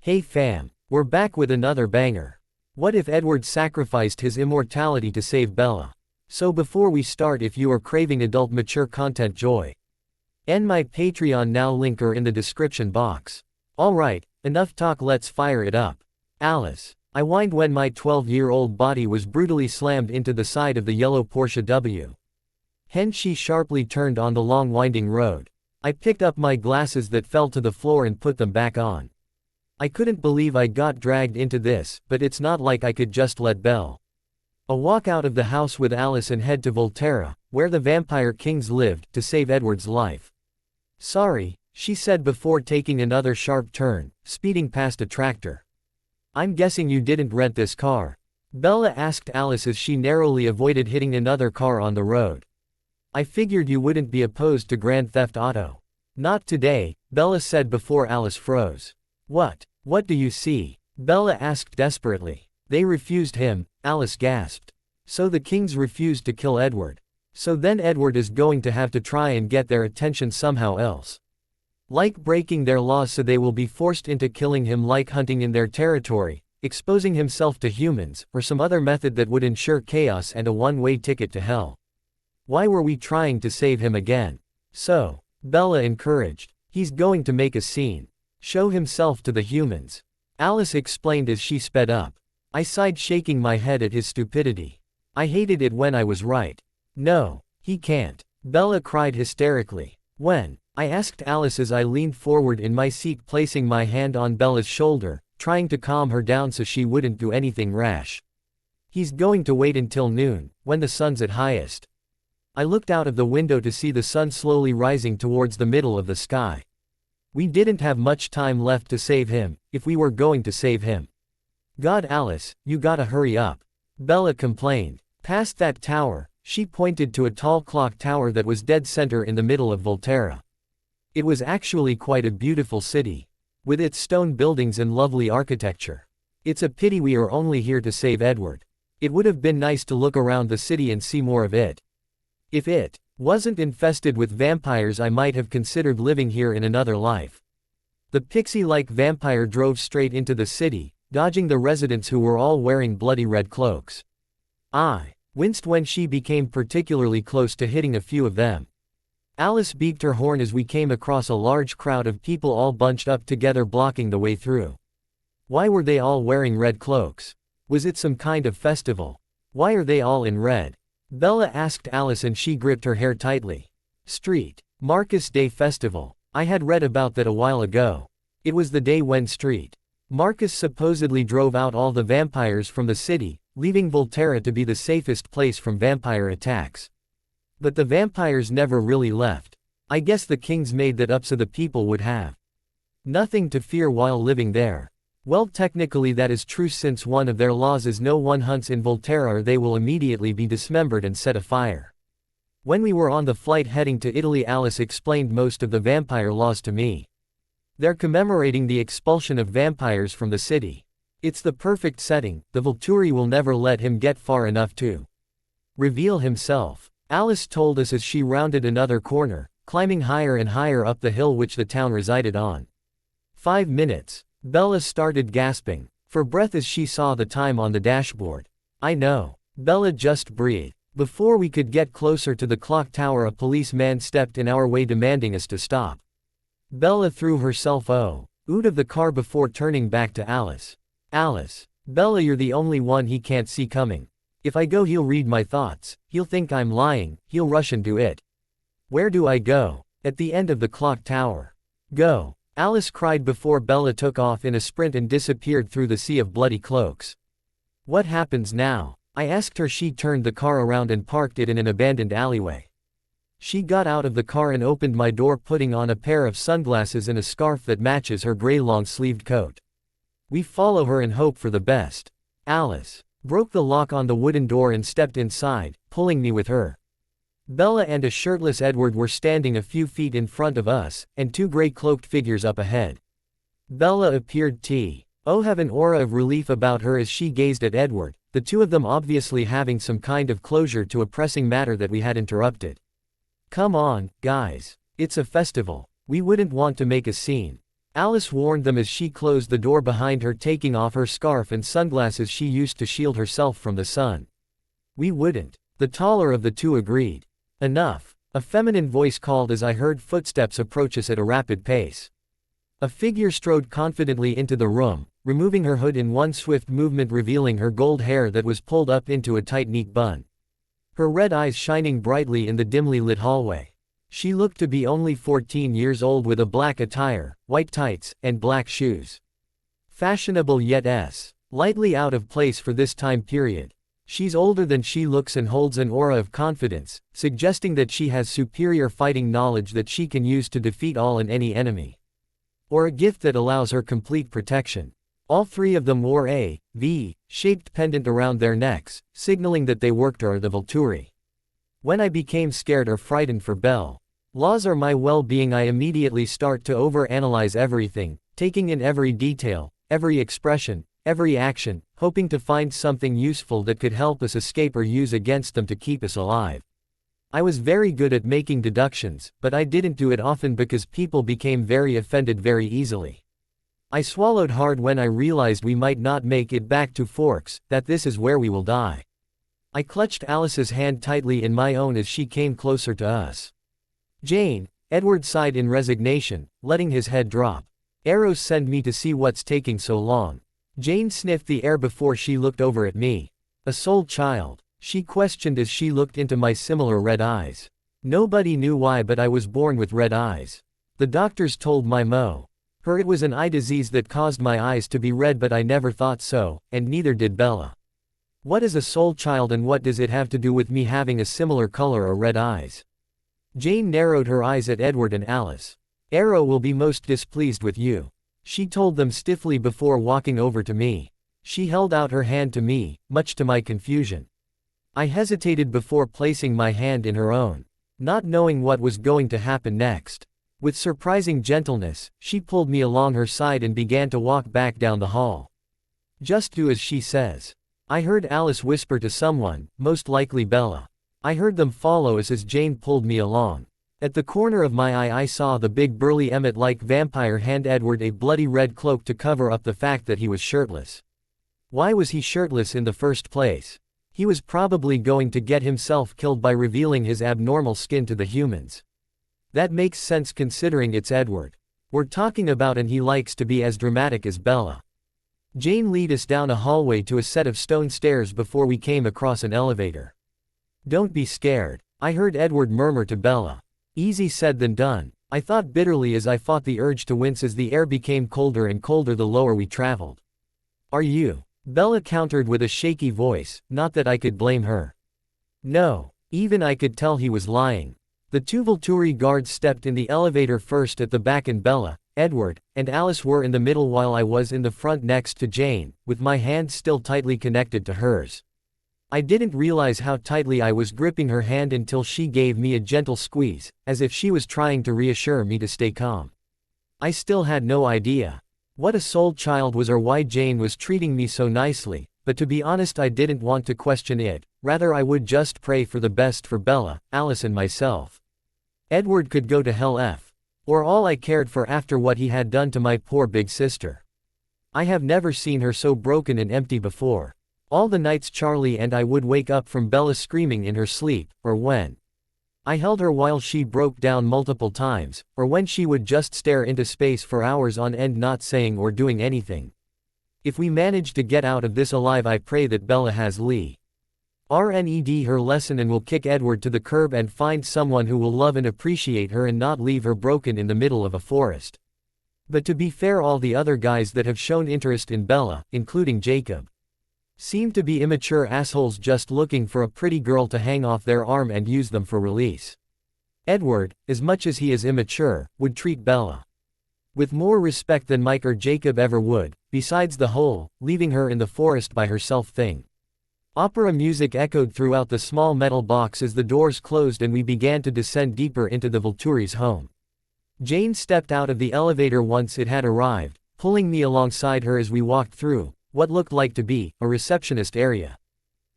Hey fam, we're back with another banger. What if Edward sacrificed his immortality to save Bella? So before we start, if you are craving adult mature content joy, and my Patreon now, link are in the description box. Alright, enough talk, let's fire it up. Alice. I whined when my 12-year-old body was brutally slammed into the side of the yellow Porsche W. Hence she sharply turned on the long winding road. I picked up my glasses that fell to the floor and put them back on. I couldn't believe I got dragged into this, but it's not like I could just let Belle walk out of the house with Alice and head to Volterra, where the vampire kings lived, to save Edward's life. Sorry, she said before taking another sharp turn, speeding past a tractor. I'm guessing you didn't rent this car? Bella asked Alice as she narrowly avoided hitting another car on the road. I figured you wouldn't be opposed to Grand Theft Auto. Not today, Bella said before Alice froze. What do you see? Bella asked desperately. They refused him, Alice gasped. So the kings refused to kill Edward. So then Edward is going to have to try and get their attention somehow else. Like breaking their laws, so they will be forced into killing him, like hunting in their territory, exposing himself to humans, or some other method that would ensure chaos and a one-way ticket to hell. Why were we trying to save him again? So, Bella encouraged. He's going to make a scene. Show himself to the humans. Alice explained as she sped up. I sighed, shaking my head at his stupidity. I hated it when I was right. No, he can't. Bella cried hysterically. When? I asked Alice as I leaned forward in my seat, placing my hand on Bella's shoulder, trying to calm her down so she wouldn't do anything rash. He's going to wait until noon, when the sun's at highest. I looked out of the window to see the sun slowly rising towards the middle of the sky. We didn't have much time left to save him, if we were going to save him. God, Alice, you gotta hurry up. Bella complained. Past that tower, she pointed to a tall clock tower that was dead center in the middle of Volterra. It was actually quite a beautiful city, with its stone buildings and lovely architecture. It's a pity we are only here to save Edward. It would have been nice to look around the city and see more of it. If it wasn't infested with vampires, I might have considered living here in another life. The pixie-like vampire drove straight into the city, dodging the residents who were all wearing bloody red cloaks. I winced when she became particularly close to hitting a few of them. Alice beeped her horn as we came across a large crowd of people all bunched up together, blocking the way through. Why were they all wearing red cloaks? Was it some kind of festival? Why are they all in red? Bella asked Alice and she gripped her hair tightly. Street Marcus Day Festival. I had read about that a while ago. It was the day when Street Marcus supposedly drove out all the vampires from the city, leaving Volterra to be the safest place from vampire attacks. But the vampires never really left. I guess the kings made that up so the people would have nothing to fear while living there. Well, technically that is true, since one of their laws is no one hunts in Volterra or they will immediately be dismembered and set afire. When we were on the flight heading to Italy, Alice explained most of the vampire laws to me. They're commemorating the expulsion of vampires from the city. It's the perfect setting. The Volturi will never let him get far enough to reveal himself, Alice told us as she rounded another corner, climbing higher and higher up the hill which the town resided on. 5 minutes. Bella started gasping for breath as she saw the time on the dashboard. I know. Bella just breathed. Before we could get closer to the clock tower, a policeman stepped in our way, demanding us to stop. Bella threw herself out of the car before turning back to Alice. Alice. Bella, you're the only one he can't see coming. If I go, he'll read my thoughts. He'll think I'm lying. He'll rush into it. Where do I go? At the end of the clock tower. Go. Alice cried before Bella took off in a sprint and disappeared through the sea of bloody cloaks. What happens now? I asked her. She turned the car around and parked it in an abandoned alleyway. She got out of the car and opened my door, putting on a pair of sunglasses and a scarf that matches her gray long-sleeved coat. We follow her and hope for the best. Alice broke the lock on the wooden door and stepped inside, pulling me with her. Bella and a shirtless Edward were standing a few feet in front of us, and 2 gray cloaked figures up ahead. Bella appeared to have an aura of relief about her as she gazed at Edward, the two of them obviously having some kind of closure to a pressing matter that we had interrupted. Come on, guys. It's a festival. We wouldn't want to make a scene. Alice warned them as she closed the door behind her, taking off her scarf and sunglasses she used to shield herself from the sun. We wouldn't. The taller of the two agreed. Enough. A feminine voice called as I heard footsteps approach us at a rapid pace. A figure strode confidently into the room, removing her hood in one swift movement, revealing her gold hair that was pulled up into a tight neat bun. Her red eyes shining brightly in the dimly lit hallway. She looked to be only 14 years old, with a black attire, white tights, and black shoes. Fashionable yet lightly out of place for this time period. She's older than she looks and holds an aura of confidence, suggesting that she has superior fighting knowledge that she can use to defeat all and any enemy. Or a gift that allows her complete protection. All three of them wore a V-shaped pendant around their necks, signaling that they worked or the Volturi. When I became scared or frightened for Bella's or my well-being, I immediately start to overanalyze everything, taking in every detail, every expression, every action, hoping to find something useful that could help us escape or use against them to keep us alive. I was very good at making deductions, but I didn't do it often because people became very offended very easily. I swallowed hard when I realized we might not make it back to Forks, that this is where we will die. I clutched Alice's hand tightly in my own as she came closer to us. Jane, Edward sighed in resignation, letting his head drop. Arrows send me to see what's taking so long. Jane sniffed the air before she looked over at me. A soul child? She questioned as she looked into my similar red eyes. Nobody knew why, but I was born with red eyes. The doctors told my her it was an eye disease that caused my eyes to be red, but I never thought so, and neither did Bella. What is a soul child, and what does it have to do with me having a similar color or red eyes? Jane narrowed her eyes at Edward and Alice. Arrow will be most displeased with you, she told them stiffly before walking over to me. She held out her hand to me, much to my confusion. I hesitated before placing my hand in her own, not knowing what was going to happen next. With surprising gentleness, she pulled me along her side and began to walk back down the hall. Just do as she says. I heard Alice whisper to someone, most likely Bella. I heard them follow us as Jane pulled me along. At the corner of my eye I saw the big burly Emmett-like vampire hand Edward a bloody red cloak to cover up the fact that he was shirtless. Why was he shirtless in the first place? He was probably going to get himself killed by revealing his abnormal skin to the humans. That makes sense considering it's Edward we're talking about, and he likes to be as dramatic as Bella. Jane led us down a hallway to a set of stone stairs before we came across an elevator. Don't be scared, I heard Edward murmur to Bella. Easy said than done, I thought bitterly as I fought the urge to wince as the air became colder and colder the lower we traveled. Are you? Bella countered with a shaky voice, not that I could blame her. No, even I could tell he was lying. The two Volturi guards stepped in the elevator first at the back, and Bella, Edward, and Alice were in the middle while I was in the front next to Jane, with my hand still tightly connected to hers. I didn't realize how tightly I was gripping her hand until she gave me a gentle squeeze, as if she was trying to reassure me to stay calm. I still had no idea what a soul child was or why Jane was treating me so nicely, but to be honest I didn't want to question it, rather I would just pray for the best for Bella, Alice and myself. Edward could go to hell or all I cared for after what he had done to my poor big sister. I have never seen her so broken and empty before. All the nights Charlie and I would wake up from Bella screaming in her sleep, or when I held her while she broke down multiple times, or when she would just stare into space for hours on end not saying or doing anything. If we manage to get out of this alive, I pray that Bella has RNED her lesson and will kick Edward to the curb and find someone who will love and appreciate her and not leave her broken in the middle of a forest. But to be fair, all the other guys that have shown interest in Bella, including Jacob, seem to be immature assholes just looking for a pretty girl to hang off their arm and use them for release. Edward, as much as he is immature, would treat Bella with more respect than Mike or Jacob ever would, besides the whole leaving her in the forest by herself thing. Opera music echoed throughout the small metal box as the doors closed and we began to descend deeper into the Volturi's home. Jane stepped out of the elevator once it had arrived, pulling me alongside her as we walked through what looked like to be a receptionist area.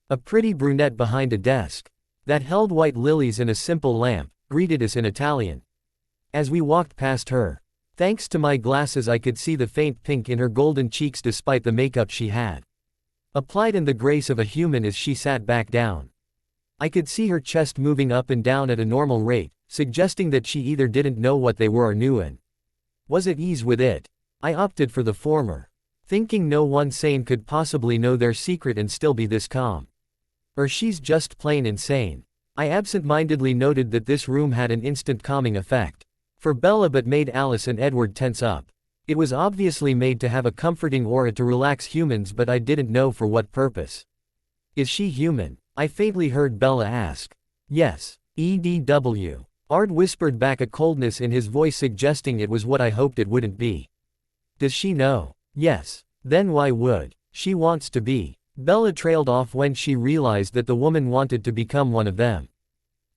A pretty brunette behind a desk that held white lilies and a simple lamp greeted us in Italian. As we walked past her, Thanks to my glasses I could see the faint pink in her golden cheeks despite the makeup she had applied and the grace of a human as she sat back down. I could see her chest moving up and down at a normal rate, suggesting that she either didn't know what they were or knew and was at ease with it. I opted for the former, thinking no one sane could possibly know their secret and still be this calm. Or she's just plain insane. I absent-mindedly noted that this room had an instant calming effect for Bella but made Alice and Edward tense up. It was obviously made to have a comforting aura to relax humans, but I didn't know for what purpose. Is she human? I faintly heard Bella ask. Yes. EDW. Ard whispered back, a coldness in his voice suggesting it was what I hoped it wouldn't be. Does she know? Yes. Then why would she wants to be? Bella trailed off when she realized that the woman wanted to become one of them.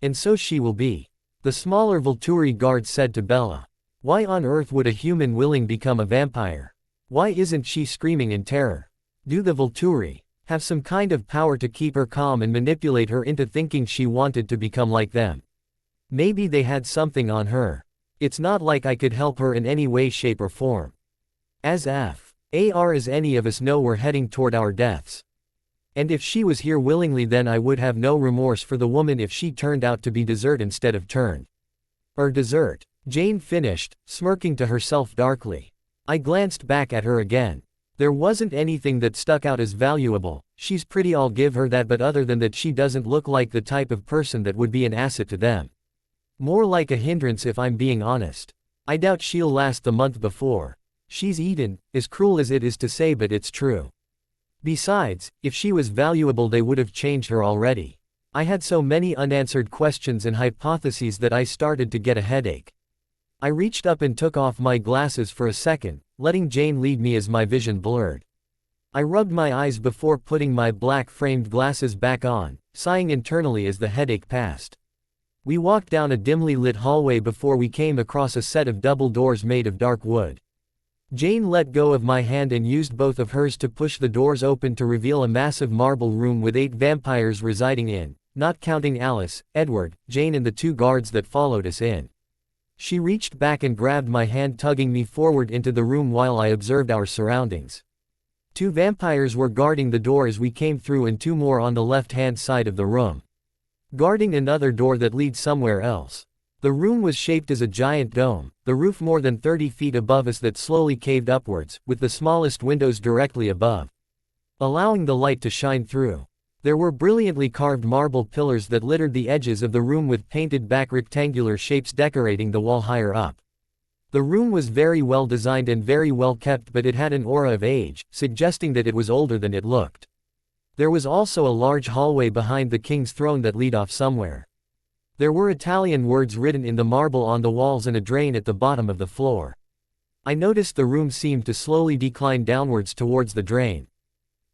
And so she will be. The smaller Volturi guard said to Bella. Why on earth would a human willing become a vampire? Why isn't she screaming in terror? Do the Volturi have some kind of power to keep her calm and manipulate her into thinking she wanted to become like them? Maybe they had something on her. It's not like I could help her in any way, shape or form. As far as any of us know, we're heading toward our deaths. And if she was here willingly, then I would have no remorse for the woman if she turned out to be dessert instead of turned. Or dessert. Jane finished, smirking to herself darkly. I glanced back at her again. There wasn't anything that stuck out as valuable. She's pretty, I'll give her that, but other than that she doesn't look like the type of person that would be an asset to them. More like a hindrance if I'm being honest. I doubt she'll last the month before she's eaten, as cruel as it is to say, but it's true. Besides, if she was valuable they would have changed her already. I had so many unanswered questions and hypotheses that I started to get a headache. I reached up and took off my glasses for a second, letting Jane lead me as my vision blurred. I rubbed my eyes before putting my black-framed glasses back on, sighing internally as the headache passed. We walked down a dimly lit hallway before we came across a set of double doors made of dark wood. Jane let go of my hand and used both of hers to push the doors open to reveal a massive marble room with 8 vampires residing in, not counting Alice, Edward, Jane and the 2 guards that followed us in. She reached back and grabbed my hand, tugging me forward into the room while I observed our surroundings. 2 vampires were guarding the door as we came through and 2 more on the left-hand side of the room, guarding another door that leads somewhere else. The room was shaped as a giant dome, the roof more than 30 feet above us that slowly caved upwards, with the smallest windows directly above, allowing the light to shine through. There were brilliantly carved marble pillars that littered the edges of the room with painted back rectangular shapes decorating the wall higher up. The room was very well designed and very well kept, but it had an aura of age, suggesting that it was older than it looked. There was also a large hallway behind the king's throne that led off somewhere. There were Italian words written in the marble on the walls and a drain at the bottom of the floor. I noticed the room seemed to slowly decline downwards towards the drain.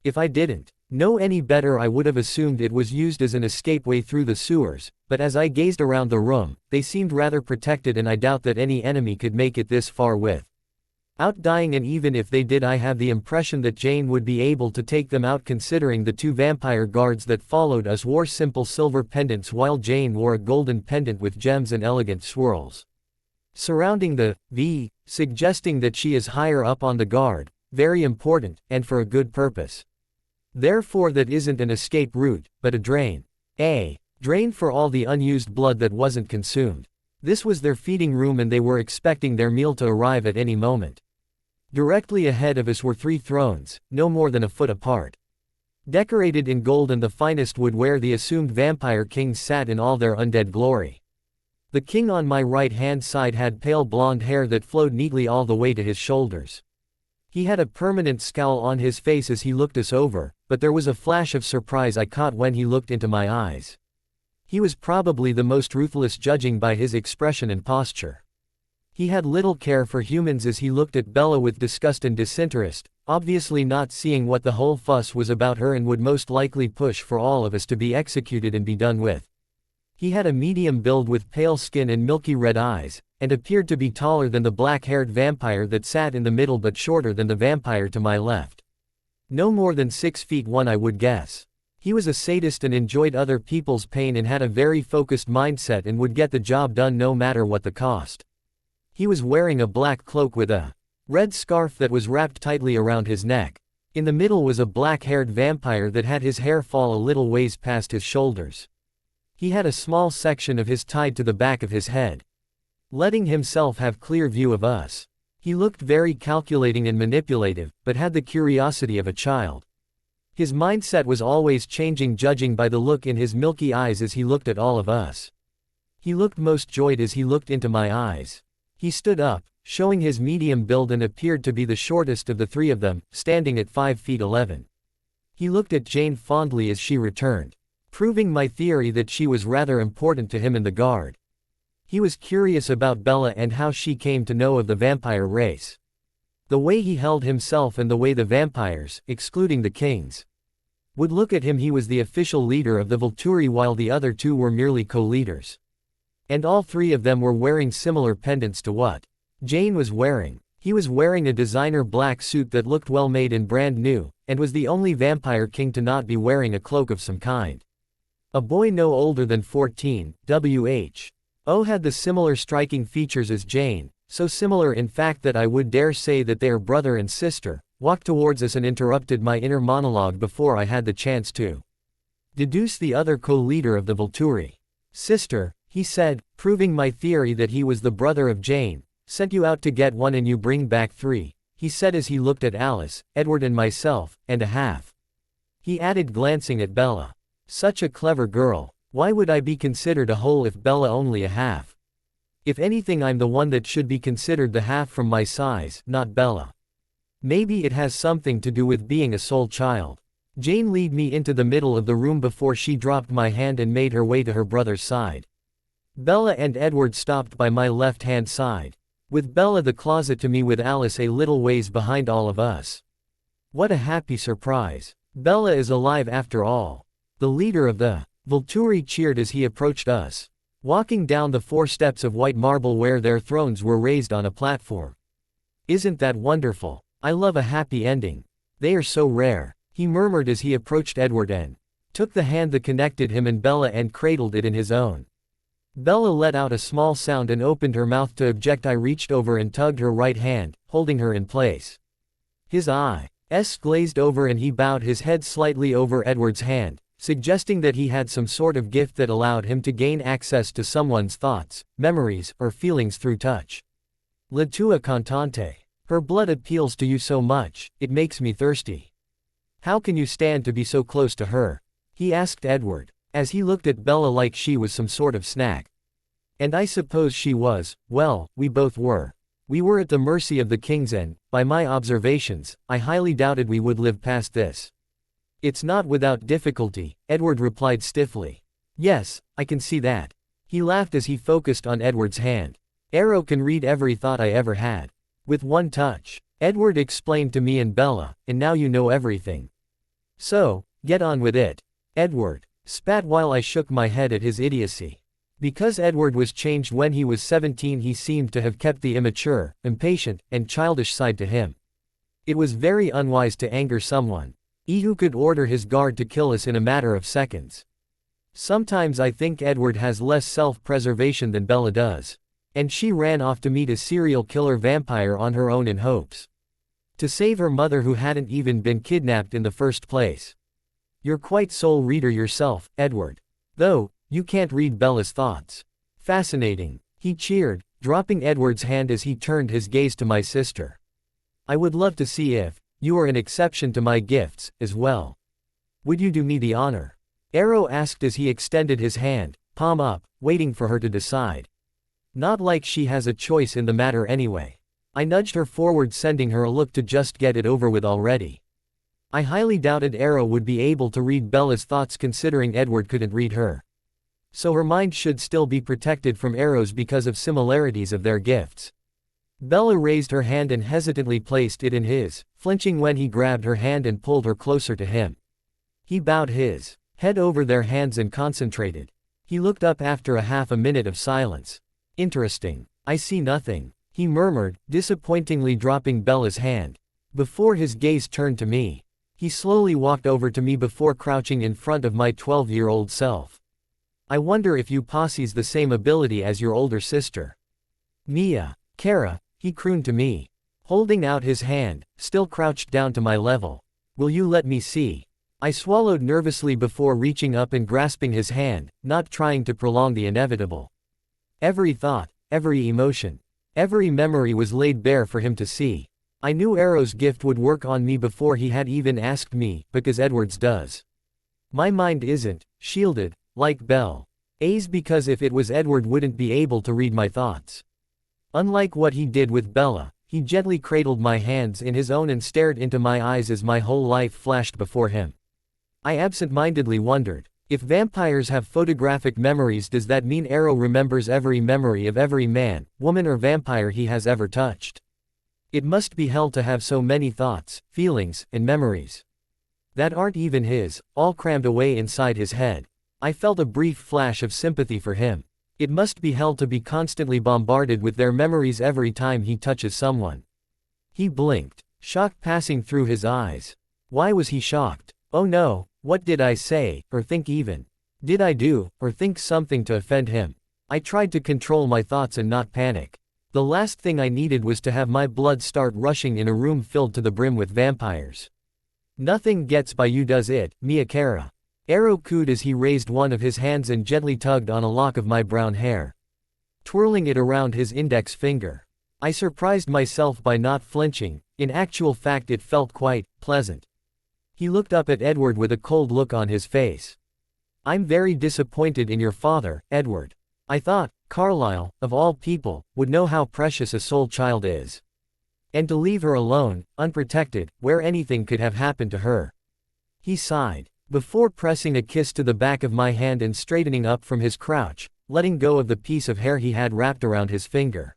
If I didn't know any better, I would have assumed it was used as an escapeway through the sewers, but as I gazed around the room, they seemed rather protected and I doubt that any enemy could make it this far without dying, and even if they did I have the impression that Jane would be able to take them out, considering the 2 vampire guards that followed us wore simple silver pendants while Jane wore a golden pendant with gems and elegant swirls surrounding the V, suggesting that she is higher up on the guard, very important, and for a good purpose. Therefore that isn't an escape route, but a drain. A drain for all the unused blood that wasn't consumed. This was their feeding room and they were expecting their meal to arrive at any moment. Directly ahead of us were 3 thrones, no more than a foot apart, decorated in gold and the finest wood, where the assumed vampire kings sat in all their undead glory. The king on my right-hand side had pale blonde hair that flowed neatly all the way to his shoulders. He had a permanent scowl on his face as he looked us over, but there was a flash of surprise I caught when he looked into my eyes. He was probably the most ruthless, judging by his expression and posture. He had little care for humans as he looked at Bella with disgust and disinterest, obviously not seeing what the whole fuss was about her, and would most likely push for all of us to be executed and be done with. He had a medium build with pale skin and milky red eyes, and appeared to be taller than the black-haired vampire that sat in the middle but shorter than the vampire to my left. No more than 6'1", I would guess. He was a sadist and enjoyed other people's pain and had a very focused mindset and would get the job done no matter what the cost. He was wearing a black cloak with a red scarf that was wrapped tightly around his neck. In the middle was a black-haired vampire that had his hair fall a little ways past his shoulders. He had a small section of his tied to the back of his head, letting himself have clear view of us. He looked very calculating and manipulative, but had the curiosity of a child. His mindset was always changing, judging by the look in his milky eyes as he looked at all of us. He looked most joyed as he looked into my eyes. He stood up, showing his medium build, and appeared to be the shortest of the three of them, standing at 5 feet 11. He looked at Jane fondly as she returned, proving my theory that she was rather important to him and the guard. He was curious about Bella and how she came to know of the vampire race. The way he held himself and the way the vampires, excluding the kings, would look at him. He was the official leader of the Volturi while the other two were merely co-leaders. And all three of them were wearing similar pendants to what Jane was wearing. He was wearing a designer black suit that looked well made and brand new, and was the only vampire king to not be wearing a cloak of some kind. A boy no older than 14, Who had the similar striking features as Jane, so similar in fact that I would dare say that they are brother and sister, walked towards us and interrupted my inner monologue before I had the chance to deduce the other co-leader of the Volturi. Sister, he said, proving my theory that he was the brother of Jane. Sent you out to get one and you bring back three, he said as he looked at Alice, Edward and myself, and a half. He added, glancing at Bella. Such a clever girl. Why would I be considered a whole if Bella only a half? If anything, I'm the one that should be considered the half from my size, not Bella. Maybe it has something to do with being a sole child. Jane led me into the middle of the room before she dropped my hand and made her way to her brother's side. Bella and Edward stopped by my left-hand side, with Bella the closet to me with Alice a little ways behind all of us. What a happy surprise. Bella is alive after all. The leader of the Volturi cheered as he approached us, walking down the 4 steps of white marble where their thrones were raised on a platform. Isn't that wonderful? I love a happy ending. They are so rare, he murmured as he approached Edward and took the hand that connected him and Bella and cradled it in his own. Bella let out a small sound and opened her mouth to object. I reached over and tugged her right hand, holding her in place. His eyes glazed over and he bowed his head slightly over Edward's hand, suggesting that he had some sort of gift that allowed him to gain access to someone's thoughts, memories, or feelings through touch. La tua cantante. Her blood appeals to you so much, it makes me thirsty. How can you stand to be so close to her? He asked Edward, as he looked at Bella like she was some sort of snack. And I suppose she was. Well, we both were. We were at the mercy of the kings and, by my observations, I highly doubted we would live past this. It's not without difficulty, Edward replied stiffly. Yes, I can see that. He laughed as he focused on Edward's hand. Arrow can read every thought I ever had. With one touch. Edward explained to me and Bella, and now you know everything. So, get on with it. Edward spat while I shook my head at his idiocy. Because Edward was changed when he was 17, he seemed to have kept the immature, impatient, and childish side to him. It was very unwise to anger someone who could order his guard to kill us in a matter of seconds. Sometimes I think Edward has less self-preservation than Bella does. And she ran off to meet a serial killer vampire on her own in hopes to save her mother who hadn't even been kidnapped in the first place. You're quite soul reader yourself, Edward. Though, you can't read Bella's thoughts. Fascinating. He cheered, dropping Edward's hand as he turned his gaze to my sister. I would love to see if you are an exception to my gifts, as well. Would you do me the honor? Arrow asked as he extended his hand, palm up, waiting for her to decide. Not like she has a choice in the matter anyway. I nudged her forward, sending her a look to just get it over with already. I highly doubted Arrow would be able to read Bella's thoughts considering Edward couldn't read her. So her mind should still be protected from Arrow's because of similarities of their gifts. Bella raised her hand and hesitantly placed it in his, flinching when he grabbed her hand and pulled her closer to him. He bowed his head over their hands and concentrated. He looked up after a half a minute of silence. Interesting. I see nothing, he murmured, disappointingly dropping Bella's hand. Before his gaze turned to me, he slowly walked over to me before crouching in front of my 12-year-old self. I wonder if you possess the same ability as your older sister. Mia. Kara, he crooned to me, holding out his hand, still crouched down to my level. Will you let me see? I swallowed nervously before reaching up and grasping his hand, not trying to prolong the inevitable. Every thought, every emotion, every memory was laid bare for him to see. I knew Arrow's gift would work on me before he had even asked me, because Edward's does. My mind isn't shielded, like Bella's, because if it was Edward wouldn't be able to read my thoughts. Unlike what he did with Bella, he gently cradled my hands in his own and stared into my eyes as my whole life flashed before him. I absent-mindedly wondered, if vampires have photographic memories, does that mean Arrow remembers every memory of every man, woman or vampire he has ever touched? It must be hell to have so many thoughts, feelings, and memories that aren't even his, all crammed away inside his head. I felt a brief flash of sympathy for him. It must be hell to be constantly bombarded with their memories every time he touches someone. He blinked, shock passing through his eyes. Why was he shocked? Oh no, what did I say, or think even? Did I do, or think something to offend him? I tried to control my thoughts and not panic. The last thing I needed was to have my blood start rushing in a room filled to the brim with vampires. Nothing gets by you, does it, Mia Kara? Arrow cooed as he raised one of his hands and gently tugged on a lock of my brown hair, twirling it around his index finger. I surprised myself by not flinching. In actual fact, it felt quite pleasant. He looked up at Edward with a cold look on his face. I'm very disappointed in your father, Edward. I thought Carlisle, of all people, would know how precious a soul child is. And to leave her alone, unprotected, where anything could have happened to her. He sighed, before pressing a kiss to the back of my hand and straightening up from his crouch, letting go of the piece of hair he had wrapped around his finger.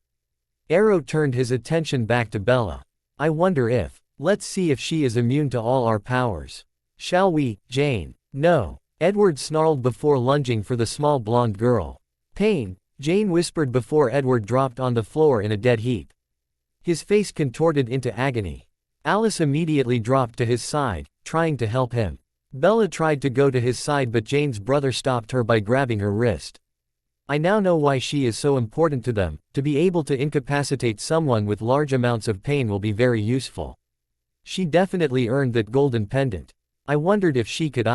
Arrow turned his attention back to Bella. I wonder if, let's see if she is immune to all our powers. Shall we, Jane? No. Edward snarled before lunging for the small blonde girl. Pain, Jane whispered before Edward dropped on the floor in a dead heap. His face contorted into agony. Alice immediately dropped to his side, trying to help him. Bella tried to go to his side, but Jane's brother stopped her by grabbing her wrist. I now know why she is so important to them. To be able to incapacitate someone with large amounts of pain will be very useful. She definitely earned that golden pendant. I wondered if she could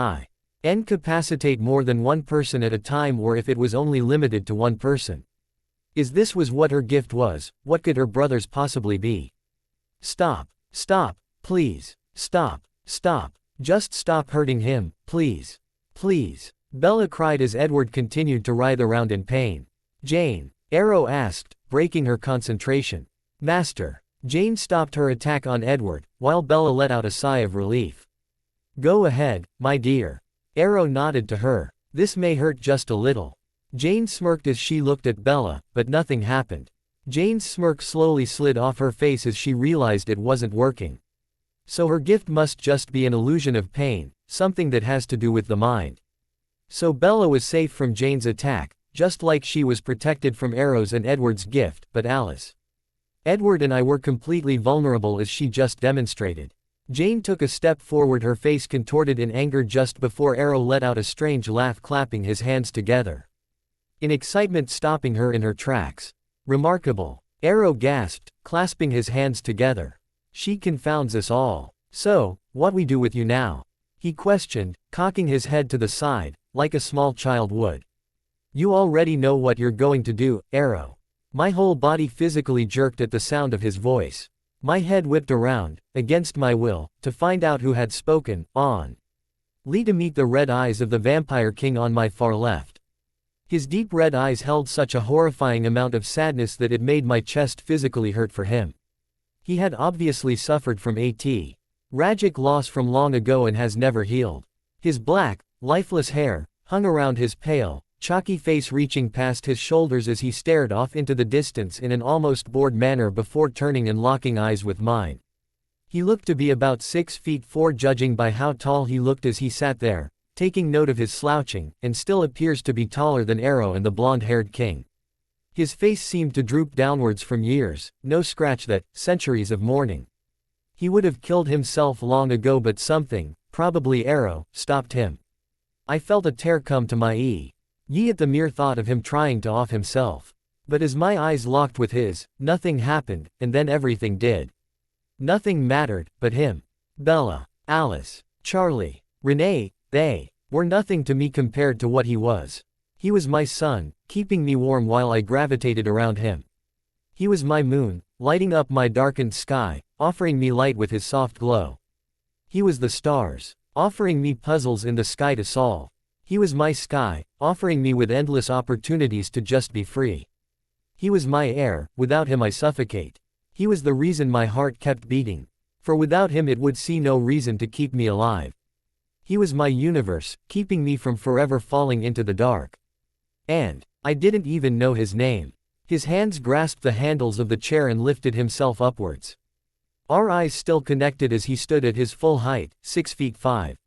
incapacitate more than one person at a time, or if it was only limited to one person. This was what her gift was. What could her brother's possibly be? Stop. Stop. Please. Stop. Stop. Just stop hurting him, please. Please. Bella cried as Edward continued to writhe around in pain. Jane, Arrow asked, breaking her concentration. Master. Jane stopped her attack on Edward, while Bella let out a sigh of relief. Go ahead, my dear. Arrow nodded to her. This may hurt just a little. Jane smirked as she looked at Bella, but nothing happened. Jane's smirk slowly slid off her face as she realized it wasn't working. So her gift must just be an illusion of pain, something that has to do with the mind. So Bella was safe from Jane's attack, just like she was protected from Arrow's and Edward's gift, but Alice, Edward and I were completely vulnerable, as she just demonstrated. Jane took a step forward, her face contorted in anger just before Arrow let out a strange laugh, clapping his hands together in excitement, stopping her in her tracks. Remarkable. Arrow gasped, clasping his hands together. She confounds us all. So, what we do with you now? He questioned, cocking his head to the side, like a small child would. You already know what you're going to do, Arrow. My whole body physically jerked at the sound of his voice. My head whipped around, against my will, to find out who had spoken, only to meet the red eyes of the Vampire King on my far left. His deep red eyes held such a horrifying amount of sadness that it made my chest physically hurt for him. He had obviously suffered from a tragic loss from long ago and has never healed. His black, lifeless hair hung around his pale, chalky face, reaching past his shoulders as he stared off into the distance in an almost bored manner before turning and locking eyes with mine. He looked to be about 6'4", judging by how tall he looked as he sat there, taking note of his slouching, and still appears to be taller than Arrow and the blonde-haired king. His face seemed to droop downwards from years, no scratch that, centuries of mourning. He would have killed himself long ago, but something, probably Arrow, stopped him. I felt a tear come to my ye at the mere thought of him trying to off himself. But as my eyes locked with his, nothing happened, and then everything did. Nothing mattered, but him. Bella, Alice, Charlie, Renee, they were nothing to me compared to what he was. He was my sun, keeping me warm while I gravitated around him. He was my moon, lighting up my darkened sky, offering me light with his soft glow. He was the stars, offering me puzzles in the sky to solve. He was my sky, offering me with endless opportunities to just be free. He was my air, without him I suffocate. He was the reason my heart kept beating, for without him it would see no reason to keep me alive. He was my universe, keeping me from forever falling into the dark. And I didn't even know his name. His hands grasped the handles of the chair and lifted himself upwards. Our eyes still connected as he stood at his full height, 6 feet 5.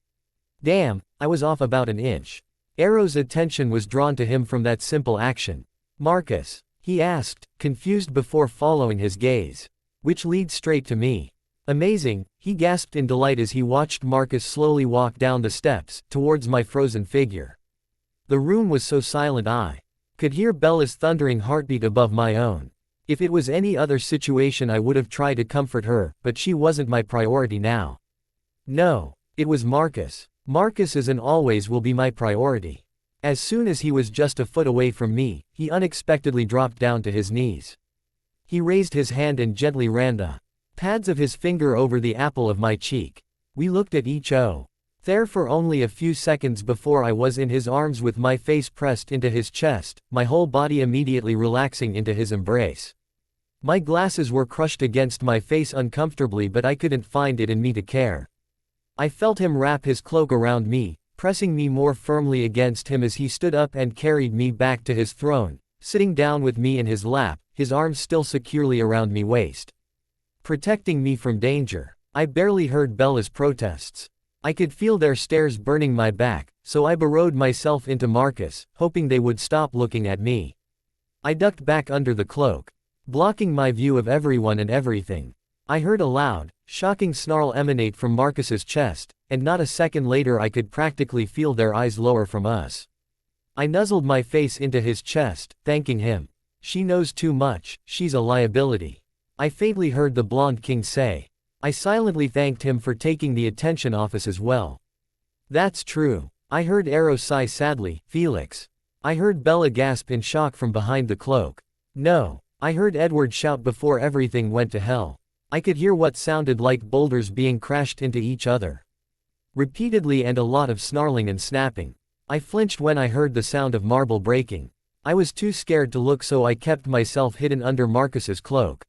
Damn, I was off about an inch. Arrow's attention was drawn to him from that simple action. Marcus, he asked, confused before following his gaze. Which leads straight to me. Amazing, he gasped in delight as he watched Marcus slowly walk down the steps, towards my frozen figure. The room was so silent I could hear Bella's thundering heartbeat above my own. If it was any other situation I would have tried to comfort her, but she wasn't my priority now. No, it was Marcus. Marcus is and always will be my priority. As soon as he was just a foot away from me, he unexpectedly dropped down to his knees. He raised his hand and gently ran the pads of his finger over the apple of my cheek. We looked at each other there for only a few seconds before I was in his arms with my face pressed into his chest, my whole body immediately relaxing into his embrace. My glasses were crushed against my face uncomfortably, but I couldn't find it in me to care. I felt him wrap his cloak around me, pressing me more firmly against him as he stood up and carried me back to his throne, sitting down with me in his lap, his arms still securely around me waist, protecting me from danger. I barely heard Bella's protests. I could feel their stares burning my back, so I burrowed myself into Marcus, hoping they would stop looking at me. I ducked back under the cloak, blocking my view of everyone and everything. I heard a loud, shocking snarl emanate from Marcus's chest, and not a second later I could practically feel their eyes lower from us. I nuzzled my face into his chest, thanking him. She knows too much, she's a liability. I faintly heard the blonde king say. I silently thanked him for taking the attention off us as well. That's true. I heard Arrow sigh sadly. Felix. I heard Bella gasp in shock from behind the cloak. No. I heard Edward shout before everything went to hell. I could hear what sounded like boulders being crashed into each other repeatedly and a lot of snarling and snapping. I flinched when I heard the sound of marble breaking. I was too scared to look, so I kept myself hidden under Marcus's cloak,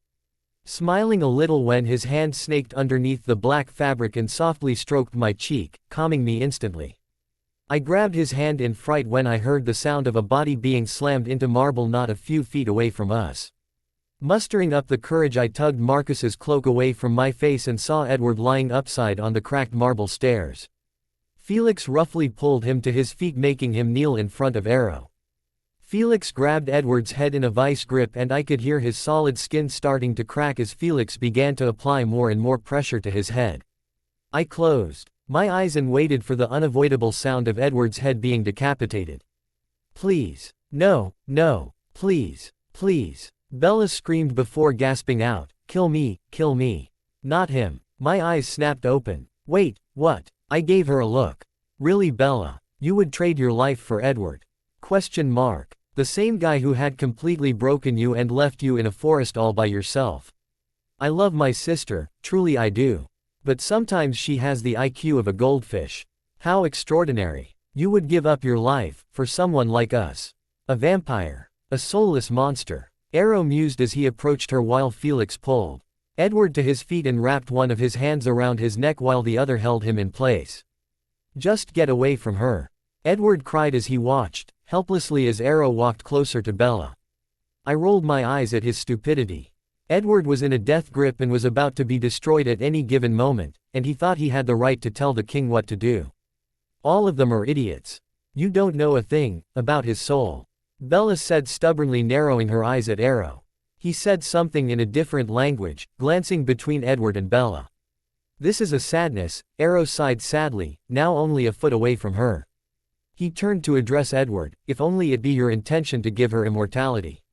smiling a little when his hand snaked underneath the black fabric and softly stroked my cheek, calming me instantly. I grabbed his hand in fright when I heard the sound of a body being slammed into marble not a few feet away from us. Mustering up the courage, I tugged Marcus's cloak away from my face and saw Edward lying upside on the cracked marble stairs. Felix roughly pulled him to his feet, making him kneel in front of Arrow. Felix grabbed Edward's head in a vice grip, and I could hear his solid skin starting to crack as Felix began to apply more and more pressure to his head. I closed my eyes and waited for the unavoidable sound of Edward's head being decapitated. Please. No, no, please, please. Bella screamed before gasping out, kill me, kill me. Not him. My eyes snapped open. Wait, what? I gave her a look. Really, Bella? You would trade your life for Edward? ? The same guy who had completely broken you and left you in a forest all by yourself. I love my sister, truly I do. But sometimes she has the IQ of a goldfish. How extraordinary. You would give up your life, for someone like us. A vampire. A soulless monster. Arrow mused as he approached her while Felix pulled Edward to his feet and wrapped one of his hands around his neck while the other held him in place. Just get away from her. Edward cried as he watched, helplessly as Arrow walked closer to Bella. I rolled my eyes at his stupidity. Edward was in a death grip and was about to be destroyed at any given moment, and he thought he had the right to tell the king what to do. All of them are idiots. You don't know a thing about his soul. Bella said stubbornly, narrowing her eyes at Arrow. He said something in a different language, glancing between Edward and Bella. This is a sadness, Arrow sighed sadly, now only a foot away from her. He turned to address Edward, if only it be your intention to give her immortality.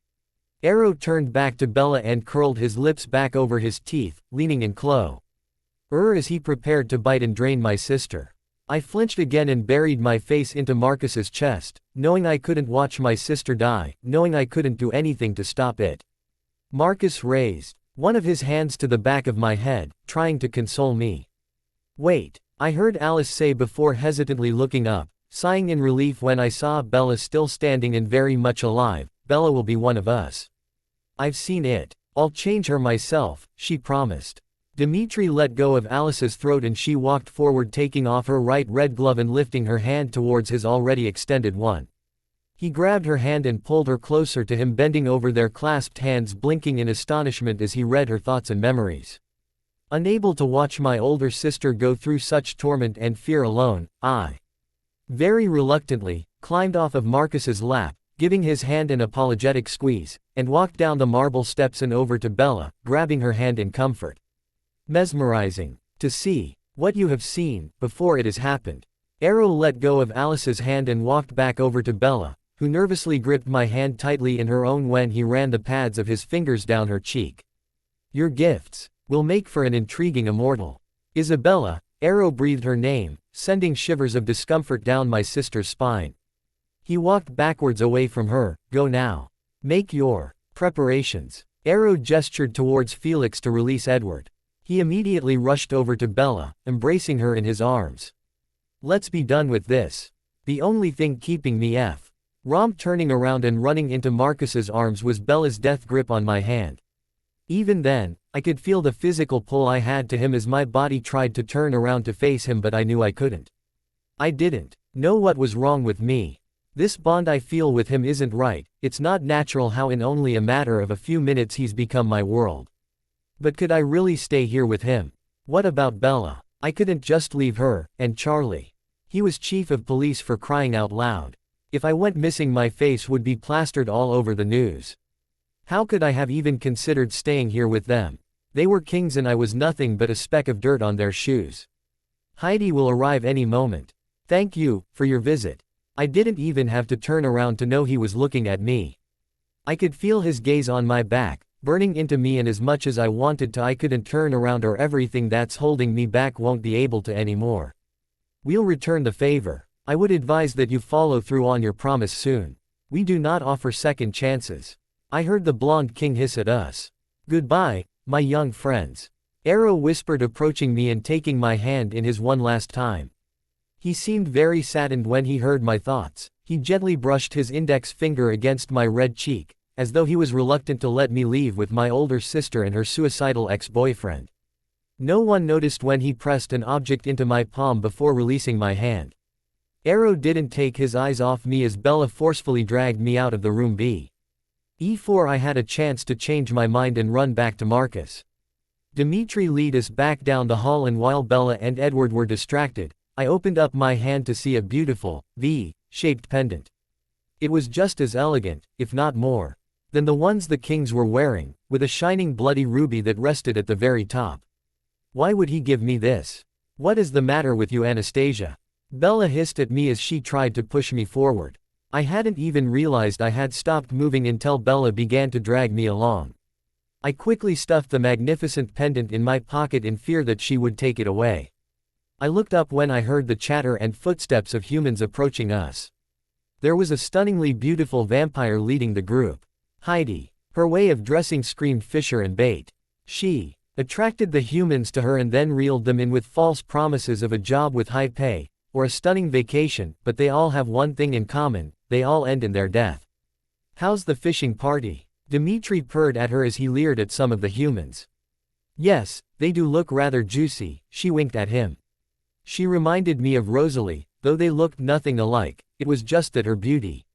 Arrow turned back to Bella and curled his lips back over his teeth, leaning in close. As he prepared to bite and drain my sister. I flinched again and buried my face into Marcus's chest, knowing I couldn't watch my sister die, knowing I couldn't do anything to stop it. Marcus raised one of his hands to the back of my head, trying to console me. "Wait," I heard Alice say before hesitantly looking up, sighing in relief when I saw Bella still standing and very much alive. "Bella will be one of us. I've seen it. I'll change her myself," she promised. Dimitri let go of Alice's throat and she walked forward, taking off her right red glove and lifting her hand towards his already extended one. He grabbed her hand and pulled her closer to him, bending over their clasped hands, blinking in astonishment as he read her thoughts and memories. Unable to watch my older sister go through such torment and fear alone, I very reluctantly climbed off of Marcus's lap, giving his hand an apologetic squeeze, and walked down the marble steps and over to Bella, grabbing her hand in comfort. "Mesmerizing. To see what you have seen, before it has happened." Arrow let go of Alice's hand and walked back over to Bella, who nervously gripped my hand tightly in her own when he ran the pads of his fingers down her cheek. "Your gifts will make for an intriguing immortal." "Isabella," Arrow breathed her name, sending shivers of discomfort down my sister's spine. He walked backwards away from her. "Go now. Make your preparations." Arrow gestured towards Felix to release Edward. He immediately rushed over to Bella, embracing her in his arms. "Let's be done with this. The only thing keeping me from turning around and running into Marcus's arms was Bella's death grip on my hand. Even then, I could feel the physical pull I had to him as my body tried to turn around to face him, but I knew I couldn't. I didn't know what was wrong with me. This bond I feel with him isn't right. It's not natural how in only a matter of a few minutes he's become my world. But could I really stay here with him? What about Bella? I couldn't just leave her, and Charlie. He was chief of police, for crying out loud. If I went missing, my face would be plastered all over the news. How could I have even considered staying here with them? They were kings and I was nothing but a speck of dirt on their shoes. "Heidi will arrive any moment. Thank you for your visit." I didn't even have to turn around to know he was looking at me. I could feel his gaze on my back, burning into me, and as much as I wanted to, I couldn't turn around, or everything that's holding me back won't be able to anymore. "We'll return the favor. I would advise that you follow through on your promise soon. We do not offer second chances." I heard the blonde king hiss at us. "Goodbye, my young friends," Arrow whispered, approaching me and taking my hand in his one last time. He seemed very saddened when he heard my thoughts. He gently brushed his index finger against my red cheek, as though he was reluctant to let me leave with my older sister and her suicidal ex-boyfriend. No one noticed when he pressed an object into my palm before releasing my hand. Arrow didn't take his eyes off me as Bella forcefully dragged me out of the room. Before I had a chance to change my mind and run back to Marcus. Dimitri led us back down the hall, and while Bella and Edward were distracted, I opened up my hand to see a beautiful, V-shaped pendant. It was just as elegant, if not more, than the ones the kings were wearing, with a shining bloody ruby that rested at the very top. "Why would he give me this? What is the matter with you, Anastasia?" Bella hissed at me as she tried to push me forward. I hadn't even realized I had stopped moving until Bella began to drag me along. I quickly stuffed the magnificent pendant in my pocket in fear that she would take it away. I looked up when I heard the chatter and footsteps of humans approaching us. There was a stunningly beautiful vampire leading the group. Heidi. Her way of dressing screamed Fisher and bait. She attracted the humans to her and then reeled them in with false promises of a job with high pay, or a stunning vacation, but they all have one thing in common: they all end in their death. "How's the fishing party?" Dimitri purred at her as he leered at some of the humans. "Yes, they do look rather juicy," she winked at him. She reminded me of Rosalie, though they looked nothing alike. It was just that her beauty,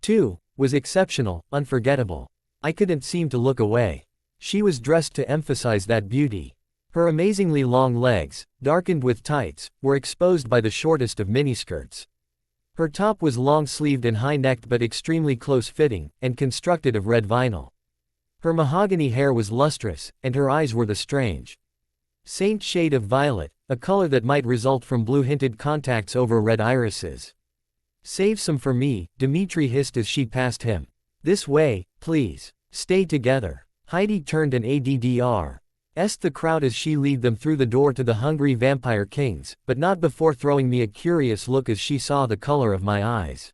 too, was exceptional, unforgettable. I couldn't seem to look away. She was dressed to emphasize that beauty. Her amazingly long legs, darkened with tights, were exposed by the shortest of miniskirts. Her top was long-sleeved and high-necked but extremely close-fitting, and constructed of red vinyl. Her mahogany hair was lustrous, and her eyes were the strange saint shade of violet, a color that might result from blue-hinted contacts over red irises. "Save some for me," Dimitri hissed as she passed him. "This way, please." Stay together. Heidi turned and addr'd the crowd as she lead them through the door to the hungry vampire kings, but not before throwing me a curious look as she saw the color of my eyes.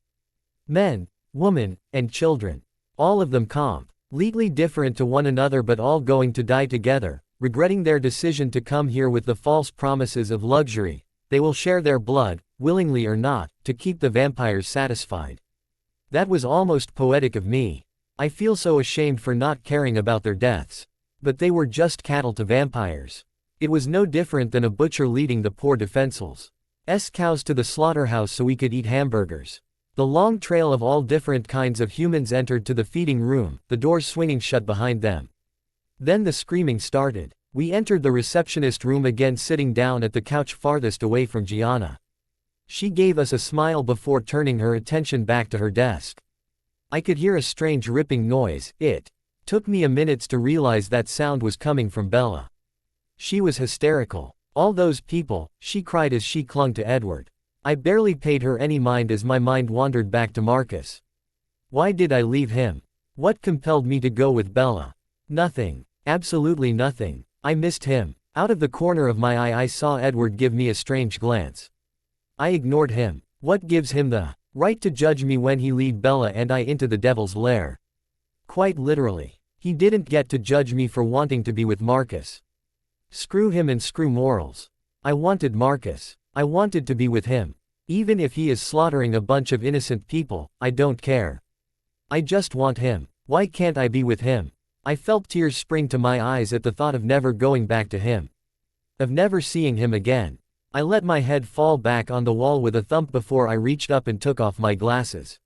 Men, women, and children. All of them completely different to one another but all going to die together, regretting their decision to come here with the false promises of luxury. They will share their blood, willingly or not, to keep the vampires satisfied. That was almost poetic of me. I feel so ashamed for not caring about their deaths. But they were just cattle to vampires. It was no different than a butcher leading the poor defenseless cows to the slaughterhouse so we could eat hamburgers. The long trail of all different kinds of humans entered to the feeding room, the doors swinging shut behind them. Then the screaming started. We entered the receptionist room again, sitting down at the couch farthest away from Gianna. She gave us a smile before turning her attention back to her desk. I could hear a strange ripping noise. It took me a minute to realize that sound was coming from Bella. She was hysterical. All those people, she cried as she clung to Edward. I barely paid her any mind as my mind wandered back to Marcus. Why did I leave him? What compelled me to go with Bella? Nothing. Absolutely nothing. I missed him. Out of the corner of my eye I saw Edward give me a strange glance. I ignored him. What gives him the right to judge me when he lead Bella and I into the devil's lair? Quite literally. He didn't get to judge me for wanting to be with Marcus. Screw him and screw morals. I wanted Marcus. I wanted to be with him. Even if he is slaughtering a bunch of innocent people, I don't care. I just want him. Why can't I be with him? I felt tears spring to my eyes at the thought of never going back to him. Of never seeing him again. I let my head fall back on the wall with a thump before I reached up and took off my glasses.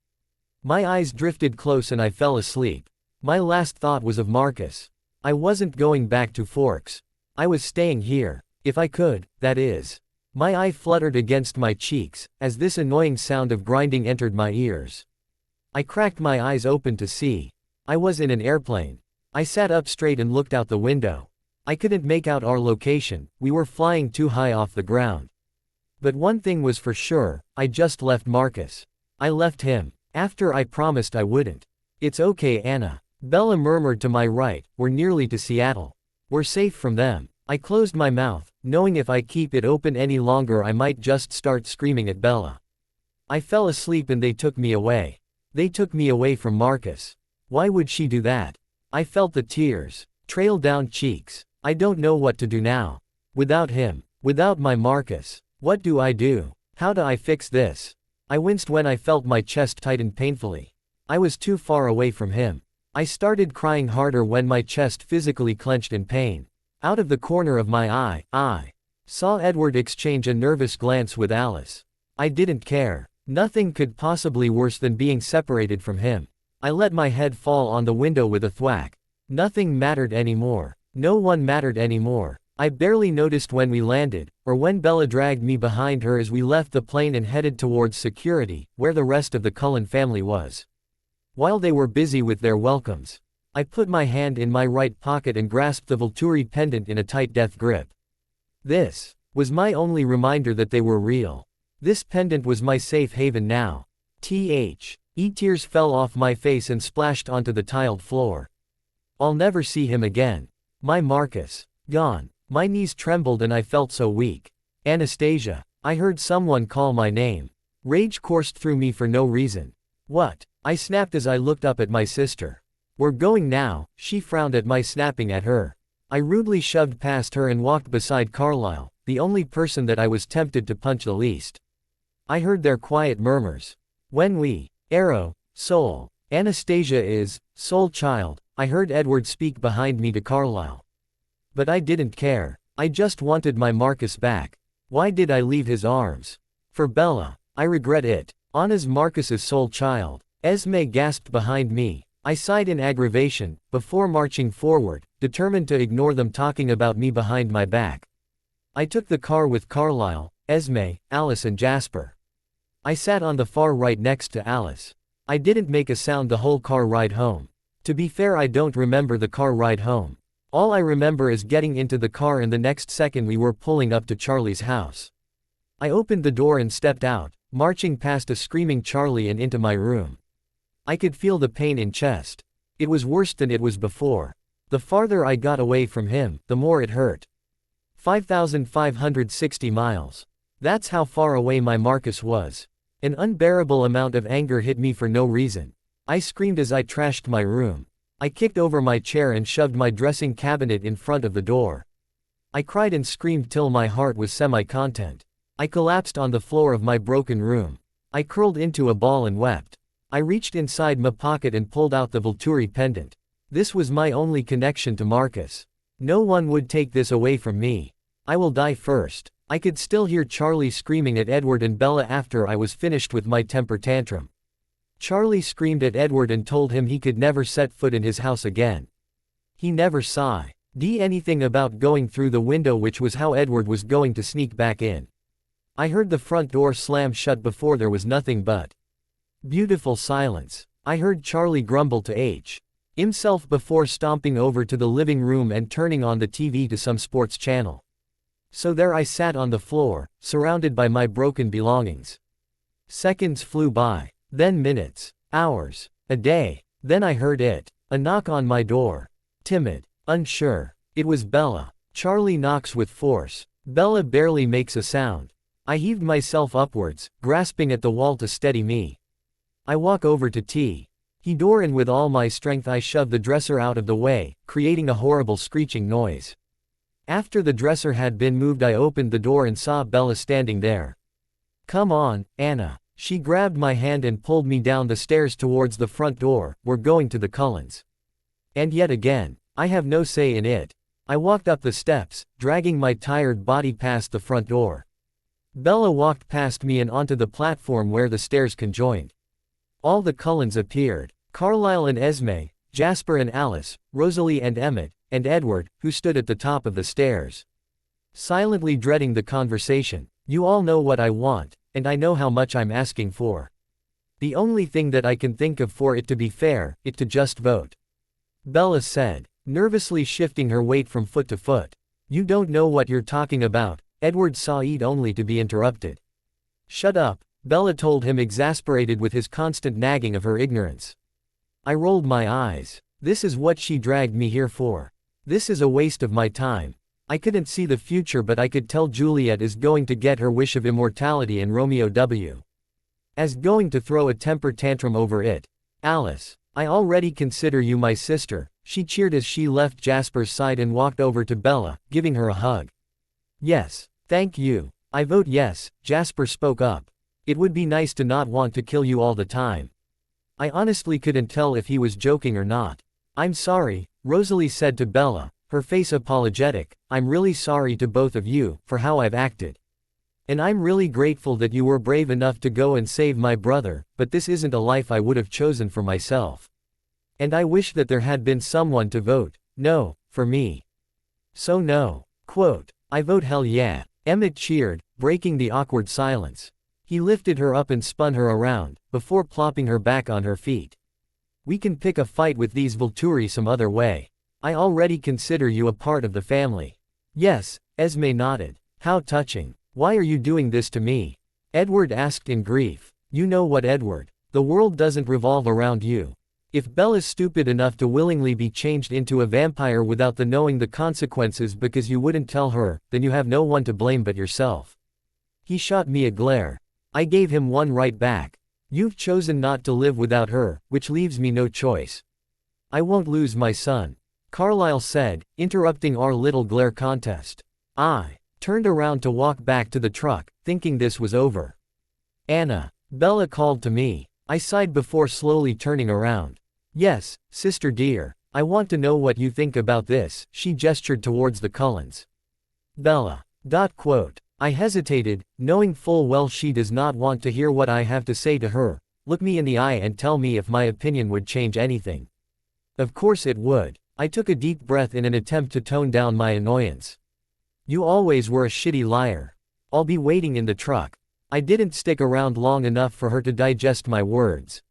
My eyes drifted close and I fell asleep. My last thought was of Marcus. I wasn't going back to Forks. I was staying here. If I could, that is. My eye fluttered against my cheeks, as this annoying sound of grinding entered my ears. I cracked my eyes open to see. I was in an airplane. I sat up straight and looked out the window. I couldn't make out our location, we were flying too high off the ground. But one thing was for sure, I just left Marcus. I left him, after I promised I wouldn't. It's okay, Anna. Bella murmured to my right, we're nearly to Seattle. We're safe from them. I closed my mouth, knowing if I keep it open any longer I might just start screaming at Bella. I fell asleep and they took me away. They took me away from Marcus. Why would she do that? I felt the tears trail down cheeks. I don't know what to do now. Without him. Without my Marcus. What do I do? How do I fix this? I winced when I felt my chest tighten painfully. I was too far away from him. I started crying harder when my chest physically clenched in pain. Out of the corner of my eye, I saw Edward exchange a nervous glance with Alice. I didn't care. Nothing could possibly worse than being separated from him. I let my head fall on the window with a thwack. Nothing mattered anymore. No one mattered anymore. I barely noticed when we landed, or when Bella dragged me behind her as we left the plane and headed towards security, where the rest of the Cullen family was. While they were busy with their welcomes, I put my hand in my right pocket and grasped the Volturi pendant in a tight death grip. This was my only reminder that they were real. This pendant was my safe haven now. Tears fell off my face and splashed onto the tiled floor. I'll never see him again. My Marcus. Gone. My knees trembled and I felt so weak. Anastasia. I heard someone call my name. Rage coursed through me for no reason. What? I snapped as I looked up at my sister. We're going now, she frowned at my snapping at her. I rudely shoved past her and walked beside Carlisle, the only person that I was tempted to punch the least. I heard their quiet murmurs. When we, Arrow, Soul, Anastasia is, Soul Child, I heard Edward speak behind me to Carlisle. But I didn't care. I just wanted my Marcus back. Why did I leave his arms? For Bella. I regret it. Anna's Marcus's Soul Child. Esme gasped behind me. I sighed in aggravation, before marching forward, determined to ignore them talking about me behind my back. I took the car with Carlisle, Esme, Alice and Jasper. I sat on the far right next to Alice. I didn't make a sound the whole car ride home. To be fair, I don't remember the car ride home. All I remember is getting into the car and the next second we were pulling up to Charlie's house. I opened the door and stepped out, marching past a screaming Charlie and into my room. I could feel the pain in chest. It was worse than it was before. The farther I got away from him, the more it hurt. 5,560 miles. That's how far away my Marcus was. An unbearable amount of anger hit me for no reason. I screamed as I trashed my room. I kicked over my chair and shoved my dressing cabinet in front of the door. I cried and screamed till my heart was semi-content. I collapsed on the floor of my broken room. I curled into a ball and wept. I reached inside my pocket and pulled out the Volturi pendant. This was my only connection to Marcus. No one would take this away from me. I will die first. I could still hear Charlie screaming at Edward and Bella after I was finished with my temper tantrum. Charlie screamed at Edward and told him he could never set foot in his house again. He never saw anything about going through the window, which was how Edward was going to sneak back in. I heard the front door slam shut before there was nothing but beautiful silence. I heard Charlie grumble to himself before stomping over to the living room and turning on the TV to some sports channel. So there I sat on the floor, surrounded by my broken belongings. Seconds flew by, then minutes, hours, a day. Then I heard a knock on my door. Timid, unsure. It was Bella. Charlie knocks with force. Bella barely makes a sound. I heaved myself upwards, grasping at the wall to steady me. I walk over to he door and with all my strength I shove the dresser out of the way, creating a horrible screeching noise. After the dresser had been moved, I opened the door and saw Bella standing there. "Come on, Anna." She grabbed my hand and pulled me down the stairs towards the front door. "We're going to the Cullens." And yet again, I have no say in it. I walked up the steps, dragging my tired body past the front door. Bella walked past me and onto the platform where the stairs conjoined. All the Cullens appeared. Carlisle and Esme, Jasper and Alice, Rosalie and Emmett, and Edward, who stood at the top of the stairs. Silently dreading the conversation. "You all know what I want, and I know how much I'm asking for. The only thing that I can think of for it to be fair, is to just vote," Bella said, nervously shifting her weight from foot to foot. "You don't know what you're talking about," Edward saw it only to be interrupted. "Shut up," Bella told him, exasperated with his constant nagging of her ignorance. I rolled my eyes. This is what she dragged me here for. This is a waste of my time. I couldn't see the future, but I could tell Juliet is going to get her wish of immortality and Romeo W. is going to throw a temper tantrum over it. "Alice, I already consider you my sister," she cheered as she left Jasper's side and walked over to Bella, giving her a hug. "Yes, thank you. I vote yes," Jasper spoke up. "It would be nice to not want to kill you all the time." I honestly couldn't tell if he was joking or not. "I'm sorry," Rosalie said to Bella, her face apologetic. "I'm really sorry to both of you, for how I've acted. And I'm really grateful that you were brave enough to go and save my brother, but this isn't a life I would have chosen for myself. And I wish that there had been someone to vote no for me. So no. Quote, I vote hell yeah." Emmett cheered, breaking the awkward silence. He lifted her up and spun her around, before plopping her back on her feet. "We can pick a fight with these Volturi some other way. I already consider you a part of the family." "Yes," Esme nodded. "How touching. Why are you doing this to me?" Edward asked in grief. "You know what, Edward? The world doesn't revolve around you. If Bella's stupid enough to willingly be changed into a vampire without the knowing the consequences because you wouldn't tell her, then you have no one to blame but yourself." He shot me a glare. I gave him one right back. "You've chosen not to live without her, which leaves me no choice." "I won't lose my son," Carlisle said, interrupting our little glare contest. I turned around to walk back to the truck, thinking this was over. "Anna," Bella called to me. I sighed before slowly turning around. "Yes, sister dear, I want to know what you think about this," she gestured towards the Cullens. "Bella. Quote. I hesitated, knowing full well she does not want to hear what I have to say to her. "Look me in the eye and tell me if my opinion would change anything." Of course it would. I took a deep breath in an attempt to tone down my annoyance. "You always were a shitty liar. I'll be waiting in the truck." I didn't stick around long enough for her to digest my words.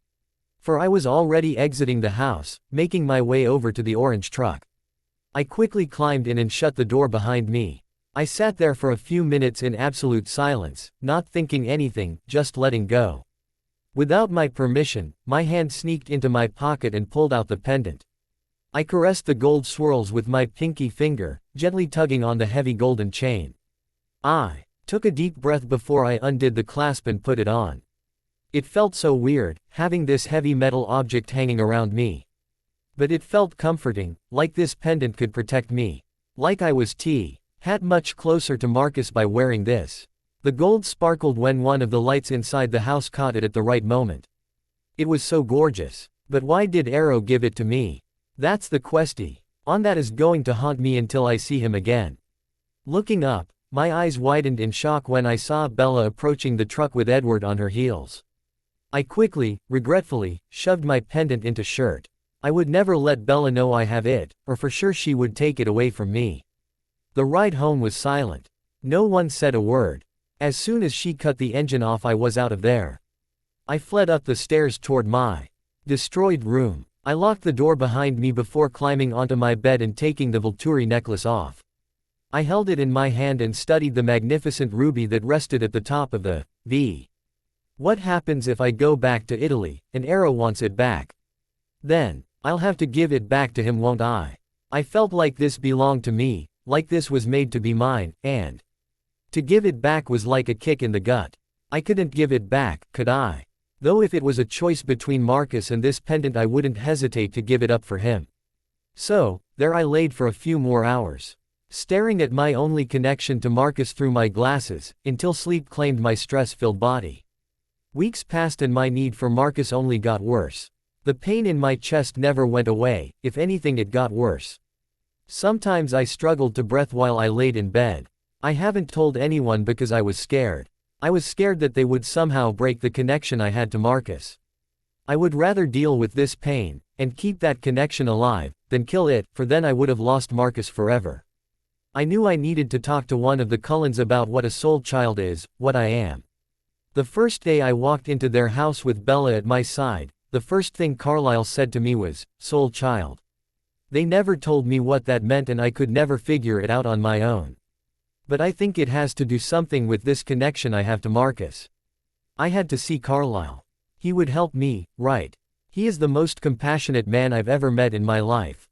For I was already exiting the house, making my way over to the orange truck. I quickly climbed in and shut the door behind me. I sat there for a few minutes in absolute silence, not thinking anything, just letting go. Without my permission, my hand sneaked into my pocket and pulled out the pendant. I caressed the gold swirls with my pinky finger, gently tugging on the heavy golden chain. I took a deep breath before I undid the clasp and put it on. It felt so weird, having this heavy metal object hanging around me. But it felt comforting, like this pendant could protect me. Like I was Hat much closer to Marcus by wearing this. The gold sparkled when one of the lights inside the house caught it at the right moment. It was so gorgeous. But why did Arrow give it to me? That's the question. That is going to haunt me until I see him again. Looking up, my eyes widened in shock when I saw Bella approaching the truck with Edward on her heels. I quickly, regretfully, shoved my pendant into shirt. I would never let Bella know I have it, or for sure she would take it away from me. The ride home was silent. No one said a word. As soon as she cut the engine off, I was out of there. I fled up the stairs toward my destroyed room. I locked the door behind me before climbing onto my bed and taking the Volturi necklace off. I held it in my hand and studied the magnificent ruby that rested at the top of the V. What happens if I go back to Italy, and Arrow wants it back? Then, I'll have to give it back to him, won't I? I felt like this belonged to me, like this was made to be mine, and to give it back was like a kick in the gut. I couldn't give it back, could I? Though if it was a choice between Marcus and this pendant, I wouldn't hesitate to give it up for him. So, there I laid for a few more hours, staring at my only connection to Marcus through my glasses, until sleep claimed my stress-filled body. Weeks passed and my need for Marcus only got worse. The pain in my chest never went away, if anything it got worse. Sometimes I struggled to breathe while I laid in bed. I haven't told anyone because I was scared. I was scared that they would somehow break the connection I had to Marcus. I would rather deal with this pain, and keep that connection alive, than kill it, for then I would have lost Marcus forever. I knew I needed to talk to one of the Cullens about what a soul child is, what I am. The first day I walked into their house with Bella at my side, the first thing Carlisle said to me was, "Soul child." They never told me what that meant and I could never figure it out on my own. But I think it has to do something with this connection I have to Marcus. I had to see Carlisle. He would help me, right? He is the most compassionate man I've ever met in my life.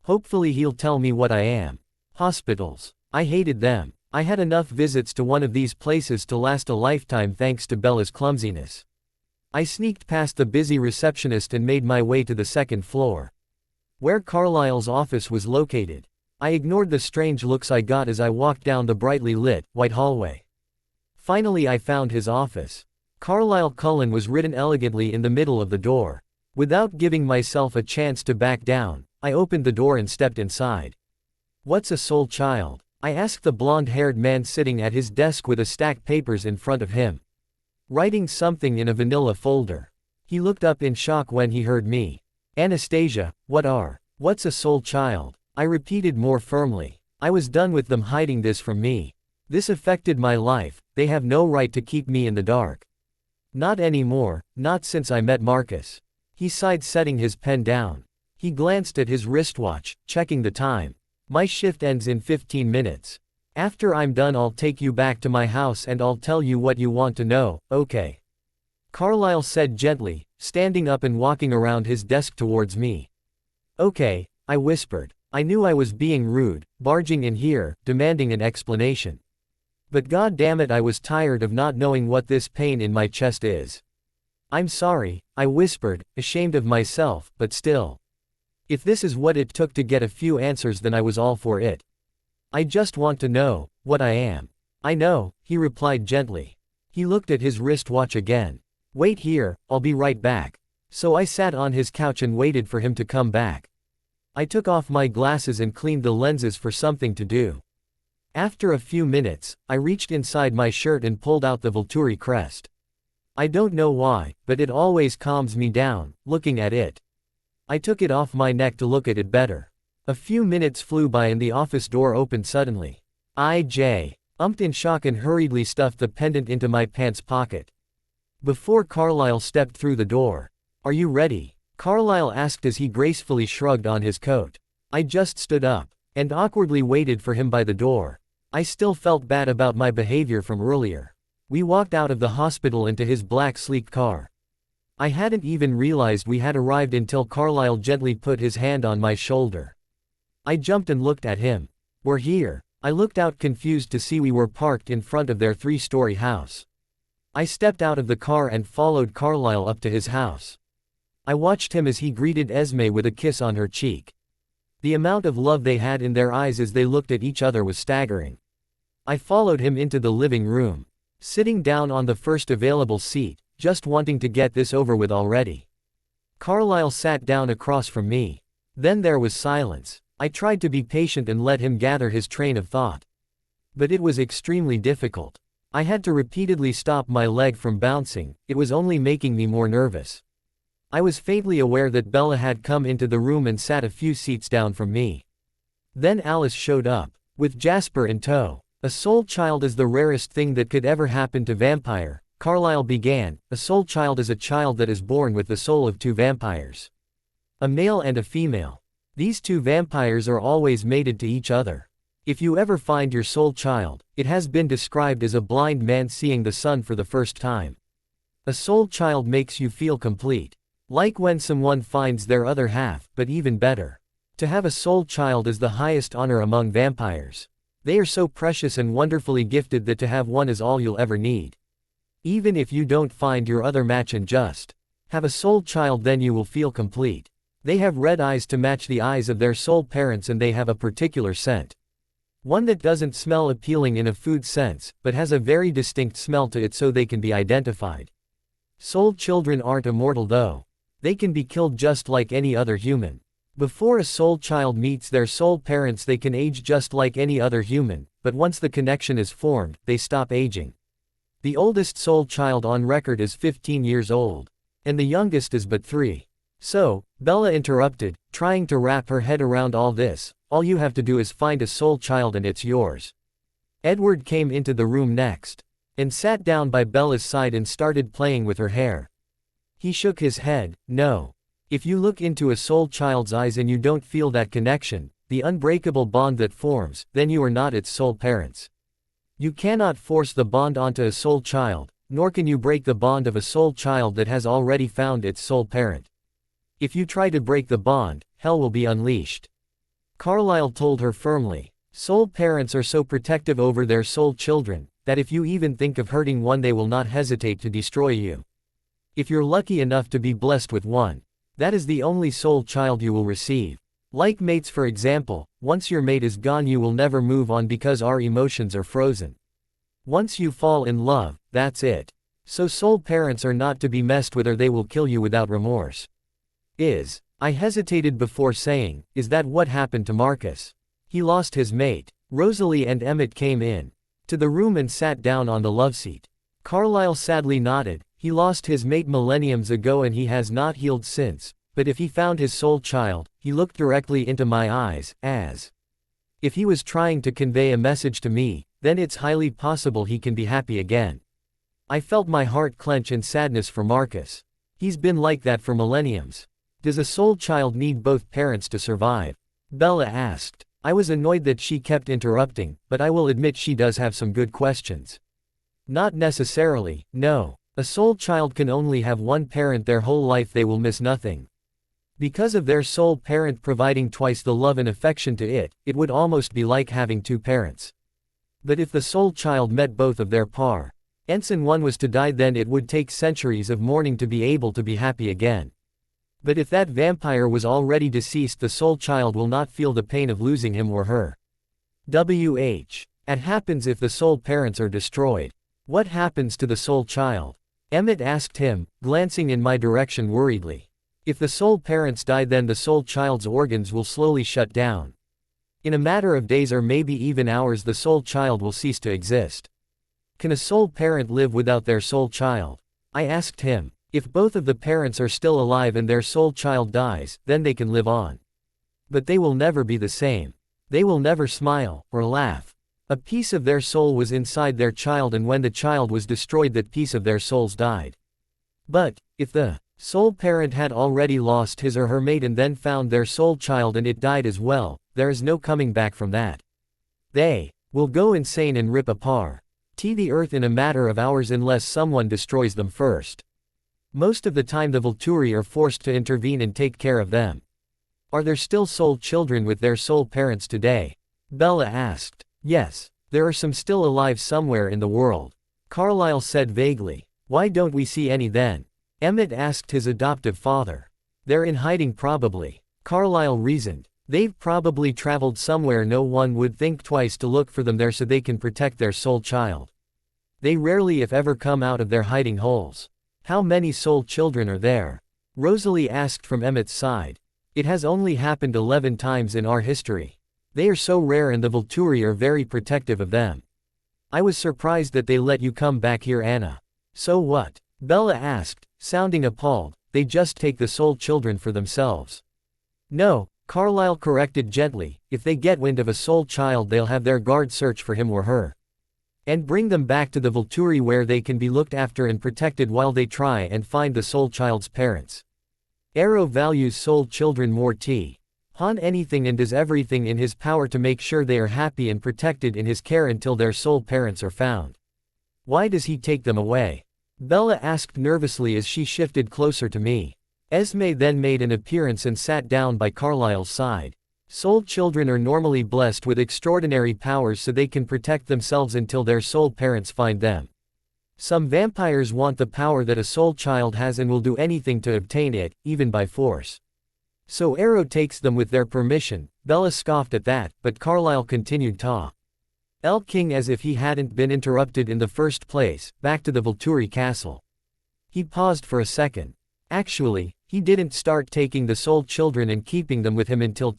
Hopefully he'll tell me what I am. Hospitals. I hated them. I had enough visits to one of these places to last a lifetime thanks to Bella's clumsiness. I sneaked past the busy receptionist and made my way to the second floor, where Carlisle's office was located. I ignored the strange looks I got as I walked down the brightly lit, white hallway. Finally I found his office. Carlisle Cullen was written elegantly in the middle of the door. Without giving myself a chance to back down, I opened the door and stepped inside. "What's a soul child?" I asked the blonde-haired man sitting at his desk with a stack papers in front of him, writing something in a vanilla folder. He looked up in shock when he heard me. "Anastasia, what's a soul child?" I repeated more firmly. I was done with them hiding this from me. This affected my life, they have no right to keep me in the dark. Not anymore, not since I met Marcus. He sighed, setting his pen down. He glanced at his wristwatch, checking the time. "My shift ends in 15 minutes. After I'm done I'll take you back to my house and I'll tell you what you want to know, okay?" Carlisle said gently, standing up and walking around his desk towards me. "Okay," I whispered. I knew I was being rude, barging in here, demanding an explanation. But god damn it, I was tired of not knowing what this pain in my chest is. "I'm sorry," I whispered, ashamed of myself, but still. If this is what it took to get a few answers, then I was all for it. "I just want to know what I am." "I know," he replied gently. He looked at his wristwatch again. "Wait here, I'll be right back." So I sat on his couch and waited for him to come back. I took off my glasses and cleaned the lenses for something to do. After a few minutes, I reached inside my shirt and pulled out the Volturi crest. I don't know why, but it always calms me down, looking at it. I took it off my neck to look at it better. A few minutes flew by and the office door opened suddenly. I umped in shock and hurriedly stuffed the pendant into my pants pocket. Before Carlisle stepped through the door. "Are you ready?" Carlisle asked as he gracefully shrugged on his coat. I just stood up, and awkwardly waited for him by the door. I still felt bad about my behavior from earlier. We walked out of the hospital into his black sleek car. I hadn't even realized we had arrived until Carlyle gently put his hand on my shoulder. I jumped and looked at him. "We're here." I looked out confused to see we were parked in front of their 3-story house. I stepped out of the car and followed Carlyle up to his house. I watched him as he greeted Esme with a kiss on her cheek. The amount of love they had in their eyes as they looked at each other was staggering. I followed him into the living room. Sitting down on the first available seat, just wanting to get this over with already. Carlyle sat down across from me. Then there was silence. I tried to be patient and let him gather his train of thought. But it was extremely difficult. I had to repeatedly stop my leg from bouncing, it was only making me more nervous. I was faintly aware that Bella had come into the room and sat a few seats down from me. Then Alice showed up, with Jasper in tow. "A soul child is the rarest thing that could ever happen to vampire," Carlyle began. "A soul child is a child that is born with the soul of 2 vampires. A male and a female. These 2 vampires are always mated to each other. If you ever find your soul child, it has been described as a blind man seeing the sun for the first time. A soul child makes you feel complete. Like when someone finds their other half, but even better. To have a soul child is the highest honor among vampires. They are so precious and wonderfully gifted that to have one is all you'll ever need. Even if you don't find your other match and just have a soul child, then you will feel complete. They have red eyes to match the eyes of their soul parents, and they have a particular scent. One that doesn't smell appealing in a food sense, but has a very distinct smell to it so they can be identified. Soul children aren't immortal though. They can be killed just like any other human. Before a soul child meets their soul parents, they can age just like any other human, but once the connection is formed, they stop aging. The oldest soul child on record is 15 years old. And the youngest is but 3. "So," Bella interrupted, trying to wrap her head around all this, "all you have to do is find a soul child and it's yours." Edward came into the room next, and sat down by Bella's side and started playing with her hair. He shook his head. "No. If you look into a soul child's eyes and you don't feel that connection, the unbreakable bond that forms, then you are not its soul parents. You cannot force the bond onto a soul child, nor can you break the bond of a soul child that has already found its soul parent. If you try to break the bond, hell will be unleashed." Carlyle told her firmly. "Soul parents are so protective over their soul children, that if you even think of hurting one, they will not hesitate to destroy you. If you're lucky enough to be blessed with one, that is the only soul child you will receive. Like mates, for example, once your mate is gone, you will never move on because our emotions are frozen. Once you fall in love, that's it. So soul parents are not to be messed with, or they will kill you without remorse." I hesitated before saying, "Is that what happened to Marcus? He lost his mate." Rosalie and Emmett came in to the room and sat down on the loveseat. Carlyle sadly nodded. "He lost his mate millenniums ago and he has not healed since, but if he found his soul child," he looked directly into my eyes, as if he was trying to convey a message to me, "then it's highly possible he can be happy again." I felt my heart clench in sadness for Marcus. He's been like that for millenniums. "Does a soul child need both parents to survive?" Bella asked. I was annoyed that she kept interrupting, but I will admit she does have some good questions. "Not necessarily, no. A soul child can only have one parent their whole life. They will miss nothing. Because of their soul parent providing twice the love and affection to it, it would almost be like having 2 parents. But if the soul child met both of their par ents and one was to die, then it would take centuries of mourning to be able to be happy again. But if that vampire was already deceased, the soul child will not feel the pain of losing him or her. What happens if the soul parents are destroyed? What happens to the soul child?" Emmett asked him, glancing in my direction worriedly. "If the soul parents die, then the soul child's organs will slowly shut down. In a matter of days or maybe even hours, the soul child will cease to exist." "Can a soul parent live without their soul child?" I asked him. "If both of the parents are still alive and their soul child dies, then they can live on. But they will never be the same. They will never smile, or laugh. A piece of their soul was inside their child, and when the child was destroyed, that piece of their souls died. But, if the soul parent had already lost his or her mate and then found their soul child and it died as well, there is no coming back from that. They will go insane and rip apart the earth in a matter of hours unless someone destroys them first." Most of the time the Volturi are forced to intervene and take care of them. Are there still soul children with their soul parents today? Bella asked. Yes, there are some still alive somewhere in the world. Carlyle said vaguely. Why don't we see any then? Emmett asked his adoptive father. They're in hiding probably. Carlyle reasoned. They've probably traveled somewhere no one would think twice to look for them there so they can protect their soul child. They rarely if ever come out of their hiding holes. How many soul children are there? Rosalie asked from Emmett's side. It has only happened 11 times in our history. They are so rare and the Volturi are very protective of them. I was surprised that they let you come back here, Anna. So what? Bella asked, sounding appalled. They just take the soul children for themselves. No, Carlyle corrected gently, if they get wind of a soul child they'll have their guard search for him or her. And bring them back to the Volturi where they can be looked after and protected while they try and find the soul child's parents. Arrow values soul children more than anything and does everything in his power to make sure they are happy and protected in his care until their soul parents are found. Why does he take them away? Bella asked nervously as she shifted closer to me. Esme then made an appearance and sat down by Carlyle's side. Soul children are normally blessed with extraordinary powers so they can protect themselves until their soul parents find them. Some vampires want the power that a soul child has and will do anything to obtain it, even by force. So Arrow takes them with their permission. Bella scoffed at that, but Carlyle continued talking as if he hadn't been interrupted in the first place, back to the Volturi castle. He paused for a second. Actually, he didn't start taking the soul children and keeping them with him until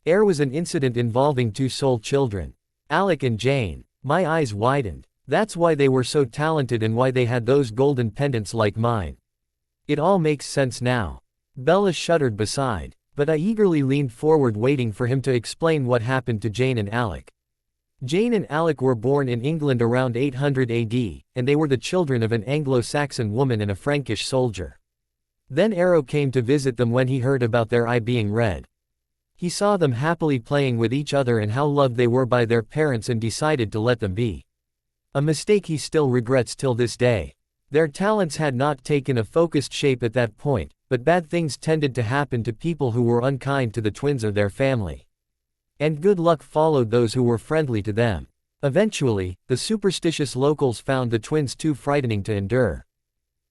there was an incident involving two soul children. Alec and Jane. My eyes widened. That's why they were so talented and why they had those golden pendants like mine. It all makes sense now. Bella shuddered beside, but I eagerly leaned forward waiting for him to explain what happened to Jane and Alec. Jane and Alec were born in England around 800 AD, and they were the children of an Anglo-Saxon woman and a Frankish soldier. Then Arrow came to visit them when he heard about their eye being red. He saw them happily playing with each other and how loved they were by their parents and decided to let them be. A mistake he still regrets till this day. Their talents had not taken a focused shape at that point, but bad things tended to happen to people who were unkind to the twins or their family. And good luck followed those who were friendly to them. Eventually, the superstitious locals found the twins too frightening to endure.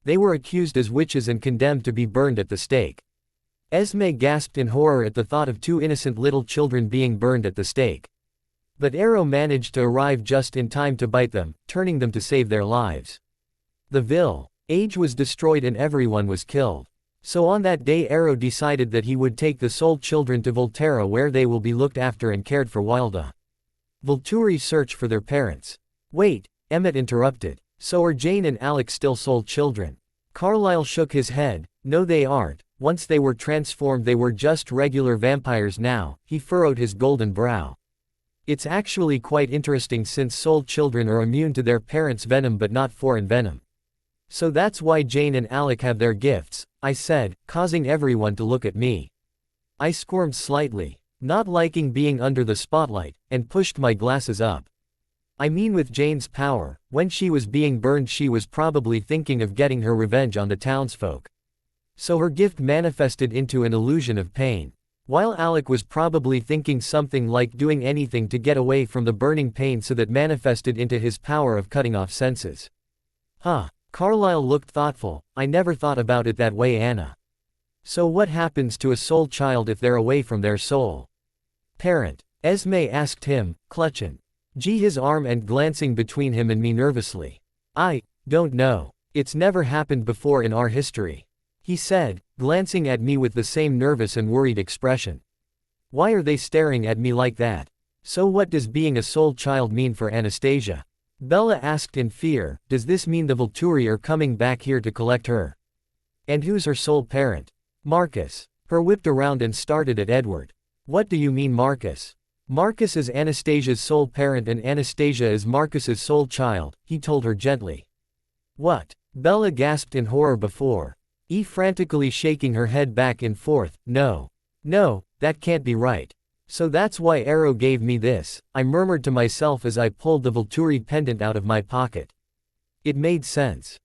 They were accused as witches and condemned to be burned at the stake. Esme gasped in horror at the thought of two innocent little children being burned at the stake. But Arrow managed to arrive just in time to bite them, turning them to save their lives. The village was destroyed and everyone was killed. So on that day Arrow decided that he would take the soul children to Volterra where they will be looked after and cared for while the Volturi search for their parents. Wait, Emmett interrupted. So are Jane and Alec still soul children? Carlyle shook his head. No, they aren't. Once they were transformed they were just regular vampires now. He furrowed his golden brow. It's actually quite interesting since soul children are immune to their parents' venom but not foreign venom. So that's why Jane and Alec have their gifts, I said, causing everyone to look at me. I squirmed slightly, not liking being under the spotlight, and pushed my glasses up. I mean, with Jane's power, when she was being burned she was probably thinking of getting her revenge on the townsfolk. So her gift manifested into an illusion of pain. While Alec was probably thinking something like doing anything to get away from the burning pain, so that manifested into his power of cutting off senses. Carlyle looked thoughtful. I never thought about it that way, Anna. So what happens to a soul child if they're away from their soul parent? Esme asked him, clutching his arm and glancing between him and me nervously. I don't know. It's never happened before in our history, he said, glancing at me with the same nervous and worried expression. Why are they staring at me like that? So what does being a soul child mean for Anastasia? Bella asked in fear. Does this mean the Volturi are coming back here to collect her? And who's her soul parent? Marcus. Her whipped around and started at Edward. What do you mean, Marcus? Marcus is Anastasia's soul parent and Anastasia is Marcus's soul child, he told her gently. What? Bella gasped in horror before frantically shaking her head back and forth. No, that can't be right. So that's why Arrow gave me this, I murmured to myself as I pulled the Volturi pendant out of my pocket. It made sense.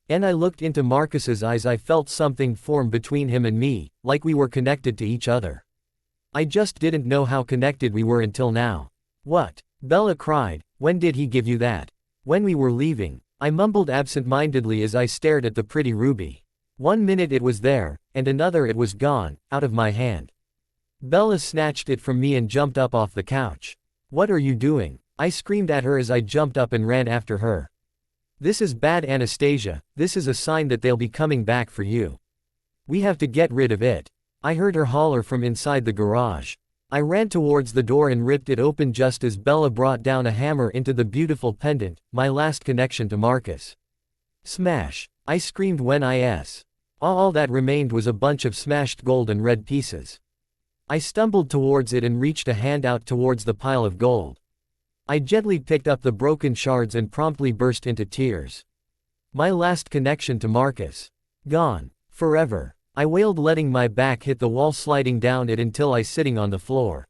And I looked into Marcus's eyes. I felt something form between him and me, like we were connected to each other. I just didn't know how connected we were until now. What? Bella cried. When did he give you that? When we were leaving. I mumbled absent-mindedly as I stared at the pretty ruby. 1 minute it was there, and another it was gone, out of my hand. Bella snatched it from me and jumped up off the couch. What are you doing? I screamed at her as I jumped up and ran after her. This is bad, Anastasia. This is a sign that they'll be coming back for you. We have to get rid of it. I heard her holler from inside the garage. I ran towards the door and ripped it open just as Bella brought down a hammer into the beautiful pendant, my last connection to Marcus. Smash! I screamed when all that remained was a bunch of smashed gold and red pieces. I stumbled towards it and reached a hand out towards the pile of gold. I gently picked up the broken shards and promptly burst into tears. My last connection to Marcus. Gone. Forever. I wailed, letting my back hit the wall, sliding down it until I sitting on the floor.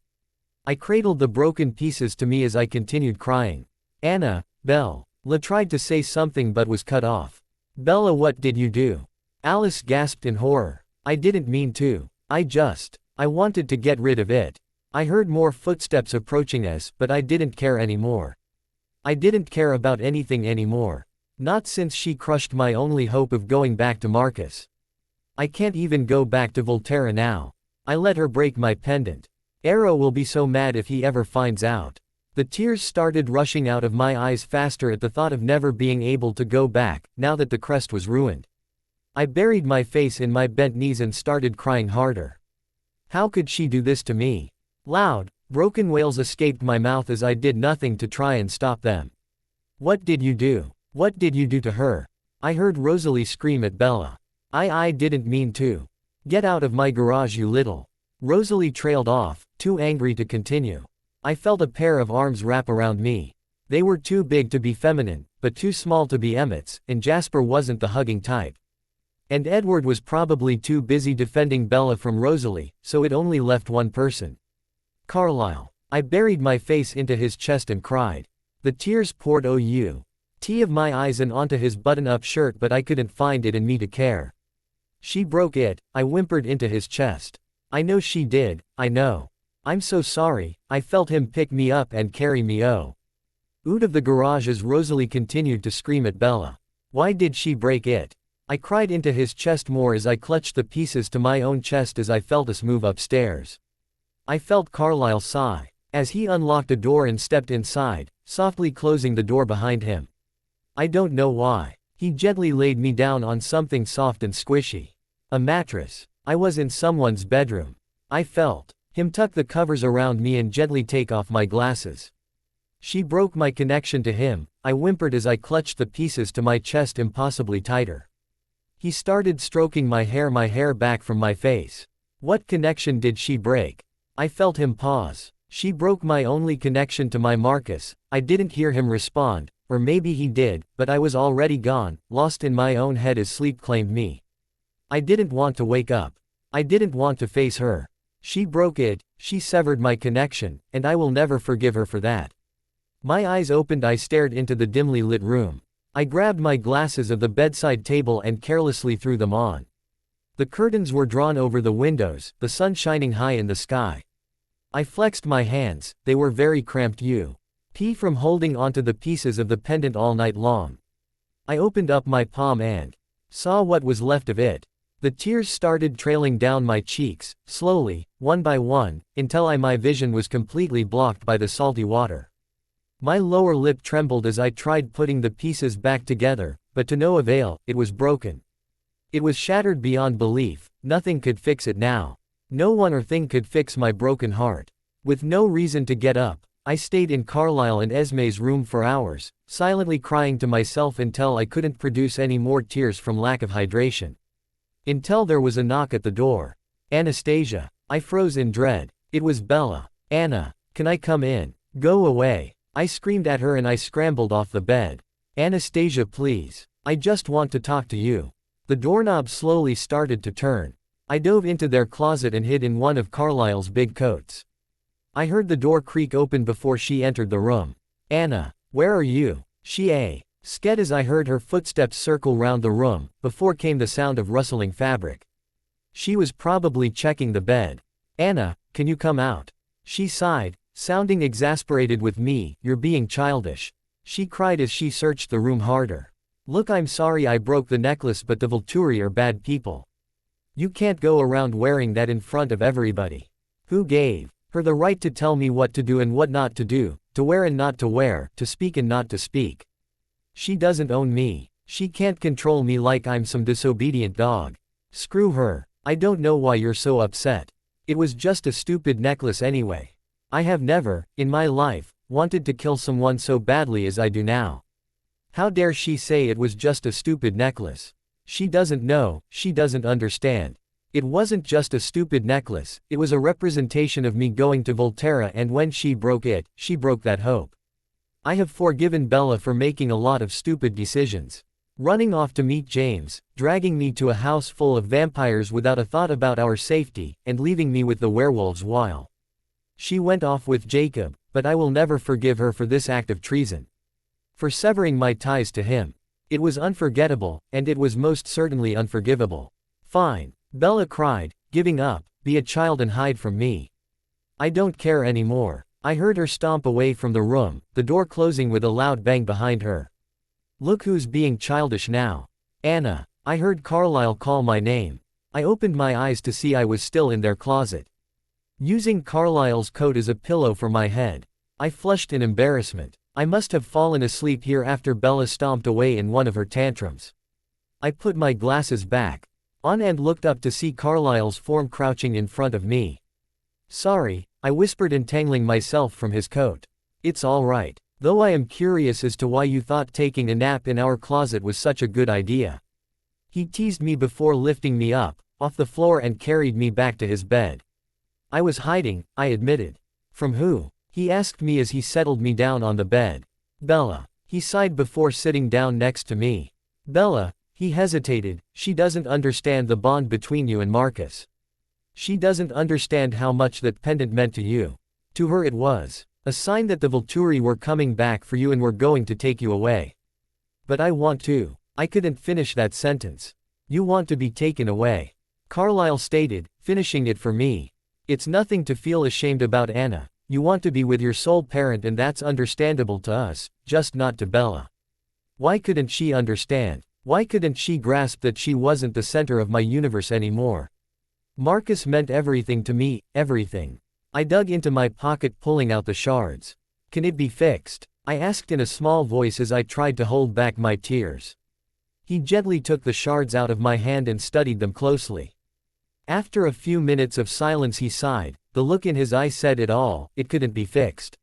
I cradled the broken pieces to me as I continued crying. Anna, Bella tried to say something but was cut off. Bella, what did you do? Alice gasped in horror. I didn't mean to. I wanted to get rid of it. I heard more footsteps approaching us, but I didn't care anymore. I didn't care about anything anymore. Not since she crushed my only hope of going back to Marcus. I can't even go back to Volterra now. I let her break my pendant. Arrow will be so mad if he ever finds out. The tears started rushing out of my eyes faster at the thought of never being able to go back, now that the crest was ruined. I buried my face in my bent knees and started crying harder. How could she do this to me? Loud, broken wails escaped my mouth as I did nothing to try and stop them. What did you do? What did you do to her? I heard Rosalie scream at Bella. I didn't mean to. Get out of my garage, you little. Rosalie trailed off, too angry to continue. I felt a pair of arms wrap around me. They were too big to be feminine, but too small to be Emmett's, and Jasper wasn't the hugging type. And Edward was probably too busy defending Bella from Rosalie, so it only left one person. Carlisle. I buried my face into his chest and cried. The tears poured out of my eyes and onto his button-up shirt, but I couldn't find it in me to care. She broke it, I whimpered into his chest. I know she did, I know. I'm so sorry. I felt him pick me up and carry me out of the garage as Rosalie continued to scream at Bella. Why did she break it? I cried into his chest more as I clutched the pieces to my own chest as I felt us move upstairs. I felt Carlisle sigh as he unlocked a door and stepped inside, softly closing the door behind him. I don't know why. He gently laid me down on something soft and squishy. A mattress. I was in someone's bedroom. I felt him tuck the covers around me and gently take off my glasses. She broke my connection to him, I whimpered as I clutched the pieces to my chest impossibly tighter. He started stroking my hair back from my face. What connection did she break? I felt him pause. She broke my only connection to my Marcus. I didn't hear him respond, or maybe he did, but I was already gone, lost in my own head as sleep claimed me. I didn't want to wake up. I didn't want to face her. She broke it, she severed my connection, and I will never forgive her for that. My eyes opened, I stared into the dimly lit room. I grabbed my glasses of the bedside table and carelessly threw them on. The curtains were drawn over the windows, the sun shining high in the sky. I flexed my hands, they were very cramped from holding onto the pieces of the pendant all night long. I opened up my palm and saw what was left of it. The tears started trailing down my cheeks, slowly, one by one, until my vision was completely blocked by the salty water. My lower lip trembled as I tried putting the pieces back together, but to no avail, it was broken. It was shattered beyond belief, nothing could fix it now. No one or thing could fix my broken heart. With no reason to get up, I stayed in Carlisle and Esme's room for hours, silently crying to myself until I couldn't produce any more tears from lack of hydration. Until there was a knock at the door. Anastasia. I froze in dread. It was Bella. Anna, can I come in? Go away. I screamed at her and I scrambled off the bed. Anastasia, please. I just want to talk to you. The doorknob slowly started to turn. I dove into their closet and hid in one of Carlisle's big coats. I heard the door creak open before she entered the room. Anna, where are you? She Sked as I heard her footsteps circle round the room, before came the sound of rustling fabric. She was probably checking the bed. Anna, can you come out? She sighed, sounding exasperated with me. You're being childish. She cried as she searched the room harder. Look, I'm sorry I broke the necklace, but the Volturi are bad people. You can't go around wearing that in front of everybody. Who gave her the right to tell me what to do and what not to do, to wear and not to wear, to speak and not to speak? She doesn't own me. She can't control me like I'm some disobedient dog. Screw her. I don't know why you're so upset. It was just a stupid necklace anyway. I have never, in my life, wanted to kill someone so badly as I do now. How dare she say it was just a stupid necklace? She doesn't know, she doesn't understand. It wasn't just a stupid necklace, it was a representation of me going to Volterra, and when she broke it, she broke that hope. I have forgiven Bella for making a lot of stupid decisions. Running off to meet James, dragging me to a house full of vampires without a thought about our safety, and leaving me with the werewolves while she went off with Jacob, but I will never forgive her for this act of treason. For severing my ties to him. It was unforgettable, and it was most certainly unforgivable. Fine. Bella cried, giving up, be a child and hide from me. I don't care anymore. I heard her stomp away from the room, the door closing with a loud bang behind her. Look who's being childish now. Anna. I heard Carlisle call my name. I opened my eyes to see I was still in their closet. Using Carlisle's coat as a pillow for my head. I flushed in embarrassment. I must have fallen asleep here after Bella stomped away in one of her tantrums. I put my glasses back on and looked up to see Carlisle's form crouching in front of me. Sorry, I whispered, entangling myself from his coat. It's all right. Though I am curious as to why you thought taking a nap in our closet was such a good idea. He teased me before lifting me up off the floor and carried me back to his bed. I was hiding, I admitted. From who? He asked me as he settled me down on the bed. Bella. He sighed before sitting down next to me. Bella. He hesitated. She doesn't understand the bond between you and Marcus. She doesn't understand how much that pendant meant to you. To her it was a sign that the Volturi were coming back for you and were going to take you away. But I want to. I couldn't finish that sentence. You want to be taken away. Carlisle stated, finishing it for me. It's nothing to feel ashamed about, Anna. You want to be with your sole parent, and that's understandable to us, just not to Bella. Why couldn't she understand? Why couldn't she grasp that she wasn't the center of my universe anymore? Marcus meant everything to me, everything. I dug into my pocket, pulling out the shards. Can it be fixed? I asked in a small voice as I tried to hold back my tears. He gently took the shards out of my hand and studied them closely. After a few minutes of silence he sighed. The look in his eye said it all. It couldn't be fixed.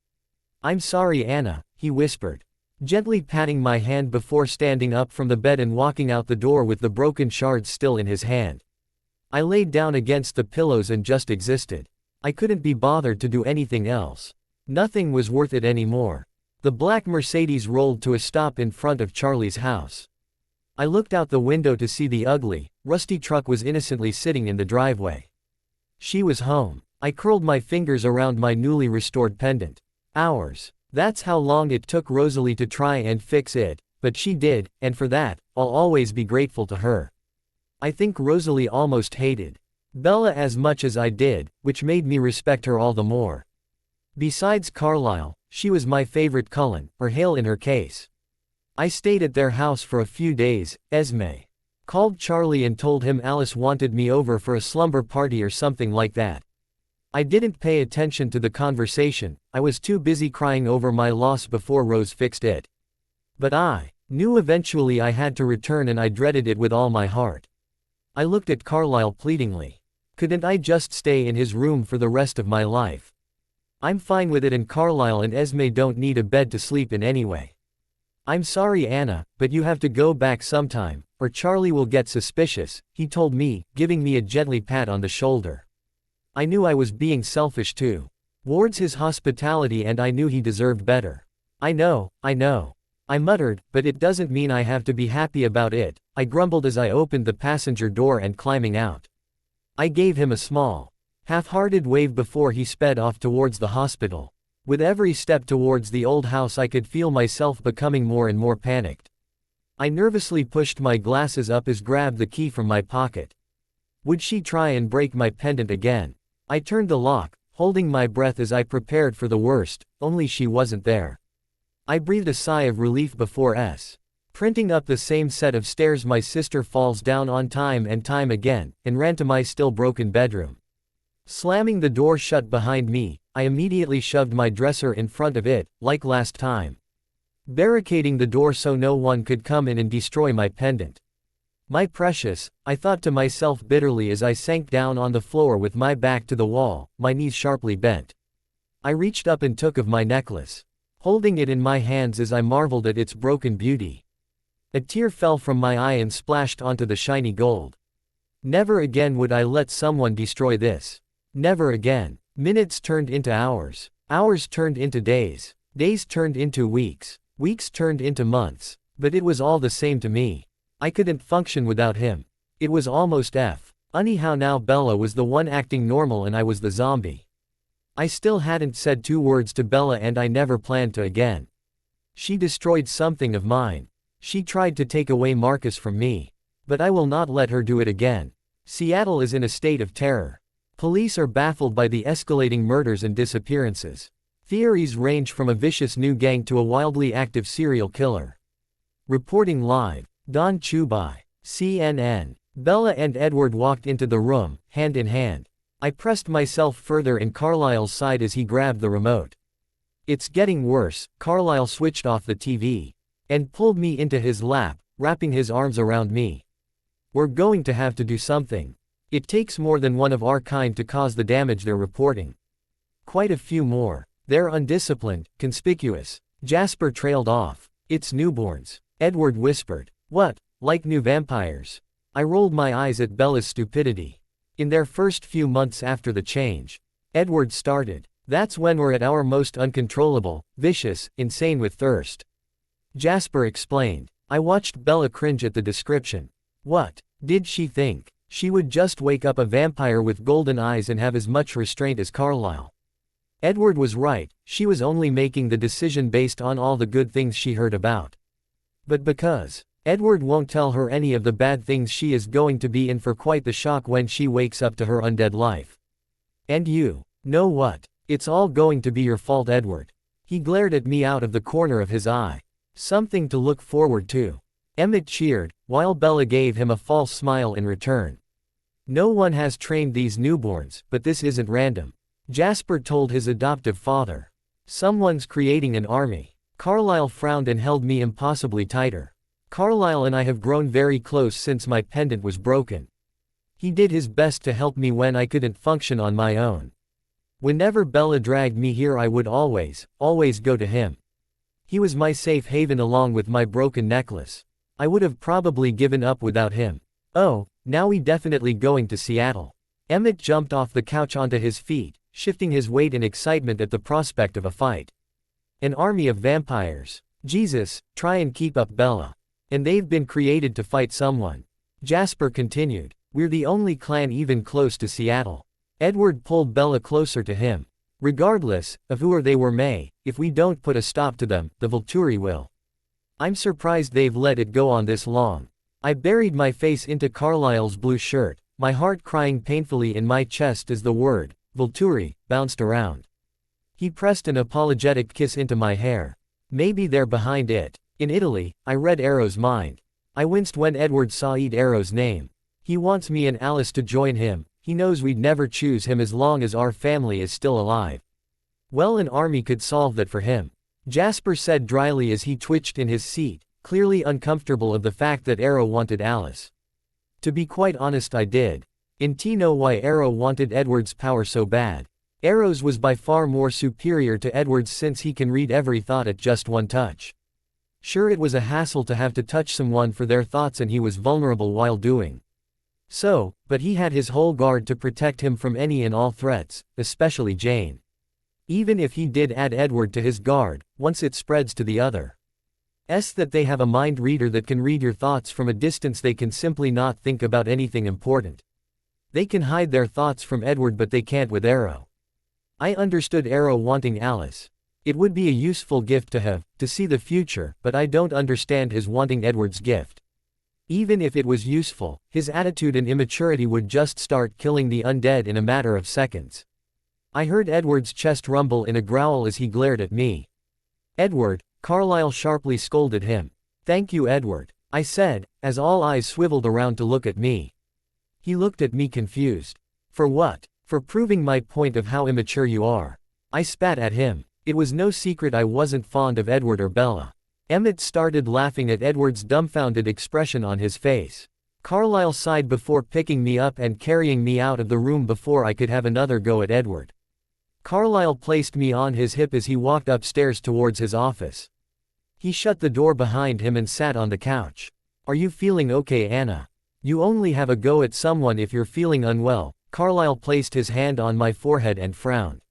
I'm sorry, Anna, he whispered, gently patting my hand before standing up from the bed and walking out the door with the broken shards still in his hand. I laid down against the pillows and just existed. I couldn't be bothered to do anything else. Nothing was worth it anymore. The black Mercedes rolled to a stop in front of Charlie's house. I looked out the window to see the ugly, rusty truck was innocently sitting in the driveway. She was home. I curled my fingers around my newly restored pendant. Hours. That's how long it took Rosalie to try and fix it, but she did, and for that, I'll always be grateful to her. I think Rosalie almost hated Bella as much as I did, which made me respect her all the more. Besides Carlisle, she was my favorite Cullen, or Hale in her case. I stayed at their house for a few days. Esme called Charlie and told him Alice wanted me over for a slumber party or something like that. I didn't pay attention to the conversation, I was too busy crying over my loss before Rose fixed it. But I knew eventually I had to return, and I dreaded it with all my heart. I looked at Carlisle pleadingly. Couldn't I just stay in his room for the rest of my life? I'm fine with it, and Carlisle and Esme don't need a bed to sleep in anyway. I'm sorry, Anna, but you have to go back sometime, or Charlie will get suspicious, he told me, giving me a gently pat on the shoulder. I knew I was being selfish too. Towards his hospitality, and I knew he deserved better. I know. I muttered, but it doesn't mean I have to be happy about it, I grumbled as I opened the passenger door and climbing out. I gave him a small, half-hearted wave before he sped off towards the hospital. With every step towards the old house I could feel myself becoming more and more panicked. I nervously pushed my glasses up as grabbed the key from my pocket. Would she try and break my pendant again? I turned the lock, holding my breath as I prepared for the worst, only she wasn't there. I breathed a sigh of relief before printing up the same set of stairs my sister falls down on time and time again, and ran to my still broken bedroom. Slamming the door shut behind me, I immediately shoved my dresser in front of it, like last time, barricading the door so no one could come in and destroy my pendant. My precious, I thought to myself bitterly as I sank down on the floor with my back to the wall, my knees sharply bent. I reached up and took of my necklace, holding it in my hands as I marveled at its broken beauty. A tear fell from my eye and splashed onto the shiny gold. Never again would I let someone destroy this. Never again. Minutes turned into hours. Hours turned into days. Days turned into weeks. Weeks turned into months. But it was all the same to me. I couldn't function without him. It was almost anyhow now Bella was the one acting normal and I was the zombie. I still hadn't said 2 words to Bella and I never planned to again. She destroyed something of mine. She tried to take away Marcus from me. But I will not let her do it again. Seattle is in a state of terror. Police are baffled by the escalating murders and disappearances. Theories range from a vicious new gang to a wildly active serial killer. Reporting live. Don Chubai. CNN. Bella and Edward walked into the room, hand in hand. I pressed myself further in Carlisle's side as he grabbed the remote. It's getting worse. Carlisle switched off the TV. And pulled me into his lap, wrapping his arms around me. We're going to have to do something. It takes more than one of our kind to cause the damage they're reporting. Quite a few more. They're undisciplined, conspicuous. Jasper trailed off. It's newborns. Edward whispered. What, like new vampires? I rolled my eyes at Bella's stupidity. In their first few months after the change, Edward started. That's when we're at our most uncontrollable, vicious, insane with thirst. Jasper explained. I watched Bella cringe at the description. What did she think? She would just wake up a vampire with golden eyes and have as much restraint as Carlisle. Edward was right, she was only making the decision based on all the good things she heard about. But because Edward won't tell her any of the bad things, she is going to be in for quite the shock when she wakes up to her undead life. And you know what? It's all going to be your fault, Edward. He glared at me out of the corner of his eye. Something to look forward to. Emmett cheered, while Bella gave him a false smile in return. No one has trained these newborns, but this isn't random. Jasper told his adoptive father. Someone's creating an army. Carlisle frowned and held me impossibly tighter. Carlisle and I have grown very close since my pendant was broken. He did his best to help me when I couldn't function on my own. Whenever Bella dragged me here, I would always go to him. He was my safe haven along with my broken necklace. I would have probably given up without him. Oh, now we definitely going to Seattle. Emmett jumped off the couch onto his feet, shifting his weight in excitement at the prospect of a fight. An army of vampires. Jesus, try and keep up, Bella. And they've been created to fight someone. Jasper continued. We're the only clan even close to Seattle. Edward pulled Bella closer to him. Regardless of who or they were, if we don't put a stop to them, the Volturi will. I'm surprised they've let it go on this long. I buried my face into Carlisle's blue shirt, my heart crying painfully in my chest as the word, Volturi, bounced around. He pressed an apologetic kiss into my hair. Maybe they're behind it. In Italy, I read Arrow's mind. I winced when Edward saw Arrow's name. He wants me and Alice to join him. He knows we'd never choose him as long as our family is still alive. Well, an army could solve that for him. Jasper said dryly as he twitched in his seat, clearly uncomfortable of the fact that Arrow wanted Alice. To be quite honest, I did. Know why Arrow wanted Edward's power so bad. Arrow's was by far more superior to Edward's since he can read every thought at just one touch. Sure, it was a hassle to have to touch someone for their thoughts and he was vulnerable while doing so, but he had his whole guard to protect him from any and all threats, especially Jane. Even if he did add Edward to his guard, once it spreads to the others that they have a mind reader that can read your thoughts from a distance, they can simply not think about anything important. They can hide their thoughts from Edward, but they can't with Arrow. I understood Arrow wanting Alice. It would be a useful gift to have, to see the future, but I don't understand his wanting Edward's gift. Even if it was useful, his attitude and immaturity would just start killing the undead in a matter of seconds. I heard Edward's chest rumble in a growl as he glared at me. Edward, Carlyle sharply scolded him. Thank you, Edward, I said, as all eyes swiveled around to look at me. He looked at me confused. For what? For proving my point of how immature you are. I spat at him. It was no secret I wasn't fond of Edward or Bella. Emmett started laughing at Edward's dumbfounded expression on his face. Carlyle sighed before picking me up and carrying me out of the room before I could have another go at Edward. Carlyle placed me on his hip as he walked upstairs towards his office. He shut the door behind him and sat on the couch. Are you feeling okay, Anna? You only have a go at someone if you're feeling unwell. Carlyle placed his hand on my forehead and frowned.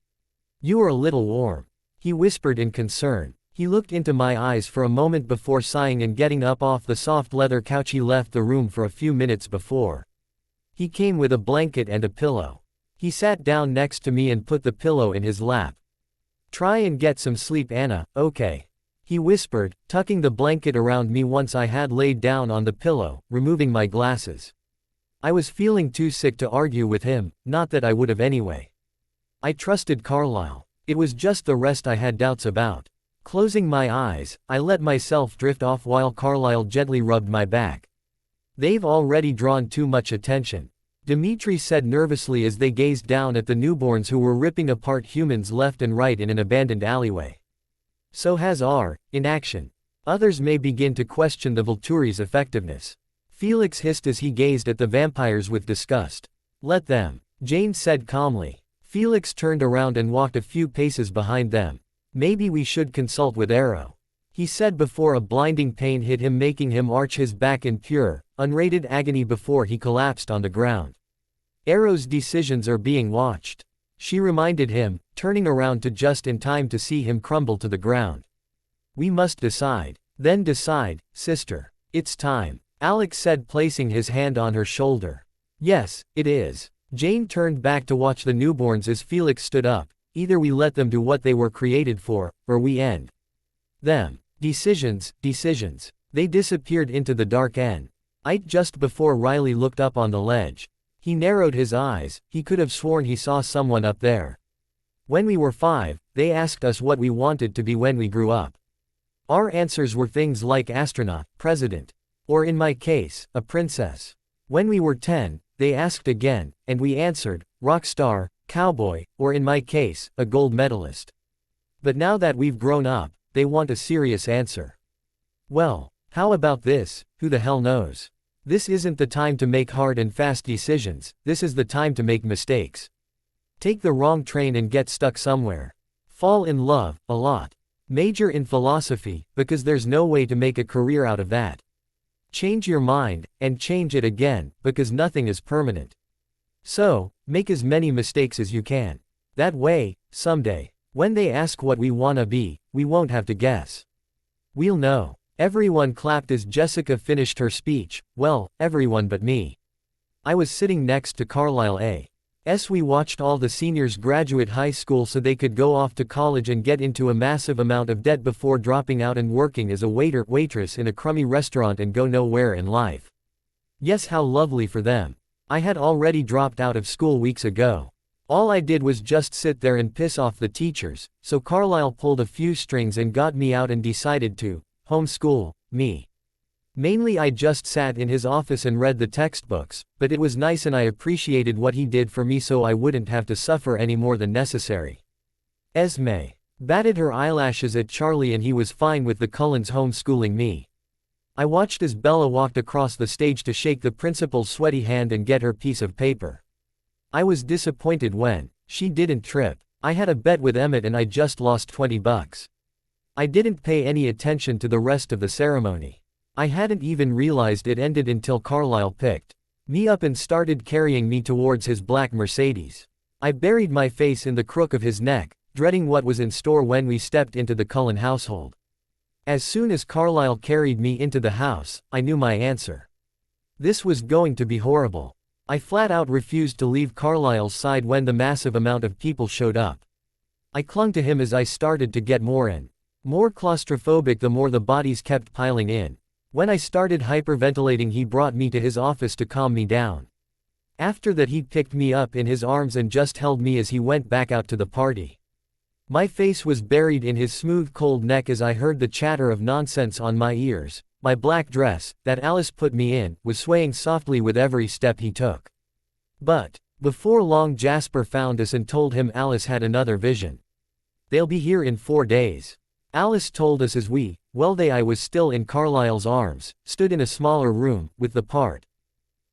You are a little warm, he whispered in concern. He looked into my eyes for a moment before sighing and getting up off the soft leather couch he left the room for a few minutes before. He came with a blanket and a pillow. He sat down next to me and put the pillow in his lap. Try and get some sleep, Anna, okay? He whispered, tucking the blanket around me once I had laid down on the pillow, removing my glasses. I was feeling too sick to argue with him, not that I would have anyway. I trusted Carlyle. It was just the rest I had doubts about. Closing my eyes, I let myself drift off while Carlyle gently rubbed my back. They've already drawn too much attention, Dimitri said nervously as they gazed down at the newborns who were ripping apart humans left and right in an abandoned alleyway. So has R, in action. Others may begin to question the Volturi's effectiveness. Felix hissed as he gazed at the vampires with disgust. Let them, Jane said calmly. Felix turned around and walked a few paces behind them. Maybe we should consult with Arrow, he said before a blinding pain hit him, making him arch his back in pure, unrated agony before he collapsed on the ground. Arrow's decisions are being watched, she reminded him, turning around to just in time to see him crumble to the ground. We must decide. Then decide, sister. It's time, Alex said, placing his hand on her shoulder. Yes, it is. Jane turned back to watch the newborns as Felix stood up. Either we let them do what they were created for, or we end them. Decisions, decisions. They disappeared into the dark end. Just before Riley looked up on the ledge. He narrowed his eyes. He could have sworn he saw someone up there. When we were 5, they asked us what we wanted to be when we grew up. Our answers were things like astronaut, president, or in my case, a princess. When we were 10, they asked again, and we answered, rock star, cowboy, or in my case, a gold medalist. But now that we've grown up, they want a serious answer. Well, how about this? Who the hell knows? This isn't the time to make hard and fast decisions, this is the time to make mistakes. Take the wrong train and get stuck somewhere. Fall in love, a lot. Major in philosophy, because there's no way to make a career out of that. Change your mind, and change it again, because nothing is permanent. So, make as many mistakes as you can. That way, someday, when they ask what we wanna be, we won't have to guess. We'll know. Everyone clapped as Jessica finished her speech, well, everyone but me. I was sitting next to Carlyle A.S. We watched all the seniors graduate high school so they could go off to college and get into a massive amount of debt before dropping out and working as a waitress in a crummy restaurant and go nowhere in life. Yes, how lovely for them. I had already dropped out of school weeks ago. All I did was just sit there and piss off the teachers, so Carlyle pulled a few strings and got me out and decided to homeschool me. Mainly I just sat in his office and read the textbooks, but it was nice and I appreciated what he did for me so I wouldn't have to suffer any more than necessary. Esme batted her eyelashes at Charlie and he was fine with the Cullens homeschooling me. I watched as Bella walked across the stage to shake the principal's sweaty hand and get her piece of paper. I was disappointed when she didn't trip. I had a bet with Emmett and I just lost $20. I didn't pay any attention to the rest of the ceremony. I hadn't even realized it ended until Carlyle picked me up and started carrying me towards his black Mercedes. I buried my face in the crook of his neck, dreading what was in store when we stepped into the Cullen household. As soon as Carlyle carried me into the house, I knew my answer. This was going to be horrible. I flat out refused to leave Carlyle's side when the massive amount of people showed up. I clung to him as I started to get more claustrophobic the more the bodies kept piling in. When I started hyperventilating, he brought me to his office to calm me down. After that, he picked me up in his arms and just held me as he went back out to the party. My face was buried in his smooth cold neck as I heard the chatter of nonsense on my ears. My black dress, that Alice put me in, was swaying softly with every step he took. But before long, Jasper found us and told him Alice had another vision. "They'll be here in 4 days." Alice told us as I was still in Carlisle's arms, stood in a smaller room, with the part.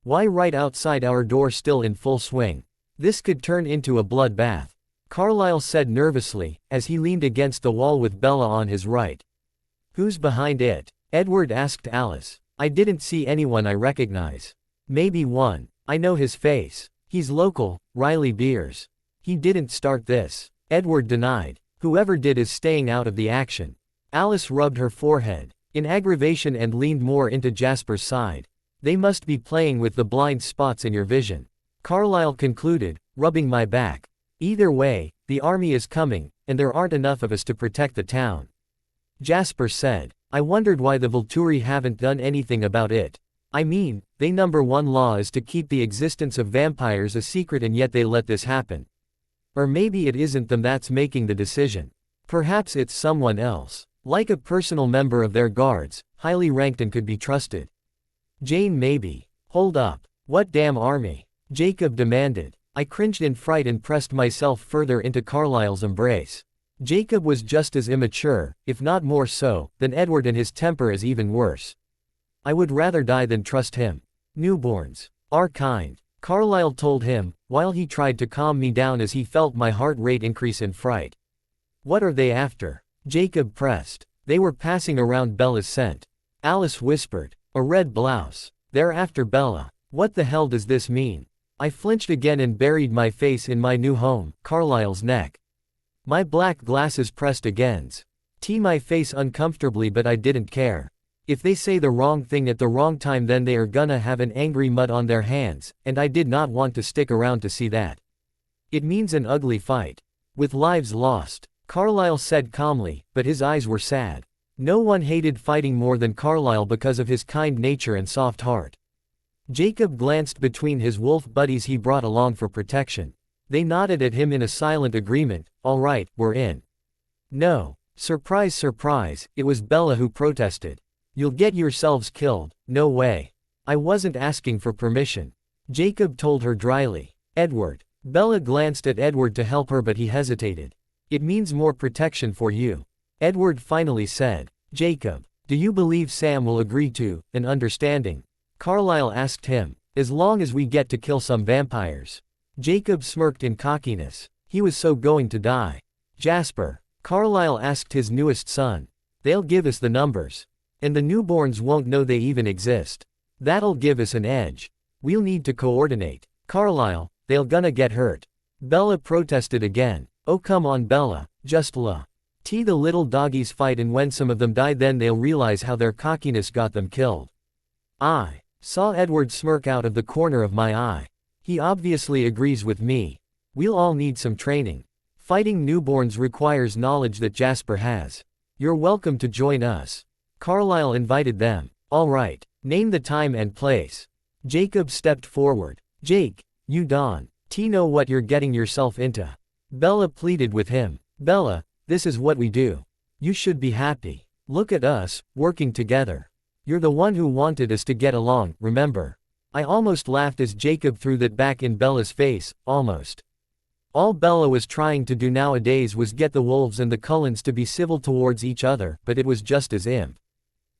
Why right outside our door still in full swing. This could turn into a bloodbath. Carlisle said nervously, as he leaned against the wall with Bella on his right. "Who's behind it?" Edward asked Alice. "I didn't see anyone I recognize." "Maybe one. I know his face. He's local, Riley Beers." "He didn't start this," Edward denied. "Whoever did is staying out of the action." Alice rubbed her forehead in aggravation and leaned more into Jasper's side. "They must be playing with the blind spots in your vision," Carlisle concluded, rubbing my back. "Either way, the army is coming, and there aren't enough of us to protect the town." Jasper said. "I wondered why the Volturi haven't done anything about it. I mean, their number one law is to keep the existence of vampires a secret, and yet they let this happen. Or maybe it isn't them that's making the decision. Perhaps it's someone else, like a personal member of their guards, highly ranked and could be trusted. Jane maybe." "Hold up. What damn army?" Jacob demanded. I cringed in fright and pressed myself further into Carlisle's embrace. Jacob was just as immature, if not more so, than Edward, and his temper is even worse. I would rather die than trust him. "Newborns are kind," Carlisle told him, while he tried to calm me down as he felt my heart rate increase in fright. "What are they after?" Jacob pressed. "They were passing around Bella's scent," Alice whispered. "A red blouse. They're after Bella." "What the hell does this mean?" I flinched again and buried my face in my new home, Carlisle's neck. My black glasses pressed against my face uncomfortably, but I didn't care. If they say the wrong thing at the wrong time, then they are gonna have an angry mutt on their hands, and I did not want to stick around to see that. "It means an ugly fight. With lives lost," Carlisle said calmly, but his eyes were sad. No one hated fighting more than Carlisle because of his kind nature and soft heart. Jacob glanced between his wolf buddies he brought along for protection. They nodded at him in a silent agreement. "All right, we're in." "No." Surprise, surprise, it was Bella who protested. "You'll get yourselves killed." "No way. I wasn't asking for permission," Jacob told her dryly. "Edward." Bella glanced at Edward to help her, but he hesitated. "It means more protection for you," Edward finally said. "Jacob, do you believe Sam will agree to an understanding?" Carlisle asked him. "As long as we get to kill some vampires." Jacob smirked in cockiness. He was so going to die. "Jasper," Carlisle asked his newest son. "They'll give us the numbers. And the newborns won't know they even exist. That'll give us an edge. We'll need to coordinate." "Carlisle, they'll gonna get hurt." Bella protested again. "Oh come on Bella, just the little doggies fight, and when some of them die then they'll realize how their cockiness got them killed." I saw Edward smirk out of the corner of my eye. He obviously agrees with me. We'll all need some training. Fighting newborns requires knowledge that Jasper has. You're welcome to join us. Carlisle invited them. All right, name the time and place. Jacob stepped forward. Jake, you don't know what you're getting yourself into. Bella pleaded with him. Bella, this is what we do. You should be happy. Look at us, working together. You're the one who wanted us to get along, remember? I almost laughed as Jacob threw that back in Bella's face, almost. All Bella was trying to do nowadays was get the wolves and the Cullens to be civil towards each other, but it was just as Imp.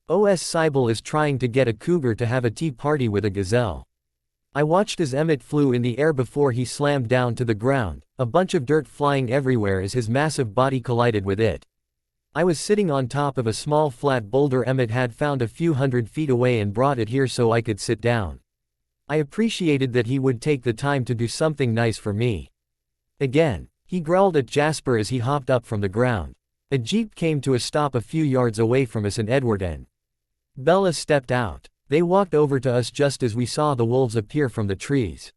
Os Cybele is trying to get a cougar to have a tea party with a gazelle. I watched as Emmett flew in the air before he slammed down to the ground, a bunch of dirt flying everywhere as his massive body collided with it. I was sitting on top of a small flat boulder Emmett had found a few 100 feet away and brought it here so I could sit down. I appreciated that he would take the time to do something nice for me. Again, he growled at Jasper as he hopped up from the ground. A jeep came to a stop a few yards away from us and Edward and Bella stepped out. They walked over to us just as we saw the wolves appear from the trees.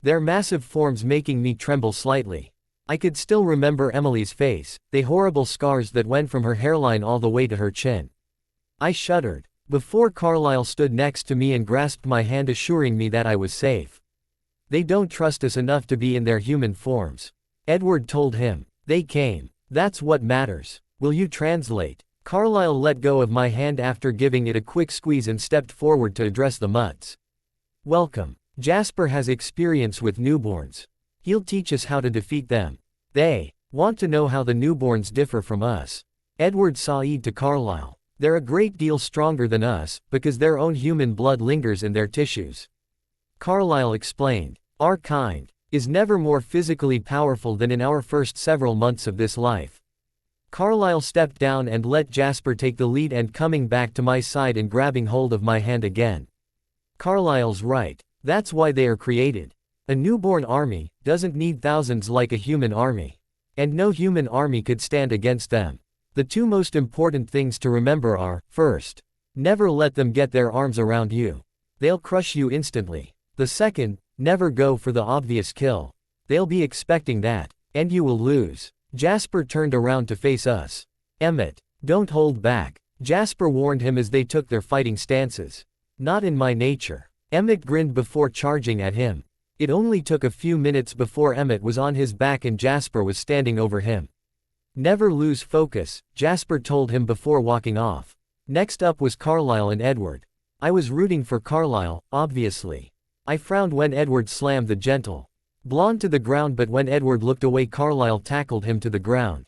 Their massive forms making me tremble slightly. I could still remember Emily's face, the horrible scars that went from her hairline all the way to her chin. I shuddered. Before Carlyle stood next to me and grasped my hand, assuring me that I was safe. They don't trust us enough to be in their human forms. Edward told him. They came. That's what matters. Will you translate? Carlyle let go of my hand after giving it a quick squeeze and stepped forward to address the mutts. Welcome. Jasper has experience with newborns. He'll teach us how to defeat them. They want to know how the newborns differ from us. Edward sighed to Carlyle. They're a great deal stronger than us, because their own human blood lingers in their tissues. Carlyle explained. Our kind is never more physically powerful than in our first several months of this life. Carlyle stepped down and let Jasper take the lead, and coming back to my side and grabbing hold of my hand again. Carlyle's right. That's why they are created. A newborn army doesn't need thousands like a human army. And no human army could stand against them. The two most important things to remember are, first, never let them get their arms around you. They'll crush you instantly. The second, never go for the obvious kill. They'll be expecting that, and you will lose. Jasper turned around to face us. Emmett, don't hold back, Jasper warned him as they took their fighting stances. Not in my nature. Emmett grinned before charging at him. It only took a few minutes before Emmett was on his back and Jasper was standing over him. Never lose focus, Jasper told him before walking off. Next up was Carlyle and Edward. I was rooting for Carlyle, obviously. I frowned when Edward slammed the gentle blonde to the ground, but when Edward looked away, Carlyle tackled him to the ground.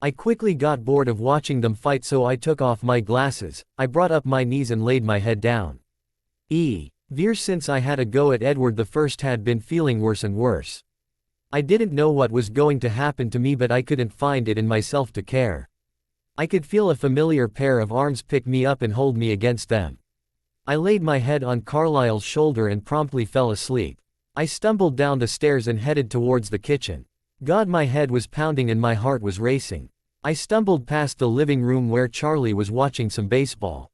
I quickly got bored of watching them fight, so I took off my glasses. I brought up my knees and laid my head down. Veer, since I had a go at Edward the first, had been feeling worse and worse. I didn't know what was going to happen to me, but I couldn't find it in myself to care. I could feel a familiar pair of arms pick me up and hold me against them. I laid my head on Carlyle's shoulder and promptly fell asleep. I stumbled down the stairs and headed towards the kitchen. God, my head was pounding and my heart was racing. I stumbled past the living room where Charlie was watching some baseball.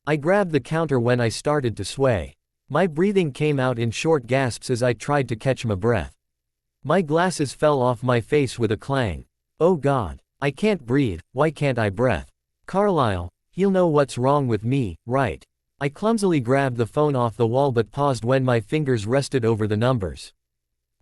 I grabbed the counter when I started to sway. My breathing came out in short gasps as I tried to catch my breath. My glasses fell off my face with a clang. Oh God, I can't breathe, why can't I breathe? Carlyle, he'll know what's wrong with me, right? I clumsily grabbed the phone off the wall but paused when my fingers rested over the numbers.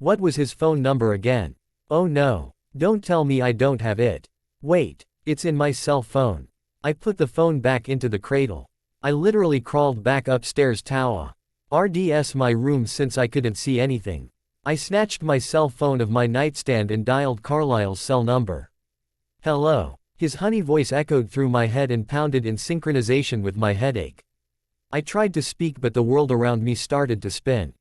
What was his phone number again? Oh no, don't tell me I don't have it. Wait, it's in my cell phone. I put the phone back into the cradle. I literally crawled back upstairs to RDS my room since I couldn't see anything. I snatched my cell phone of my nightstand and dialed Carlyle's cell number. Hello. His honey voice echoed through my head and pounded in synchronization with my headache. I tried to speak, but the world around me started to spin.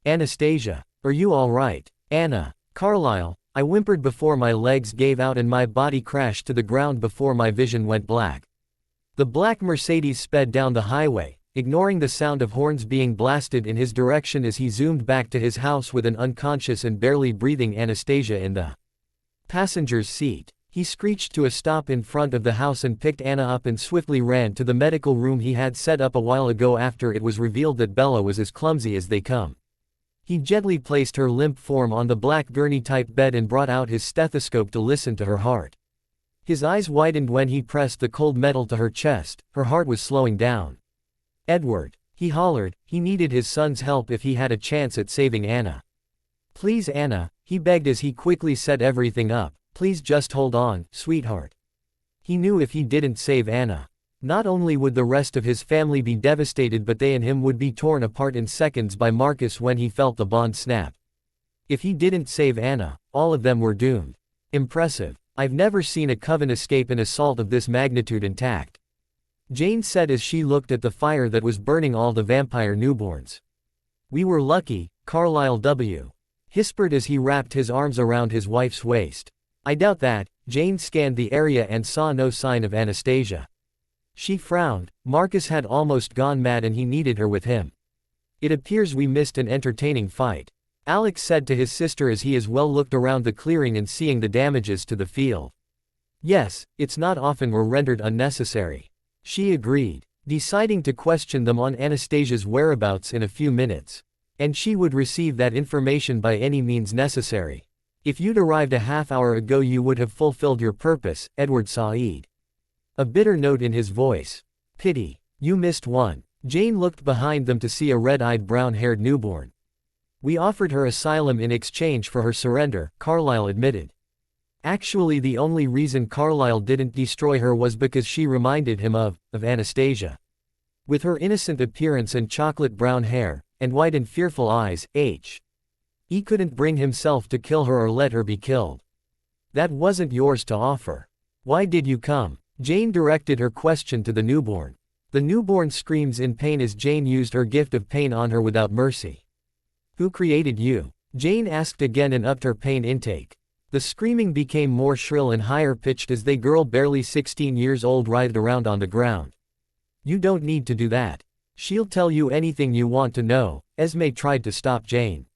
Anastasia, are you all right? Anna. Carlyle, I whimpered before my legs gave out and my body crashed to the ground before my vision went black. The black Mercedes sped down the highway, ignoring the sound of horns being blasted in his direction as he zoomed back to his house with an unconscious and barely breathing Anastasia in the passenger's seat. He screeched to a stop in front of the house and picked Anna up and swiftly ran to the medical room he had set up a while ago after it was revealed that Bella was as clumsy as they come. He gently placed her limp form on the black gurney-type bed and brought out his stethoscope to listen to her heart. His eyes widened when he pressed the cold metal to her chest. Her heart was slowing down. Edward, he hollered, he needed his son's help if he had a chance at saving Anna. Please Anna, he begged as he quickly set everything up. Please just hold on, sweetheart. He knew if he didn't save Anna, not only would the rest of his family be devastated, but they and him would be torn apart in seconds by Marcus when he felt the bond snap. If he didn't save Anna, all of them were doomed. Impressive. I've never seen a coven escape an assault of this magnitude intact. Jane said as she looked at the fire that was burning all the vampire newborns. We were lucky, Carlyle W. whispered as he wrapped his arms around his wife's waist. I doubt that. Jane scanned the area and saw no sign of Anastasia. She frowned. Marcus had almost gone mad and he needed her with him. It appears we missed an entertaining fight, Alex said to his sister as he as well looked around the clearing and seeing the damages to the field. Yes, it's not often we're rendered unnecessary. She agreed, deciding to question them on Anastasia's whereabouts in a few minutes. And she would receive that information by any means necessary. If you'd arrived a half-hour ago you would have fulfilled your purpose, Edward sighed. A bitter note in his voice. Pity. You missed one. Jane looked behind them to see a red-eyed brown-haired newborn. We offered her asylum in exchange for her surrender, Carlyle admitted. Actually the only reason Carlyle didn't destroy her was because she reminded him of Anastasia. With her innocent appearance and chocolate brown hair, and white and fearful eyes, he couldn't bring himself to kill her or let her be killed. That wasn't yours to offer. Why did you come? Jane directed her question to the newborn. The newborn screams in pain as Jane used her gift of pain on her without mercy. Who created you? Jane asked again and upped her pain intake. The screaming became more shrill and higher pitched as the girl barely 16 years old writhed around on the ground. You don't need to do that. She'll tell you anything you want to know. Esme tried to stop Jane.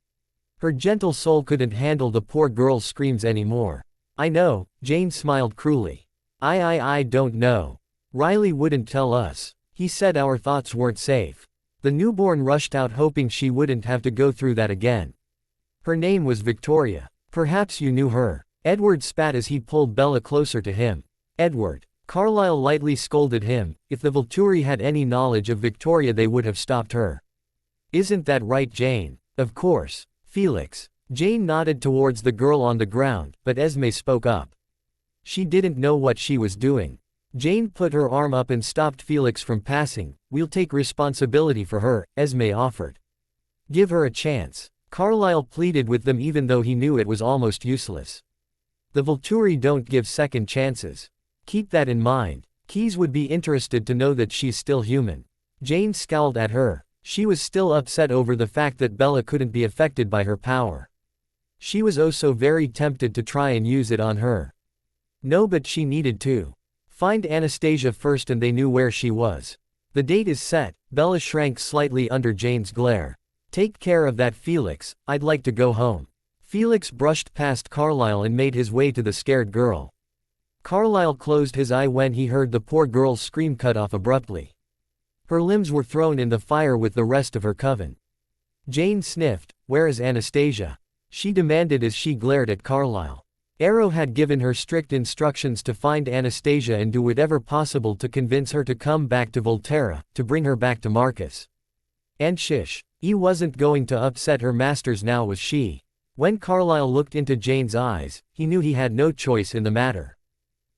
Her gentle soul couldn't handle the poor girl's screams anymore. I know, Jane smiled cruelly. I don't know. Riley wouldn't tell us. He said our thoughts weren't safe. The newborn rushed out hoping she wouldn't have to go through that again. Her name was Victoria. Perhaps you knew her. Edward spat as he pulled Bella closer to him. Edward. Carlyle lightly scolded him. If the Volturi had any knowledge of Victoria they would have stopped her. Isn't that right, Jane? Of course. Felix. Jane nodded towards the girl on the ground, but Esme spoke up. She didn't know what she was doing. Jane put her arm up and stopped Felix from passing. We'll take responsibility for her, Esme offered. Give her a chance. Carlyle pleaded with them even though he knew it was almost useless. The Volturi don't give second chances. Keep that in mind. Keyes would be interested to know that she's still human. Jane scowled at her. She was still upset over the fact that Bella couldn't be affected by her power. She was oh so very tempted to try and use it on her. No, but she needed to find Anastasia first, and they knew where she was. The date is set. Bella shrank slightly under Jane's glare. Take care of that, Felix. I'd like to go home. Felix brushed past Carlyle and made his way to the scared girl. Carlyle closed his eye when he heard the poor girl's scream cut off abruptly. Her limbs were thrown in the fire with the rest of her coven. Jane sniffed. Where is Anastasia? She demanded as she glared at Carlyle. Arrow had given her strict instructions to find Anastasia and do whatever possible to convince her to come back to Volterra, to bring her back to Marcus. And shish. He wasn't going to upset her masters now, was she? When Carlyle looked into Jane's eyes, he knew he had no choice in the matter.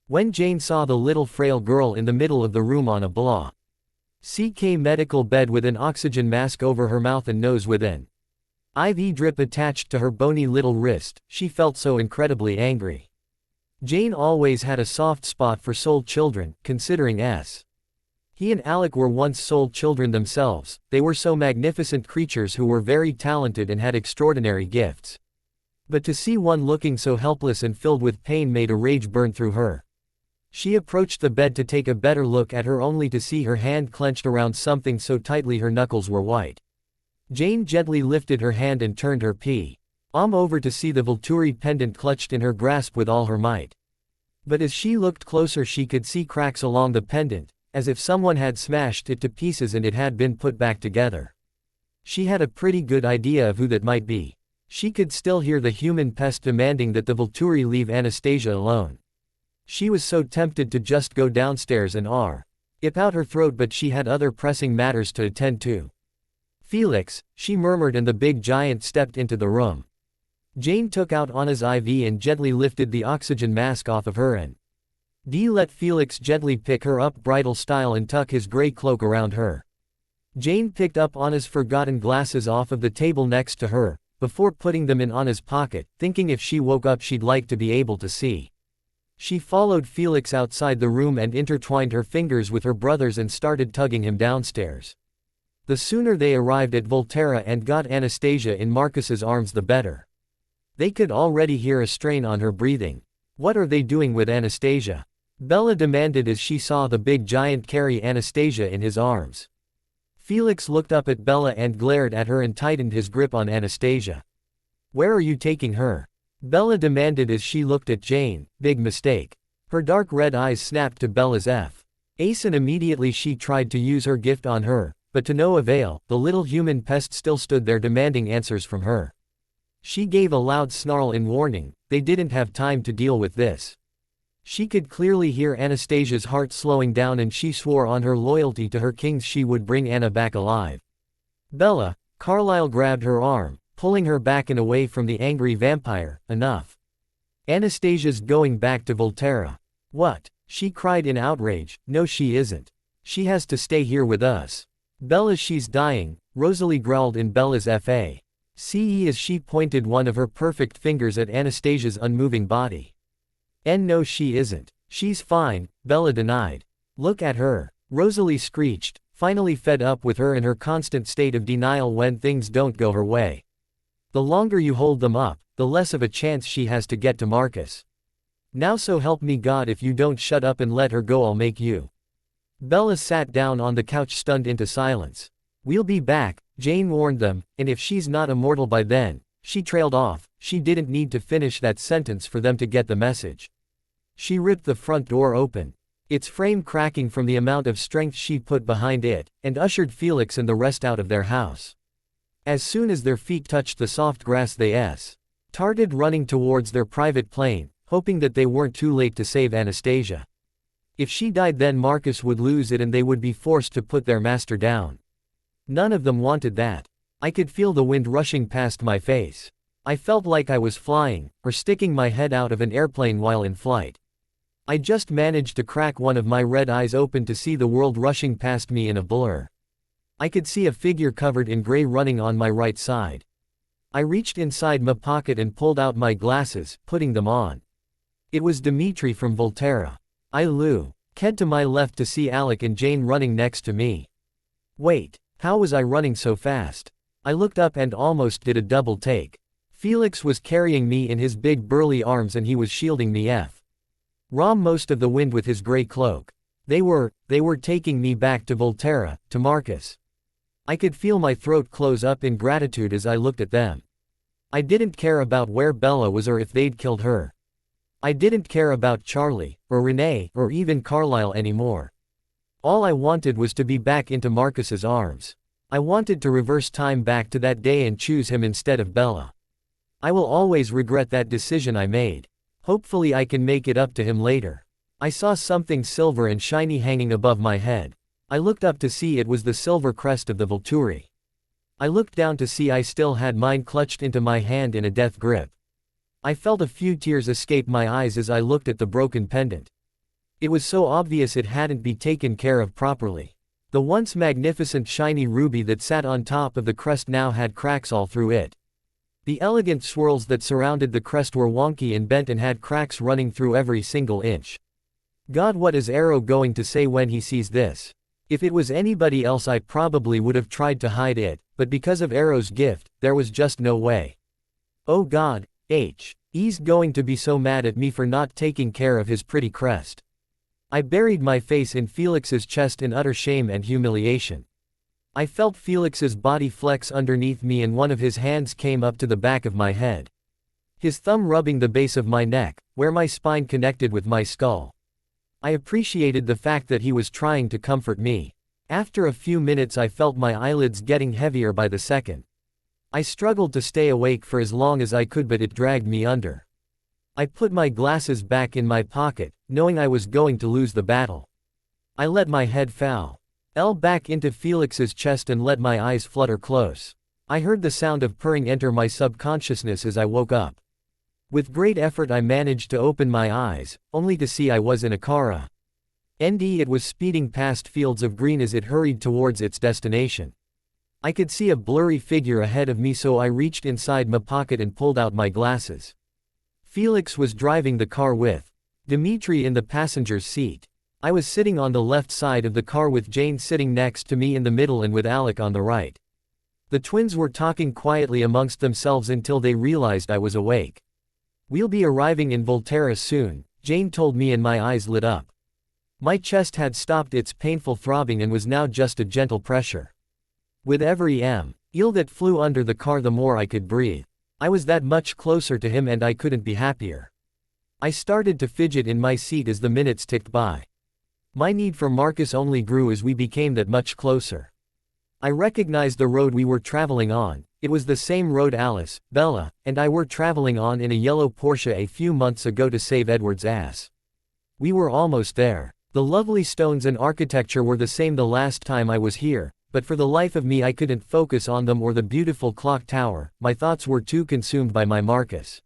When Jane saw the little frail girl in the middle of the room on a blah CK medical bed with an oxygen mask over her mouth and nose with an IV drip attached to her bony little wrist, she felt so incredibly angry. Jane always had a soft spot for soul children, considering he and Alec were once soul children themselves. They were so magnificent creatures who were very talented and had extraordinary gifts. But to see one looking so helpless and filled with pain made a rage burn through her. She approached the bed to take a better look at her, only to see her hand clenched around something so tightly her knuckles were white. Jane gently lifted her hand and turned her palm over to see the Volturi pendant clutched in her grasp with all her might. But as she looked closer she could see cracks along the pendant, as if someone had smashed it to pieces and it had been put back together. She had a pretty good idea of who that might be. She could still hear the human pest demanding that the Volturi leave Anastasia alone. She was so tempted to just go downstairs and rip out her throat, but she had other pressing matters to attend to. Felix, she murmured, and the big giant stepped into the room. Jane took out Anna's IV and gently lifted the oxygen mask off of her and let Felix gently pick her up bridal style and tuck his gray cloak around her. Jane picked up Anna's forgotten glasses off of the table next to her, before putting them in Anna's pocket, thinking if she woke up she'd like to be able to see. She followed Felix outside the room and intertwined her fingers with her brother's and started tugging him downstairs. The sooner they arrived at Volterra and got Anastasia in Marcus's arms the better. They could already hear a strain on her breathing. What are they doing with Anastasia? Bella demanded as she saw the big giant carry Anastasia in his arms. Felix looked up at Bella and glared at her and tightened his grip on Anastasia. Where are you taking her? Bella demanded as she looked at Jane. Big mistake. Her dark red eyes snapped to Bella's face, and immediately she tried to use her gift on her, but to no avail. The little human pest still stood there demanding answers from her. She gave a loud snarl in warning, they didn't have time to deal with this. She could clearly hear Anastasia's heart slowing down, and she swore on her loyalty to her kings she would bring Anna back alive. Bella, Carlyle grabbed her arm, pulling her back and away from the angry vampire. Enough. Anastasia's going back to Volterra. What? She cried in outrage. No, she isn't. She has to stay here with us. Bella, she's dying, Rosalie growled in Bella's face as she pointed one of her perfect fingers at Anastasia's unmoving body. No, she isn't. She's fine, Bella denied. Look at her, Rosalie screeched, finally fed up with her and her constant state of denial when things don't go her way. The longer you hold them up, the less of a chance she has to get to Marcus. Now so help me God, if you don't shut up and let her go, I'll make you. Bella sat down on the couch, stunned into silence. We'll be back, Jane warned them, and if she's not immortal by then. She trailed off. She didn't need to finish that sentence for them to get the message. She ripped the front door open, its frame cracking from the amount of strength she put behind it, and ushered Felix and the rest out of their house. As soon as their feet touched the soft grass, they started running towards their private plane, hoping that they weren't too late to save Anastasia. If she died, then Marcus would lose it and they would be forced to put their master down. None of them wanted that. I could feel the wind rushing past my face. I felt like I was flying, or sticking my head out of an airplane while in flight. I just managed to crack one of my red eyes open to see the world rushing past me in a blur. I could see a figure covered in gray running on my right side. I reached inside my pocket and pulled out my glasses, putting them on. It was Dimitri from Volterra. I looked to my left to see Alec and Jane running next to me. Wait, how was I running so fast? I looked up and almost did a double take. Felix was carrying me in his big burly arms and he was shielding me from most of the wind with his gray cloak. They were taking me back to Volterra, to Marcus. I could feel my throat close up in gratitude as I looked at them. I didn't care about where Bella was or if they'd killed her. I didn't care about Charlie, or Renee, or even Carlyle anymore. All I wanted was to be back into Marcus's arms. I wanted to reverse time back to that day and choose him instead of Bella. I will always regret that decision I made. Hopefully I can make it up to him later. I saw something silver and shiny hanging above my head. I looked up to see it was the silver crest of the Volturi. I looked down to see I still had mine clutched into my hand in a death grip. I felt a few tears escape my eyes as I looked at the broken pendant. It was so obvious it hadn't been taken care of properly. The once magnificent shiny ruby that sat on top of the crest now had cracks all through it. The elegant swirls that surrounded the crest were wonky and bent and had cracks running through every single inch. God, what is Arrow going to say when he sees this? If it was anybody else I probably would have tried to hide it, but because of Arrow's gift, there was just no way. Oh God, he's going to be so mad at me for not taking care of his pretty crest. I buried my face in Felix's chest in utter shame and humiliation. I felt Felix's body flex underneath me and one of his hands came up to the back of my head. His thumb rubbing the base of my neck, where my spine connected with my skull. I appreciated the fact that he was trying to comfort me. After a few minutes I felt my eyelids getting heavier by the second. I struggled to stay awake for as long as I could, but it dragged me under. I put my glasses back in my pocket, knowing I was going to lose the battle. I let my head fall back into Felix's chest and let my eyes flutter close. I heard the sound of purring enter my subconsciousness as I woke up. With great effort I managed to open my eyes, only to see I was in a car. It was speeding past fields of green as it hurried towards its destination. I could see a blurry figure ahead of me, so I reached inside my pocket and pulled out my glasses. Felix was driving the car with Dimitri in the passenger's seat. I was sitting on the left side of the car with Jane sitting next to me in the middle and with Alec on the right. The twins were talking quietly amongst themselves until they realized I was awake. We'll be arriving in Volterra soon, Jane told me, and my eyes lit up. My chest had stopped its painful throbbing and was now just a gentle pressure. With every eel that flew under the car, the more I could breathe. I was that much closer to him and I couldn't be happier. I started to fidget in my seat as the minutes ticked by. My need for Marcus only grew as we became that much closer. I recognized the road we were traveling on, It was the same road Alice, Bella, and I were traveling on in a yellow Porsche a few months ago to save Edward's ass. We were almost there. The lovely stones and architecture were the same the last time I was here, but for the life of me I couldn't focus on them or the beautiful clock tower. My thoughts were too consumed by my Marcus.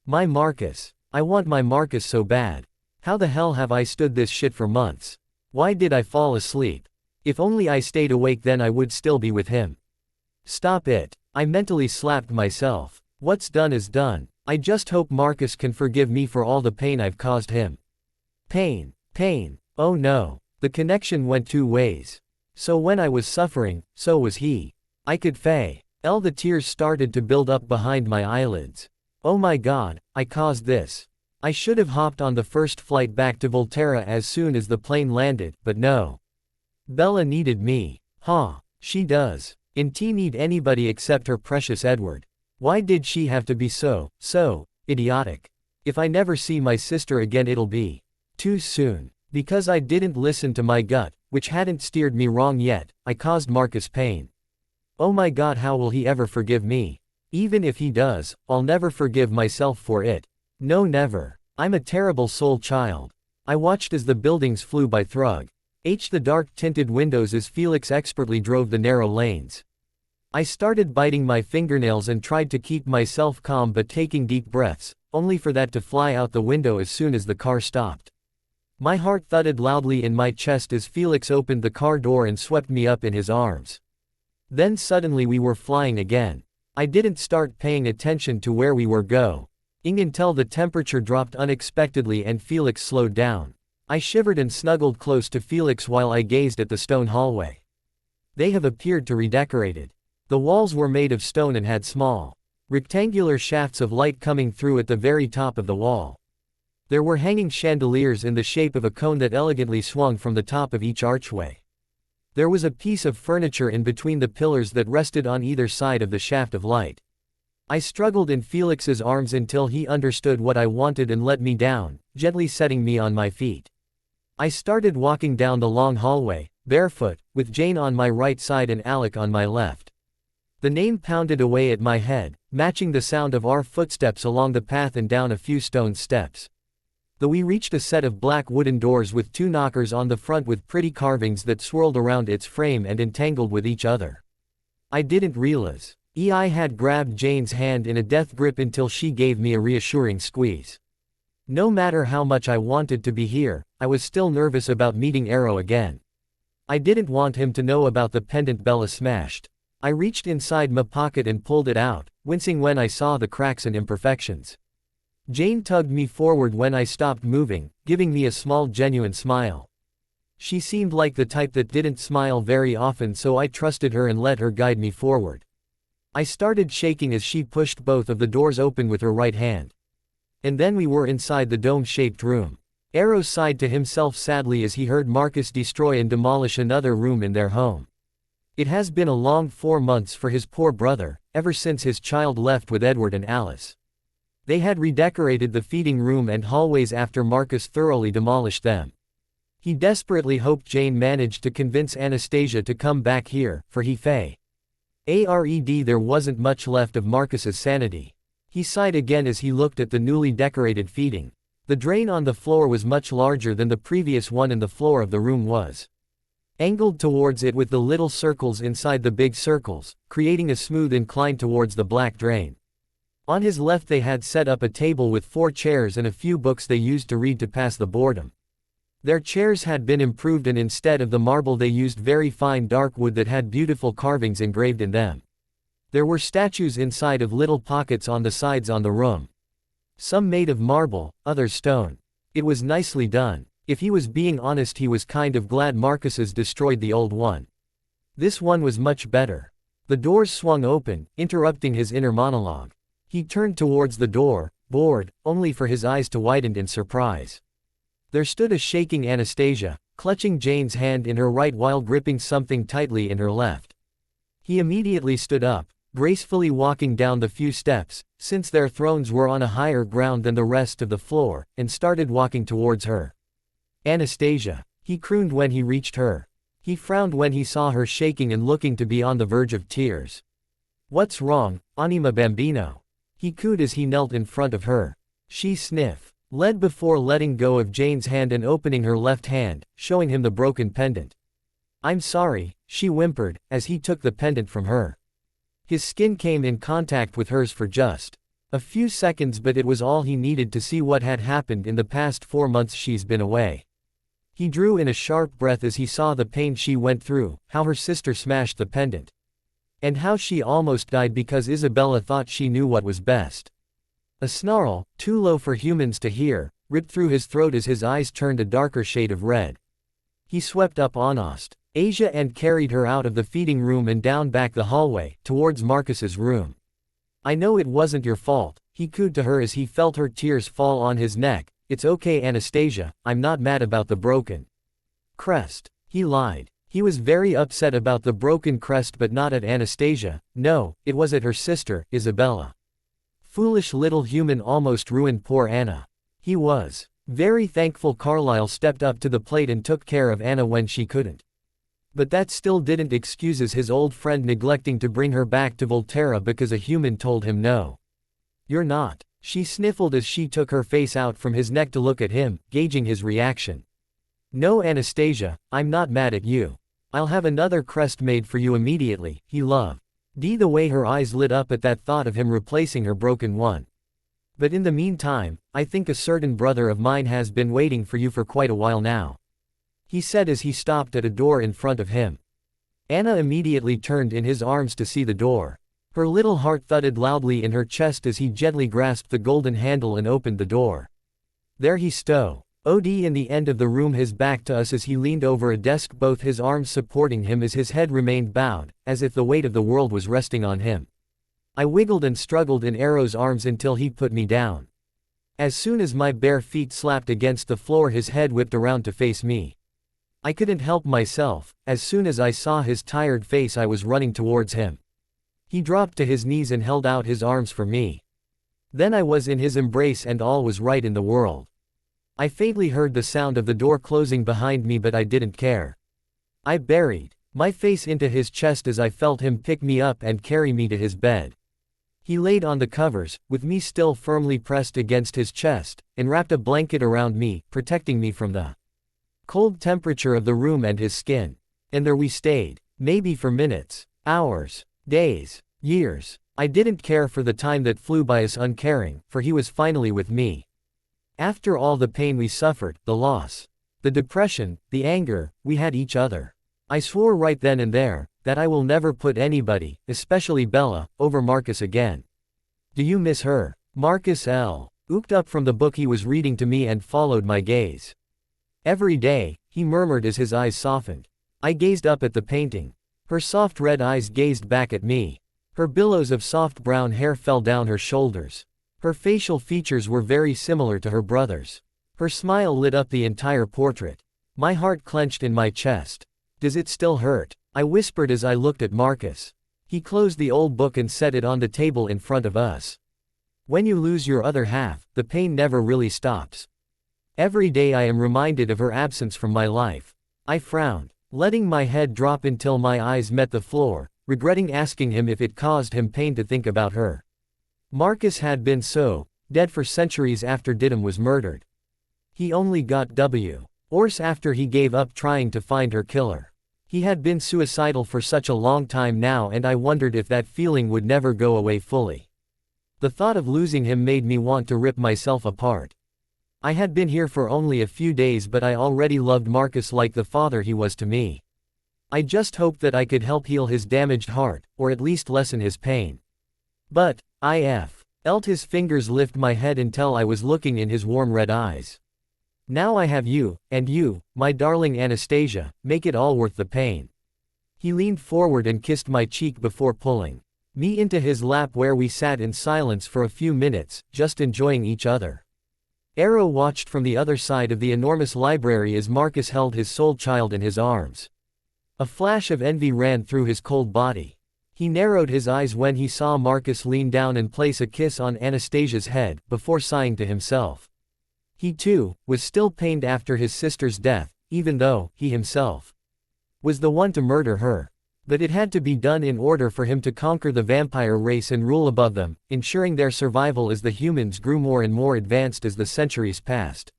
My Marcus. I want my Marcus so bad. How the hell have I stood this shit for months? Why did I fall asleep? If only I stayed awake, then I would still be with him. Stop it. I mentally slapped myself. What's done is done. I just hope Marcus can forgive me for all the pain I've caused him. Pain. Pain. Oh no. The connection went two ways. So when I was suffering, so was he. I could feel the tears started to build up behind my eyelids. Oh my god, I caused this. I should have hopped on the first flight back to Volterra as soon as the plane landed, but no. Bella needed me. Huh. She does. And T need anybody except her precious Edward. Why did she have to be so idiotic? If I never see my sister again, it'll be too soon. Because I didn't listen to my gut, which hadn't steered me wrong yet, I caused Marcus pain. Oh my god, how will he ever forgive me? Even if he does, I'll never forgive myself for it. No, never. I'm a terrible soul child. I watched as the buildings flew by Thrug. The dark tinted windows as Felix expertly drove the narrow lanes. I started biting my fingernails and tried to keep myself calm, but taking deep breaths, only for that to fly out the window as soon as the car stopped. My heart thudded loudly in my chest as Felix opened the car door and swept me up in his arms. Then suddenly we were flying again. I didn't start paying attention to where we were going until the temperature dropped unexpectedly and Felix slowed down. I shivered and snuggled close to Felix while I gazed at the stone hallway. They have appeared to redecorated. The walls were made of stone and had small, rectangular shafts of light coming through at the very top of the wall. There were hanging chandeliers in the shape of a cone that elegantly swung from the top of each archway. There was a piece of furniture in between the pillars that rested on either side of the shaft of light. I struggled in Felix's arms until he understood what I wanted and let me down, gently setting me on my feet. I started walking down the long hallway, barefoot, with Jane on my right side and Alec on my left. The name pounded away at my head, matching the sound of our footsteps along the path and down a few stone steps. Though we reached a set of black wooden doors with two knockers on the front with pretty carvings that swirled around its frame and entangled with each other. I didn't realize I had grabbed Jane's hand in a death grip until she gave me a reassuring squeeze. No matter how much I wanted to be here, I was still nervous about meeting Arrow again. I didn't want him to know about the pendant Bella smashed. I reached inside my pocket and pulled it out, wincing when I saw the cracks and imperfections. Jane tugged me forward when I stopped moving, giving me a small genuine smile. She seemed like the type that didn't smile very often, so I trusted her and let her guide me forward. I started shaking as she pushed both of the doors open with her right hand. And then we were inside the dome-shaped room. Arrow sighed to himself sadly as he heard Marcus destroy and demolish another room in their home. It has been a long 4 months for his poor brother, ever since his child left with Edward and Alice. They had redecorated the feeding room and hallways after Marcus thoroughly demolished them. He desperately hoped Jane managed to convince Anastasia to come back here, for there wasn't much left of Marcus's sanity. He sighed again as he looked at the newly decorated feeding. The drain on the floor was much larger than the previous one and the floor of the room was angled towards it with the little circles inside the big circles, creating a smooth incline towards the black drain. On his left they had set up a table with 4 chairs and a few books they used to read to pass the boredom. Their chairs had been improved and instead of the marble they used very fine dark wood that had beautiful carvings engraved in them. There were statues inside of little pockets on the sides on the room. Some made of marble, others stone. It was nicely done. If he was being honest, he was kind of glad Marcus's destroyed the old one. This one was much better. The doors swung open, interrupting his inner monologue. He turned towards the door, bored, only for his eyes to widen in surprise. There stood a shaking Anastasia, clutching Jane's hand in her right while gripping something tightly in her left. He immediately stood up, gracefully walking down the few steps, since their thrones were on a higher ground than the rest of the floor, and started walking towards her. Anastasia, he crooned when he reached her. He frowned when he saw her shaking and looking to be on the verge of tears. What's wrong, Anima Bambino? He cooed as he knelt in front of her. She led before letting go of Jane's hand and opening her left hand, showing him the broken pendant. I'm sorry, she whimpered, as he took the pendant from her. His skin came in contact with hers for just a few seconds, but it was all he needed to see what had happened in the past 4 months she's been away. He drew in a sharp breath as he saw the pain she went through, how her sister smashed the pendant. And how she almost died because Isabella thought she knew what was best. A snarl, too low for humans to hear, ripped through his throat as his eyes turned a darker shade of red. He swept up Anastasia and carried her out of the feeding room and down back the hallway, towards Marcus's room. I know it wasn't your fault, he cooed to her as he felt her tears fall on his neck. It's okay, Anastasia, I'm not mad about the broken crest. He lied. He was very upset about the broken crest, but not at Anastasia. No, it was at her sister, Isabella. Foolish little human, almost ruined poor Anna. He was very thankful Carlyle stepped up to the plate and took care of Anna when she couldn't. But that still didn't excuse his old friend neglecting to bring her back to Volterra because a human told him no. You're not. She sniffled as she took her face out from his neck to look at him, gauging his reaction. No, Anastasia, I'm not mad at you. I'll have another crest made for you immediately, he loved. The way her eyes lit up at that thought of him replacing her broken one. But in the meantime, I think a certain brother of mine has been waiting for you for quite a while now, he said as he stopped at a door in front of him. Anna immediately turned in his arms to see the door. Her little heart thudded loudly in her chest as he gently grasped the golden handle and opened the door. There he stood in the end of the room, his back to us as he leaned over a desk, both his arms supporting him as his head remained bowed, as if the weight of the world was resting on him. I wiggled and struggled in Arrow's arms until he put me down. As soon as my bare feet slapped against the floor, his head whipped around to face me. I couldn't help myself. As soon as I saw his tired face, I was running towards him. He dropped to his knees and held out his arms for me. Then I was in his embrace and all was right in the world. I faintly heard the sound of the door closing behind me, but I didn't care. I buried my face into his chest as I felt him pick me up and carry me to his bed. He laid on the covers, with me still firmly pressed against his chest, and wrapped a blanket around me, protecting me from the cold temperature of the room and his skin. And there we stayed, maybe for minutes, hours, days, years. I didn't care for the time that flew by us uncaring, for he was finally with me. After all the pain we suffered, the loss, the depression, the anger, we had each other. I swore right then and there, that I will never put anybody, especially Bella, over Marcus again. Do you miss her? Marcus looked up from the book he was reading to me and followed my gaze. Every day, he murmured as his eyes softened. I gazed up at the painting. Her soft red eyes gazed back at me. Her billows of soft brown hair fell down her shoulders. Her facial features were very similar to her brother's. Her smile lit up the entire portrait. My heart clenched in my chest. Does it still hurt? I whispered as I looked at Marcus. He closed the old book and set it on the table in front of us. When you lose your other half, the pain never really stops. Every day I am reminded of her absence from my life. I frowned, letting my head drop until my eyes met the floor, regretting asking him if it caused him pain to think about her. Marcus had been dead for centuries after Didymus was murdered. He only got worse after he gave up trying to find her killer. He had been suicidal for such a long time now, and I wondered if that feeling would never go away fully. The thought of losing him made me want to rip myself apart. I had been here for only a few days, but I already loved Marcus like the father he was to me. I just hoped that I could help heal his damaged heart, or at least lessen his pain. But, I felt his fingers lift my head until I was looking in his warm red eyes. Now I have you, and you, my darling Anastasia, make it all worth the pain. He leaned forward and kissed my cheek before pulling me into his lap, where we sat in silence for a few minutes, just enjoying each other. Arrow watched from the other side of the enormous library as Marcus held his soul child in his arms. A flash of envy ran through his cold body. He narrowed his eyes when he saw Marcus lean down and place a kiss on Anastasia's head, before sighing to himself. He too was still pained after his sister's death, even though he himself was the one to murder her. But it had to be done in order for him to conquer the vampire race and rule above them, ensuring their survival as the humans grew more and more advanced as the centuries passed.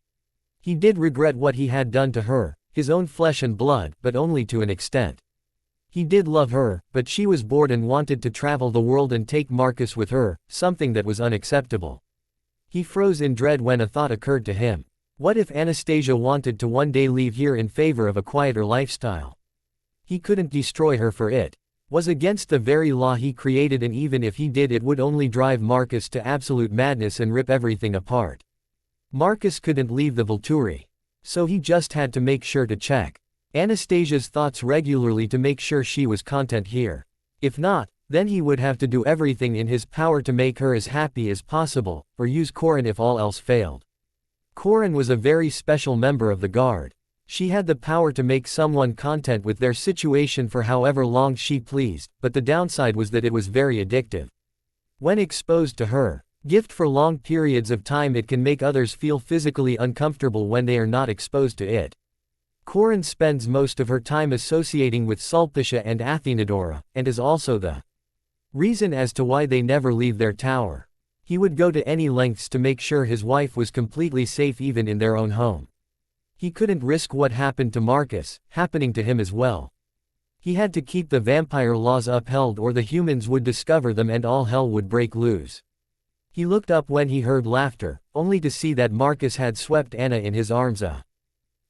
He did regret what he had done to her, his own flesh and blood, but only to an extent. He did love her, but she was bored and wanted to travel the world and take Marcus with her, something that was unacceptable. He froze in dread when a thought occurred to him. What if Anastasia wanted to one day leave here in favor of a quieter lifestyle? He couldn't destroy her for it. Was against the very law he created, and even if he did, it would only drive Marcus to absolute madness and rip everything apart. Marcus couldn't leave the Volturi. So he just had to make sure to check Anastasia's thoughts regularly to make sure she was content here. If not, then he would have to do everything in his power to make her as happy as possible, or use Corin if all else failed. Corin was a very special member of the Guard. She had the power to make someone content with their situation for however long she pleased, but the downside was that it was very addictive. When exposed to her gift for long periods of time, it can make others feel physically uncomfortable when they are not exposed to it. Corin spends most of her time associating with Sulpicia and Athenadora, and is also the reason as to why they never leave their tower. He would go to any lengths to make sure his wife was completely safe even in their own home. He couldn't risk what happened to Marcus happening to him as well. He had to keep the vampire laws upheld, or the humans would discover them and all hell would break loose. He looked up when he heard laughter, only to see that Marcus had swept Anna in his arms.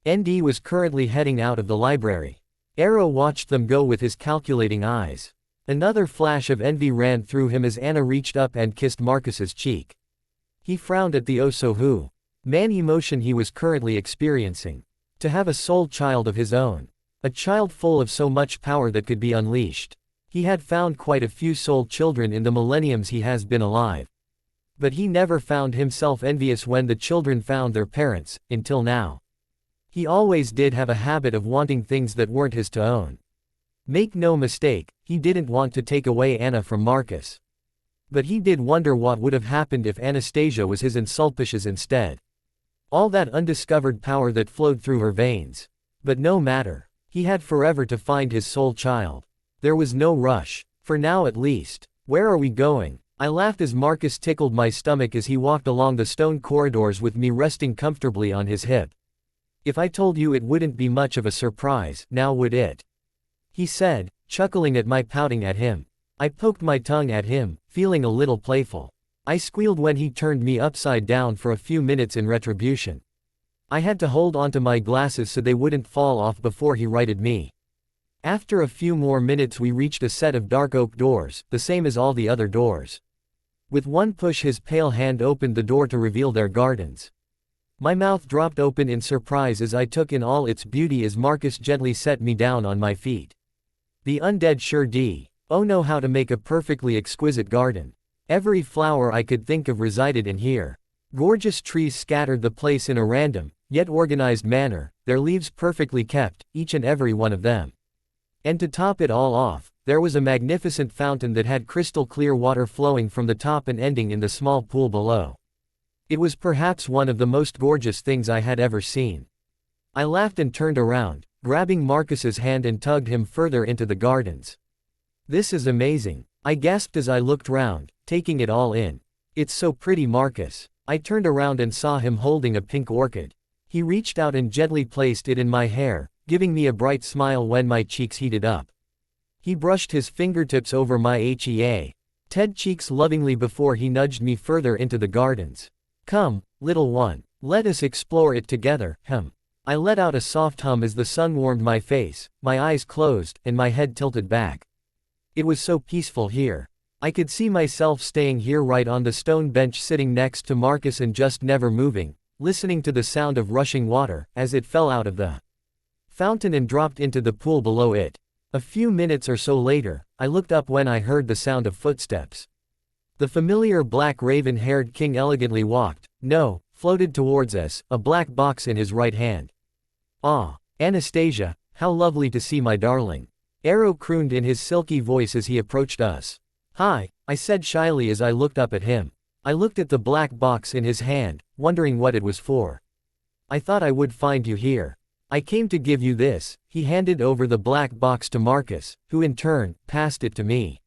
ND was currently heading out of the library. Arrow watched them go with his calculating eyes. Another flash of envy ran through him as Anna reached up and kissed Marcus's cheek. He frowned at the oh-so-who man emotion he was currently experiencing. To have a soul child of his own. A child full of so much power that could be unleashed. He had found quite a few soul children in the millenniums he has been alive. But he never found himself envious when the children found their parents, until now. He always did have a habit of wanting things that weren't his to own. Make no mistake, he didn't want to take away Anna from Marcus. But he did wonder what would have happened if Anastasia was his and Sulpicia's instead. All that undiscovered power that flowed through her veins. But no matter. He had forever to find his soul child. There was no rush. For now at least. Where are we going? I laughed as Marcus tickled my stomach as he walked along the stone corridors with me resting comfortably on his hip. If I told you, it wouldn't be much of a surprise, now would it? He said, chuckling at my pouting at him. I poked my tongue at him, feeling a little playful. I squealed when he turned me upside down for a few minutes in retribution. I had to hold onto my glasses so they wouldn't fall off before he righted me. After a few more minutes we reached a set of dark oak doors, the same as all the other doors. With one push his pale hand opened the door to reveal their gardens. My mouth dropped open in surprise as I took in all its beauty as Marcus gently set me down on my feet. The undead sure know how to make a perfectly exquisite garden. Every flower I could think of resided in here. Gorgeous trees scattered the place in a random, yet organized manner, their leaves perfectly kept, each and every one of them. And to top it all off, there was a magnificent fountain that had crystal clear water flowing from the top and ending in the small pool below. It was perhaps one of the most gorgeous things I had ever seen. I laughed and turned around, grabbing Marcus's hand and tugged him further into the gardens. This is amazing, I gasped as I looked round, taking it all in. It's so pretty, Marcus. I turned around and saw him holding a pink orchid. He reached out and gently placed it in my hair, giving me a bright smile when my cheeks heated up. He brushed his fingertips over my Ted cheeks lovingly before he nudged me further into the gardens. Come, little one, let us explore it together, I let out a soft hum as the sun warmed my face, my eyes closed, and my head tilted back. It was so peaceful here. I could see myself staying here right on the stone bench sitting next to Marcus and just never moving, listening to the sound of rushing water as it fell out of the fountain and dropped into the pool below it. A few minutes or so later, I looked up when I heard the sound of footsteps. The familiar black raven-haired king elegantly floated towards us, a black box in his right hand. Ah, Anastasia, how lovely to see my darling. Arrow crooned in his silky voice as he approached us. Hi, I said shyly as I looked up at him. I looked at the black box in his hand, wondering what it was for. I thought I would find you here. I came to give you this." He handed over the black box to Marcus, who in turn, passed it to me.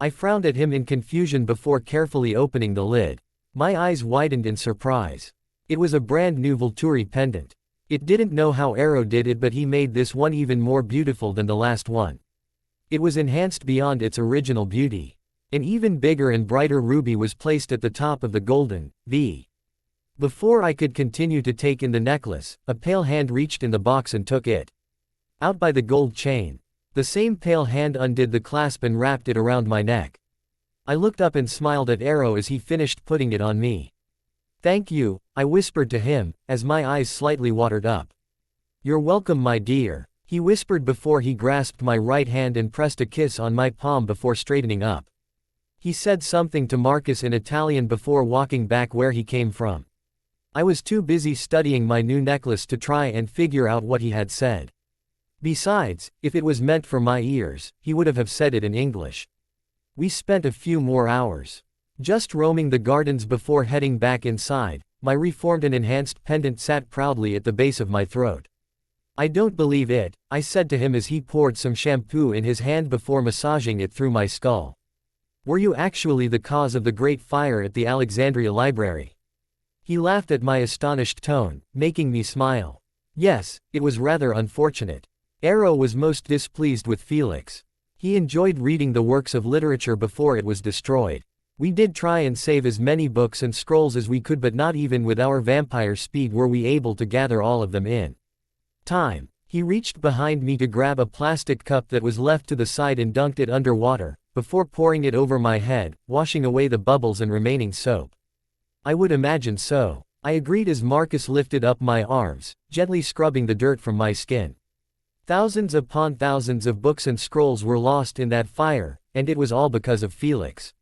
I frowned at him in confusion before carefully opening the lid. My eyes widened in surprise. It was a brand new Volturi pendant. It didn't know how Arrow did it, but he made this one even more beautiful than the last one. It was enhanced beyond its original beauty. An even bigger and brighter ruby was placed at the top of the golden V. Before I could continue to take in the necklace, a pale hand reached in the box and took it out by the gold chain. The same pale hand undid the clasp and wrapped it around my neck. I looked up and smiled at Arrow as he finished putting it on me. "Thank you," I whispered to him, as my eyes slightly watered up. "You're welcome, my dear," he whispered before he grasped my right hand and pressed a kiss on my palm before straightening up. He said something to Marcus in Italian before walking back where he came from. I was too busy studying my new necklace to try and figure out what he had said. Besides, if it was meant for my ears, he would have said it in English. We spent a few more hours just roaming the gardens before heading back inside. My reformed and enhanced pendant sat proudly at the base of my throat. "I don't believe it," I said to him as he poured some shampoo in his hand before massaging it through my skull. "Were you actually the cause of the great fire at the Alexandria Library?" He laughed at my astonished tone, making me smile. "Yes, it was rather unfortunate." Arrow was most displeased with Felix. He enjoyed reading the works of literature before it was destroyed. We did try and save as many books and scrolls as we could, but not even with our vampire speed were we able to gather all of them in time. He reached behind me to grab a plastic cup that was left to the side and dunked it under water, before pouring it over my head, washing away the bubbles and remaining soap. "I would imagine so," I agreed as Marcus lifted up my arms, gently scrubbing the dirt from my skin. Thousands upon thousands of books and scrolls were lost in that fire, and it was all because of Felix.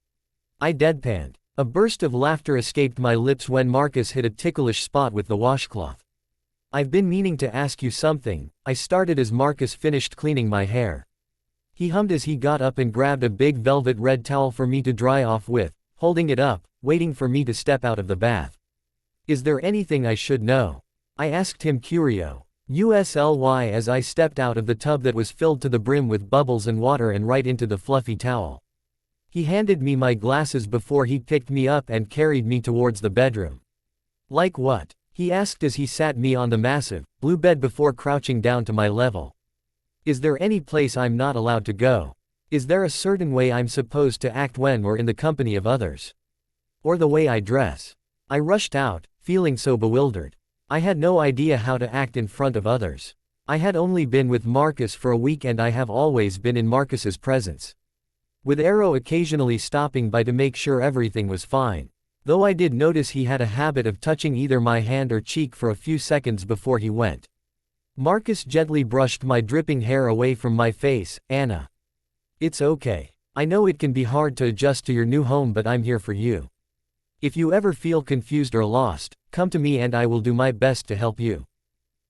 I deadpanned. A burst of laughter escaped my lips when Marcus hit a ticklish spot with the washcloth. "I've been meaning to ask you something," I started as Marcus finished cleaning my hair. He hummed as he got up and grabbed a big velvet red towel for me to dry off with, holding it up, waiting for me to step out of the bath. "Is there anything I should know?" I asked him curio. Usly as I stepped out of the tub that was filled to the brim with bubbles and water and right into the fluffy towel. He handed me my glasses before he picked me up and carried me towards the bedroom. "Like what?" he asked as he sat me on the massive, blue bed before crouching down to my level. "Is there any place I'm not allowed to go? Is there a certain way I'm supposed to act when we're in the company of others? Or the way I dress?" I rushed out, feeling so bewildered. I had no idea how to act in front of others. I had only been with Marcus for a week and I have always been in Marcus's presence, with Arrow occasionally stopping by to make sure everything was fine. Though I did notice he had a habit of touching either my hand or cheek for a few seconds before he went. Marcus gently brushed my dripping hair away from my face. "Anna. It's okay. I know it can be hard to adjust to your new home, but I'm here for you. If you ever feel confused or lost, come to me and I will do my best to help you."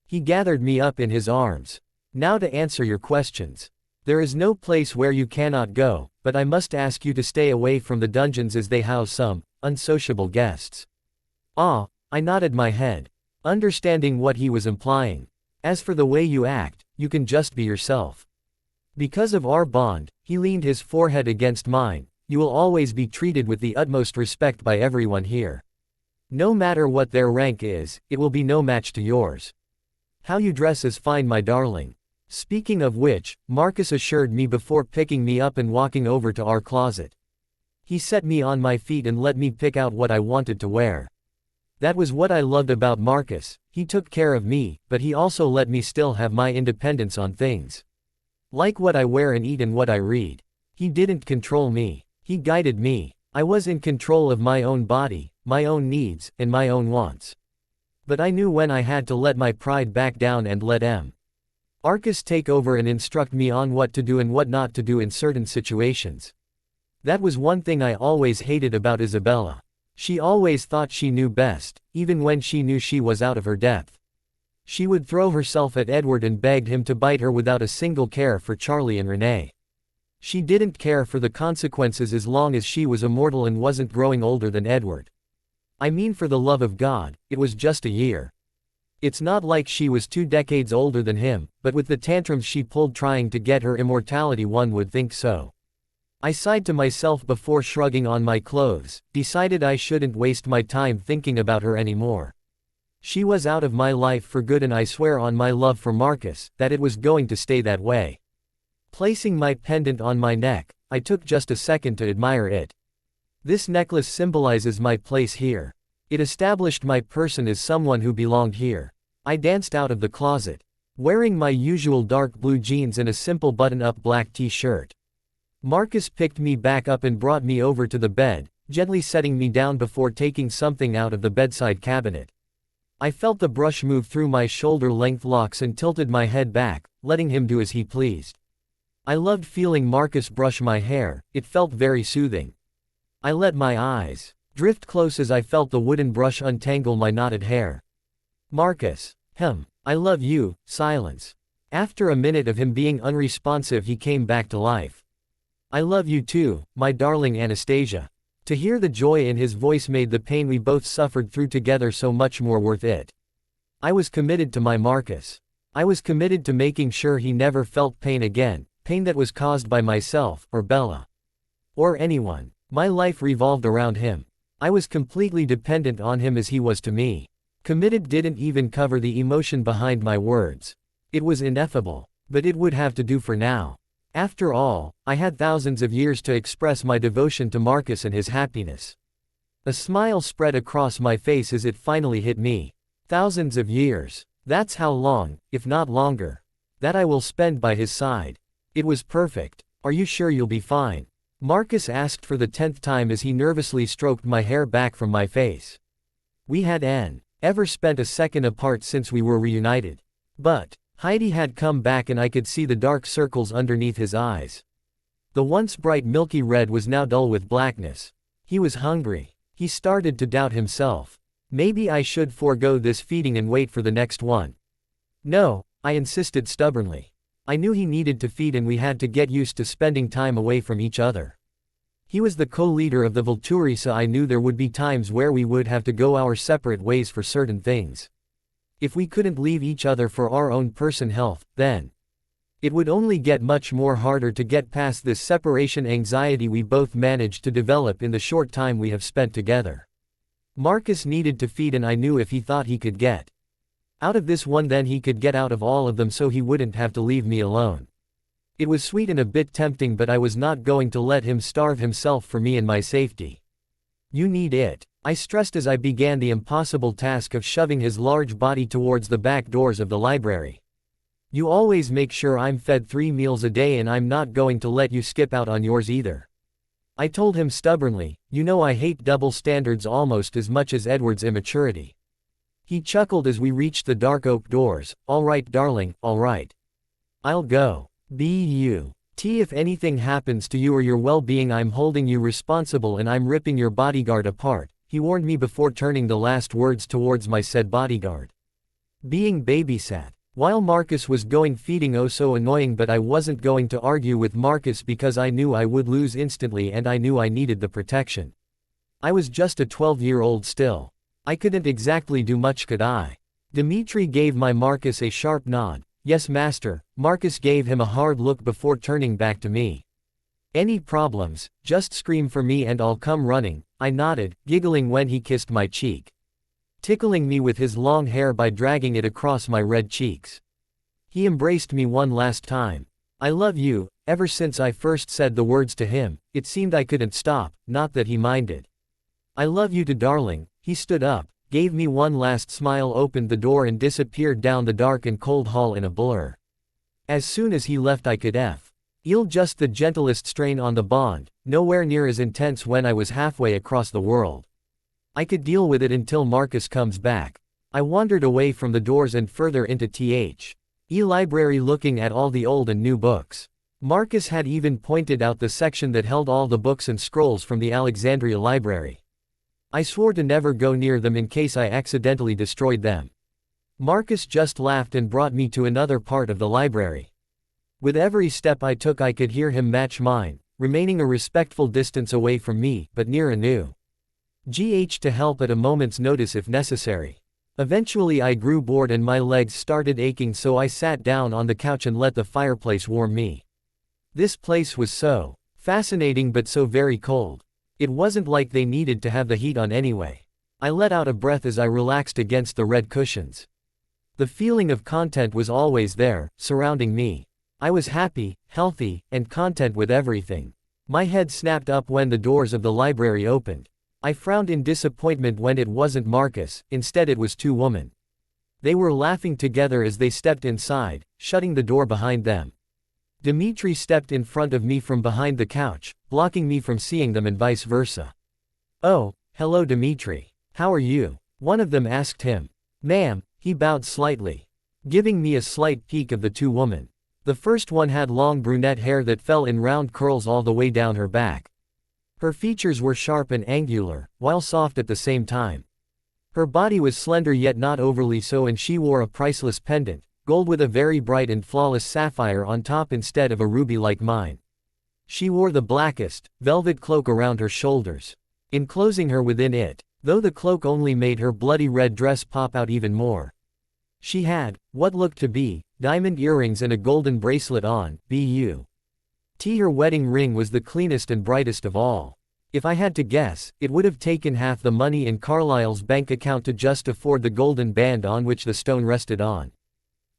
He gathered me up in his arms. "Now to answer your questions. There is no place where you cannot go, but I must ask you to stay away from the dungeons as they house some unsociable guests." "Ah," I nodded my head, understanding what he was implying. "As for the way you act, you can just be yourself. Because of our bond," he leaned his forehead against mine, "you will always be treated with the utmost respect by everyone here. No matter what their rank is, it will be no match to yours. How you dress is fine, my darling." Speaking of which, Marcus assured me before picking me up and walking over to our closet. He set me on my feet and let me pick out what I wanted to wear. That was what I loved about Marcus. He took care of me, but he also let me still have my independence on things like what I wear and eat and what I read. He didn't control me. He guided me. I was in control of my own body, my own needs, and my own wants. But I knew when I had to let my pride back down and let Marcus take over and instruct me on what to do and what not to do in certain situations. That was one thing I always hated about Isabella. She always thought she knew best, even when she knew she was out of her depth. She would throw herself at Edward and begged him to bite her without a single care for Charlie and Renee. She didn't care for the consequences as long as she was immortal and wasn't growing older than Edward. I mean, for the love of God, it was just a year. It's not like she was 2 decades older than him, but with the tantrums she pulled trying to get her immortality one would think so. I sighed to myself before shrugging on my clothes, decided I shouldn't waste my time thinking about her anymore. She was out of my life for good and I swear on my love for Marcus, that it was going to stay that way. Placing my pendant on my neck, I took just a second to admire it. This necklace symbolizes my place here. It established my person as someone who belonged here. I danced out of the closet, wearing my usual dark blue jeans and a simple button-up black t-shirt. Marcus picked me back up and brought me over to the bed, gently setting me down before taking something out of the bedside cabinet. I felt the brush move through my shoulder-length locks and tilted my head back, letting him do as he pleased. I loved feeling Marcus brush my hair, it felt very soothing. I let my eyes drift close as I felt the wooden brush untangle my knotted hair. Marcus. I love you. Silence. After a minute of him being unresponsive he came back to life. I love you too, my darling Anastasia. To hear the joy in his voice made the pain we both suffered through together so much more worth it. I was committed to my Marcus. I was committed to making sure he never felt pain again, pain that was caused by myself, or Bella. Or anyone. My life revolved around him. I was completely dependent on him as he was to me. Committed didn't even cover the emotion behind my words. It was ineffable, but it would have to do for now. After all, I had thousands of years to express my devotion to Marcus and his happiness. A smile spread across my face as it finally hit me. Thousands of years. That's how long, if not longer, that I will spend by his side. It was perfect. Are you sure you'll be fine? Marcus asked for the 10th time as he nervously stroked my hair back from my face. We hadn't ever spent a second apart since we were reunited. But Heidi had come back and I could see the dark circles underneath his eyes. The once bright milky red was now dull with blackness. He was hungry. He started to doubt himself. Maybe I should forego this feeding and wait for the next one. No, I insisted stubbornly. I knew he needed to feed and we had to get used to spending time away from each other. He was the co-leader of the Volturi, so I knew there would be times where we would have to go our separate ways for certain things. If we couldn't leave each other for our own personal health, then it would only get much more harder to get past this separation anxiety we both managed to develop in the short time we have spent together. Marcus needed to feed and I knew if he thought he could get out of this one then he could get out of all of them so he wouldn't have to leave me alone. It was sweet and a bit tempting but I was not going to let him starve himself for me and my safety. You need it, I stressed as I began the impossible task of shoving his large body towards the back doors of the library. You always make sure I'm fed 3 meals a day and I'm not going to let you skip out on yours either. I told him stubbornly, you know I hate double standards almost as much as Edward's immaturity. He chuckled as we reached the dark oak doors. All right darling, all right. I'll go. If anything happens to you or your well-being I'm holding you responsible and I'm ripping your bodyguard apart, he warned me before turning the last words towards my said bodyguard. Being babysat. While Marcus was going feeding oh so annoying but I wasn't going to argue with Marcus because I knew I would lose instantly and I knew I needed the protection. I was just a 12-year-old still. I couldn't exactly do much could I? Dimitri gave my Marcus a sharp nod. Yes master. Marcus gave him a hard look before turning back to me. Any problems, just scream for me and I'll come running, I nodded, giggling when he kissed my cheek, tickling me with his long hair by dragging it across my red cheeks. He embraced me one last time. I love you. Ever since I first said the words to him, it seemed I couldn't stop, not that he minded. I love you too darling. He stood up, gave me one last smile, opened the door and disappeared down the dark and cold hall in a blur. As soon as he left I could feel just the gentlest strain on the bond, nowhere near as intense when I was halfway across the world. I could deal with it until Marcus comes back. I wandered away from the doors and further into the library looking at all the old and new books. Marcus had even pointed out the section that held all the books and scrolls from the Alexandria library. I swore to never go near them in case I accidentally destroyed them. Marcus just laughed and brought me to another part of the library. With every step I took I could hear him match mine, remaining a respectful distance away from me, but near enough to help at a moment's notice if necessary. Eventually I grew bored and my legs started aching, so I sat down on the couch and let the fireplace warm me. This place was so fascinating but so very cold. It wasn't like they needed to have the heat on anyway. I let out a breath as I relaxed against the red cushions. The feeling of content was always there, surrounding me. I was happy, healthy, and content with everything. My head snapped up when the doors of the library opened. I frowned in disappointment when it wasn't Marcus, instead it was two women. They were laughing together as they stepped inside, shutting the door behind them. Dimitri stepped in front of me from behind the couch, blocking me from seeing them and vice versa. "Oh, hello Dimitri. How are you?" one of them asked him. "Ma'am," he bowed slightly, giving me a slight peek of the two women. The first one had long brunette hair that fell in round curls all the way down her back. Her features were sharp and angular, while soft at the same time. Her body was slender yet not overly so, and she wore a priceless pendant, gold with a very bright and flawless sapphire on top instead of a ruby like mine. She wore the blackest, velvet cloak around her shoulders, enclosing her within it, though the cloak only made her bloody red dress pop out even more. She had, what looked to be, diamond earrings and a golden bracelet on, her wedding ring was the cleanest and brightest of all. If I had to guess, it would have taken half the money in Carlyle's bank account to just afford the golden band on which the stone rested on.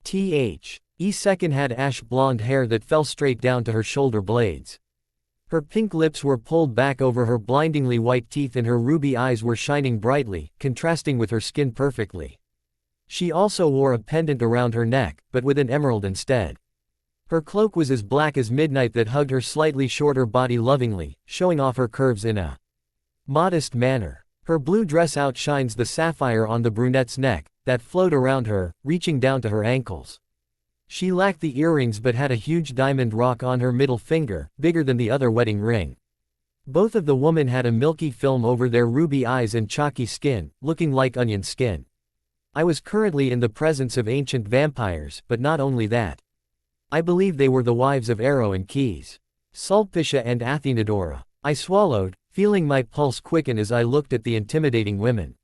Second had ash blonde hair that fell straight down to her shoulder blades. Her pink lips were pulled back over her blindingly white teeth and her ruby eyes were shining brightly, contrasting with her skin perfectly. She also wore a pendant around her neck, but with an emerald instead. Her cloak was as black as midnight that hugged her slightly shorter body lovingly, showing off her curves in a modest manner. Her blue dress outshines the sapphire on the brunette's neck, that flowed around her, reaching down to her ankles. She lacked the earrings but had a huge diamond rock on her middle finger, bigger than the other wedding ring. Both of the women had a milky film over their ruby eyes and chalky skin, looking like onion skin. I was currently in the presence of ancient vampires, but not only that. I believe they were the wives of Aro and Keys, Sulpicia and Athenadora. I swallowed, feeling my pulse quicken as I looked at the intimidating women.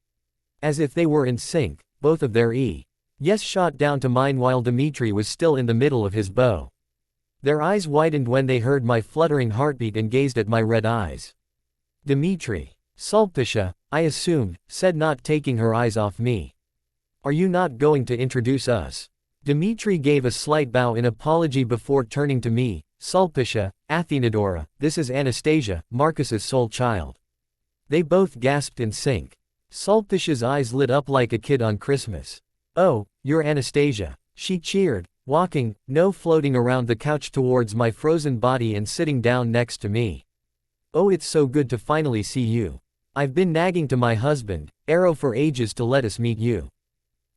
As if they were in sync, both of their yes shot down to mine while Dimitri was still in the middle of his bow. Their eyes widened when they heard my fluttering heartbeat and gazed at my red eyes. "Dimitri. Sulpicia, I assumed," said, not taking her eyes off me. "Are you not going to introduce us?" Dimitri gave a slight bow in apology before turning to me. "Sulpicia, Athenadora, this is Anastasia, Marcus's sole child." They both gasped in sync. Sulpicia's eyes lit up like a kid on Christmas. "Oh, you're Anastasia," she cheered, walking, no floating around the couch towards my frozen body and sitting down next to me. "Oh, it's so good to finally see you. I've been nagging to my husband, Aro, for ages to let us meet you.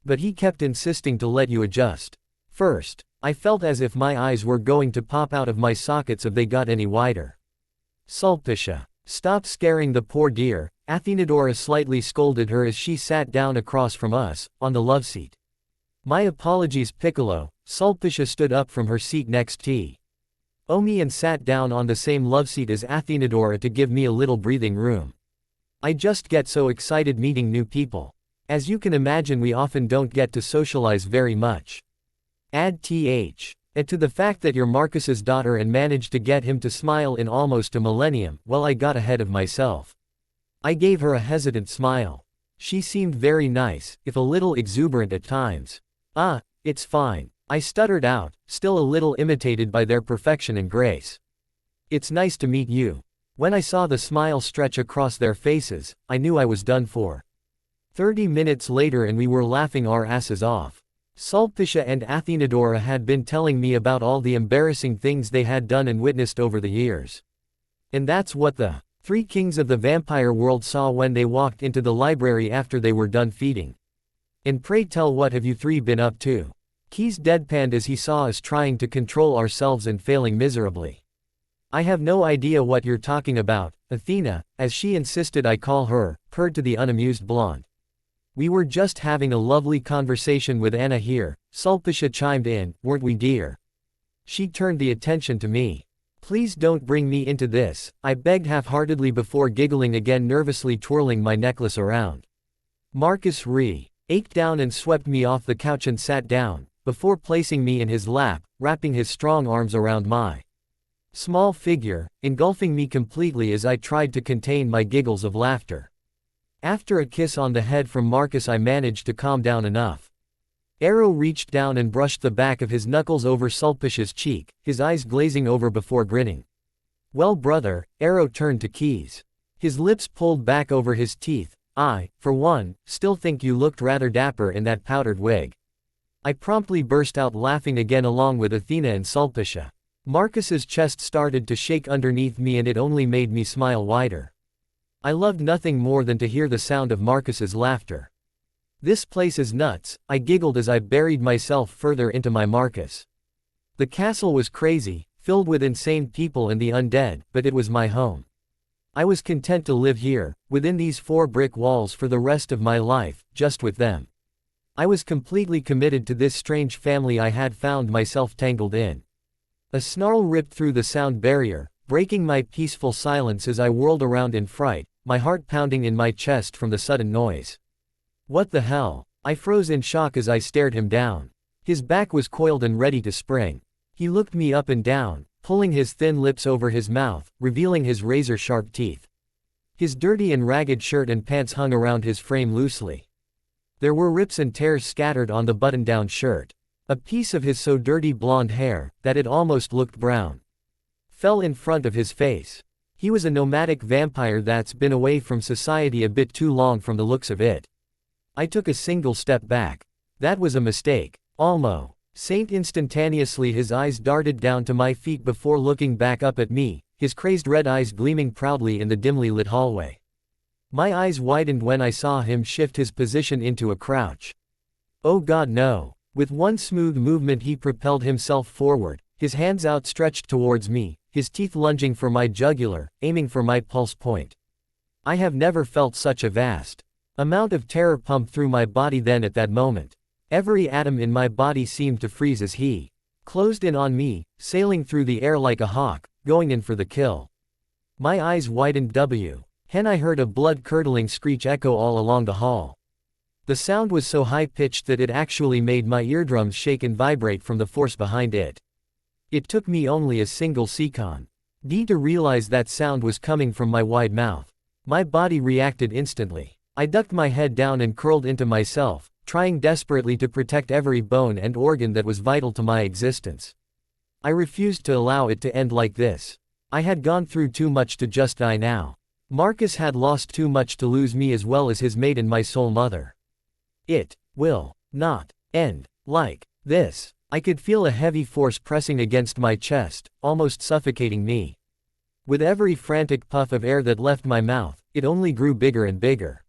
But he kept insisting to let you adjust first." I felt as if my eyes were going to pop out of my sockets if they got any wider. "Sulpicia, stop scaring the poor dear," Athenadora slightly scolded her as she sat down across from us, on the love seat. "My apologies, Piccolo." Sulpicia stood up from her seat next to Omi and sat down on the same love seat as Athenadora to give me a little breathing room. "I just get so excited meeting new people. As you can imagine, we often don't get to socialize very much. Add to the fact that you're Marcus's daughter and managed to get him to smile in almost a millennium. Well, I got ahead of myself." I gave her a hesitant smile. She seemed very nice, if a little exuberant at times. It's fine," I stuttered out, still a little imitated by their perfection and grace. "It's nice to meet you." When I saw the smile stretch across their faces, I knew I was done for. 30 minutes later and we were laughing our asses off. Sulpicia and Athenadora had been telling me about all the embarrassing things they had done and witnessed over the years. And that's what the three kings of the vampire world saw when they walked into the library after they were done feeding. "And pray tell, what have you three been up to?" Keys deadpanned as he saw us trying to control ourselves and failing miserably. "I have no idea what you're talking about," Athena, as she insisted I call her, purred to the unamused blonde. "We were just having a lovely conversation with Anna here," Sulpicia chimed in, "weren't we, dear?" She turned the attention to me. "Please don't bring me into this," I begged half-heartedly before giggling again, nervously twirling my necklace around. Marcus ached down and swept me off the couch and sat down, before placing me in his lap, wrapping his strong arms around my small figure, engulfing me completely as I tried to contain my giggles of laughter. After a kiss on the head from Marcus, I managed to calm down enough. Arrow reached down and brushed the back of his knuckles over Sulpicia's cheek, his eyes glazing over before grinning. "Well, brother," Arrow turned to Keys. His lips pulled back over his teeth. "I, for one, still think you looked rather dapper in that powdered wig." I promptly burst out laughing again along with Athena and Sulpicia. Marcus's chest started to shake underneath me and it only made me smile wider. I loved nothing more than to hear the sound of Marcus's laughter. "This place is nuts," I giggled as I buried myself further into my Marcus. The castle was crazy, filled with insane people and the undead, but it was my home. I was content to live here, within these 4 brick walls for the rest of my life, just with them. I was completely committed to this strange family I had found myself tangled in. A snarl ripped through the sound barrier, breaking my peaceful silence as I whirled around in fright, my heart pounding in my chest from the sudden noise. "What the hell?" I froze in shock as I stared him down. His back was coiled and ready to spring. He looked me up and down, pulling his thin lips over his mouth, revealing his razor-sharp teeth. His dirty and ragged shirt and pants hung around his frame loosely. There were rips and tears scattered on the button-down shirt. A piece of his so dirty blonde hair, that it almost looked brown, fell in front of his face. He was a nomadic vampire that's been away from society a bit too long from the looks of it. I took a single step back. That was a mistake. Almo Saint instantaneously his eyes darted down to my feet before looking back up at me, his crazed red eyes gleaming proudly in the dimly lit hallway. My eyes widened when I saw him shift his position into a crouch. Oh God, no. With one smooth movement he propelled himself forward, his hands outstretched towards me, his teeth lunging for my jugular, aiming for my pulse point. I have never felt such a vast amount of terror pump through my body than at that moment. Every atom in my body seemed to freeze as he closed in on me, sailing through the air like a hawk, going in for the kill. My eyes widened. Then I heard a blood-curdling screech echo all along the hall. The sound was so high-pitched that it actually made my eardrums shake and vibrate from the force behind it. It took me only a single second to realize that sound was coming from my wide mouth. My body reacted instantly. I ducked my head down and curled into myself, trying desperately to protect every bone and organ that was vital to my existence. I refused to allow it to end like this. I had gone through too much to just die now. Marcus had lost too much to lose me as well as his mate and my soul mother. It will not end like this. I could feel a heavy force pressing against my chest, almost suffocating me. With every frantic puff of air that left my mouth, it only grew bigger and bigger,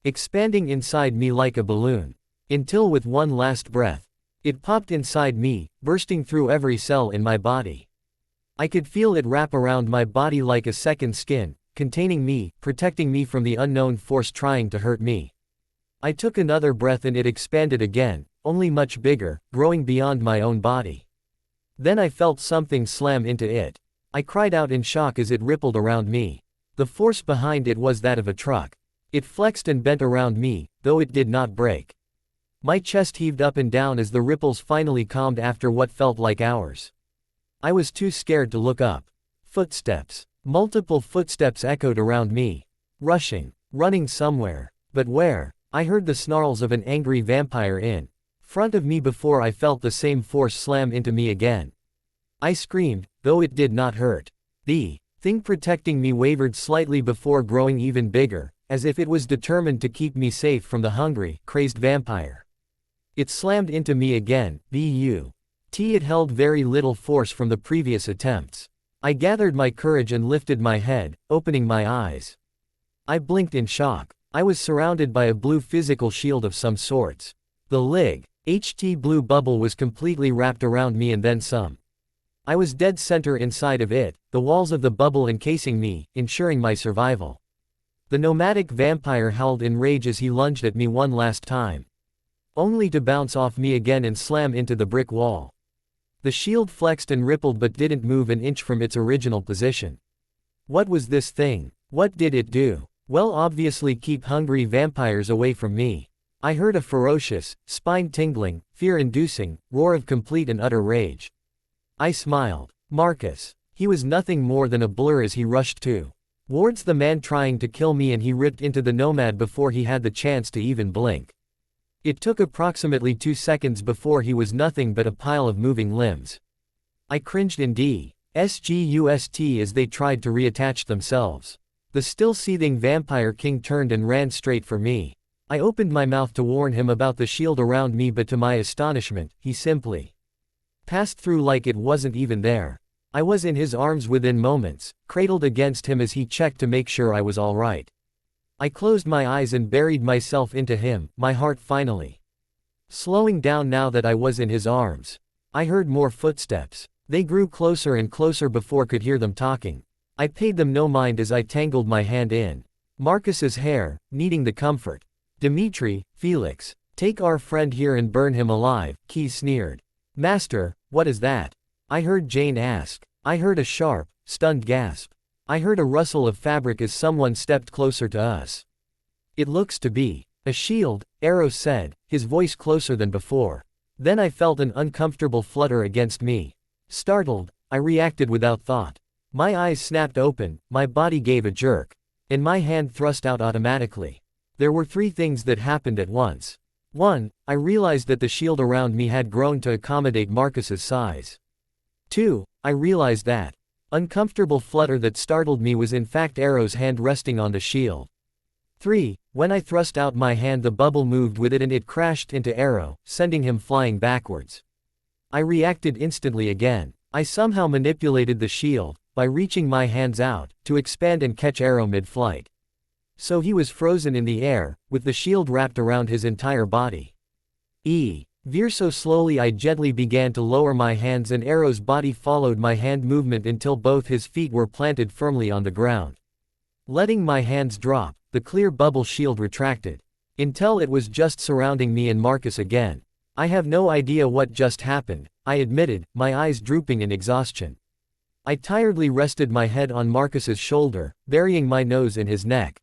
expanding inside me like a balloon. Until with one last breath, it popped inside me, bursting through every cell in my body. I could feel it wrap around my body like a second skin, containing me, protecting me from the unknown force trying to hurt me. I took another breath and it expanded again, only much bigger, growing beyond my own body. Then I felt something slam into it. I cried out in shock as it rippled around me. The force behind it was that of a truck. It flexed and bent around me, though it did not break. My chest heaved up and down as the ripples finally calmed after what felt like hours. I was too scared to look up. Footsteps. Multiple footsteps echoed around me. Rushing. Running somewhere. But where? I heard the snarls of an angry vampire in front of me before I felt the same force slam into me again. I screamed, though it did not hurt. The thing protecting me wavered slightly before growing even bigger, as if it was determined to keep me safe from the hungry, crazed vampire. It slammed into me again, it held very little force from the previous attempts. I gathered my courage and lifted my head, opening my eyes. I blinked in shock. I was surrounded by a blue physical shield of some sorts. The blue bubble was completely wrapped around me and then some. I was dead center inside of it, the walls of the bubble encasing me, ensuring my survival. The nomadic vampire howled in rage as he lunged at me one last time, only to bounce off me again and slam into the brick wall. The shield flexed and rippled but didn't move an inch from its original position. What was this thing? What did it do? Well, obviously keep hungry vampires away from me. I heard a ferocious, spine-tingling, fear-inducing, roar of complete and utter rage. I smiled. Marcus. He was nothing more than a blur as he rushed towards the man trying to kill me, and he ripped into the nomad before he had the chance to even blink. It took approximately 2 seconds before he was nothing but a pile of moving limbs. I cringed in disgust as they tried to reattach themselves. The still seething Vampire King turned and ran straight for me. I opened my mouth to warn him about the shield around me, but to my astonishment, he simply passed through like it wasn't even there. I was in his arms within moments, cradled against him as he checked to make sure I was all right. I closed my eyes and buried myself into him, my heart finally slowing down now that I was in his arms. I heard more footsteps. They grew closer and closer before I could hear them talking. I paid them no mind as I tangled my hand in Marcus's hair, needing the comfort. Dimitri, Felix, take our friend here and burn him alive, Keys sneered. Master, what is that? I heard Jane ask. I heard a sharp, stunned gasp. I heard a rustle of fabric as someone stepped closer to us. It looks to be a shield, Arrow said, his voice closer than before. Then I felt an uncomfortable flutter against me. Startled, I reacted without thought. My eyes snapped open, my body gave a jerk, and my hand thrust out automatically. There were 3 things that happened at once. 1. I realized that the shield around me had grown to accommodate Marcus's size. 2. I realized that uncomfortable flutter that startled me was in fact Arrow's hand resting on the shield. 3. When I thrust out my hand, the bubble moved with it and it crashed into Arrow, sending him flying backwards. I reacted instantly again. I somehow manipulated the shield, by reaching my hands out, to expand and catch Arrow mid-flight. So he was frozen in the air, with the shield wrapped around his entire body. Veer so slowly I gently began to lower my hands and Arrow's body followed my hand movement until both his feet were planted firmly on the ground. Letting my hands drop, the clear bubble shield retracted. Until it was just surrounding me and Marcus again. I have no idea what just happened, I admitted, my eyes drooping in exhaustion. I tiredly rested my head on Marcus's shoulder, burying my nose in his neck.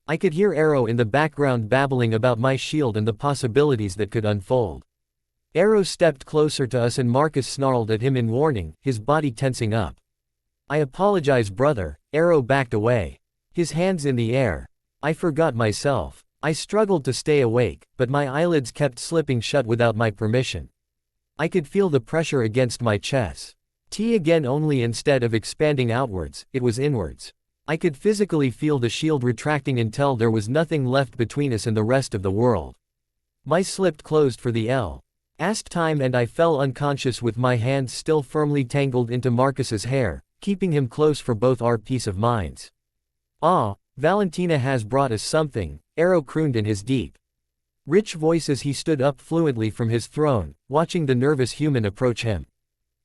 I could hear Arrow in the background babbling about my shield and the possibilities that could unfold. Arrow stepped closer to us and Marcus snarled at him in warning, his body tensing up. I apologize, brother. Arrow backed away. His hands in the air. I forgot myself. I struggled to stay awake, but my eyelids kept slipping shut without my permission. I could feel the pressure against my chest. Again, only instead of expanding outwards, it was inwards. I could physically feel the shield retracting until there was nothing left between us and the rest of the world. My slipped closed for the last time and I fell unconscious with my hands still firmly tangled into Marcus's hair, keeping him close for both our peace of minds. Ah, Valentina has brought us something, Arrow crooned in his deep, rich voice as he stood up fluently from his throne, watching the nervous human approach him.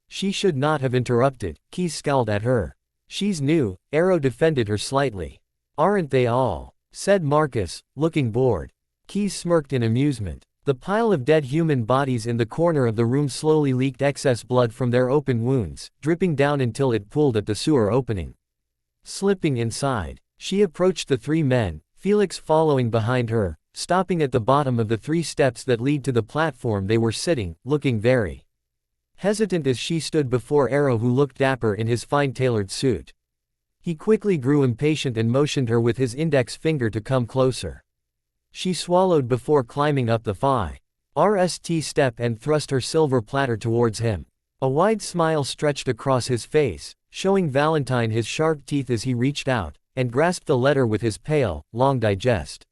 She should not have interrupted, Keys scowled at her. She's new, Arrow defended her slightly. Aren't they all? Said Marcus, looking bored. Keys smirked in amusement. The pile of dead human bodies in the corner of the room slowly leaked excess blood from their open wounds, dripping down until it pooled at the sewer opening. Slipping inside, she approached the 3 men, Felix following behind her, stopping at the bottom of the 3 steps that lead to the platform they were sitting, looking very hesitant as she stood before Arrow, who looked dapper in his fine-tailored suit. He quickly grew impatient and motioned her with his index finger to come closer. She swallowed before climbing up the RST step and thrust her silver platter towards him. A wide smile stretched across his face, showing Valentine his sharp teeth as he reached out and grasped the letter with his pale, long digest.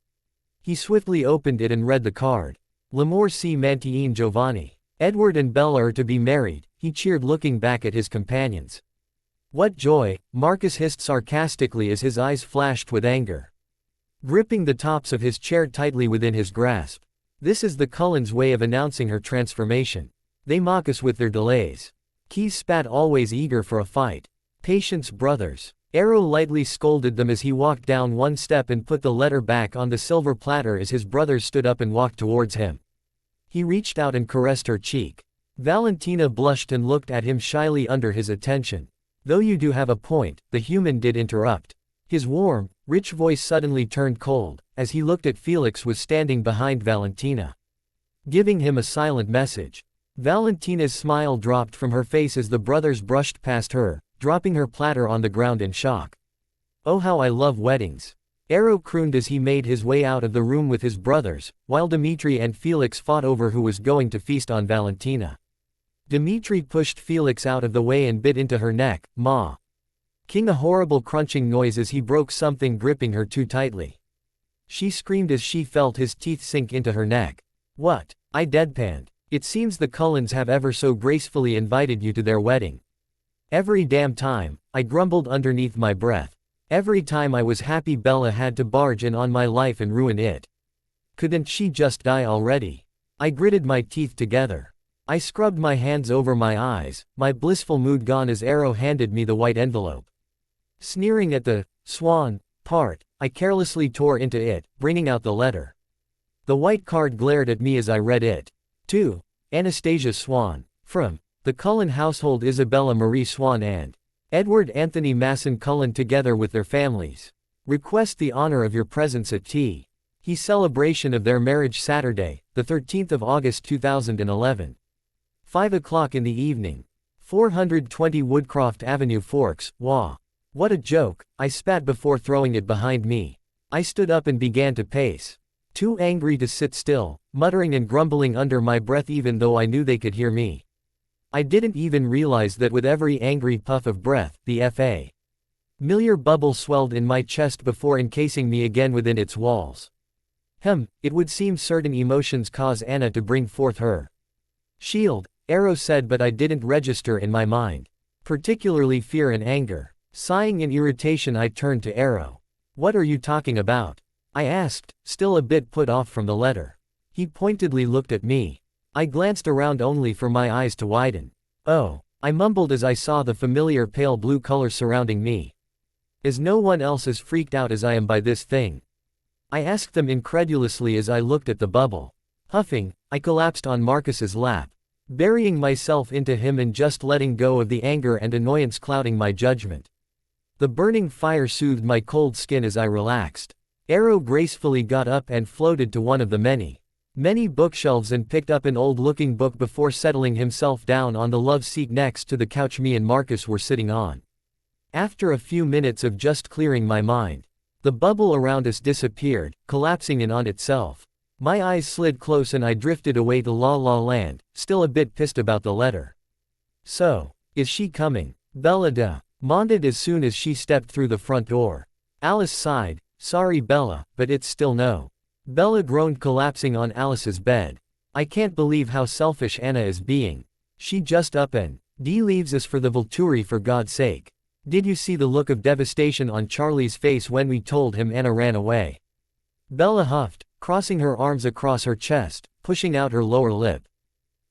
He swiftly opened it and read the card. L'amore si maintient Giovanni. Edward and Bella are to be married, he cheered, looking back at his companions. What joy, Marcus hissed sarcastically as his eyes flashed with anger, gripping the tops of his chair tightly within his grasp. This is the Cullens' way of announcing her transformation. They mock us with their delays. Keys spat, always eager for a fight. Patience, brothers. Arrow lightly scolded them as he walked down 1 step and put the letter back on the silver platter as his brothers stood up and walked towards him. He reached out and caressed her cheek. Valentina blushed and looked at him shyly under his attention. Though you do have a point, the human did interrupt. His warm, rich voice suddenly turned cold, as he looked at Felix was standing behind Valentina, giving him a silent message. Valentina's smile dropped from her face as the brothers brushed past her, dropping her platter on the ground in shock. "Oh, how I love weddings," Ero crooned as he made his way out of the room with his brothers, while Dmitri and Felix fought over who was going to feast on Valentina. Dmitri pushed Felix out of the way and bit into her neck, making a horrible crunching noise as he broke something gripping her too tightly. She screamed as she felt his teeth sink into her neck. "What?" I deadpanned. "It seems the Cullens have ever so gracefully invited you to their wedding." "Every damn time," I grumbled underneath my breath. "Every time I was happy Bella had to barge in on my life and ruin it. Couldn't she just die already?" I gritted my teeth together. I scrubbed my hands over my eyes, my blissful mood gone as Ero handed me the white envelope. Sneering at the swan part, I carelessly tore into it, bringing out the letter. The white card glared at me as I read it. To Anastasia Swan. From the Cullen household, Isabella Marie Swan and Edward Anthony Masson Cullen, together with their families, request the honor of your presence at T. He celebration of their marriage Saturday, the 13th of August 2011. 5 o'clock in the evening. 420 Woodcroft Avenue, Forks, WA. What a joke, I spat before throwing it behind me. I stood up and began to pace. Too angry to sit still, muttering and grumbling under my breath even though I knew they could hear me. I didn't even realize that with every angry puff of breath, the familiar bubble swelled in my chest before encasing me again within its walls. It would seem certain emotions cause Anna to bring forth her shield, Ero said, but I didn't register in my mind. Particularly fear and anger. Sighing in irritation, I turned to Ero. "What are you talking about?" I asked, still a bit put off from the letter. He pointedly looked at me. I glanced around only for my eyes to widen. "Oh," I mumbled as I saw the familiar pale blue color surrounding me. "Is no one else as freaked out as I am by this thing?" I asked them incredulously as I looked at the bubble. Huffing, I collapsed on Marcus's lap, burying myself into him and just letting go of the anger and annoyance clouding my judgment. The burning fire soothed my cold skin as I relaxed. Ero gracefully got up and floated to one of the many bookshelves and picked up an old-looking book before settling himself down on the love seat next to the couch me and Marcus were sitting on. After a few minutes of just clearing my mind, the bubble around us disappeared, collapsing in on itself. My eyes slid close and I drifted away to La La Land, still a bit pissed about the letter. "So, is she coming?" Bella demanded as soon as she stepped through the front door. Alice sighed. "Sorry Bella, but it's still no." Bella groaned, collapsing on Alice's bed. "I can't believe how selfish Anna is being. She just up and leaves us for the Volturi, for God's sake. Did you see the look of devastation on Charlie's face when we told him Anna ran away?" Bella huffed, crossing her arms across her chest, pushing out her lower lip.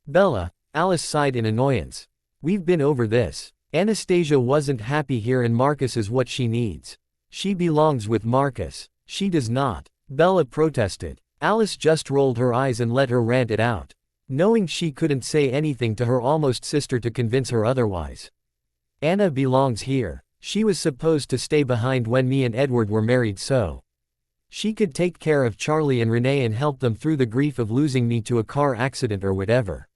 "Bella," Alice sighed in annoyance. "We've been over this. Anastasia wasn't happy here and Marcus is what she needs. She belongs with Marcus. She does not," Bella protested. Alice just rolled her eyes and let her rant it out, knowing she couldn't say anything to her almost sister to convince her otherwise. "Anna belongs here. She was supposed to stay behind when me and Edward were married so she could take care of Charlie and Renee and help them through the grief of losing me to a car accident or whatever.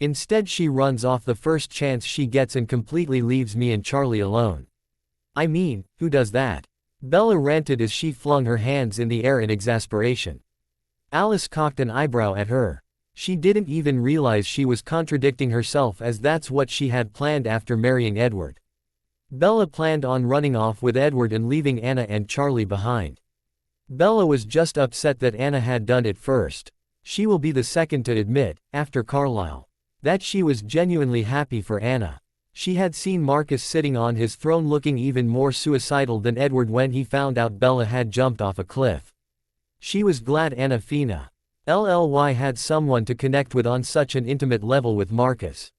Instead she runs off the first chance she gets and completely leaves me and Charlie alone. I mean, who does that?" Bella ranted as she flung her hands in the air in exasperation. Alice cocked an eyebrow at her. She didn't even realize she was contradicting herself, as that's what she had planned after marrying Edward. Bella planned on running off with Edward and leaving Anna and Charlie behind. Bella was just upset that Anna had done it first. She will be the second to admit, after Carlisle, that she was genuinely happy for Anna. She had seen Marcus sitting on his throne looking even more suicidal than Edward when he found out Bella had jumped off a cliff. She was glad Anna Fina LLY had someone to connect with on such an intimate level with Marcus.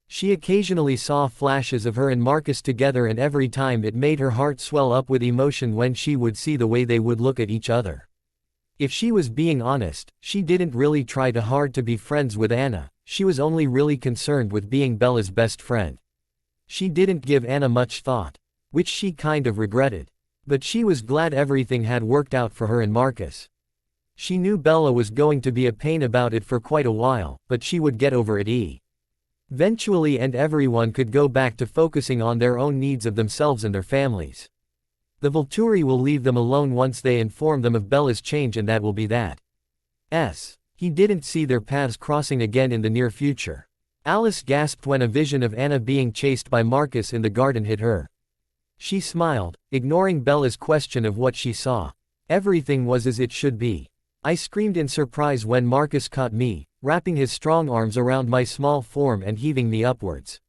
She occasionally saw flashes of her and Marcus together, and every time it made her heart swell up with emotion when she would see the way they would look at each other. If she was being honest, she didn't really try too hard to be friends with Anna. She was only really concerned with being Bella's best friend. She didn't give Anna much thought, which she kind of regretted. But she was glad everything had worked out for her and Marcus. She knew Bella was going to be a pain about it for quite a while, but she would get over it eventually, and everyone could go back to focusing on their own needs of themselves and their families. The Volturi will leave them alone once they inform them of Bella's change, and that will be that. He didn't see their paths crossing again in the near future. Alice gasped when a vision of Anna being chased by Marcus in the garden hit her. She smiled, ignoring Bella's question of what she saw. Everything was as it should be. I screamed in surprise when Marcus caught me, wrapping his strong arms around my small form and heaving me upwards.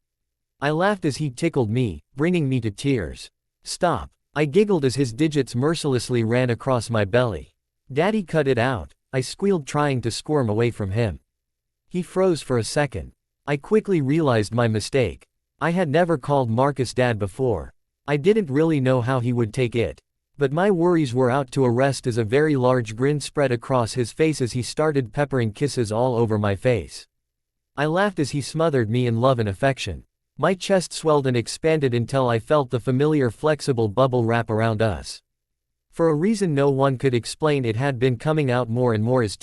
I laughed as he tickled me, bringing me to tears. Stop! I giggled as his digits mercilessly ran across my belly. Daddy, cut it out! I squealed, trying to squirm away from him. He froze for a second. I quickly realized my mistake. I had never called Marcus Dad before. I didn't really know how he would take it. But my worries were out to arrest as a very large grin spread across his face as he started peppering kisses all over my face. I laughed as he smothered me in love and affection. My chest swelled and expanded until I felt the familiar flexible bubble wrap around us. For a reason no one could explain, it had been coming out more and more as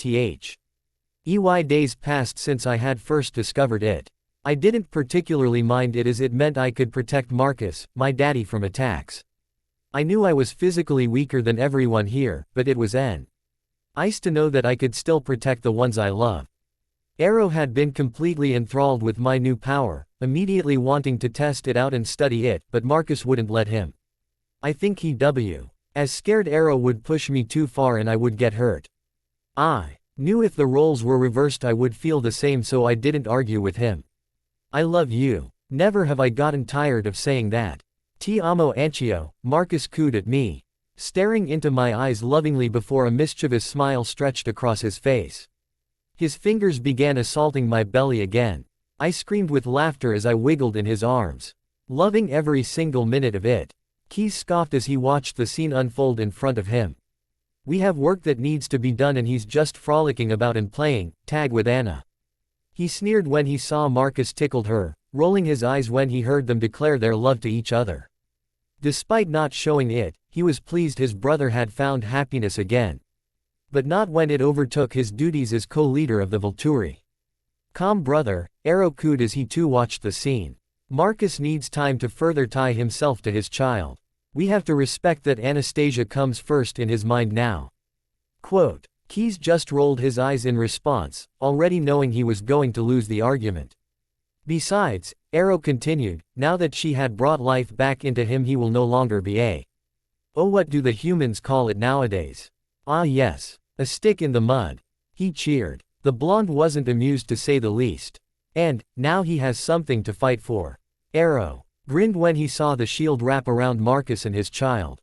days passed since I had first discovered it. I didn't particularly mind it as it meant I could protect Marcus, my daddy, from attacks. I knew I was physically weaker than everyone here, but it was nice to know that I could still protect the ones I loved. Arrow had been completely enthralled with my new power, immediately wanting to test it out and study it, but Marcus wouldn't let him. I think he was scared Arrow would push me too far and I would get hurt. I knew if the roles were reversed I would feel the same, so I didn't argue with him. I love you. Never have I gotten tired of saying that. Ti amo Anchio, Marcus cooed at me, staring into my eyes lovingly before a mischievous smile stretched across his face. His fingers began assaulting my belly again. I screamed with laughter as I wiggled in his arms, loving every single minute of it. Keys scoffed as he watched the scene unfold in front of him. We have work that needs to be done and he's just frolicking about and playing tag with Anna. He sneered when he saw Marcus tickled her, rolling his eyes when he heard them declare their love to each other. Despite not showing it, he was pleased his brother had found happiness again. But not when it overtook his duties as co-leader of the Volturi. Calm, brother, Arrow cooed as he too watched the scene. Marcus needs time to further tie himself to his child. We have to respect that Anastasia comes first in his mind now. Quote. Keys just rolled his eyes in response, already knowing he was going to lose the argument. Besides, Arrow continued, now that she had brought life back into him, he will no longer be what do the humans call it nowadays? Ah yes, a stick in the mud. He cheered. The blonde wasn't amused, to say the least. And, now he has something to fight for. Arrow grinned when he saw the shield wrap around Marcus and his child.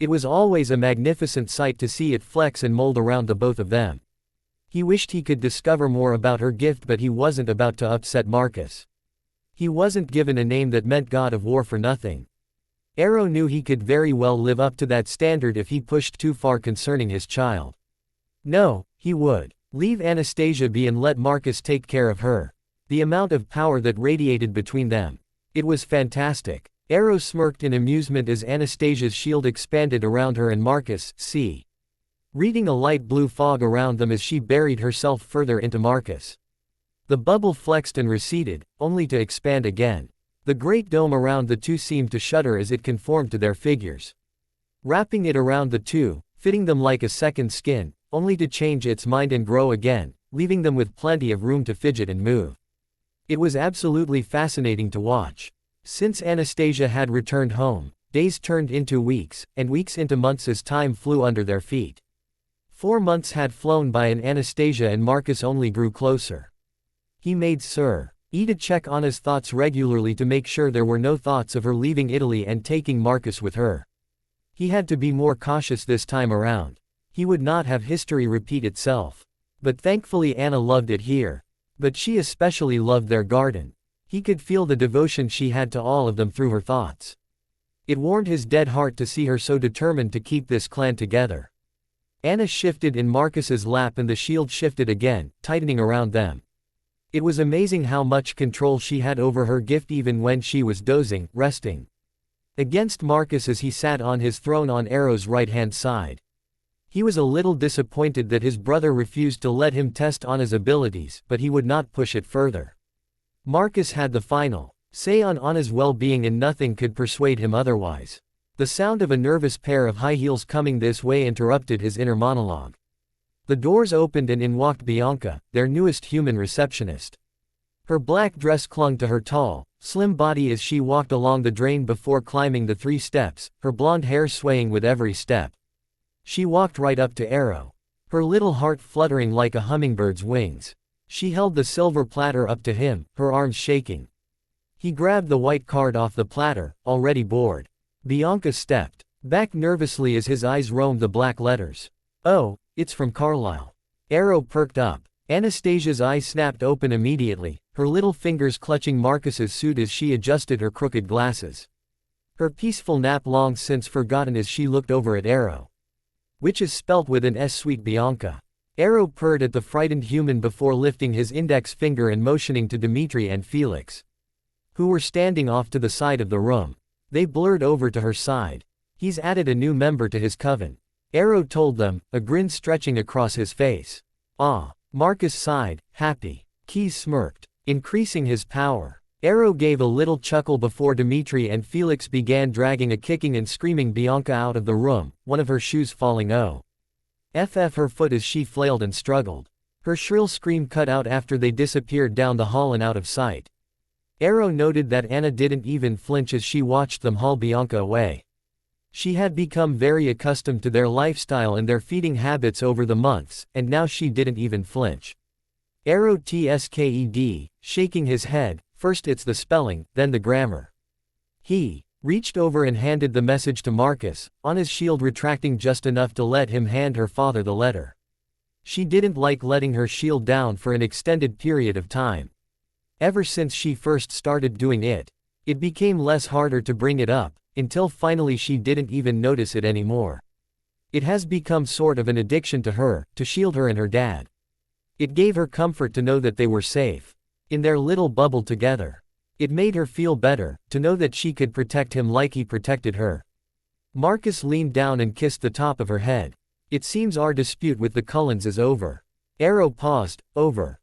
It was always a magnificent sight to see it flex and mold around the both of them. He wished he could discover more about her gift, but he wasn't about to upset Marcus. He wasn't given a name that meant God of War for nothing. Arrow knew he could very well live up to that standard if he pushed too far concerning his child. No, he would leave Anastasia be and let Marcus take care of her. The amount of power that radiated between them. It was fantastic. Arrow smirked in amusement as Anastasia's shield expanded around her and Marcus, reading a light blue fog around them as she buried herself further into Marcus. The bubble flexed and receded, only to expand again. The great dome around the two seemed to shudder as it conformed to their figures. Wrapping it around the two, fitting them like a second skin, only to change its mind and grow again, leaving them with plenty of room to fidget and move. It was absolutely fascinating to watch. Since Anastasia had returned home, days turned into weeks, and weeks into months as time flew under their feet. 4 months had flown by and Anastasia and Marcus only grew closer. He made Sir E to check on his thoughts regularly to make sure there were no thoughts of her leaving Italy and taking Marcus with her. He had to be more cautious this time around. He would not have history repeat itself. But thankfully Anna loved it here. But she especially loved their garden. He could feel the devotion she had to all of them through her thoughts. It warmed his dead heart to see her so determined to keep this clan together. Anna shifted in Marcus's lap and the shield shifted again, tightening around them. It was amazing how much control she had over her gift even when she was dozing, resting. against Marcus as he sat on his throne on Arrow's right-hand side. He was a little disappointed that his brother refused to let him test Anna's abilities, but he would not push it further. Marcus had the final say on Anna's well-being and nothing could persuade him otherwise. The sound of a nervous pair of high heels coming this way interrupted his inner monologue. The doors opened and in walked Bianca, their newest human receptionist. Her black dress clung to her tall, slim body as she walked along the drain before climbing the 3 steps, her blonde hair swaying with every step. She walked right up to Arrow, her little heart fluttering like a hummingbird's wings. She held the silver platter up to him, her arms shaking. He grabbed the white card off the platter, already bored. Bianca stepped back nervously as his eyes roamed the black letters. "Oh, it's from Carlisle." Arrow perked up. Anastasia's eyes snapped open immediately, her little fingers clutching Marcus's suit as she adjusted her crooked glasses. Her peaceful nap long since forgotten as she looked over at Arrow. Which is spelt with an S. Sweet Bianca. Arrow purred at the frightened human before lifting his index finger and motioning to Dimitri and Felix, who were standing off to the side of the room. They blurred over to her side. "He's added a new member to his coven," Arrow told them, a grin stretching across his face. "Ah." Marcus sighed, happy. Keyes smirked, increasing his power. Arrow gave a little chuckle before Dimitri and Felix began dragging a kicking and screaming Bianca out of the room, one of her shoes falling her foot as she flailed and struggled. Her shrill scream cut out after they disappeared down the hall and out of sight. Arrow noted that Anna didn't even flinch as she watched them haul Bianca away. She had become very accustomed to their lifestyle and their feeding habits over the months, and now she didn't even flinch. Arrow tsked, shaking his head, "First it's the spelling, then the grammar." He reached over and handed the message to Marcus, on his shield retracting just enough to let him hand her father the letter. She didn't like letting her shield down for an extended period of time. Ever since she first started doing it, it became less harder to bring it up, until finally she didn't even notice it anymore. It has become sort of an addiction to her, to shield her and her dad. It gave her comfort to know that they were safe, in their little bubble together. It made her feel better, to know that she could protect him like he protected her. Marcus leaned down and kissed the top of her head. "It seems our dispute with the Cullens is over." Arrow paused. "Over?"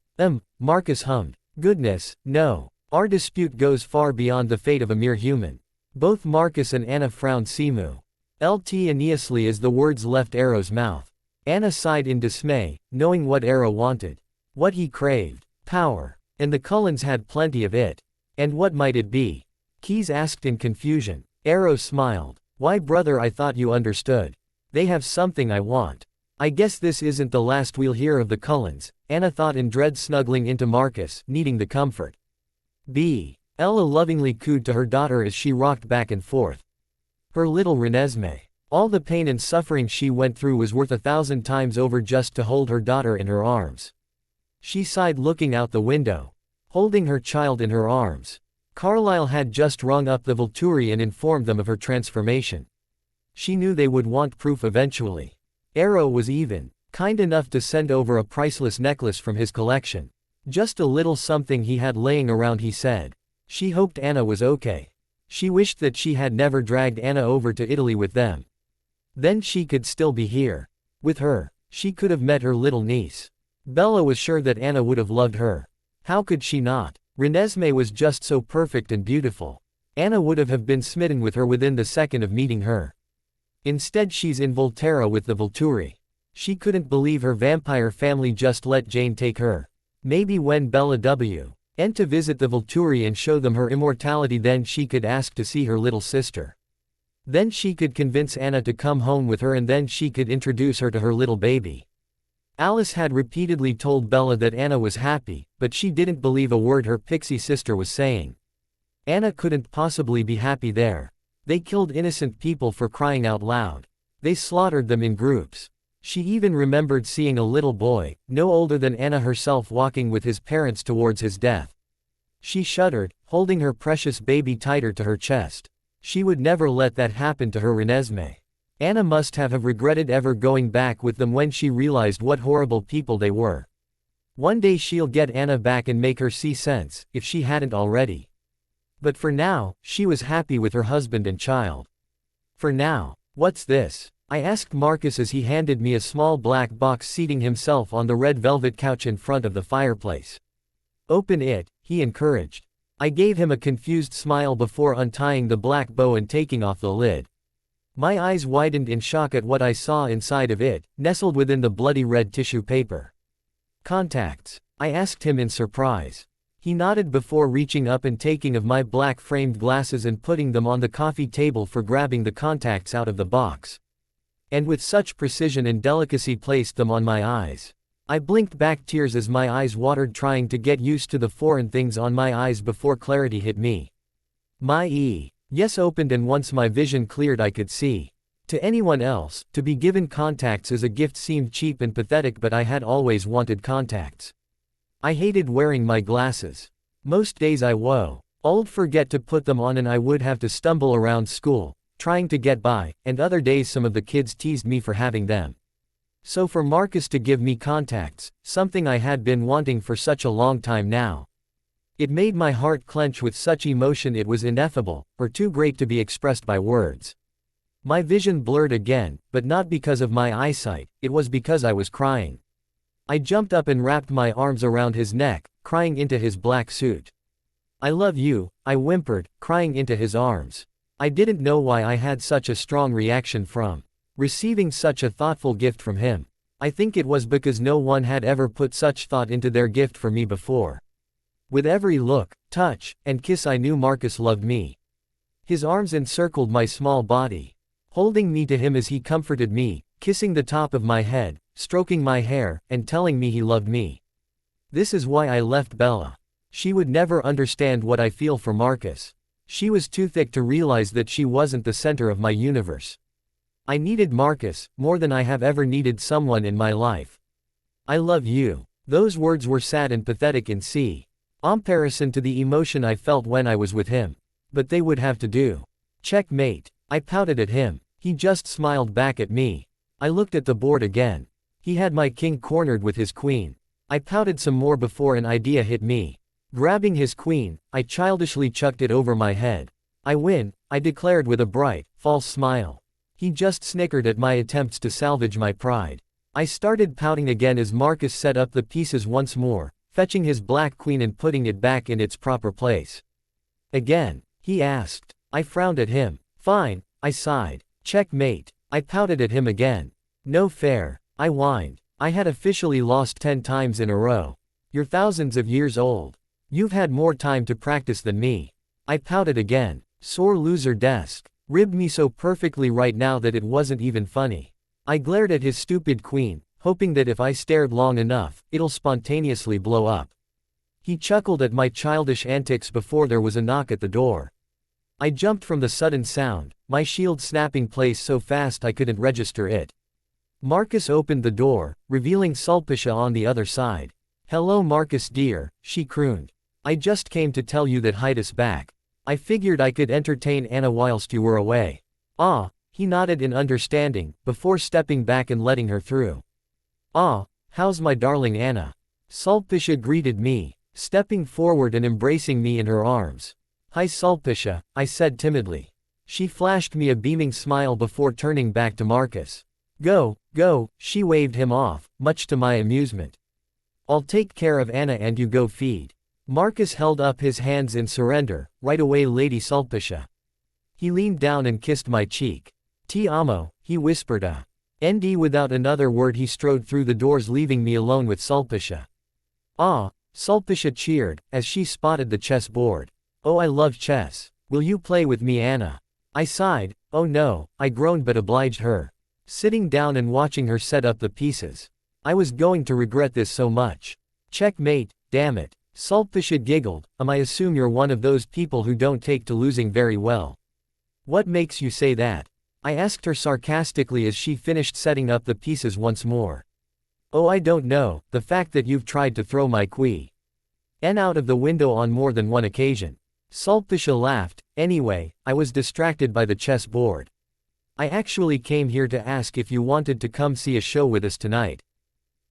Marcus hummed. "Goodness, no. Our dispute goes far beyond the fate of a mere human." Both Marcus and Anna frowned simultaneously as the words left Arrow's mouth. Anna sighed in dismay, knowing what Arrow wanted. What he craved. Power. And the Cullens had plenty of it. And what might it be? Keyes asked in confusion. Arrow smiled. "Why brother, I thought you understood. They have something I want." "I guess this isn't the last we'll hear of the Cullens," Anna thought in dread, snuggling into Marcus, needing the comfort. Ella lovingly cooed to her daughter as she rocked back and forth. Her little Renesmee. All the pain and suffering she went through was worth 1,000 times over just to hold her daughter in her arms. She sighed looking out the window, holding her child in her arms. Carlisle had just rung up the Volturi and informed them of her transformation. She knew they would want proof eventually. Arrow was even kind enough to send over a priceless necklace from his collection. Just a little something he had laying around, he said. She hoped Anna was okay. She wished that she had never dragged Anna over to Italy with them. Then she could still be here. With her, she could have met her little niece. Bella was sure that Anna would have loved her. How could she not? Renesmee was just so perfect and beautiful. Anna would have been smitten with her within the second of meeting her. Instead she's in Volterra with the Volturi. She couldn't believe her vampire family just let Jane take her. Maybe when Bella went to visit the Volturi and show them her immortality, then she could ask to see her little sister. Then she could convince Anna to come home with her, and then she could introduce her to her little baby. Alice had repeatedly told Bella that Anna was happy, but she didn't believe a word her pixie sister was saying. Anna couldn't possibly be happy there. They killed innocent people, for crying out loud. They slaughtered them in groups. She even remembered seeing a little boy, no older than Anna herself, walking with his parents towards his death. She shuddered, holding her precious baby tighter to her chest. She would never let that happen to her Renesmee. Anna must have regretted ever going back with them when she realized what horrible people they were. One day she'll get Anna back and make her see sense, if she hadn't already. But for now, she was happy with her husband and child. For now. What's this? I asked Marcus as he handed me a small black box, seating himself on the red velvet couch in front of the fireplace. Open it, he encouraged. I gave him a confused smile before untying the black bow and taking off the lid. My eyes widened in shock at what I saw inside of it, nestled within the bloody red tissue paper. Contacts? I asked him in surprise. He nodded before reaching up and taking of my black framed glasses and putting them on the coffee table for grabbing the contacts out of the box. And with such precision and delicacy placed them on my eyes. I blinked back tears as my eyes watered, trying to get used to the foreign things on my eyes before clarity hit me. Yes opened, and once my vision cleared I could see. To anyone else, to be given contacts as a gift seemed cheap and pathetic, but I had always wanted contacts. I hated wearing my glasses. Most days I would forget to put them on and I would have to stumble around school, trying to get by, and other days some of the kids teased me for having them. So for Marcus to give me contacts, something I had been wanting for such a long time now. It made my heart clench with such emotion it was ineffable, or too great to be expressed by words. My vision blurred again, but not because of my eyesight, it was because I was crying. I jumped up and wrapped my arms around his neck, crying into his black suit. I love you, I whimpered, crying into his arms. I didn't know why I had such a strong reaction from receiving such a thoughtful gift from him. I think it was because no one had ever put such thought into their gift for me before. With every look, touch, and kiss I knew Marcus loved me. His arms encircled my small body, holding me to him as he comforted me, kissing the top of my head, stroking my hair, and telling me he loved me. This is why I left Bella. She would never understand what I feel for Marcus. She was too thick to realize that she wasn't the center of my universe. I needed Marcus, more than I have ever needed someone in my life. I love you. Those words were sad and pathetic in comparison to the emotion I felt when I was with him. But they would have to do. Checkmate. I pouted at him. He just smiled back at me. I looked at the board again. He had my king cornered with his queen. I pouted some more before an idea hit me. Grabbing his queen, I childishly chucked it over my head. I win, I declared with a bright, false smile. He just snickered at my attempts to salvage my pride. I started pouting again as Marcus set up the pieces once more, fetching his black queen and putting it back in its proper place. Again, he asked. I frowned at him. Fine, I sighed. Checkmate. I pouted at him again. No fair, I whined. I had officially lost 10 times in a row. You're thousands of years old. You've had more time to practice than me. I pouted again. Sore loser desk. Ribbed me so perfectly right now that it wasn't even funny. I glared at his stupid queen, hoping that if I stared long enough, it'll spontaneously blow up. He chuckled at my childish antics before there was a knock at the door. I jumped from the sudden sound, my shield snapping place so fast I couldn't register it. Marcus opened the door, revealing Sulpicia on the other side. Hello Marcus dear, she crooned. I just came to tell you that Hyde's back. I figured I could entertain Anna whilst you were away. Ah, he nodded in understanding, before stepping back and letting her through. Ah, how's my darling Anna? Sulpicia greeted me, stepping forward and embracing me in her arms. Hi Sulpicia, I said timidly. She flashed me a beaming smile before turning back to Marcus. Go, go, she waved him off, much to my amusement. I'll take care of Anna and you go feed. Marcus held up his hands in surrender. Right away Lady Sulpicia. He leaned down and kissed my cheek. Ti amo, he whispered nd without another word he strode through the doors leaving me alone with Sulpicia. Ah, Sulpicia cheered, as she spotted the chess board. Oh I love chess. Will you play with me Anna? I sighed. Oh no, I groaned but obliged her. Sitting down and watching her set up the pieces. I was going to regret this so much. Checkmate, damn it. Sulpicia giggled. I assume you're one of those people who don't take to losing very well. What makes you say that? I asked her sarcastically as she finished setting up the pieces once more. Oh I don't know, the fact that you've tried to throw my queen out of the window on more than one occasion. Sulpicia laughed. Anyway, I was distracted by the chess board. I actually came here to ask if you wanted to come see a show with us tonight.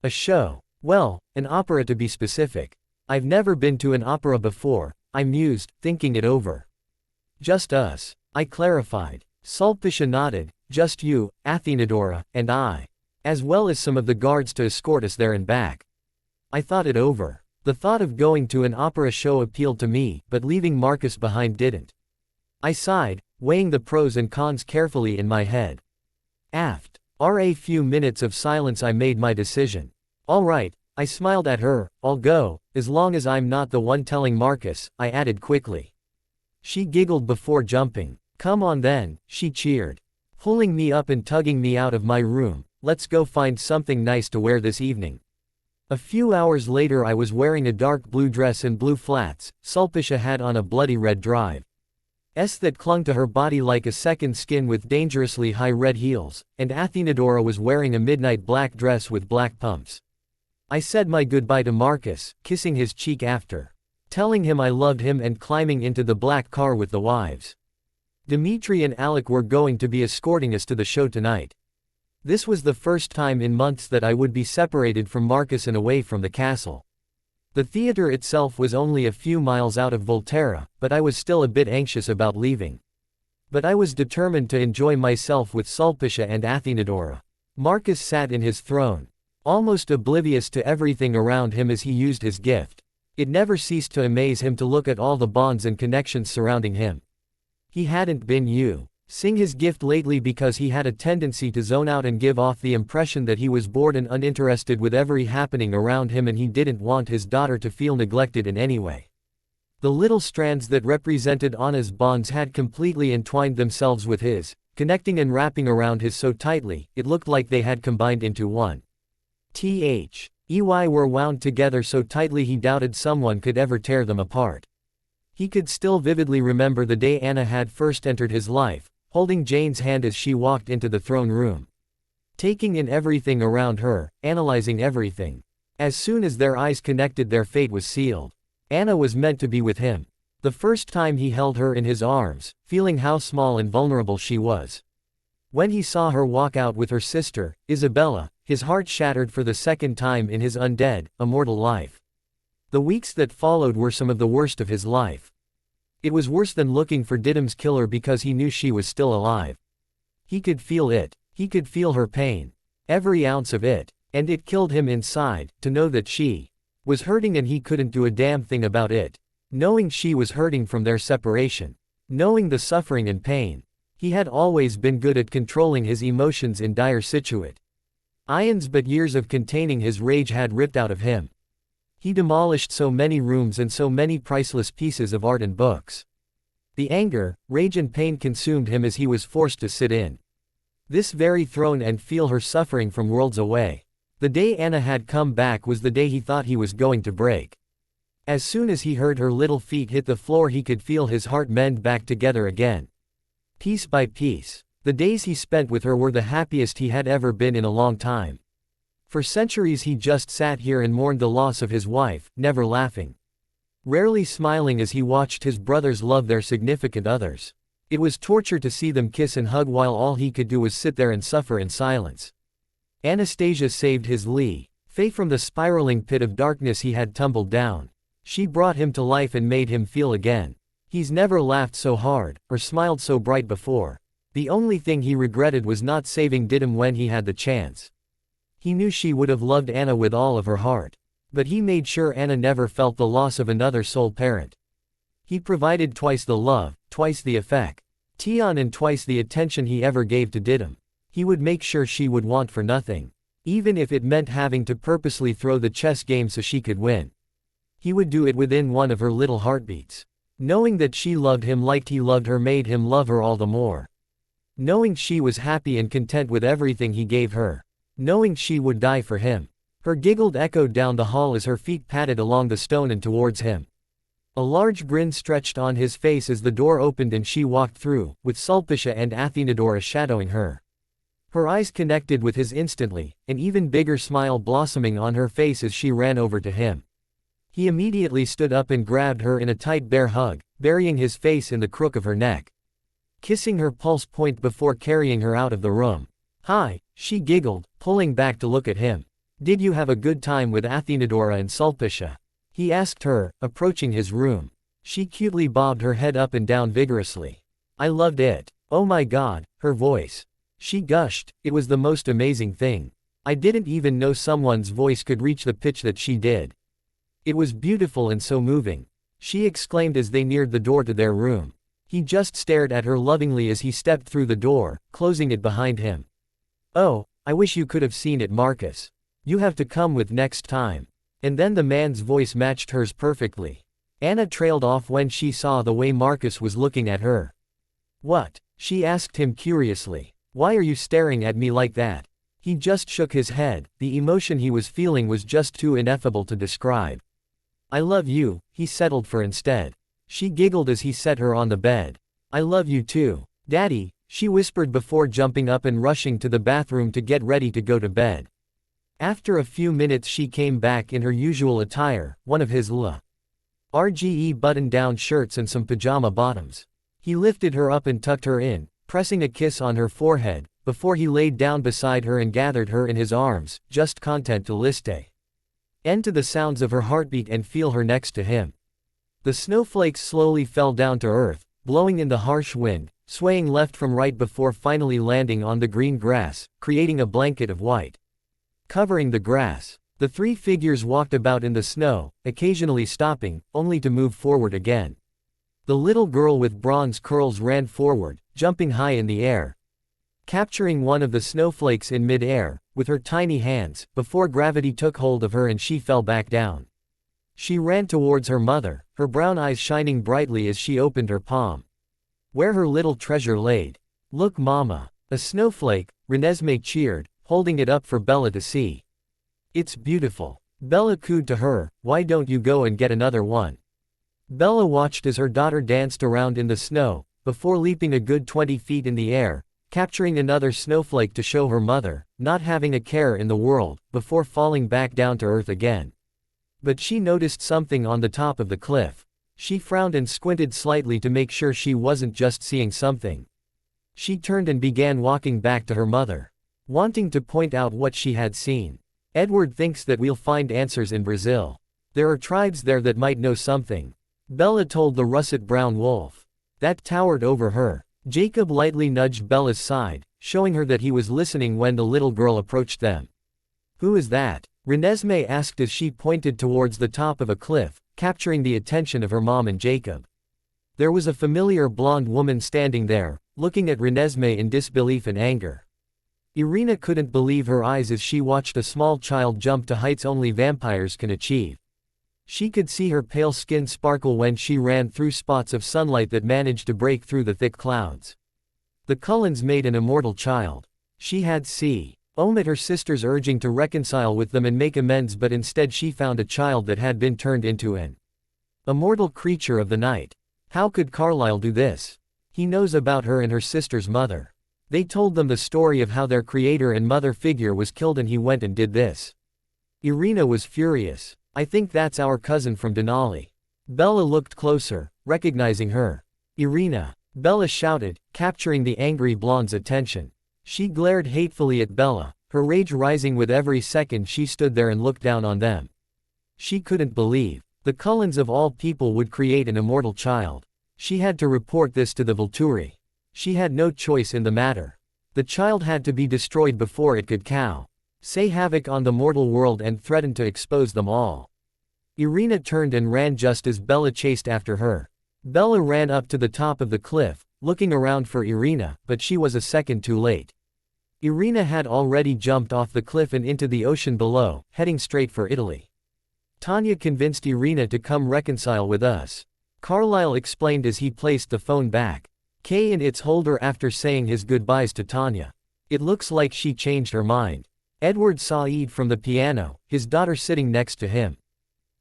A show? Well, an opera to be specific. I've never been to an opera before, I mused, thinking it over. Just us, I clarified. Sulpicia nodded. Just you, Athenadora, and I. As well as some of the guards to escort us there and back. I thought it over. The thought of going to an opera show appealed to me, but leaving Marcus behind didn't. I sighed, weighing the pros and cons carefully in my head. After a few minutes of silence I made my decision. All right, I smiled at her, I'll go, as long as I'm not the one telling Marcus, I added quickly. She giggled before jumping. Come on then, she cheered. Pulling me up and tugging me out of my room. Let's go find something nice to wear this evening. A few hours later I was wearing a dark blue dress and blue flats. Sulpicia had on a bloody red drive that clung to her body like a second skin with dangerously high red heels, and Athenadora was wearing a midnight black dress with black pumps. I said my goodbye to Marcus, kissing his cheek after telling him I loved him and climbing into the black car with the wives. Dimitri and Alec were going to be escorting us to the show tonight. This was the first time in months that I would be separated from Marcus and away from the castle. The theater itself was only a few miles out of Volterra, but I was still a bit anxious about leaving. But I was determined to enjoy myself with Sulpicia and Athenadora. Marcus sat in his throne, almost oblivious to everything around him as he used his gift. It never ceased to amaze him to look at all the bonds and connections surrounding him. He hadn't been using his gift lately because he had a tendency to zone out and give off the impression that he was bored and uninterested with every happening around him, and he didn't want his daughter to feel neglected in any way. The little strands that represented Anna's bonds had completely entwined themselves with his, connecting and wrapping around his so tightly, it looked like they had combined into one. Were wound together so tightly he doubted someone could ever tear them apart. He could still vividly remember the day Anna had first entered his life, holding Jane's hand as she walked into the throne room. Taking in everything around her, analyzing everything. As soon as their eyes connected, their fate was sealed. Anna was meant to be with him. The first time he held her in his arms, feeling how small and vulnerable she was. When he saw her walk out with her sister, Isabella, his heart shattered for the second time in his undead, immortal life. The weeks that followed were some of the worst of his life. It was worse than looking for Didym's killer because he knew she was still alive. He could feel it. He could feel her pain. Every ounce of it. And it killed him inside, to know that she was hurting and he couldn't do a damn thing about it. Knowing she was hurting from their separation. Knowing the suffering and pain. He had always been good at controlling his emotions in dire situations. But years of containing his rage had ripped out of him. He demolished so many rooms and so many priceless pieces of art and books. The anger, rage and pain consumed him as he was forced to sit in this very throne and feel her suffering from worlds away. The day Anna had come back was the day he thought he was going to break. As soon as he heard her little feet hit the floor, he could feel his heart mend back together again. Piece by piece. The days he spent with her were the happiest he had ever been in a long time. For centuries he just sat here and mourned the loss of his wife, never laughing. Rarely smiling as he watched his brothers love their significant others. It was torture to see them kiss and hug while all he could do was sit there and suffer in silence. Anastasia saved his Faye from the spiraling pit of darkness he had tumbled down. She brought him to life and made him feel again. He's never laughed so hard, or smiled so bright before. The only thing he regretted was not saving Didym when he had the chance. He knew she would have loved Anna with all of her heart. But he made sure Anna never felt the loss of another soul parent. He provided twice the love, twice the affection, and twice the attention he ever gave to Didym. He would make sure she would want for nothing. Even if it meant having to purposely throw the chess game so she could win. He would do it within one of her little heartbeats. Knowing that she loved him like he loved her made him love her all the more. Knowing she was happy and content with everything he gave her. Knowing she would die for him. Her giggle echoed down the hall as her feet padded along the stone and towards him. A large grin stretched on his face as the door opened and she walked through, with Sulpicia and Athenadora shadowing her. Her eyes connected with his instantly, an even bigger smile blossoming on her face as she ran over to him. He immediately stood up and grabbed her in a tight bear hug, burying his face in the crook of her neck. Kissing her pulse point before carrying her out of the room. "Hi," she giggled, pulling back to look at him. "Did you have a good time with Athenadora and Sulpicia?" he asked her, approaching his room. She cutely bobbed her head up and down vigorously. I loved it. Oh my god, her voice. She gushed, it was the most amazing thing. I didn't even know someone's voice could reach the pitch that she did. It was beautiful and so moving. She exclaimed as they neared the door to their room. He just stared at her lovingly as he stepped through the door, closing it behind him. Oh, I wish you could have seen it, Marcus. You have to come with next time. And then the man's voice matched hers perfectly. Anna trailed off when she saw the way Marcus was looking at her. What? She asked him curiously. Why are you staring at me like that? He just shook his head, the emotion he was feeling was just too ineffable to describe. I love you, he settled for instead. She giggled as he set her on the bed. I love you too. Daddy, she whispered before jumping up and rushing to the bathroom to get ready to go to bed. After a few minutes she came back in her usual attire, one of his RGE button-down shirts and some pajama bottoms. He lifted her up and tucked her in, pressing a kiss on her forehead, before he laid down beside her and gathered her in his arms, just content to listen to the sounds of her heartbeat and feel her next to him. The snowflakes slowly fell down to earth, blowing in the harsh wind, swaying left from right before finally landing on the green grass, creating a blanket of white covering the grass. The three figures walked about in the snow, occasionally stopping, only to move forward again. The little girl with bronze curls ran forward, jumping high in the air, capturing one of the snowflakes in mid-air, with her tiny hands, before gravity took hold of her and she fell back down. She ran towards her mother, her brown eyes shining brightly as she opened her palm, where her little treasure laid. Look mama. A snowflake, Renesmee cheered, holding it up for Bella to see. It's beautiful. Bella cooed to her, why don't you go and get another one? Bella watched as her daughter danced around in the snow, before leaping a good 20 feet in the air, capturing another snowflake to show her mother, not having a care in the world, before falling back down to earth again. But she noticed something on the top of the cliff. She frowned and squinted slightly to make sure she wasn't just seeing something. She turned and began walking back to her mother, wanting to point out what she had seen. Edward thinks that we'll find answers in Brazil. There are tribes there that might know something. Bella told the russet brown wolf that towered over her. Jacob lightly nudged Bella's side, showing her that he was listening when the little girl approached them. Who is that? Renesmee asked as she pointed towards the top of a cliff, capturing the attention of her mom and Jacob. There was a familiar blonde woman standing there, looking at Renesmee in disbelief and anger. Irina couldn't believe her eyes as she watched a small child jump to heights only vampires can achieve. She could see her pale skin sparkle when she ran through spots of sunlight that managed to break through the thick clouds. The Cullens made an immortal child. She had met her sisters urging to reconcile with them and make amends, but instead she found a child that had been turned into an immortal creature of the night. How could Carlyle do this? He knows about her and her sister's mother. They told them the story of how their creator and mother figure was killed and he went and did this. Irina was furious. I think that's our cousin from Denali. Bella looked closer, recognizing her. Irina. Bella shouted, capturing the angry blonde's attention. She glared hatefully at Bella, her rage rising with every second she stood there and looked down on them. She couldn't believe the Cullens of all people would create an immortal child. She had to report this to the Volturi. She had no choice in the matter. The child had to be destroyed before it could say havoc on the mortal world and threaten to expose them all. Irina turned and ran just as Bella chased after her. Bella ran up to the top of the cliff, looking around for Irina, but she was a second too late. Irina had already jumped off the cliff and into the ocean below, heading straight for Italy. Tanya convinced Irina to come reconcile with us. Carlyle explained as he placed the phone back in its holder after saying his goodbyes to Tanya. It looks like she changed her mind. Edward saw Ede from the piano, his daughter sitting next to him.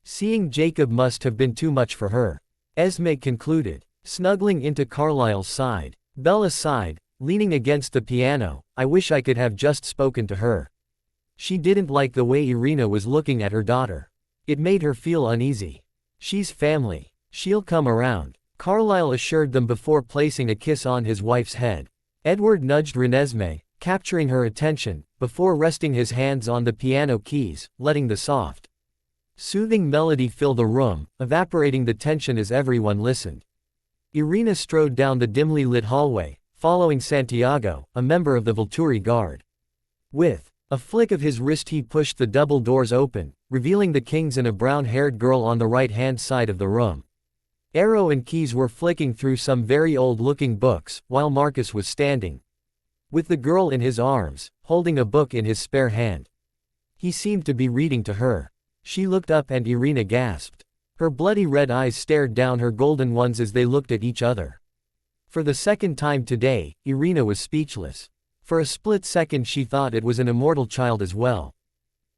Seeing Jacob must have been too much for her. Esme concluded, snuggling into Carlyle's side. Bella sighed, leaning against the piano, I wish I could have just spoken to her. She didn't like the way Irina was looking at her daughter. It made her feel uneasy. She's family. She'll come around. Carlyle assured them before placing a kiss on his wife's head. Edward nudged Renesmee, capturing her attention, before resting his hands on the piano keys, letting the soft Soothing melody filled the room, evaporating the tension as everyone listened. Irina strode down the dimly lit hallway, following Santiago, a member of the Volturi Guard. With a flick of his wrist he pushed the double doors open, revealing the kings and a brown-haired girl on the right-hand side of the room. Arrow and Keys were flicking through some very old-looking books, while Marcus was standing with the girl in his arms, holding a book in his spare hand. He seemed to be reading to her. She looked up and Irina gasped. Her bloody red eyes stared down her golden ones as they looked at each other. For the second time today, Irina was speechless. For a split second she thought it was an immortal child as well.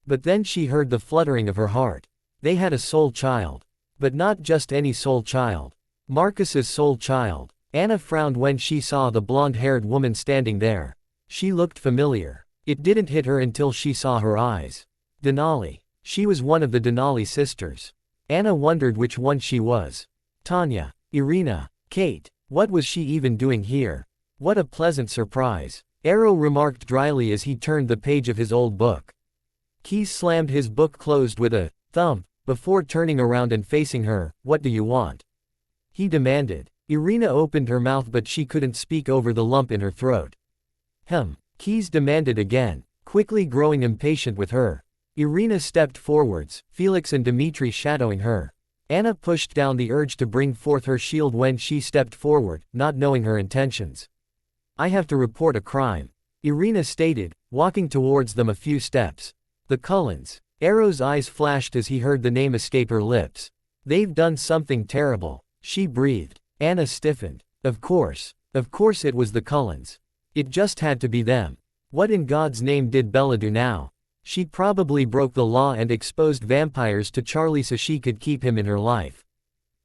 But then she heard the fluttering of her heart. They had a soul child. But not just any soul child. Marcus's soul child. Anna frowned when she saw the blonde-haired woman standing there. She looked familiar. It didn't hit her until she saw her eyes. Denali. She was one of the Denali sisters. Anna wondered which one she was. Tanya. Irina. Kate. What was she even doing here? What a pleasant surprise. Arrow remarked dryly as he turned the page of his old book. Keys slammed his book closed with a thump, before turning around and facing her. What do you want? He demanded. Irina opened her mouth but she couldn't speak over the lump in her throat. Keys demanded again, quickly growing impatient with her. Irina stepped forwards, Felix and Dmitri shadowing her. Anna pushed down the urge to bring forth her shield when she stepped forward, not knowing her intentions. I have to report a crime, Irina stated, walking towards them a few steps. The Cullens. Arrow's eyes flashed as he heard the name escape her lips. They've done something terrible, she breathed. Anna stiffened. Of course it was the Cullens. It just had to be them. What in God's name did Bella do now? She probably broke the law and exposed vampires to Charlie so she could keep him in her life.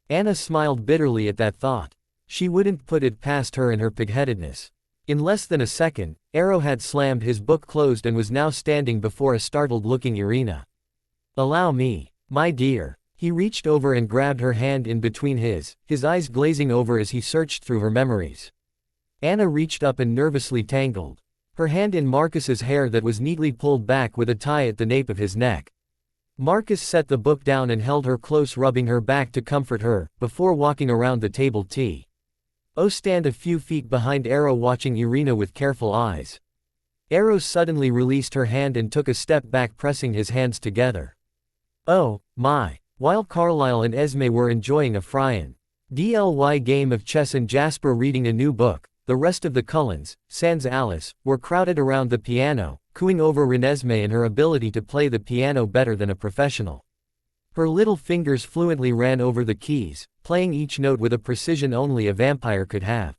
Anna smiled bitterly at that thought. She wouldn't put it past her in her pigheadedness. In less than a second, Arrow had slammed his book closed and was now standing before a startled-looking Irina. Allow me, my dear. He reached over and grabbed her hand in between his eyes glazing over as he searched through her memories. Anna reached up and nervously tangled her hand in Marcus's hair that was neatly pulled back with a tie at the nape of his neck. Marcus set the book down and held her close, rubbing her back to comfort her, before walking around the table stand a few feet behind Arrow, watching Irina with careful eyes. Arrow suddenly released her hand and took a step back, pressing his hands together. Oh, my. While Carlyle and Esme were enjoying a Fryan DLY game of chess and Jasper reading a new book, the rest of the Cullens, sans Alice, were crowded around the piano, cooing over Renesmee and her ability to play the piano better than a professional. Her little fingers fluently ran over the keys, playing each note with a precision only a vampire could have.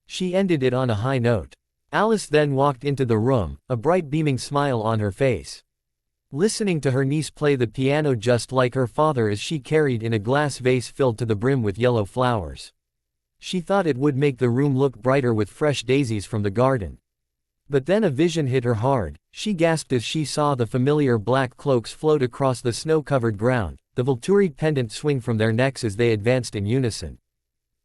She ended it on a high note. Alice then walked into the room, a bright beaming smile on her face. Listening to her niece play the piano just like her father as she carried in a glass vase filled to the brim with yellow flowers. She thought it would make the room look brighter with fresh daisies from the garden. But then a vision hit her hard. She gasped as she saw the familiar black cloaks float across the snow-covered ground, the Volturi pendant swing from their necks as they advanced in unison.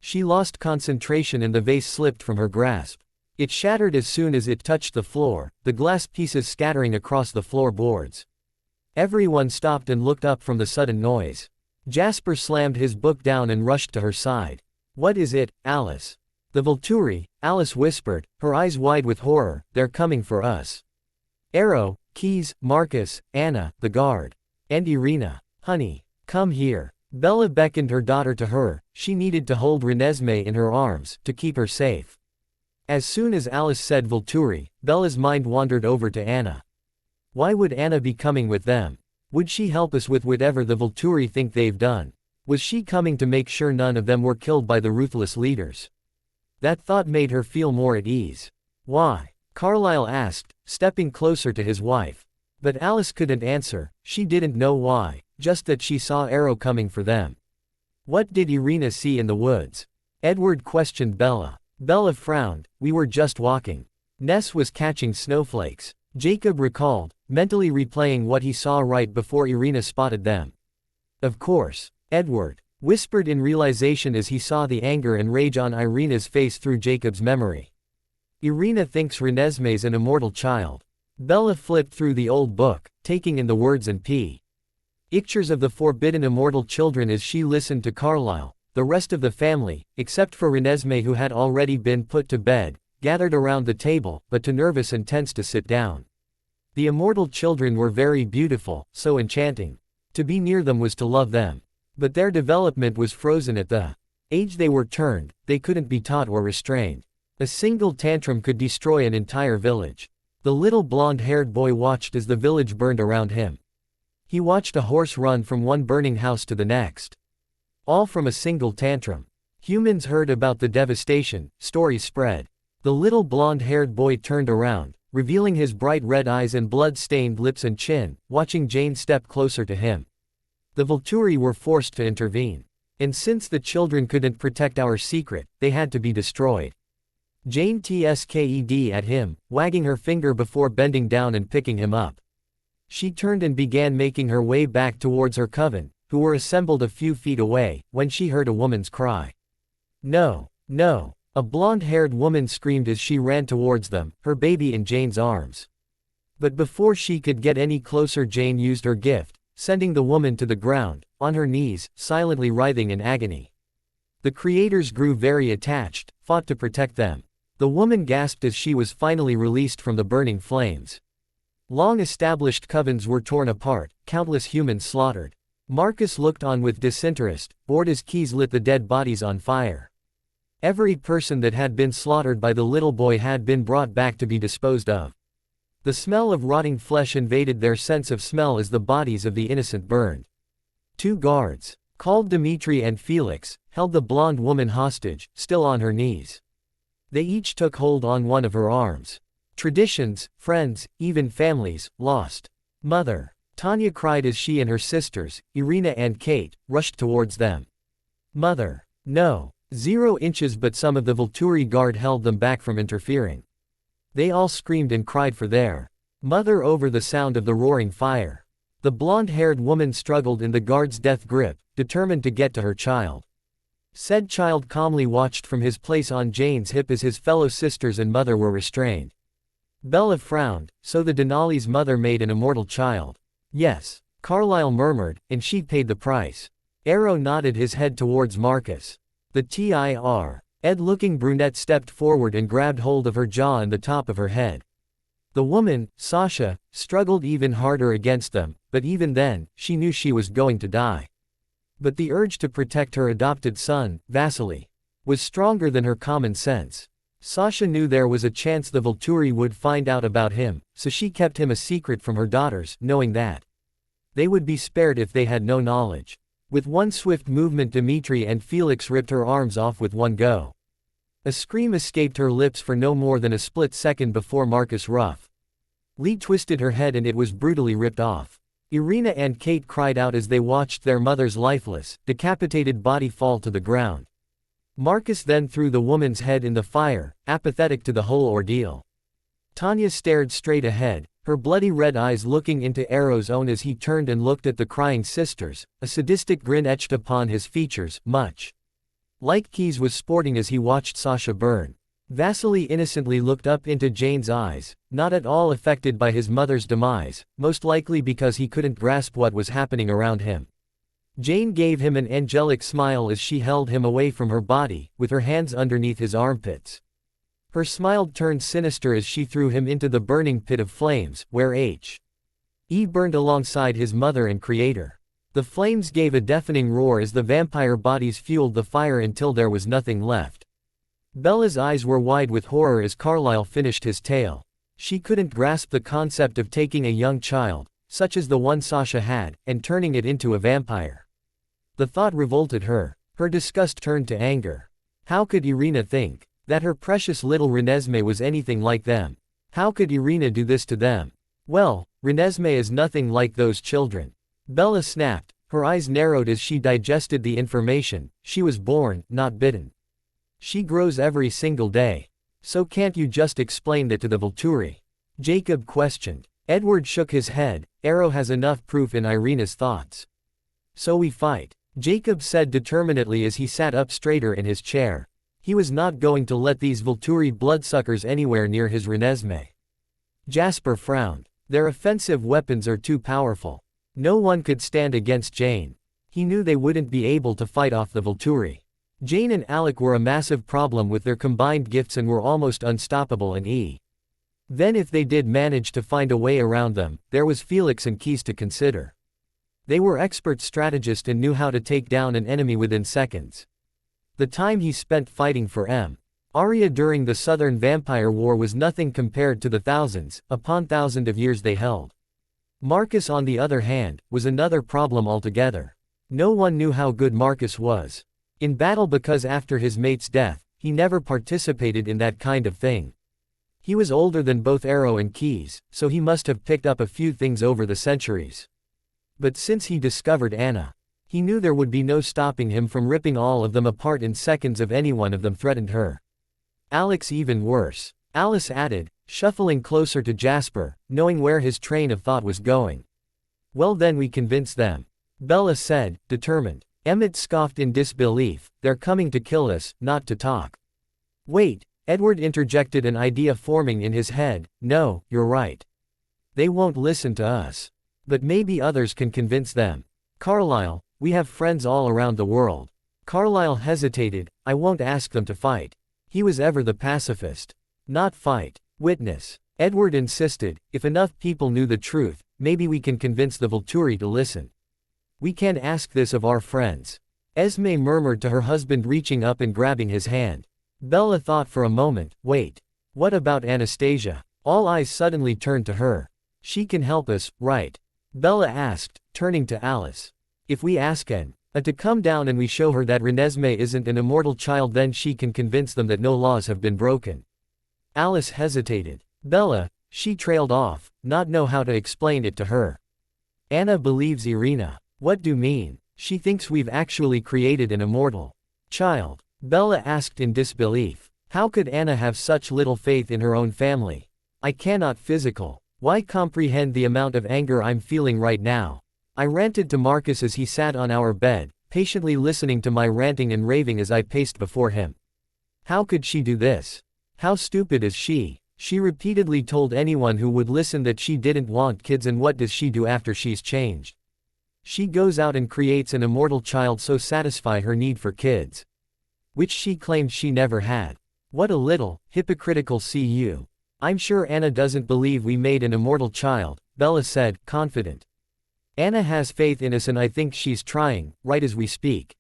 She lost concentration and the vase slipped from her grasp. It shattered as soon as it touched the floor, the glass pieces scattering across the floorboards. Everyone stopped and looked up from the sudden noise. Jasper slammed his book down and rushed to her side. What is it, Alice? The Volturi, Alice whispered, her eyes wide with horror. They're coming for us. Arrow, Keys, Marcus, Anna, the guard. And Irina. Honey, come here. Bella beckoned her daughter to her. She needed to hold Renesmee in her arms, to keep her safe. As soon as Alice said Volturi, Bella's mind wandered over to Anna. Why would Anna be coming with them? Would she help us with whatever the Volturi think they've done? Was she coming to make sure none of them were killed by the ruthless leaders? That thought made her feel more at ease. Why? Carlyle asked, stepping closer to his wife. But Alice couldn't answer. She didn't know why, just that she saw Arrow coming for them. What did Irina see in the woods? Edward questioned Bella. Bella frowned. We were just walking. Ness was catching snowflakes. Jacob recalled, mentally replaying what he saw right before Irina spotted them. Of course, Edward whispered in realization as he saw the anger and rage on Irina's face through Jacob's memory. Irina thinks Renesmee's an immortal child. Bella flipped through the old book, taking in the words and Pictures of the forbidden immortal children as she listened to Carlyle. The rest of the family, except for Renesmee who had already been put to bed, gathered around the table, but too nervous and tense to sit down. The immortal children were very beautiful, so enchanting. To be near them was to love them. But their development was frozen at the age they were turned. They couldn't be taught or restrained. A single tantrum could destroy an entire village. The little blonde-haired boy watched as the village burned around him. He watched a horse run from one burning house to the next. All from a single tantrum. Humans heard about the devastation, stories spread. The little blonde-haired boy turned around, revealing his bright red eyes and blood-stained lips and chin, watching Jane step closer to him. The Volturi were forced to intervene. And since the children couldn't protect our secret, they had to be destroyed. Jane tsked at him, wagging her finger before bending down and picking him up. She turned and began making her way back towards her coven, who were assembled a few feet away, when she heard a woman's cry. No, no! A blonde-haired woman screamed as she ran towards them, her baby in Jane's arms. But before she could get any closer, Jane used her gift, sending the woman to the ground, on her knees, silently writhing in agony. The creators grew very attached, fought to protect them. The woman gasped as she was finally released from the burning flames. Long-established covens were torn apart, countless humans slaughtered. Marcus looked on with disinterest, bored as keys lit the dead bodies on fire. Every person that had been slaughtered by the little boy had been brought back to be disposed of. The smell of rotting flesh invaded their sense of smell as the bodies of the innocent burned. 2 guards, called Dimitri and Felix, held the blonde woman hostage, still on her knees. They each took hold on one of her arms. Traditions, friends, even families, lost. Mother. Tanya cried as she and her sisters, Irina and Kate, rushed towards them. Mother. No. 0 inches, but some of the Volturi guard held them back from interfering. They all screamed and cried for their mother over the sound of the roaring fire. The blonde-haired woman struggled in the guard's death grip, determined to get to her child. Said child calmly watched from his place on Jane's hip as his fellow sisters and mother were restrained. Bella frowned, so the Denali's mother made an immortal child. Yes, Carlyle murmured, and she paid the price. Arrow nodded his head towards Marcus. The Ed-looking brunette stepped forward and grabbed hold of her jaw and the top of her head. The woman, Sasha, struggled even harder against them, but even then, she knew she was going to die. But the urge to protect her adopted son, Vasily, was stronger than her common sense. Sasha knew there was a chance the Volturi would find out about him, so she kept him a secret from her daughters, knowing that they would be spared if they had no knowledge. With one swift movement, Dimitri and Felix ripped her arms off with one go. A scream escaped her lips for no more than a split second before Marcus Ruff Lee twisted her head and it was brutally ripped off. Irina and Kate cried out as they watched their mother's lifeless, decapitated body fall to the ground. Marcus then threw the woman's head in the fire, apathetic to the whole ordeal. Tanya stared straight ahead, her bloody red eyes looking into Arrow's own as he turned and looked at the crying sisters, a sadistic grin etched upon his features, much like Keyes was sporting as he watched Sasha burn. Vasily innocently looked up into Jane's eyes, not at all affected by his mother's demise, most likely because he couldn't grasp what was happening around him. Jane gave him an angelic smile as she held him away from her body, with her hands underneath his armpits. Her smile turned sinister as she threw him into the burning pit of flames, where He burned alongside his mother and creator. The flames gave a deafening roar as the vampire bodies fueled the fire until there was nothing left. Bella's eyes were wide with horror as Carlyle finished his tale. She couldn't grasp the concept of taking a young child, such as the one Sasha had, and turning it into a vampire. The thought revolted her. Her disgust turned to anger. How could Irina think that her precious little Renesmee was anything like them? How could Irina do this to them? Well, Renesmee is nothing like those children. Bella snapped, her eyes narrowed as she digested the information. She was born, not bitten. She grows every single day. So can't you just explain that to the Volturi? Jacob questioned. Edward shook his head. Arrow has enough proof in Irina's thoughts. So we fight, Jacob said determinedly as he sat up straighter in his chair. He was not going to let these Volturi bloodsuckers anywhere near his Renesmee. Jasper frowned. Their offensive weapons are too powerful. No one could stand against Jane. He knew they wouldn't be able to fight off the Volturi. Jane and Alec were a massive problem with their combined gifts and were almost unstoppable Then if they did manage to find a way around them, there was Felix and Keys to consider. They were expert strategists and knew how to take down an enemy within seconds. The time he spent fighting for Arya during the Southern Vampire War was nothing compared to the thousands upon thousands of years they held. Marcus, on the other hand, was another problem altogether. No one knew how good Marcus was in battle because after his mate's death, he never participated in that kind of thing. He was older than both Arrow and Keys, so he must have picked up a few things over the centuries. But since he discovered Anna, he knew there would be no stopping him from ripping all of them apart in seconds if any one of them threatened her. Alec's even worse, Alice added, shuffling closer to Jasper, knowing where his train of thought was going. Well, then we convince them, Bella said, determined. Emmett scoffed in disbelief. They're coming to kill us, not to talk. Wait, Edward interjected, an idea forming in his head. No, you're right. They won't listen to us. But maybe others can convince them. Carlyle, we have friends all around the world. Carlyle hesitated. I won't ask them to fight. He was ever the pacifist. Not fight. Witness. Edward insisted. If enough people knew the truth, maybe we can convince the Volturi to listen. We can ask this of our friends. Esme murmured to her husband, reaching up and grabbing his hand. Bella thought for a moment. Wait. What about Anastasia? All eyes suddenly turned to her. She can help us, right? Bella asked, turning to Alice. If we ask Anna to come down and we show her that Renesmee isn't an immortal child, then she can convince them that no laws have been broken. Alice hesitated. Bella, she trailed off, not know how to explain it to her. Anna believes Irina. What do you mean? She thinks we've actually created an immortal child. Bella asked in disbelief. How could Anna have such little faith in her own family? I cannot physical. Why comprehend the amount of anger I'm feeling right now? I ranted to Marcus as he sat on our bed, patiently listening to my ranting and raving as I paced before him. How could she do this? How stupid is she? She repeatedly told anyone who would listen that she didn't want kids, and what does she do after she's changed? She goes out and creates an immortal child so satisfy her need for kids, which she claimed she never had. What a little hypocritical CU. I'm sure Anna doesn't believe we made an immortal child, Bella said, confident. Anna has faith in us, and I think she's trying, right as we speak,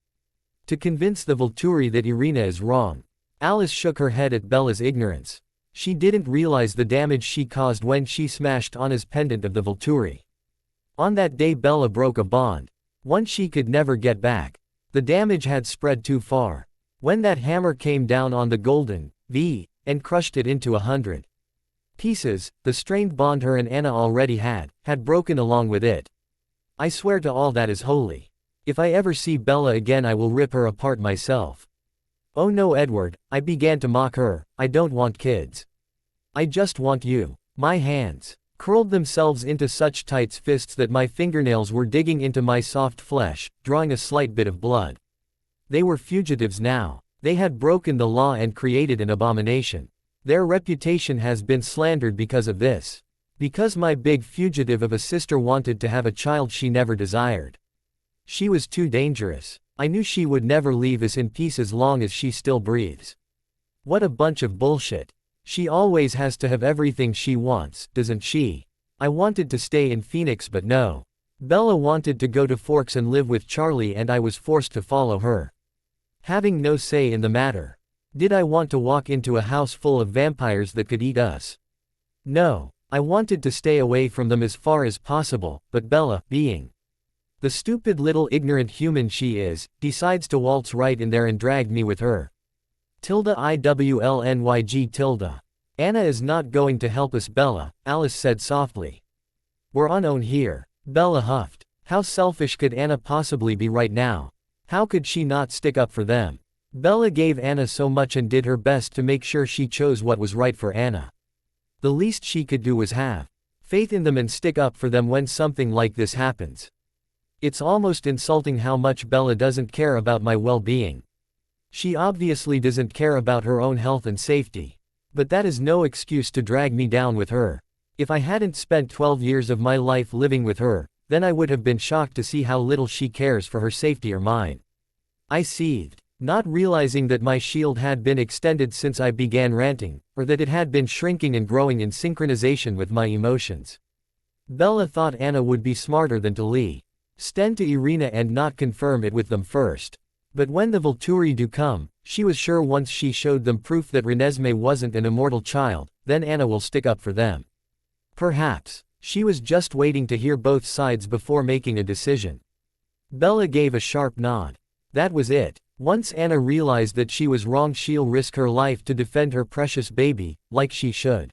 to convince the Volturi that Irina is wrong. Alice shook her head at Bella's ignorance. She didn't realize the damage she caused when she smashed Anna's pendant of the Volturi. On that day Bella broke a bond, one she could never get back. The damage had spread too far. When that hammer came down on the golden V and crushed it into 100 pieces, the strained bond her and Anna already had broken along with it. I swear to all that is holy. If I ever see Bella again, I will rip her apart myself. Oh no, Edward, I began to mock her. I don't want kids. I just want you. My hands curled themselves into such tight fists that my fingernails were digging into my soft flesh, drawing a slight bit of blood. They were fugitives now. They had broken the law and created an abomination. Their reputation has been slandered because of this. Because my big fugitive of a sister wanted to have a child she never desired. She was too dangerous. I knew she would never leave us in peace as long as she still breathes. What a bunch of bullshit. She always has to have everything she wants, doesn't she? I wanted to stay in Phoenix, but no. Bella wanted to go to Forks and live with Charlie, and I was forced to follow her, having no say in the matter. Did I want to walk into a house full of vampires that could eat us? No. I wanted to stay away from them as far as possible, but Bella, being the stupid little ignorant human she is, decides to waltz right in there and drag me with her. IWLNYG. Anna is not going to help us, Bella, Alice said softly. We're on own here. Bella huffed. How selfish could Anna possibly be right now? How could she not stick up for them? Bella gave Anna so much and did her best to make sure she chose what was right for Anna. The least she could do was have faith in them and stick up for them when something like this happens. It's almost insulting how much Bella doesn't care about my well-being. She obviously doesn't care about her own health and safety. But that is no excuse to drag me down with her. If I hadn't spent 12 years of my life living with her, then I would have been shocked to see how little she cares for her safety or mine. I seethed, not realizing that my shield had been extended since I began ranting, or that it had been shrinking and growing in synchronization with my emotions. Bella thought Anna would be smarter than to stand to Irina and not confirm it with them first. But when the Volturi do come, she was sure once she showed them proof that Renesmee wasn't an immortal child, then Anna will stick up for them. Perhaps. She was just waiting to hear both sides before making a decision. Bella gave a sharp nod. That was it. Once Anna realized that she was wrong, she'll risk her life to defend her precious baby, like she should.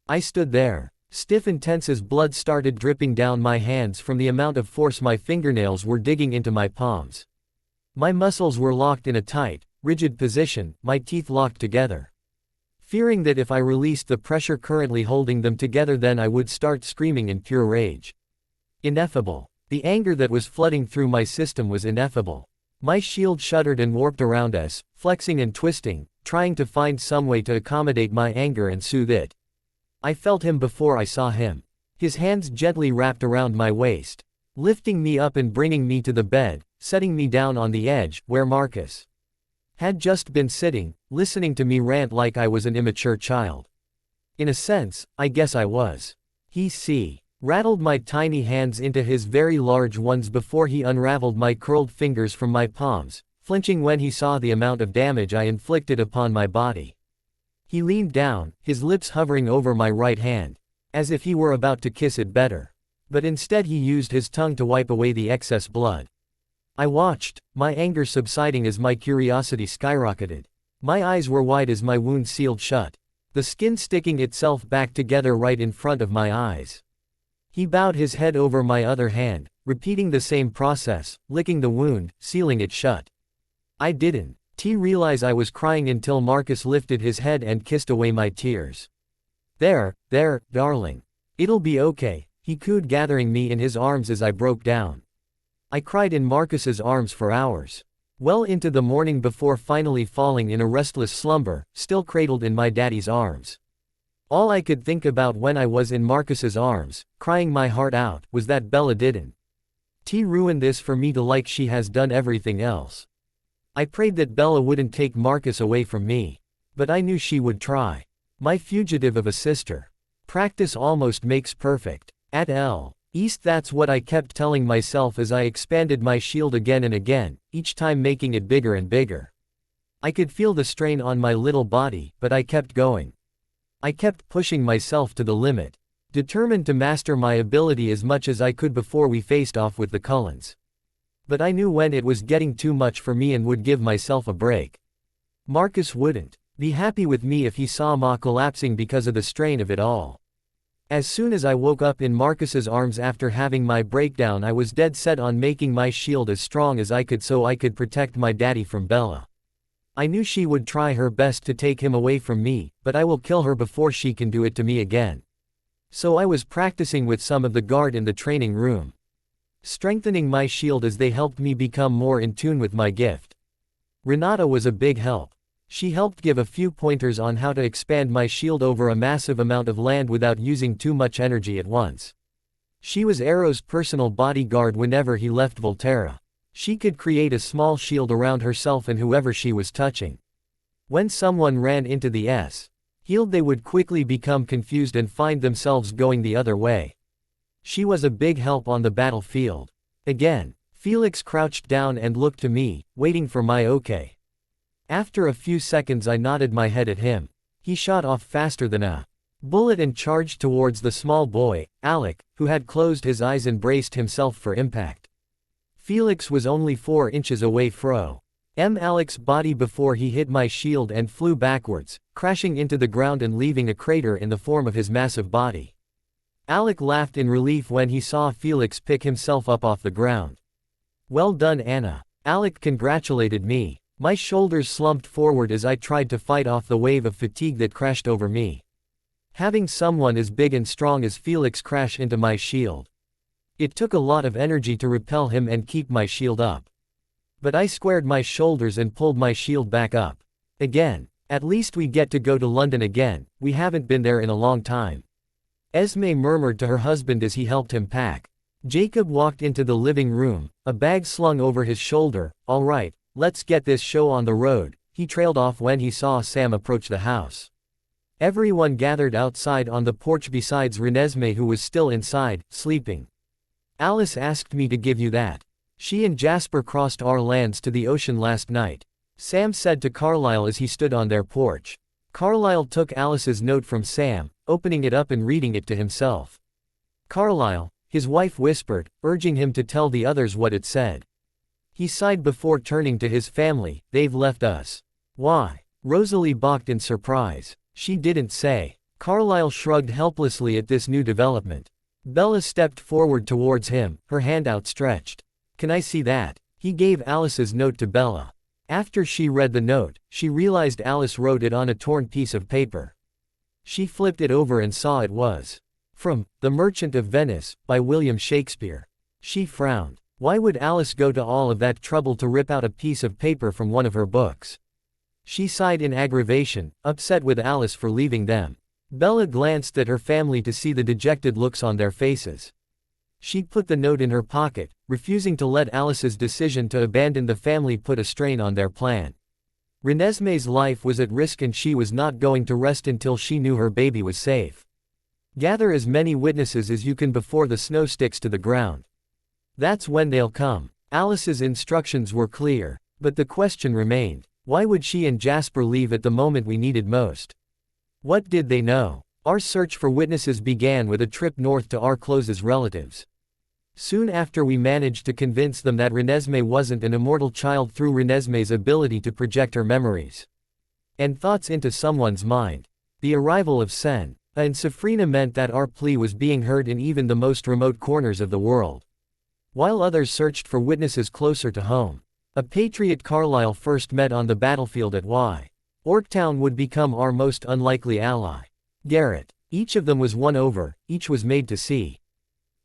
I stood there, stiff and tense as blood started dripping down my hands from the amount of force my fingernails were digging into my palms. My muscles were locked in a tight, rigid position, my teeth locked together. Fearing that if I released the pressure currently holding them together, then I would start screaming in pure rage. Ineffable. The anger that was flooding through my system was ineffable. My shield shuddered and warped around us, flexing and twisting, trying to find some way to accommodate my anger and soothe it. I felt him before I saw him. His hands gently wrapped around my waist, lifting me up and bringing me to the bed, setting me down on the edge, where Marcus had just been sitting, listening to me rant like I was an immature child. In a sense, I guess I was. He rattled my tiny hands into his very large ones before he unraveled my curled fingers from my palms, flinching when he saw the amount of damage I inflicted upon my body. He leaned down, his lips hovering over my right hand, as if he were about to kiss it better. But instead he used his tongue to wipe away the excess blood. I watched, my anger subsiding as my curiosity skyrocketed. My eyes were wide as my wound sealed shut, the skin sticking itself back together right in front of my eyes. He bowed his head over my other hand, repeating the same process, licking the wound, sealing it shut. I didn't realize I was crying until Marcus lifted his head and kissed away my tears. There, darling. It'll be okay, he cooed, gathering me in his arms as I broke down. I cried in Marcus's arms for hours. Well into the morning before finally falling in a restless slumber, still cradled in my daddy's arms. All I could think about when I was in Marcus's arms, crying my heart out, was that Bella didn't ruin this for me like she has done everything else. I prayed that Bella wouldn't take Marcus away from me. But I knew she would try. My fugitive of a sister. Practice almost makes perfect. At least that's what I kept telling myself as I expanded my shield again and again, each time making it bigger and bigger. I could feel the strain on my little body, but I kept going. I kept pushing myself to the limit, determined to master my ability as much as I could before we faced off with the Cullens. But I knew when it was getting too much for me and would give myself a break. Marcus wouldn't be happy with me if he saw Ma collapsing because of the strain of it all. As soon as I woke up in Marcus's arms after having my breakdown, I was dead set on making my shield as strong as I could so I could protect my daddy from Bella. I knew she would try her best to take him away from me, but I will kill her before she can do it to me again. So I was practicing with some of the guard in the training room, strengthening my shield as they helped me become more in tune with my gift. Renata was a big help. She helped give a few pointers on how to expand my shield over a massive amount of land without using too much energy at once. She was Arrow's personal bodyguard whenever he left Volterra. She could create a small shield around herself and whoever she was touching. When someone ran into the shield, they would quickly become confused and find themselves going the other way. She was a big help on the battlefield. Again, Felix crouched down and looked to me, waiting for my okay. After a few seconds I nodded my head at him. He shot off faster than a bullet and charged towards the small boy, Alec, who had closed his eyes and braced himself for impact. Felix was only 4 inches away from Alec's body before he hit my shield and flew backwards, crashing into the ground and leaving a crater in the form of his massive body. Alec laughed in relief when he saw Felix pick himself up off the ground. Well done, Anna. Alec congratulated me. My shoulders slumped forward as I tried to fight off the wave of fatigue that crashed over me. Having someone as big and strong as Felix crash into my shield. It took a lot of energy to repel him and keep my shield up. But I squared my shoulders and pulled my shield back up. Again. At least we get to go to London again, we haven't been there in a long time. Esme murmured to her husband as he helped him pack. Jacob walked into the living room, a bag slung over his shoulder. "All right, let's get this show on the road." He trailed off when he saw Sam approach the house. Everyone gathered outside on the porch besides Renesmee, who was still inside, sleeping. "Alice asked me to give you that. She and Jasper crossed our lands to the ocean last night," Sam said to Carlisle as he stood on their porch. Carlisle took Alice's note from Sam, opening it up and reading it to himself. "Carlisle," his wife whispered, urging him to tell the others what it said. He sighed before turning to his family. "They've left us." "Why?" Rosalie balked in surprise. "She didn't say." Carlisle shrugged helplessly at this new development. Bella stepped forward towards him, her hand outstretched. "Can I see that?" He gave Alice's note to Bella. After she read the note, she realized Alice wrote it on a torn piece of paper. She flipped it over and saw it was from The Merchant of Venice, by William Shakespeare. She frowned. Why would Alice go to all of that trouble to rip out a piece of paper from one of her books? She sighed in aggravation, upset with Alice for leaving them. Bella glanced at her family to see the dejected looks on their faces. She put the note in her pocket, refusing to let Alice's decision to abandon the family put a strain on their plan. Renesmee's life was at risk and she was not going to rest until she knew her baby was safe. "Gather as many witnesses as you can before the snow sticks to the ground. That's when they'll come." Alice's instructions were clear, but the question remained. Why would she and Jasper leave at the moment we needed most? What did they know? Our search for witnesses began with a trip north to our closest relatives. Soon after, we managed to convince them that Renesmee wasn't an immortal child through Renesmee's ability to project her memories and thoughts into someone's mind. The arrival of Sen and Safrina meant that our plea was being heard in even the most remote corners of the world. While others searched for witnesses closer to home, a patriot Carlisle first met on the battlefield at Orktown would become our most unlikely ally. Garrett. Each of them was won over, each was made to see.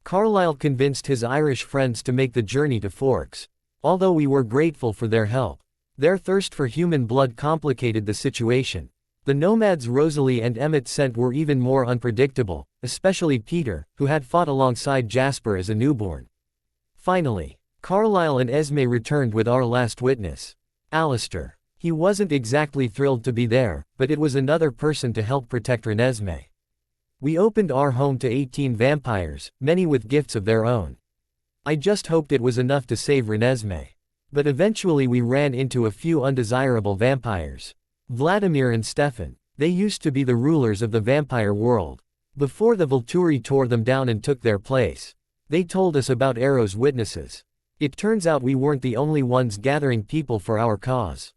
Carlisle convinced his Irish friends to make the journey to Forks. Although we were grateful for their help, their thirst for human blood complicated the situation. The nomads Rosalie and Emmett sent were even more unpredictable, especially Peter, who had fought alongside Jasper as a newborn. Finally, Carlisle and Esme returned with our last witness, Alistair. He wasn't exactly thrilled to be there, but it was another person to help protect Renesmee. We opened our home to 18 vampires, many with gifts of their own. I just hoped it was enough to save Renesmee. But eventually we ran into a few undesirable vampires. Vladimir and Stefan. They used to be the rulers of the vampire world. Before the Volturi tore them down and took their place, they told us about Arrow's witnesses. It turns out we weren't the only ones gathering people for our cause.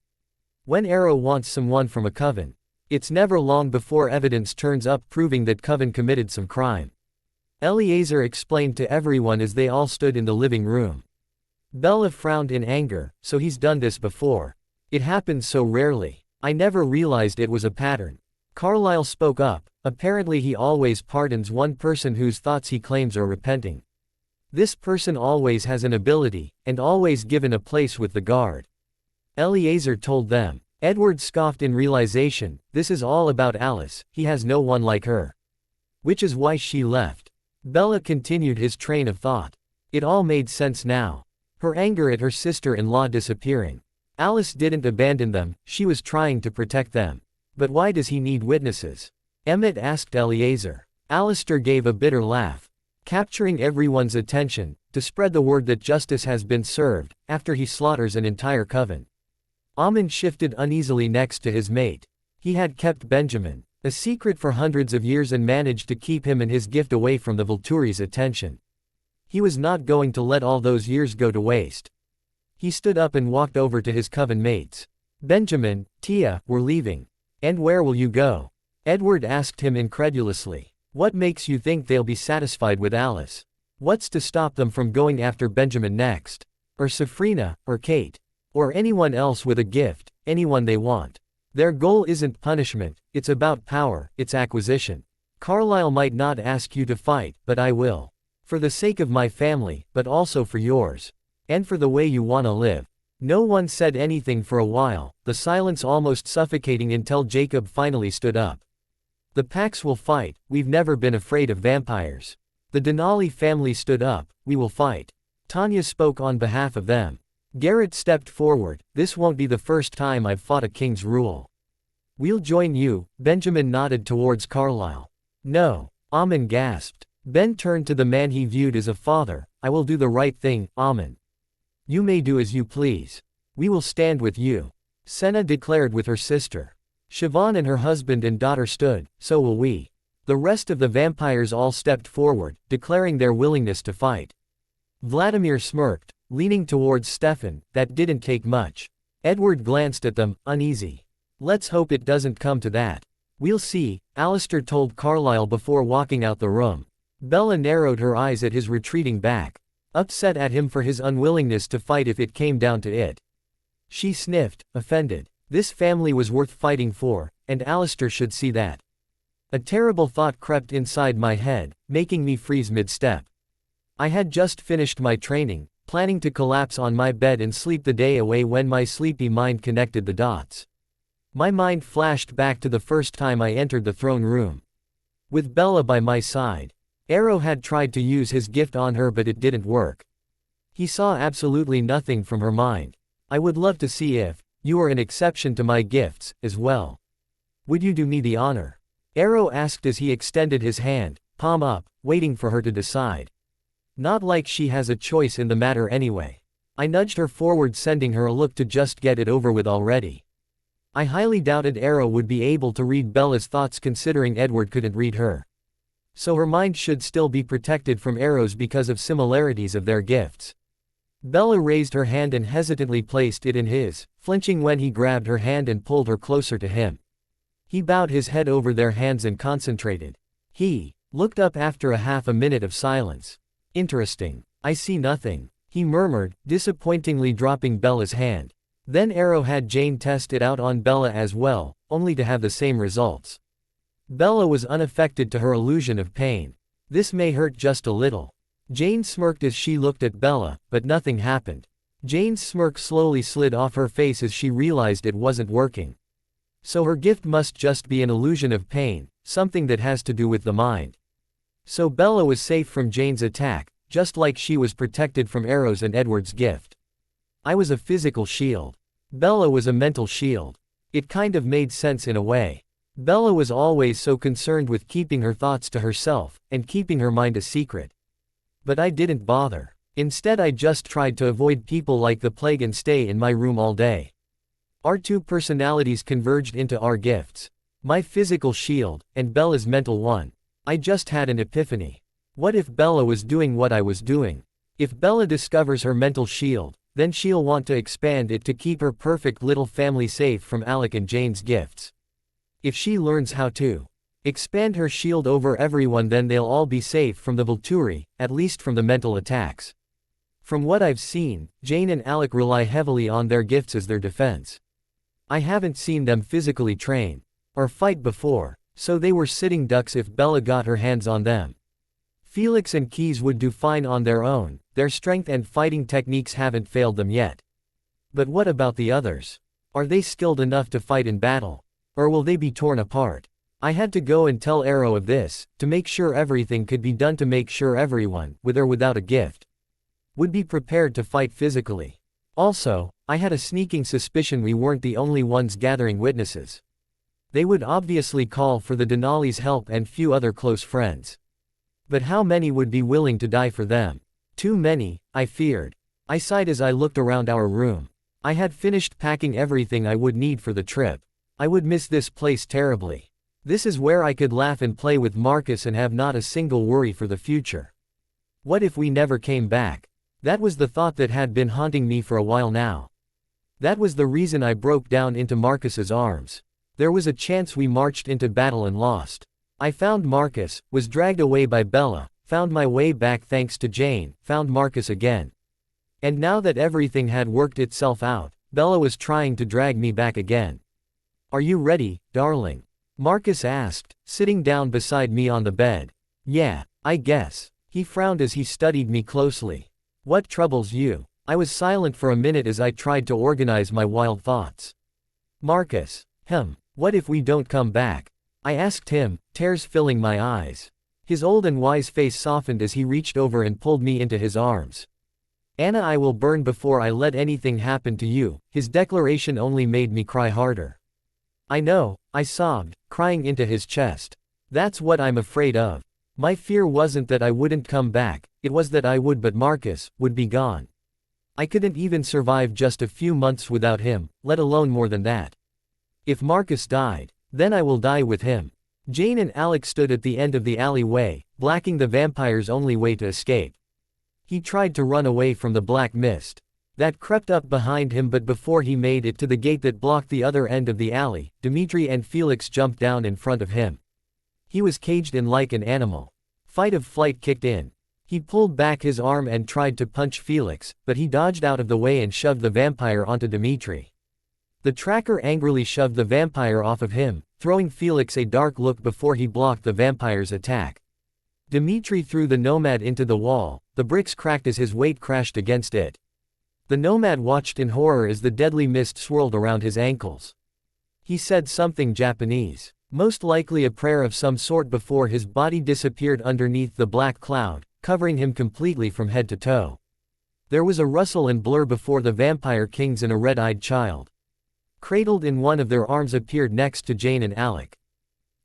When Arrow wants someone from a coven, it's never long before evidence turns up proving that coven committed some crime. Eliezer explained to everyone as they all stood in the living room. Bella frowned in anger. So he's done this before. It happens so rarely. I never realized it was a pattern. Carlisle spoke up. Apparently he always pardons one person whose thoughts he claims are repenting. This person always has an ability, and always given a place with the guard. Eliezer told them. Edward scoffed in realization. This is all about Alice, he has no one like her. Which is why she left. Bella continued his train of thought. It all made sense now. Her anger at her sister-in-law disappearing. Alice didn't abandon them, she was trying to protect them. But why does he need witnesses? Emmett asked Eliezer. Alistair gave a bitter laugh. Capturing everyone's attention, to spread the word that justice has been served, after he slaughters an entire coven. Amon shifted uneasily next to his mate. He had kept Benjamin, a secret for hundreds of years, and managed to keep him and his gift away from the Volturi's attention. He was not going to let all those years go to waste. He stood up and walked over to his coven mates. Benjamin, Tia, we're leaving. And where will you go? Edward asked him incredulously. What makes you think they'll be satisfied with Alice? What's to stop them from going after Benjamin next? Or Safrina, or Kate? Or anyone else with a gift, anyone they want. Their goal isn't punishment, it's about power, it's acquisition. Carlisle might not ask you to fight, but I will. For the sake of my family, but also for yours. And for the way you wanna live. No one said anything for a while, the silence almost suffocating until Jacob finally stood up. The Pax will fight, we've never been afraid of vampires. The Denali family stood up. We will fight. Tanya spoke on behalf of them. Garrett stepped forward. This won't be the first time I've fought a king's rule. We'll join you. Benjamin nodded towards Carlyle. No. Amon gasped. Ben turned to the man he viewed as a father. I will do the right thing, Amon. You may do as you please. We will stand with you. Senna declared with her sister. Siobhan and her husband and daughter stood. So will we. The rest of the vampires all stepped forward, declaring their willingness to fight. Vladimir smirked, leaning towards Stefan. That didn't take much. Edward glanced at them, uneasy. Let's hope it doesn't come to that. We'll see, Alistair told Carlyle before walking out the room. Bella narrowed her eyes at his retreating back, upset at him for his unwillingness to fight if it came down to it. She sniffed, offended. This family was worth fighting for, and Alistair should see that. A terrible thought crept inside my head, making me freeze mid-step. I had just finished my training, planning to collapse on my bed and sleep the day away when my sleepy mind connected the dots. My mind flashed back to the first time I entered the throne room. With Bella by my side. Arrow had tried to use his gift on her but it didn't work. He saw absolutely nothing from her mind. I would love to see if you were an exception to my gifts, as well. Would you do me the honor? Arrow asked as he extended his hand, palm up, waiting for her to decide. Not like she has a choice in the matter anyway. I nudged her forward, sending her a look to just get it over with already. I highly doubted Arrow would be able to read Bella's thoughts considering Edward couldn't read her. So her mind should still be protected from Arrow's because of similarities of their gifts. Bella raised her hand and hesitantly placed it in his, flinching when he grabbed her hand and pulled her closer to him. He bowed his head over their hands and concentrated. He looked up after a minute of silence. Interesting. I see nothing, he murmured, disappointingly dropping Bella's hand. Then Arrow had Jane test it out on Bella as well, only to have the same results. Bella was unaffected to her illusion of pain. This may hurt just a little. Jane smirked as she looked at Bella, but nothing happened. Jane's smirk slowly slid off her face as she realized it wasn't working. So her gift must just be an illusion of pain, something that has to do with the mind. So Bella was safe from Jane's attack, just like she was protected from Arrow's and Edward's gift. I was a physical shield. Bella was a mental shield. It kind of made sense in a way. Bella was always so concerned with keeping her thoughts to herself, and keeping her mind a secret. But I didn't bother. Instead I just tried to avoid people like the plague and stay in my room all day. Our two personalities converged into our gifts. My physical shield, and Bella's mental one. I just had an epiphany. What if Bella was doing what I was doing? If Bella discovers her mental shield, then she'll want to expand it to keep her perfect little family safe from Alec and Jane's gifts. If she learns how to expand her shield over everyone, then they'll all be safe from the Volturi, at least from the mental attacks. From what I've seen, Jane and Alec rely heavily on their gifts as their defense. I haven't seen them physically train or fight before, so they were sitting ducks if Bella got her hands on them. Felix and Keys would do fine on their own, their strength and fighting techniques haven't failed them yet. But what about the others? Are they skilled enough to fight in battle? Or will they be torn apart? I had to go and tell Arrow of this, to make sure everything could be done to make sure everyone, with or without a gift, would be prepared to fight physically. Also, I had a sneaking suspicion we weren't the only ones gathering witnesses. They would obviously call for the Denali's help and few other close friends. But how many would be willing to die for them? Too many, I feared. I sighed as I looked around our room. I had finished packing everything I would need for the trip. I would miss this place terribly. This is where I could laugh and play with Marcus and have not a single worry for the future. What if we never came back? That was the thought that had been haunting me for a while now. That was the reason I broke down into Marcus's arms. There was a chance we marched into battle and lost. I found Marcus, was dragged away by Bella, found my way back thanks to Jane, found Marcus again. And now that everything had worked itself out, Bella was trying to drag me back again. Are you ready, darling? Marcus asked, sitting down beside me on the bed. Yeah, I guess. He frowned as he studied me closely. What troubles you? I was silent for a minute as I tried to organize my wild thoughts. Marcus. What if we don't come back? I asked him, tears filling my eyes. His old and wise face softened as he reached over and pulled me into his arms. Anna, I will burn before I let anything happen to you. His declaration only made me cry harder. I know, I sobbed, crying into his chest. That's what I'm afraid of. My fear wasn't that I wouldn't come back, it was that I would, but Marcus would be gone. I couldn't even survive just a few months without him, let alone more than that. If Marcus died, then I will die with him. Jane and Alec stood at the end of the alleyway, blocking the vampire's only way to escape. He tried to run away from the black mist that crept up behind him, but before he made it to the gate that blocked the other end of the alley, Dimitri and Felix jumped down in front of him. He was caged in like an animal. Fight or flight kicked in. He pulled back his arm and tried to punch Felix, but he dodged out of the way and shoved the vampire onto Dimitri. The tracker angrily shoved the vampire off of him, throwing Felix a dark look before he blocked the vampire's attack. Dimitri threw the nomad into the wall, the bricks cracked as his weight crashed against it. The nomad watched in horror as the deadly mist swirled around his ankles. He said something Japanese, most likely a prayer of some sort, before his body disappeared underneath the black cloud, covering him completely from head to toe. There was a rustle and blur before the vampire kings and a red-eyed child, cradled in one of their arms, appeared next to Jane and Alec.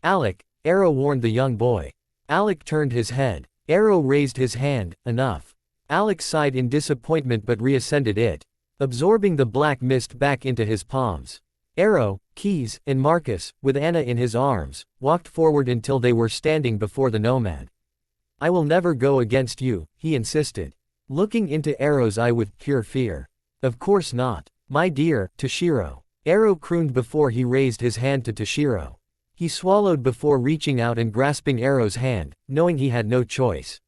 Alec, Arrow warned the young boy. Alec turned his head. Arrow raised his hand. Enough. Alec sighed in disappointment but reascended it, absorbing the black mist back into his palms. Arrow, Keys, and Marcus, with Anna in his arms, walked forward until they were standing before the nomad. I will never go against you, he insisted, looking into Arrow's eye with pure fear. Of course not. My dear, Toshiro. Arrow crooned before he raised his hand to Toshiro. He swallowed before reaching out and grasping Arrow's hand, knowing he had no choice.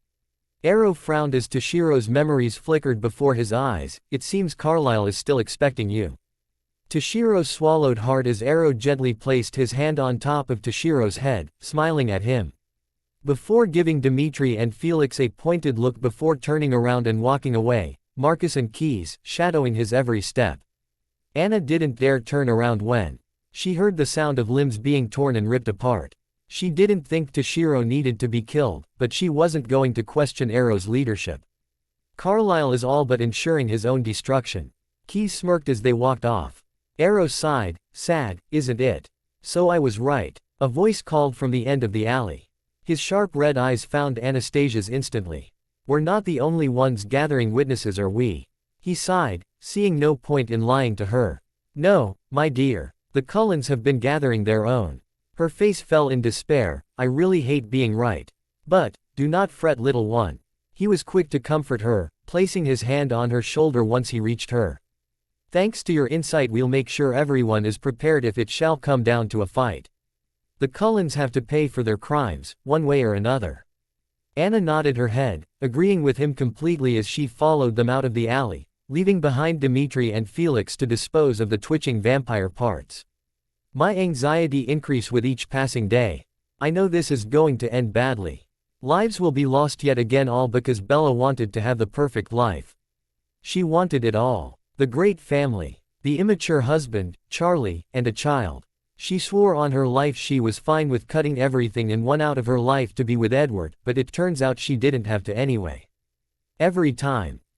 Arrow frowned as Toshiro's memories flickered before his eyes. It seems Carlyle is still expecting you. Toshiro swallowed hard as Arrow gently placed his hand on top of Toshiro's head, smiling at him, before giving Dimitri and Felix a pointed look before turning around and walking away, Marcus and Keys shadowing his every step. Anna didn't dare turn around when she heard the sound of limbs being torn and ripped apart. She didn't think Toshiro needed to be killed, but she wasn't going to question Arrow's leadership. Carlyle is all but ensuring his own destruction. Keys smirked as they walked off. Arrow sighed, sad, isn't it? So I was right. A voice called from the end of the alley. His sharp red eyes found Anastasia's instantly. We're not the only ones gathering witnesses, are we? He sighed, seeing no point in lying to her. No, my dear. The Cullens have been gathering their own. Her face fell in despair. I really hate being right. But, do not fret, little one. He was quick to comfort her, placing his hand on her shoulder once he reached her. Thanks to your insight, we'll make sure everyone is prepared if it shall come down to a fight. The Cullens have to pay for their crimes, one way or another. Anna nodded her head, agreeing with him completely as she followed them out of the alley, leaving behind Dimitri and Felix to dispose of the twitching vampire parts. My anxiety increased with each passing day. I know this is going to end badly. Lives will be lost yet again, all because Bella wanted to have the perfect life. She wanted it all. The great family, the immature husband, Charlie, and a child. She swore on her life she was fine with cutting everything and one out of her life to be with Edward, but it turns out she didn't have to anyway.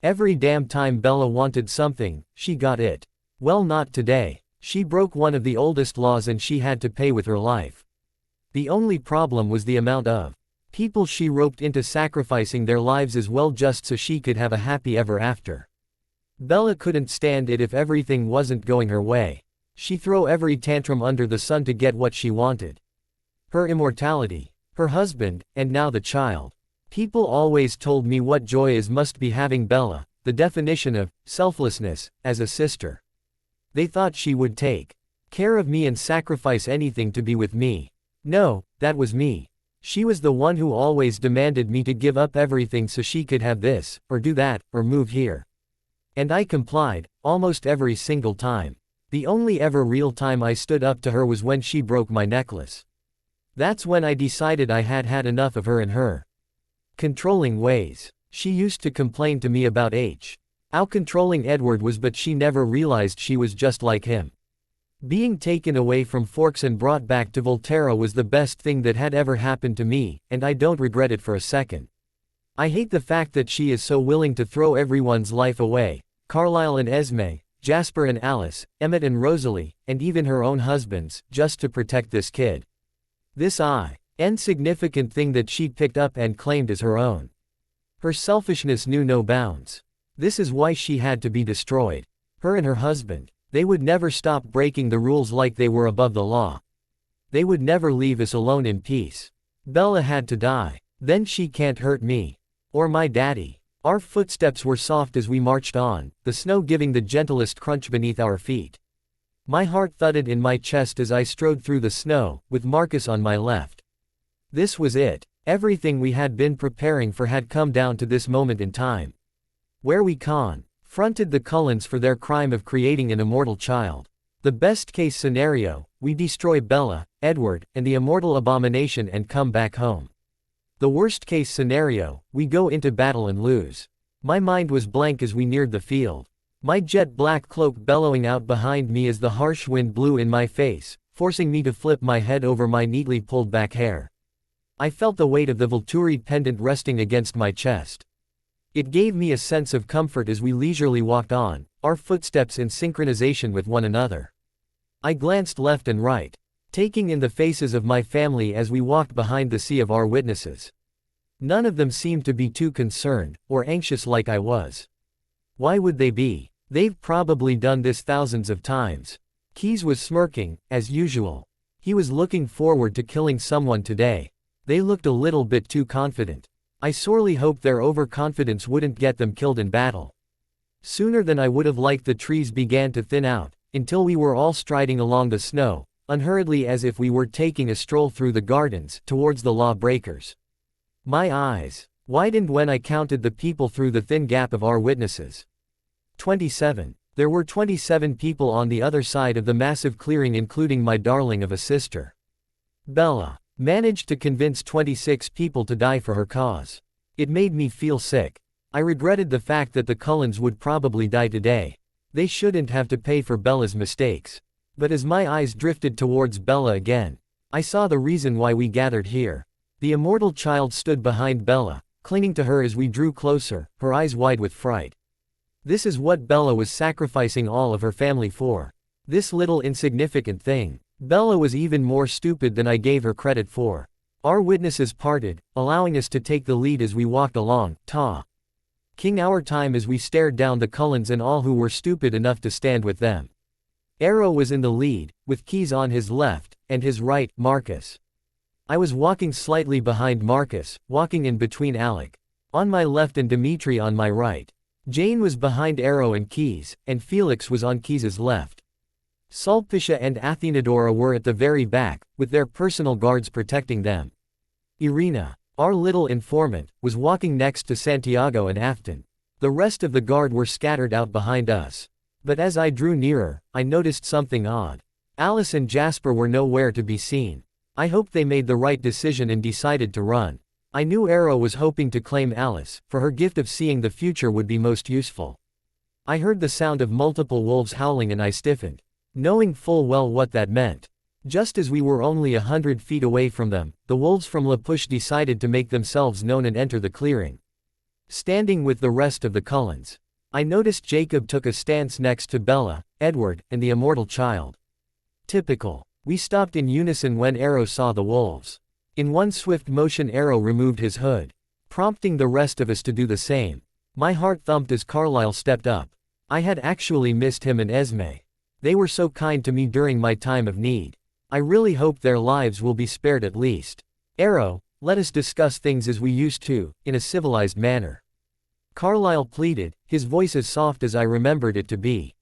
Every damn time Bella wanted something, she got it. Well, not today. She broke one of the oldest laws and she had to pay with her life. The only problem was the amount of people she roped into sacrificing their lives as well just so she could have a happy ever after. Bella couldn't stand it if everything wasn't going her way. She'd throw every tantrum under the sun to get what she wanted. Her immortality, her husband, and now the child. People always told me what joy is must be having Bella, the definition of selflessness, as a sister. They thought she would take care of me and sacrifice anything to be with me. No, that was me. She was the one who always demanded me to give up everything so she could have this, or do that, or move here. And I complied, almost every single time. The only ever real time I stood up to her was when she broke my necklace. That's when I decided I had had enough of her and her controlling ways. She used to complain to me about how controlling Edward was, but she never realized she was just like him. Being taken away from Forks and brought back to Volterra was the best thing that had ever happened to me, and I don't regret it for a second. I hate the fact that she is so willing to throw everyone's life away, Carlisle and Esme, Jasper and Alice, Emmett and Rosalie, and even her own husbands, just to protect this kid. This insignificant thing that she picked up and claimed as her own. Her selfishness knew no bounds. This is why she had to be destroyed. Her and her husband. They would never stop breaking the rules like they were above the law. They would never leave us alone in peace. Bella had to die. Then she can't hurt me. Or my daddy. Our footsteps were soft as we marched on, the snow giving the gentlest crunch beneath our feet. My heart thudded in my chest as I strode through the snow, with Marcus on my left. This was it. Everything we had been preparing for had come down to this moment in time. Where we confronted the Cullens for their crime of creating an immortal child. The best-case scenario, we destroy Bella, Edward, and the immortal abomination and come back home. The worst-case scenario, we go into battle and lose. My mind was blank as we neared the field. My jet-black cloak bellowing out behind me as the harsh wind blew in my face, forcing me to flip my head over my neatly pulled-back hair. I felt the weight of the Volturi pendant resting against my chest. It gave me a sense of comfort as we leisurely walked on, our footsteps in synchronization with one another. I glanced left and right, taking in the faces of my family as we walked behind the sea of our witnesses. None of them seemed to be too concerned, or anxious like I was. Why would they be? They've probably done this thousands of times. Keyes was smirking, as usual. He was looking forward to killing someone today. They looked a little bit too confident. I sorely hoped their overconfidence wouldn't get them killed in battle. Sooner than I would have liked, the trees began to thin out, until we were all striding along the snow, unhurriedly as if we were taking a stroll through the gardens, towards the lawbreakers. My eyes widened when I counted the people through the thin gap of our witnesses. 27. There were 27 people on the other side of the massive clearing, including my darling of a sister. Bella managed to convince 26 people to die for her cause. It made me feel sick. I regretted the fact that the Cullens would probably die today. They shouldn't have to pay for Bella's mistakes. But as my eyes drifted towards Bella again, I saw the reason why we gathered here. The immortal child stood behind Bella, clinging to her as we drew closer, her eyes wide with fright. This is what Bella was sacrificing all of her family for. This little insignificant thing. Bella was even more stupid than I gave her credit for. Our witnesses parted, allowing us to take the lead as we walked along, King our time as we stared down the Cullens and all who were stupid enough to stand with them. Arrow was in the lead, with Keyes on his left, and his right, Marcus. I was walking slightly behind Marcus, walking in between Alec on my left and Dimitri on my right. Jane was behind Arrow and Keyes, and Felix was on Keyes' left. Sulpicia and Athenadora were at the very back, with their personal guards protecting them. Irina, our little informant, was walking next to Santiago and Afton. The rest of the guard were scattered out behind us. But as I drew nearer, I noticed something odd. Alice and Jasper were nowhere to be seen. I hoped they made the right decision and decided to run. I knew Arrow was hoping to claim Alice, for her gift of seeing the future would be most useful. I heard the sound of multiple wolves howling and I stiffened, knowing full well what that meant. Just as we were only 100 feet away from them, the wolves from La Push decided to make themselves known and enter the clearing. Standing with the rest of the Cullens, I noticed Jacob took a stance next to Bella, Edward, and the immortal child. Typical. We stopped in unison when Arrow saw the wolves. In one swift motion Arrow removed his hood, prompting the rest of us to do the same. My heart thumped as Carlisle stepped up. I had actually missed him and Esme. They were so kind to me during my time of need. I really hope their lives will be spared at least. Arrow, let us discuss things as we used to, in a civilized manner. Carlisle pleaded, his voice as soft as I remembered it to be.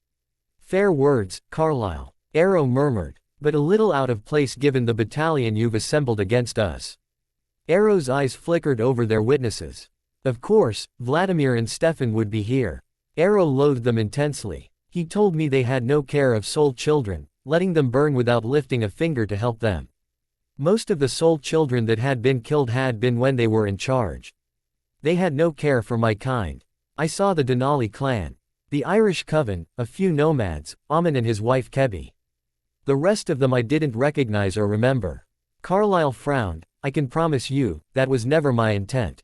Fair words, Carlisle. Arrow murmured, but a little out of place given the battalion you've assembled against us. Arrow's eyes flickered over their witnesses. Of course, Vladimir and Stefan would be here. Arrow loathed them intensely. He told me they had no care of soul children, letting them burn without lifting a finger to help them. Most of the soul children that had been killed had been when they were in charge. They had no care for my kind. I saw the Denali clan, the Irish coven, a few nomads, Amin and his wife Kebi. The rest of them I didn't recognize or remember. Carlyle frowned. I can promise you, that was never my intent.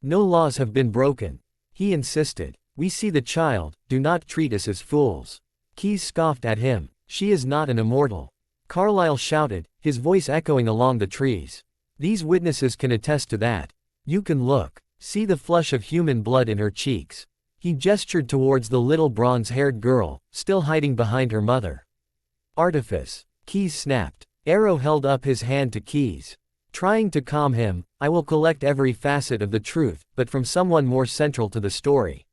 No laws have been broken. He insisted. We see the child, do not treat us as fools. Keyes scoffed at him. She is not an immortal. Carlyle shouted, his voice echoing along the trees. These witnesses can attest to that. You can look. See the flush of human blood in her cheeks. He gestured towards the little bronze-haired girl, still hiding behind her mother. Artifice. Keyes snapped. Arrow held up his hand to Keyes. Trying to calm him, I will collect every facet of the truth, but from someone more central to the story.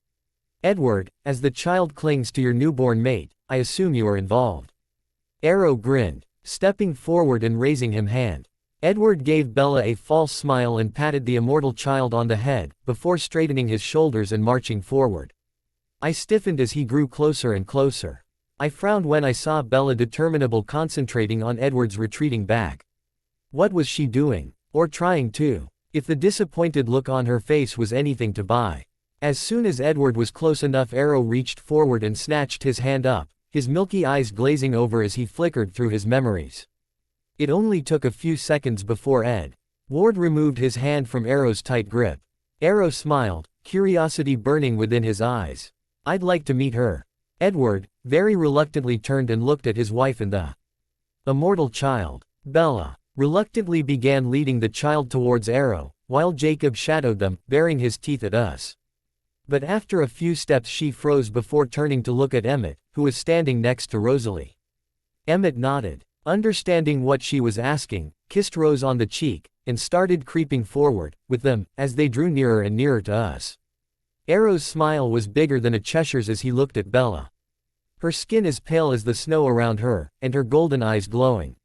Edward, as the child clings to your newborn mate, I assume you are involved. Arrow grinned, stepping forward and raising him hand. Edward gave Bella a false smile and patted the immortal child on the head, before straightening his shoulders and marching forward. I stiffened as he grew closer and closer. I frowned when I saw Bella determinable concentrating on Edward's retreating back. What was she doing? Or trying to? If the disappointed look on her face was anything to buy. As soon as Edward was close enough, Arrow reached forward and snatched his hand up, his milky eyes glazing over as he flickered through his memories. It only took a few seconds before Ward removed his hand from Arrow's tight grip. Arrow smiled, curiosity burning within his eyes. I'd like to meet her. Edward, very reluctantly turned and looked at his wife and the immortal child. Bella reluctantly began leading the child towards Arrow, while Jacob shadowed them, baring his teeth at us. But after a few steps she froze before turning to look at Emmett, who was standing next to Rosalie. Emmett nodded. Understanding what she was asking, kissed Rose on the cheek, and started creeping forward, with them, as they drew nearer and nearer to us. Arrow's smile was bigger than a Cheshire's as he looked at Bella. Her skin as pale as the snow around her, and her golden eyes glowing.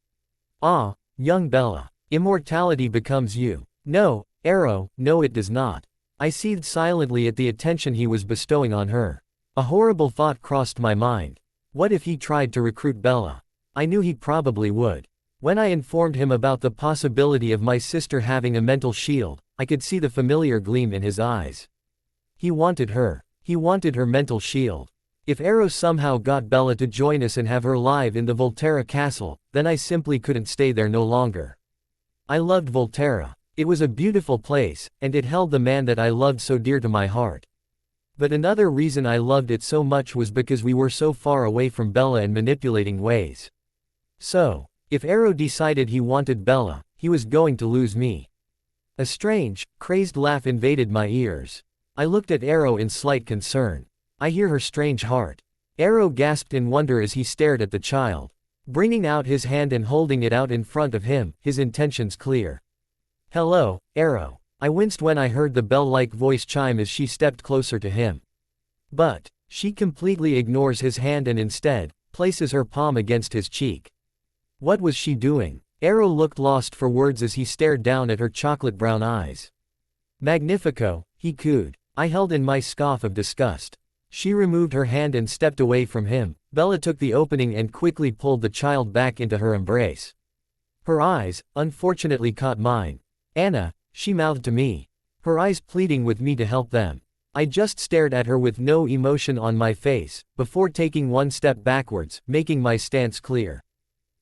Ah, young Bella. Immortality becomes you. No, Arrow, no it does not. I seethed silently at the attention he was bestowing on her. A horrible thought crossed my mind. What if he tried to recruit Bella? I knew he probably would. When I informed him about the possibility of my sister having a mental shield, I could see the familiar gleam in his eyes. He wanted her. He wanted her mental shield. If Arrow somehow got Bella to join us and have her live in the Volterra castle, then I simply couldn't stay there no longer. I loved Volterra. It was a beautiful place, and it held the man that I loved so dear to my heart. But another reason I loved it so much was because we were so far away from Bella and manipulating ways. So, if Arrow decided he wanted Bella, he was going to lose me. A strange, crazed laugh invaded my ears. I looked at Arrow in slight concern. I hear her strange heart. Arrow gasped in wonder as he stared at the child. Bringing out his hand and holding it out in front of him, his intentions clear. Hello, Arrow. I winced when I heard the bell-like voice chime as she stepped closer to him. But, she completely ignores his hand and instead, places her palm against his cheek. What was she doing? Arrow looked lost for words as he stared down at her chocolate-brown eyes. Magnifico, he cooed. I held in my scoff of disgust. She removed her hand and stepped away from him. Bella took the opening and quickly pulled the child back into her embrace. Her eyes, unfortunately, caught mine. Anna, she mouthed to me. Her eyes pleading with me to help them. I just stared at her with no emotion on my face, before taking one step backwards, making my stance clear.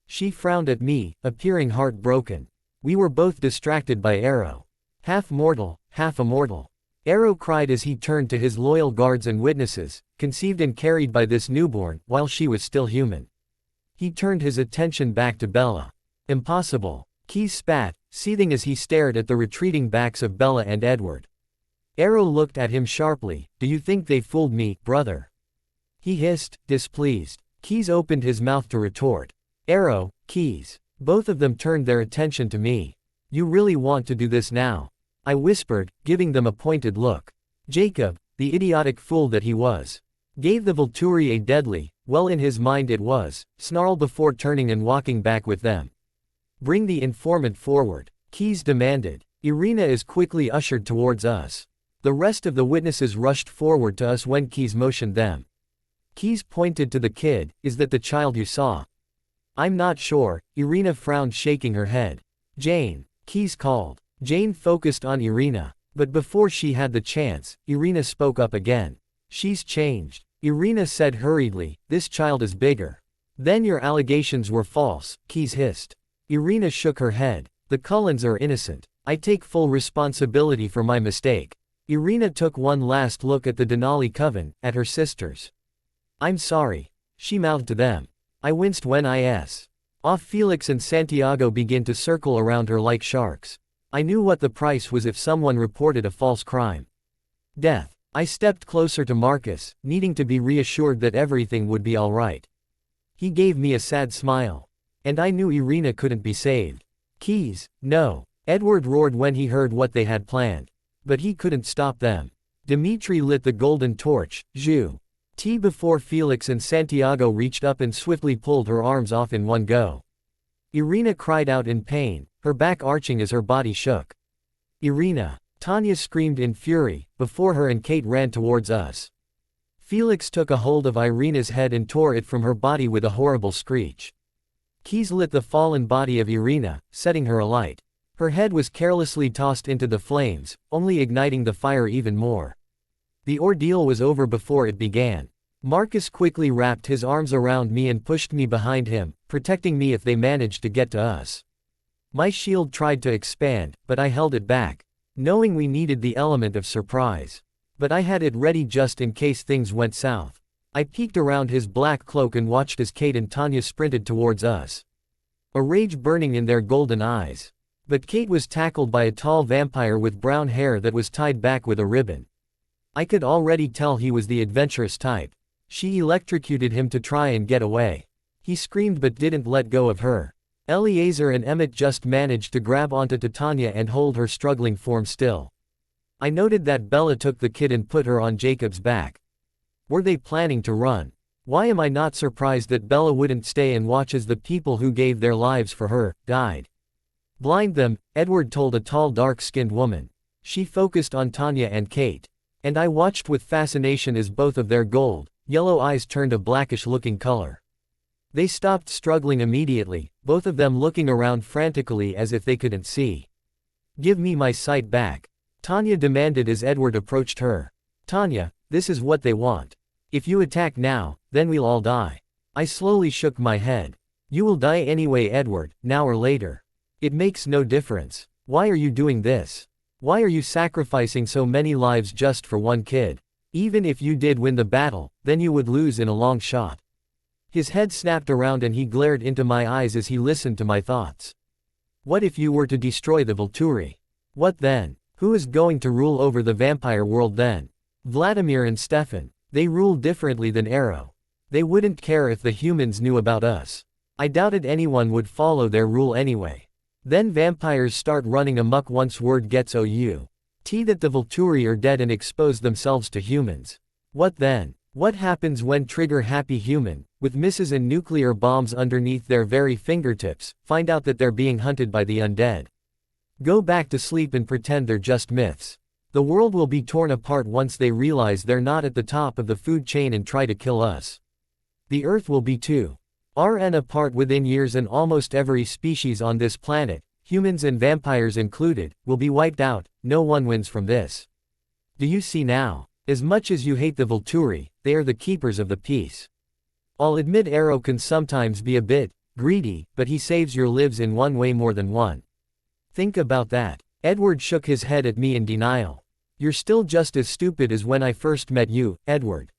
She frowned at me, appearing heartbroken. We were both distracted by Arrow. Half mortal, half immortal. Arrow cried as he turned to his loyal guards and witnesses, conceived and carried by this newborn, while she was still human. He turned his attention back to Bella. Impossible. Keyes spat, seething as he stared at the retreating backs of Bella and Edward. Arrow looked at him sharply. Do you think they fooled me, brother? He hissed, displeased. Keyes opened his mouth to retort. Arrow, Keyes. Both of them turned their attention to me. You really want to do this now? I whispered, giving them a pointed look. Jacob, the idiotic fool that he was, gave the Volturi a deadly, well in his mind it was, snarl before turning and walking back with them. Bring the informant forward, Keyes demanded. Irina is quickly ushered towards us. The rest of the witnesses rushed forward to us when Keyes motioned them. Keyes pointed to the kid. Is that the child you saw? I'm not sure. Irina frowned, shaking her head. Jane, Keyes called. Jane focused on Irina, but before she had the chance, Irina spoke up again. She's changed. Irina said hurriedly, this child is bigger. Then your allegations were false, Keys hissed. Irina shook her head. The Cullens are innocent. I take full responsibility for my mistake. Irina took one last look at the Denali coven, at her sisters. I'm sorry, she mouthed to them. I winced when off Felix and Santiago began to circle around her like sharks. I knew what the price was if someone reported a false crime. Death. I stepped closer to Marcus, needing to be reassured that everything would be all right. He gave me a sad smile. And I knew Irina couldn't be saved. Keys, no. Edward roared when he heard what they had planned. But he couldn't stop them. Dimitri lit the golden torch, T before Felix and Santiago reached up and swiftly pulled her arms off in one go. Irina cried out in pain, her back arching as her body shook. Irina! Tanya screamed in fury, before her and Kate ran towards us. Felix took a hold of Irina's head and tore it from her body with a horrible screech. Keys lit the fallen body of Irina, setting her alight. Her head was carelessly tossed into the flames, only igniting the fire even more. The ordeal was over before it began. Marcus quickly wrapped his arms around me and pushed me behind him, protecting me if they managed to get to us. My shield tried to expand, but I held it back, knowing we needed the element of surprise. But I had it ready just in case things went south. I peeked around his black cloak and watched as Kate and Tanya sprinted towards us, a rage burning in their golden eyes. But Kate was tackled by a tall vampire with brown hair that was tied back with a ribbon. I could already tell he was the adventurous type. She electrocuted him to try and get away. He screamed but didn't let go of her. Eleazar and Emmett just managed to grab onto Titania and hold her struggling form still. I noted that Bella took the kid and put her on Jacob's back. Were they planning to run? Why am I not surprised that Bella wouldn't stay and watch as the people who gave their lives for her, died? Blind them, Edward told a tall dark-skinned woman. She focused on Tanya and Kate. And I watched with fascination as both of their gold, yellow eyes turned a blackish-looking color. They stopped struggling immediately, both of them looking around frantically as if they couldn't see. Give me my sight back, Tanya demanded as Edward approached her. Tanya, this is what they want. If you attack now, then we'll all die. I slowly shook my head. You will die anyway, Edward, now or later. It makes no difference. Why are you doing this? Why are you sacrificing so many lives just for one kid? Even if you did win the battle, then you would lose in a long shot. His head snapped around and he glared into my eyes as he listened to my thoughts. What if you were to destroy the Volturi? What then? Who is going to rule over the vampire world then? Vladimir and Stefan. They rule differently than Arrow. They wouldn't care if the humans knew about us. I doubted anyone would follow their rule anyway. Then vampires start running amok once word gets that the Volturi are dead and expose themselves to humans. What then? What happens when trigger-happy human, with missiles and nuclear bombs underneath their very fingertips, find out that they're being hunted by the undead? Go back to sleep and pretend they're just myths. The world will be torn apart once they realize they're not at the top of the food chain and try to kill us. The Earth will be too. RN apart within years, and almost every species on this planet, humans and vampires included, will be wiped out. No one wins from this. Do you see now? As much as you hate the Volturi, they are the keepers of the peace. I'll admit Arrow can sometimes be a bit greedy, but he saves your lives in one way more than one. Think about that. Edward shook his head at me in denial. You're still just as stupid as when I first met you, Edward.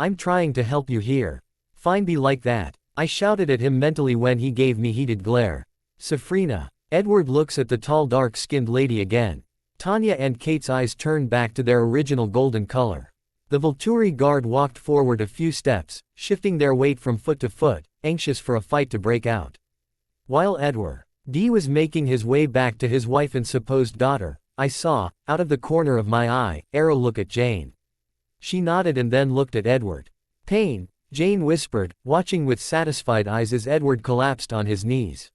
I'm trying to help you here. Fine, be like that. I shouted at him mentally when he gave me heated glare. Safrina. Edward looks at the tall dark-skinned lady again. Tanya and Kate's eyes turned back to their original golden color. The Volturi guard walked forward a few steps, shifting their weight from foot to foot, anxious for a fight to break out. While Edward D was making his way back to his wife and supposed daughter, I saw, out of the corner of my eye, Arrow look at Jane. She nodded and then looked at Edward. Pain, Jane whispered, watching with satisfied eyes as Edward collapsed on his knees,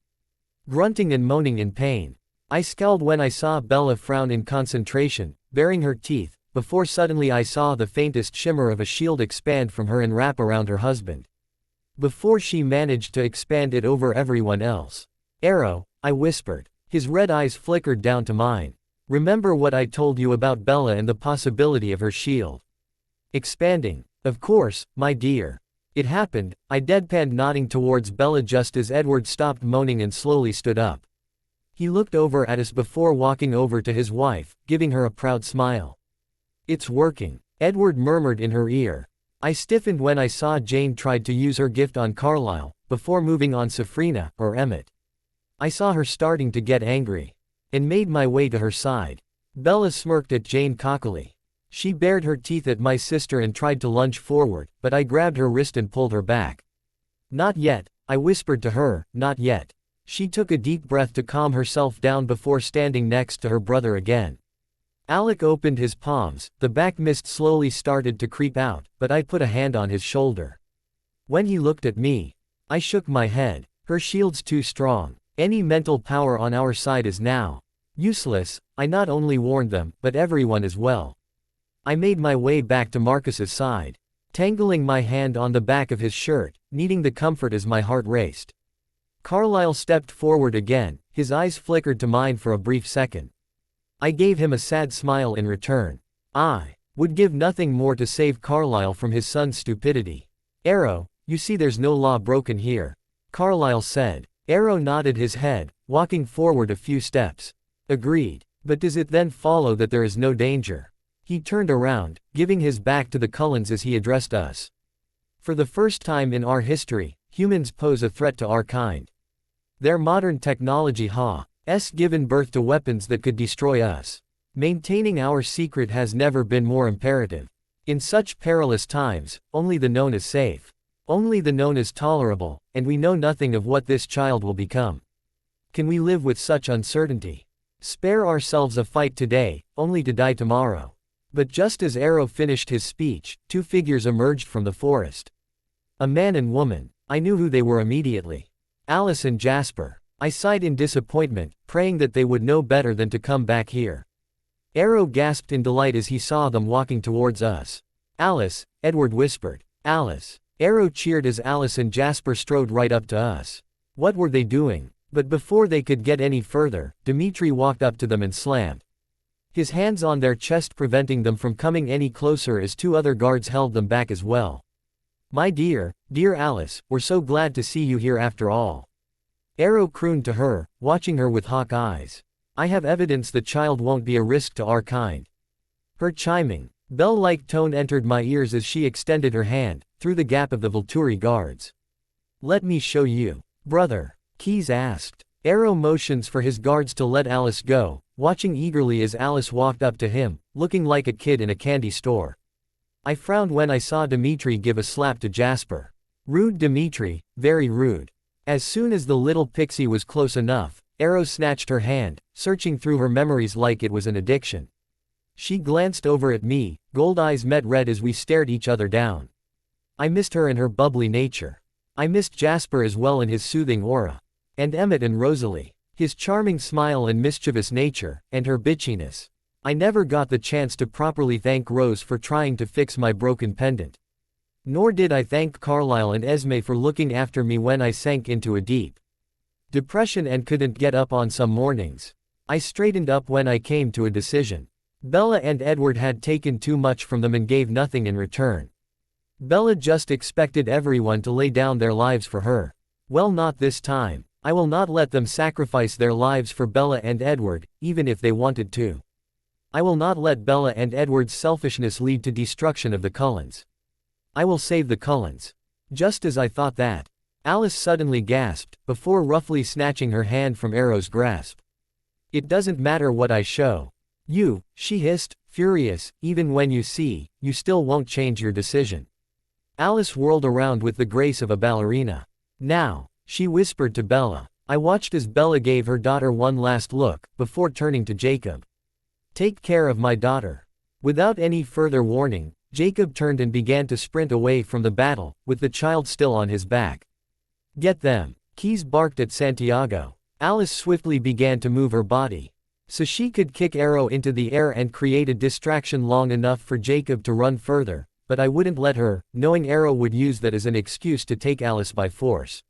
grunting and moaning in pain. I scowled when I saw Bella frown in concentration, baring her teeth, before suddenly I saw the faintest shimmer of a shield expand from her and wrap around her husband, before she managed to expand it over everyone else. Arrow, I whispered. His red eyes flickered down to mine. Remember what I told you about Bella and the possibility of her shield expanding? Of course, my dear. It happened, I deadpanned, nodding towards Bella just as Edward stopped moaning and slowly stood up. He looked over at us before walking over to his wife, giving her a proud smile. "It's working," Edward murmured in her ear. I stiffened when I saw Jane tried to use her gift on Carlisle, before moving on Safrina, or Emmett. I saw her starting to get angry, and made my way to her side. Bella smirked at Jane cockily. She bared her teeth at my sister and tried to lunge forward, but I grabbed her wrist and pulled her back. "Not yet," I whispered to her, "not yet." She took a deep breath to calm herself down before standing next to her brother again. Alec opened his palms, the back mist slowly started to creep out, but I put a hand on his shoulder. When he looked at me, I shook my head. "Her shield's too strong. Any mental power on our side is now useless," I not only warned them, but everyone as well. I made my way back to Marcus's side, tangling my hand on the back of his shirt, needing the comfort as my heart raced. Carlisle stepped forward again, his eyes flickered to mine for a brief second. I gave him a sad smile in return. I would give nothing more to save Carlisle from his son's stupidity. "Arrow, you see there's no law broken here," Carlisle said. Arrow nodded his head, walking forward a few steps. "Agreed. But does it then follow that there is no danger?" He turned around, giving his back to the Cullens as he addressed us. "For the first time in our history, humans pose a threat to our kind. Their modern technology has given birth to weapons that could destroy us. Maintaining our secret has never been more imperative. In such perilous times, only the known is safe. Only the known is tolerable, and we know nothing of what this child will become. Can we live with such uncertainty? Spare ourselves a fight today, only to die tomorrow." But just as Arrow finished his speech, two figures emerged from the forest. A man and woman. I knew who they were immediately. Alice and Jasper. I sighed in disappointment, praying that they would know better than to come back here. Arrow gasped in delight as he saw them walking towards us. "Alice," Edward whispered. "Alice." Arrow cheered as Alice and Jasper strode right up to us. What were they doing? But before they could get any further, Dimitri walked up to them and slammed his hands on their chest, preventing them from coming any closer as two other guards held them back as well. "My dear Alice, we're so glad to see you here after all." Arrow crooned to her, watching her with hawk eyes. "I have evidence the child won't be a risk to our kind." Her chiming, bell-like tone entered my ears as she extended her hand, through the gap of the Volturi guards. "Let me show you, brother," Keyes asked. Arrow motions for his guards to let Alice go, watching eagerly as Alice walked up to him, looking like a kid in a candy store. I frowned when I saw Dimitri give a slap to Jasper. Rude Dimitri, very rude. As soon as the little pixie was close enough, Arrow snatched her hand, searching through her memories like it was an addiction. She glanced over at me, gold eyes met red as we stared each other down. I missed her and her bubbly nature. I missed Jasper as well in his soothing aura. And Emmett and Rosalie. His charming smile and mischievous nature, and her bitchiness. I never got the chance to properly thank Rose for trying to fix my broken pendant. Nor did I thank Carlisle and Esme for looking after me when I sank into a deep depression and couldn't get up on some mornings. I straightened up when I came to a decision. Bella and Edward had taken too much from them and gave nothing in return. Bella just expected everyone to lay down their lives for her. Well, not this time. I will not let them sacrifice their lives for Bella and Edward, even if they wanted to. I will not let Bella and Edward's selfishness lead to destruction of the Cullens. I will save the Cullens. Just as I thought that, Alice suddenly gasped, before roughly snatching her hand from Arrow's grasp. "It doesn't matter what I show you," she hissed, furious. "Even when you see, you still won't change your decision." Alice whirled around with the grace of a ballerina. "Now," she whispered to Bella. I watched as Bella gave her daughter one last look, before turning to Jacob. "Take care of my daughter." Without any further warning, Jacob turned and began to sprint away from the battle, with the child still on his back. "Get them!" Keyes barked at Santiago. Alice swiftly began to move her body, so she could kick Arrow into the air and create a distraction long enough for Jacob to run further, but I wouldn't let her, knowing Arrow would use that as an excuse to take Alice by force.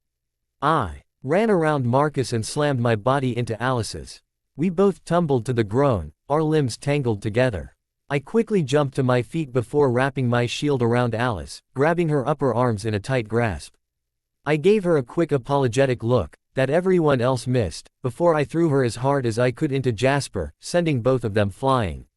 I ran around Marcus and slammed my body into Alice's. We both tumbled to the ground, our limbs tangled together. I quickly jumped to my feet before wrapping my shield around Alice, grabbing her upper arms in a tight grasp. I gave her a quick apologetic look, that everyone else missed, before I threw her as hard as I could into Jasper, sending both of them flying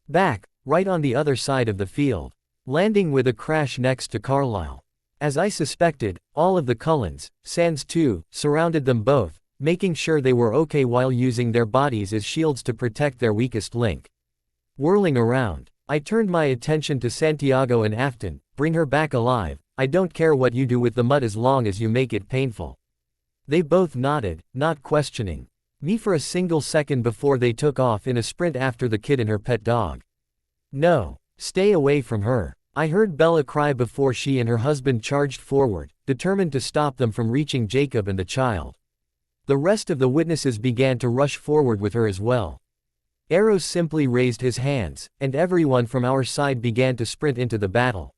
back, right on the other side of the field, landing with a crash next to Carlisle. As I suspected, all of the Cullens, sans too, surrounded them both, making sure they were okay while using their bodies as shields to protect their weakest link. Whirling around, I turned my attention to Santiago and Afton. Bring her back alive, I don't care what you do with the mud as long as you make it painful. They both nodded, not questioning me for a single second before they took off in a sprint after the kid and her pet dog. No, stay away from her. I heard Bella cry before she and her husband charged forward, determined to stop them from reaching Jacob and the child. The rest of the witnesses began to rush forward with her as well. Eros simply raised his hands, and everyone from our side began to sprint into the battle.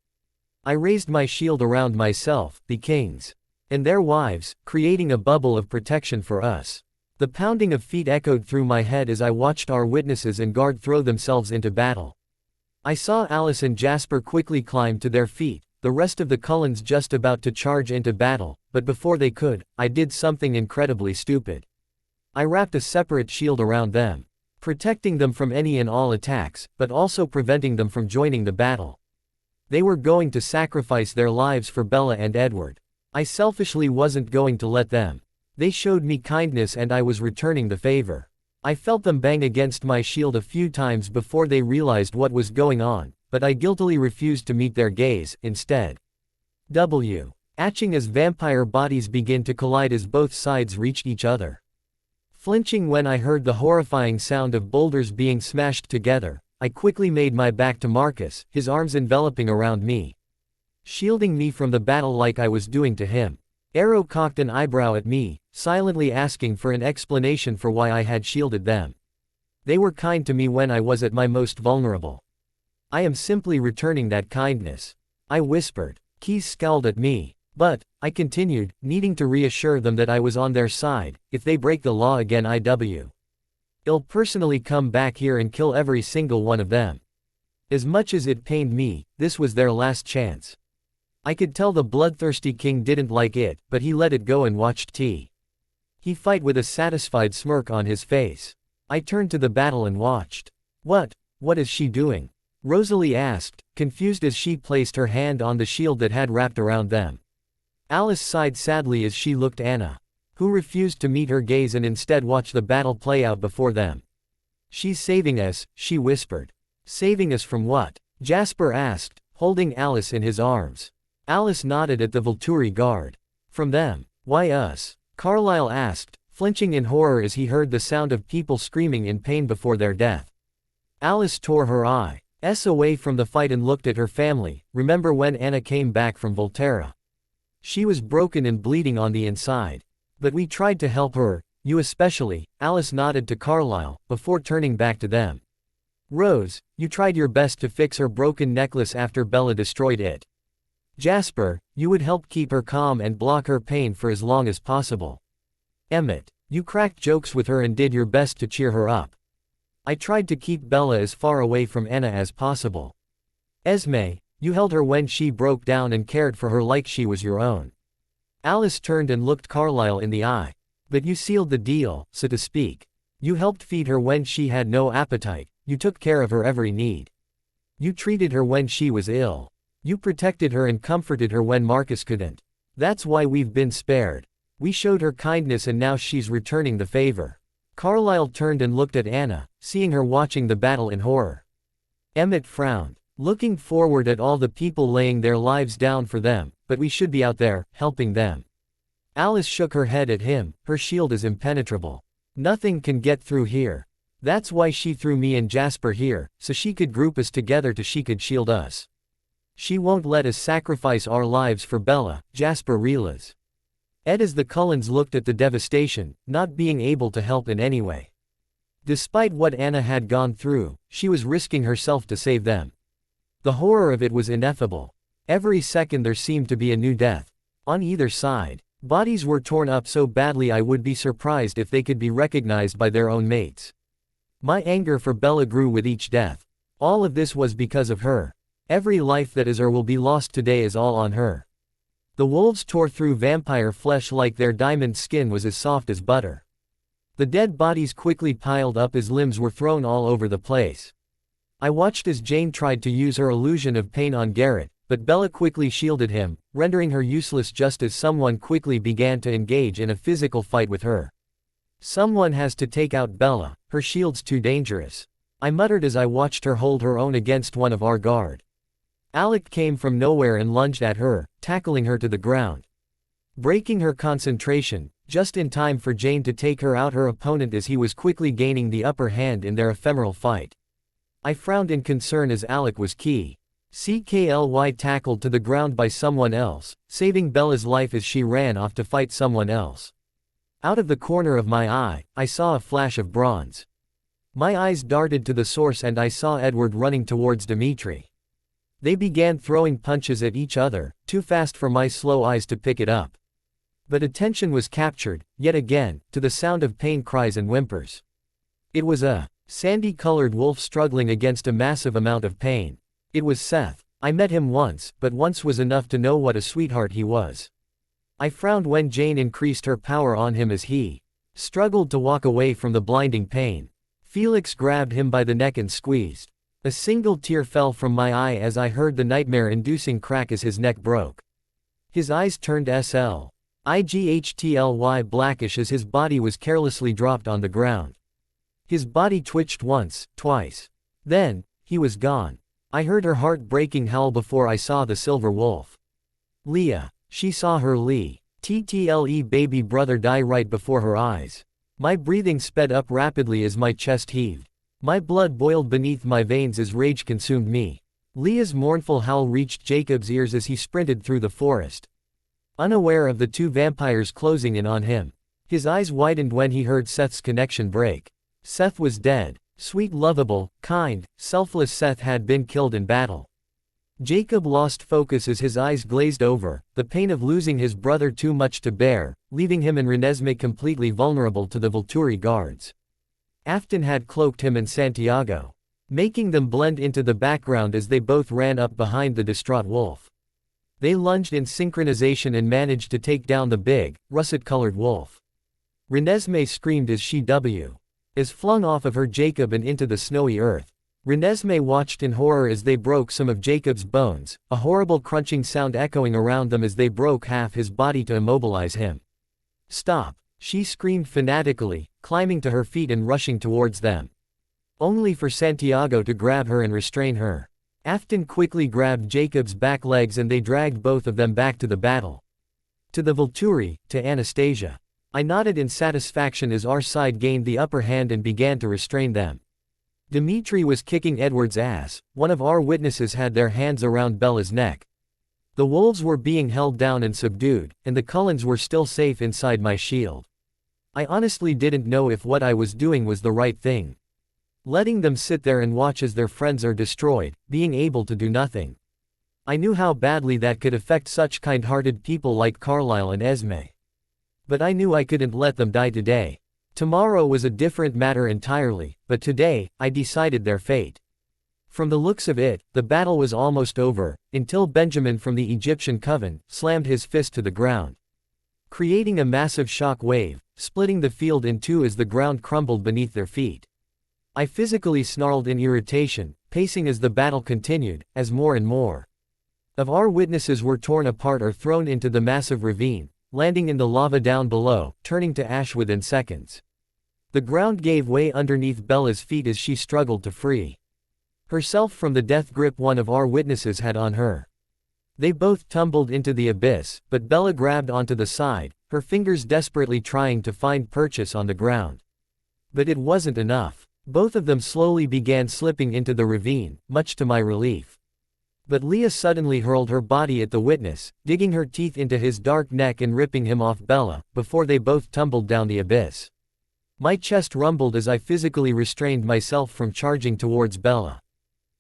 I raised my shield around myself, the kings, and their wives, creating a bubble of protection for us. The pounding of feet echoed through my head as I watched our witnesses and guard throw themselves into battle. I saw Alice and Jasper quickly climb to their feet, the rest of the Cullens just about to charge into battle, but before they could, I did something incredibly stupid. I wrapped a separate shield around them, protecting them from any and all attacks, but also preventing them from joining the battle. They were going to sacrifice their lives for Bella and Edward. I selfishly wasn't going to let them. They showed me kindness and I was returning the favor. I felt them bang against my shield a few times before they realized what was going on, but I guiltily refused to meet their gaze, instead. Atching as vampire bodies begin to collide as both sides reached each other. Flinching when I heard the horrifying sound of boulders being smashed together, I quickly made my back to Marcus, his arms enveloping around me, shielding me from the battle like I was doing to him. Arrow cocked an eyebrow at me, silently asking for an explanation for why I had shielded them. They were kind to me when I was at my most vulnerable. I am simply returning that kindness, I whispered. Keys scowled at me, but, I continued, needing to reassure them that I was on their side. If they break the law again, I'll personally come back here and kill every single one of them. As much as it pained me, this was their last chance. I could tell the bloodthirsty king didn't like it, but he let it go and watched he fight with a satisfied smirk on his face. I turned to the battle and watched. What is she doing? Rosalie asked, confused as she placed her hand on the shield that had wrapped around them. Alice sighed sadly as she looked at Anna, who refused to meet her gaze and instead watched the battle play out before them. She's saving us, she whispered. Saving us from what? Jasper asked, holding Alice in his arms. Alice nodded at the Volturi guard. From them. Why us? Carlisle asked, flinching in horror as he heard the sound of people screaming in pain before their death. Alice tore her eyes away from the fight and looked at her family. Remember when Anna came back from Volterra? She was broken and bleeding on the inside. But we tried to help her, you especially. Alice nodded to Carlisle, before turning back to them. Rose, you tried your best to fix her broken necklace after Bella destroyed it. Jasper, you would help keep her calm and block her pain for as long as possible. Emmett, you cracked jokes with her and did your best to cheer her up. I tried to keep Bella as far away from Anna as possible. Esme, you held her when she broke down and cared for her like she was your own. Alice turned and looked Carlisle in the eye. But you sealed the deal, so to speak. You helped feed her when she had no appetite, you took care of her every need. You treated her when she was ill. You protected her and comforted her when Marcus couldn't. That's why we've been spared. We showed her kindness and now she's returning the favor. Carlisle turned and looked at Anna, seeing her watching the battle in horror. Emmett frowned, looking forward at all the people laying their lives down for them, but we should be out there, helping them. Alice shook her head at him, her shield is impenetrable. Nothing can get through here. That's why she threw me and Jasper here, so she could group us together she could shield us. She won't let us sacrifice our lives for Bella, Jasper realized. As the Cullens looked at the devastation, not being able to help in any way. Despite what Anna had gone through, she was risking herself to save them. The horror of it was ineffable. Every second there seemed to be a new death. On either side, bodies were torn up so badly I would be surprised if they could be recognized by their own mates. My anger for Bella grew with each death. All of this was because of her. Every life that is or will be lost today is all on her. The wolves tore through vampire flesh like their diamond skin was as soft as butter. The dead bodies quickly piled up as limbs were thrown all over the place. I watched as Jane tried to use her illusion of pain on Garrett, but Bella quickly shielded him, rendering her useless just as someone quickly began to engage in a physical fight with her. Someone has to take out Bella, her shield's too dangerous. I muttered as I watched her hold her own against one of our guard. Alec came from nowhere and lunged at her, tackling her to the ground. Breaking her concentration, just in time for Jane to take her out her opponent as he was quickly gaining the upper hand in their ephemeral fight. I frowned in concern as Alec was CKLY tackled to the ground by someone else, saving Bella's life as she ran off to fight someone else. Out of the corner of my eye, I saw a flash of bronze. My eyes darted to the source and I saw Edward running towards Dimitri. They began throwing punches at each other, too fast for my slow eyes to pick it up. But attention was captured, yet again, to the sound of pain cries and whimpers. It was a sandy-colored wolf struggling against a massive amount of pain. It was Seth. I met him once, but once was enough to know what a sweetheart he was. I frowned when Jane increased her power on him as he struggled to walk away from the blinding pain. Felix grabbed him by the neck and squeezed. A single tear fell from my eye as I heard the nightmare-inducing crack as his neck broke. His eyes turned SLIGHTLY blackish as his body was carelessly dropped on the ground. His body twitched once, twice. Then, he was gone. I heard her heart-breaking howl before I saw the silver wolf. Leah. She saw her TTLE baby brother die right before her eyes. My breathing sped up rapidly as my chest heaved. My blood boiled beneath my veins as rage consumed me. Leah's mournful howl reached Jacob's ears as he sprinted through the forest. Unaware of the two vampires closing in on him. His eyes widened when he heard Seth's connection break. Seth was dead. Sweet, lovable, kind, selfless Seth had been killed in battle. Jacob lost focus as his eyes glazed over, the pain of losing his brother too much to bear, leaving him and Renesmee completely vulnerable to the Volturi guards. Afton had cloaked him and Santiago, making them blend into the background as they both ran up behind the distraught wolf. They lunged in synchronization and managed to take down the big, russet-colored wolf. Renesmee screamed as she was flung off of her Jacob and into the snowy earth. Renesmee watched in horror as they broke some of Jacob's bones, a horrible crunching sound echoing around them as they broke half his body to immobilize him. Stop! She screamed fanatically, climbing to her feet and rushing towards them. Only for Santiago to grab her and restrain her. Afton quickly grabbed Jacob's back legs and they dragged both of them back to the battle. To the Volturi, to Anastasia. I nodded in satisfaction as our side gained the upper hand and began to restrain them. Dimitri was kicking Edward's ass. One of our witnesses had their hands around Bella's neck. The wolves were being held down and subdued, and the Cullens were still safe inside my shield. I honestly didn't know if what I was doing was the right thing. Letting them sit there and watch as their friends are destroyed, being able to do nothing. I knew how badly that could affect such kind-hearted people like Carlisle and Esme. But I knew I couldn't let them die today. Tomorrow was a different matter entirely, but today, I decided their fate. From the looks of it, the battle was almost over, until Benjamin from the Egyptian coven slammed his fist to the ground, creating a massive shock wave, splitting the field in two as the ground crumbled beneath their feet. I physically snarled in irritation, pacing as the battle continued, as more and more of our witnesses were torn apart or thrown into the massive ravine, landing in the lava down below, turning to ash within seconds. The ground gave way underneath Bella's feet as she struggled to free herself from the death grip one of our witnesses had on her. They both tumbled into the abyss, but Bella grabbed onto the side, her fingers desperately trying to find purchase on the ground. But it wasn't enough. Both of them slowly began slipping into the ravine, much to my relief. But Leah suddenly hurled her body at the witness, digging her teeth into his dark neck and ripping him off Bella, before they both tumbled down the abyss. My chest rumbled as I physically restrained myself from charging towards Bella.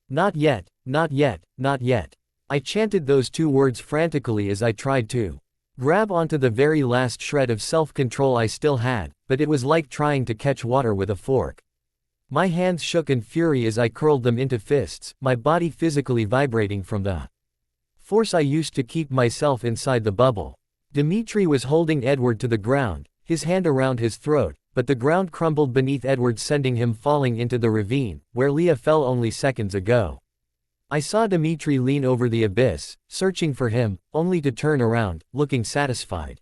Not yet, not yet, not yet. I chanted those two words frantically as I tried to grab onto the very last shred of self-control I still had, but it was like trying to catch water with a fork. My hands shook in fury as I curled them into fists, my body physically vibrating from the force I used to keep myself inside the bubble. Dmitri was holding Edward to the ground, his hand around his throat, but the ground crumbled beneath Edward, sending him falling into the ravine, where Leah fell only seconds ago. I saw Dmitri lean over the abyss, searching for him, only to turn around, looking satisfied.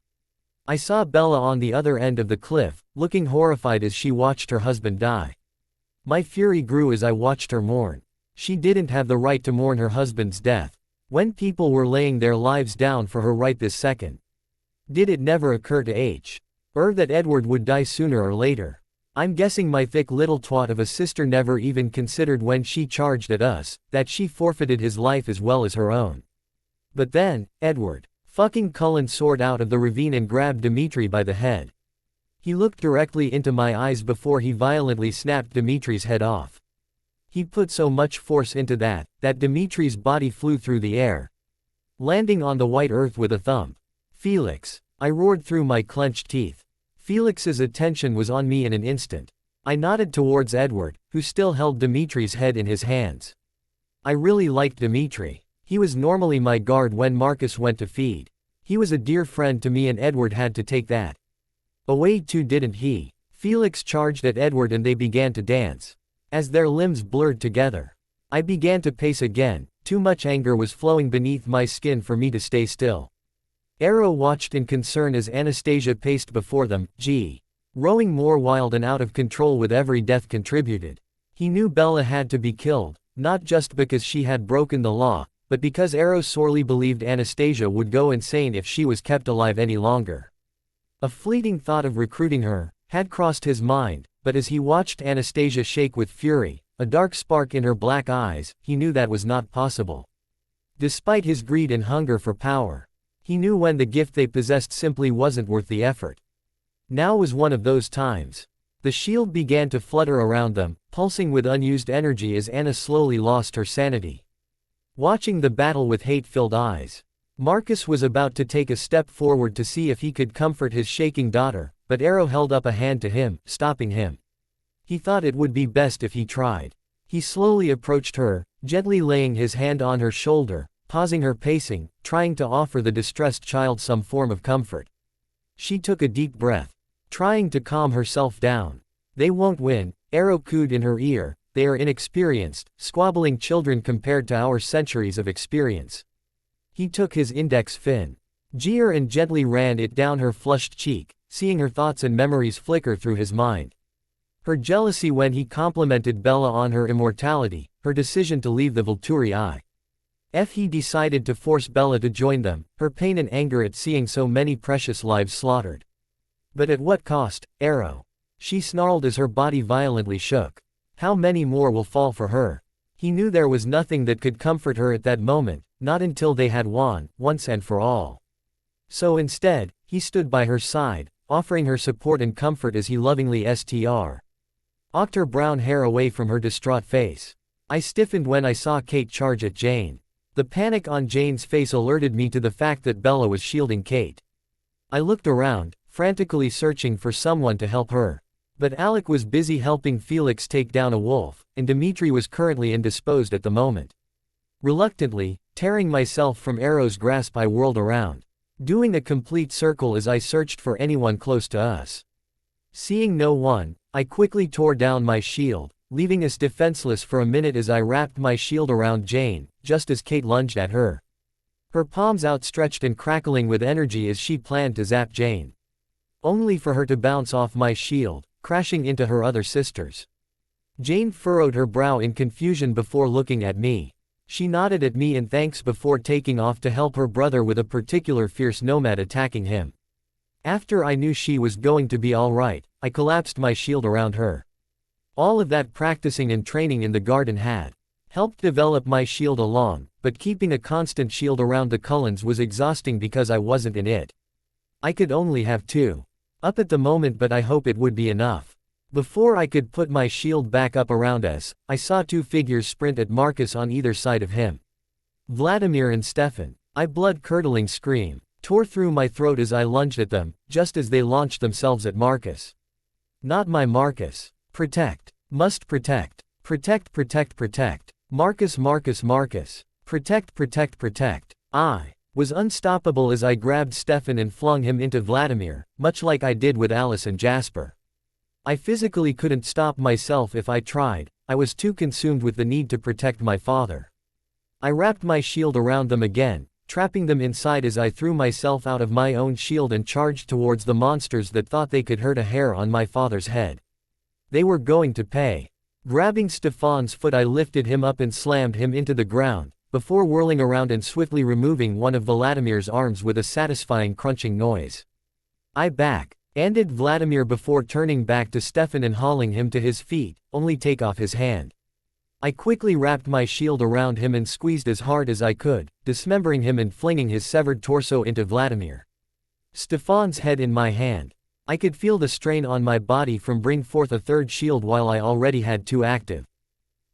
I saw Bella on the other end of the cliff, looking horrified as she watched her husband die. My fury grew as I watched her mourn. She didn't have the right to mourn her husband's death, when people were laying their lives down for her right this second. Did it never occur to her that Edward would die sooner or later? I'm guessing my thick little twat of a sister never even considered when she charged at us, that she forfeited his life as well as her own. But then, Edward fucking Cullen soared out of the ravine and grabbed Dmitri by the head. He looked directly into my eyes before he violently snapped Dmitri's head off. He put so much force into that Dmitri's body flew through the air, landing on the white earth with a thump. "Felix!" I roared through my clenched teeth. Felix's attention was on me in an instant. I nodded towards Edward, who still held Dmitri's head in his hands. I really liked Dmitri. He was normally my guard when Marcus went to feed. He was a dear friend to me, and Edward had to take that away too, didn't he? Felix charged at Edward and they began to dance. As their limbs blurred together, I began to pace again. Too much anger was flowing beneath my skin for me to stay still. Arrow watched in concern as Anastasia paced before them, growing more wild and out of control with every death contributed. He knew Bella had to be killed, not just because she had broken the law, but because Arrow sorely believed Anastasia would go insane if she was kept alive any longer. A fleeting thought of recruiting her had crossed his mind, but as he watched Anastasia shake with fury, a dark spark in her black eyes, he knew that was not possible. Despite his greed and hunger for power, he knew when the gift they possessed simply wasn't worth the effort. Now was one of those times. The shield began to flutter around them, pulsing with unused energy as Anna slowly lost her sanity. Watching the battle with hate-filled eyes, Marcus was about to take a step forward to see if he could comfort his shaking daughter, but Arrow held up a hand to him, stopping him. He thought it would be best if he tried. He slowly approached her, gently laying his hand on her shoulder, pausing her pacing, trying to offer the distressed child some form of comfort. She took a deep breath, trying to calm herself down. "They won't win," Arrow cooed in her ear. "They are inexperienced, squabbling children compared to our centuries of experience." He took his index finger and gently ran it down her flushed cheek, seeing her thoughts and memories flicker through his mind. Her jealousy when he complimented Bella on her immortality, her decision to leave the Volturi. He decided to force Bella to join them, her pain and anger at seeing so many precious lives slaughtered. But at what cost, Arrow? She snarled as her body violently shook. How many more will fall for her? He knew there was nothing that could comfort her at that moment, not until they had won, once and for all. So instead, he stood by her side, offering her support and comfort as he lovingly knocked her brown hair away from her distraught face. I stiffened when I saw Kate charge at Jane. The panic on Jane's face alerted me to the fact that Bella was shielding Kate. I looked around, frantically searching for someone to help her. But Alec was busy helping Felix take down a wolf, and Dmitri was currently indisposed at the moment. Reluctantly, tearing myself from Arrow's grasp, I whirled around, doing a complete circle as I searched for anyone close to us. Seeing no one, I quickly tore down my shield, leaving us defenseless for a minute as I wrapped my shield around Jane, just as Kate lunged at her. Her palms outstretched and crackling with energy as she planned to zap Jane. Only for her to bounce off my shield, crashing into her other sisters. Jane furrowed her brow in confusion before looking at me. She nodded at me in thanks before taking off to help her brother with a particular fierce nomad attacking him. After I knew she was going to be alright, I collapsed my shield around her. All of that practicing and training in the garden had helped develop my shield along, but keeping a constant shield around the Cullens was exhausting because I wasn't in it. I could only have two up at the moment, but I hope it would be enough. Before I could put my shield back up around us, I saw two figures sprint at Marcus on either side of him. Vladimir and Stefan. A blood-curdling scream tore through my throat as I lunged at them, just as they launched themselves at Marcus. Not my Marcus. Protect. Must protect. Protect, protect, protect. Marcus, Marcus, Marcus. Protect, protect, protect. I was unstoppable as I grabbed Stefan and flung him into Vladimir, much like I did with Alice and Jasper. I physically couldn't stop myself if I tried, I was too consumed with the need to protect my father. I wrapped my shield around them again, trapping them inside as I threw myself out of my own shield and charged towards the monsters that thought they could hurt a hair on my father's head. They were going to pay. Grabbing Stefan's foot, I lifted him up and slammed him into the ground, before whirling around and swiftly removing one of Vladimir's arms with a satisfying crunching noise. I back-handed Vladimir before turning back to Stefan and hauling him to his feet, only take off his hand. I quickly wrapped my shield around him and squeezed as hard as I could, dismembering him and flinging his severed torso into Vladimir. Stefan's head in my hand. I could feel the strain on my body from bring forth a third shield while I already had two active.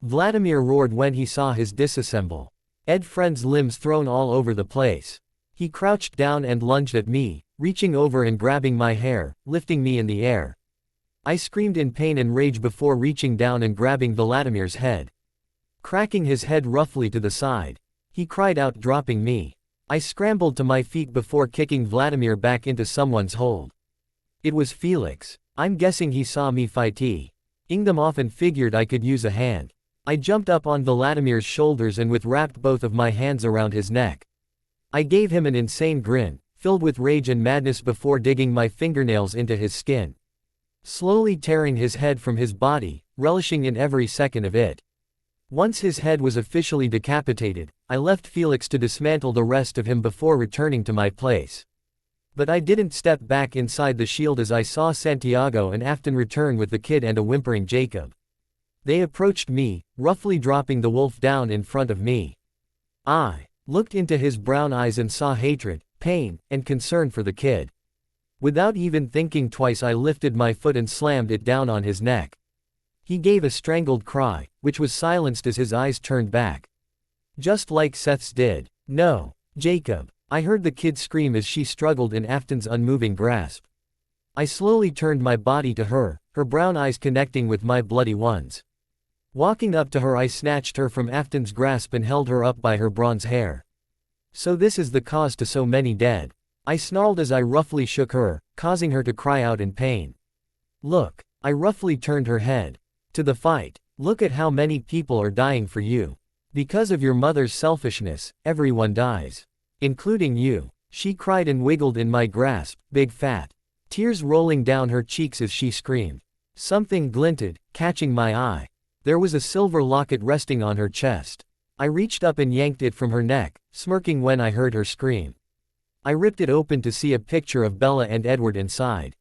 Vladimir roared when he saw his disassemble. Ed friend's limbs thrown all over the place. He crouched down and lunged at me, reaching over and grabbing my hair, lifting me in the air. I screamed in pain and rage before reaching down and grabbing Vladimir's head. Cracking his head roughly to the side. He cried out, dropping me. I scrambled to my feet before kicking Vladimir back into someone's hold. It was Felix. I'm guessing he saw me fighting them off and figured I could use a hand. I jumped up on Vladimir's shoulders and wrapped both of my hands around his neck. I gave him an insane grin, filled with rage and madness before digging my fingernails into his skin. Slowly tearing his head from his body, relishing in every second of it. Once his head was officially decapitated, I left Felix to dismantle the rest of him before returning to my place. But I didn't step back inside the shield as I saw Santiago and Afton return with the kid and a whimpering Jacob. They approached me, roughly dropping the wolf down in front of me. I looked into his brown eyes and saw hatred, pain, and concern for the kid. Without even thinking twice, I lifted my foot and slammed it down on his neck. He gave a strangled cry, which was silenced as his eyes turned back. Just like Seth's did. No, Jacob. I heard the kid scream as she struggled in Afton's unmoving grasp. I slowly turned my body to her, her brown eyes connecting with my bloody ones. Walking up to her, I snatched her from Afton's grasp and held her up by her bronze hair. So this is the cause to so many dead. I snarled as I roughly shook her, causing her to cry out in pain. Look, I roughly turned her head. To the fight. Look at how many people are dying for you. Because of your mother's selfishness, everyone dies. Including you. She cried and wiggled in my grasp, big fat. Tears rolling down her cheeks as she screamed. Something glinted, catching my eye. There was a silver locket resting on her chest. I reached up and yanked it from her neck, smirking when I heard her scream. I ripped it open to see a picture of Bella and Edward inside.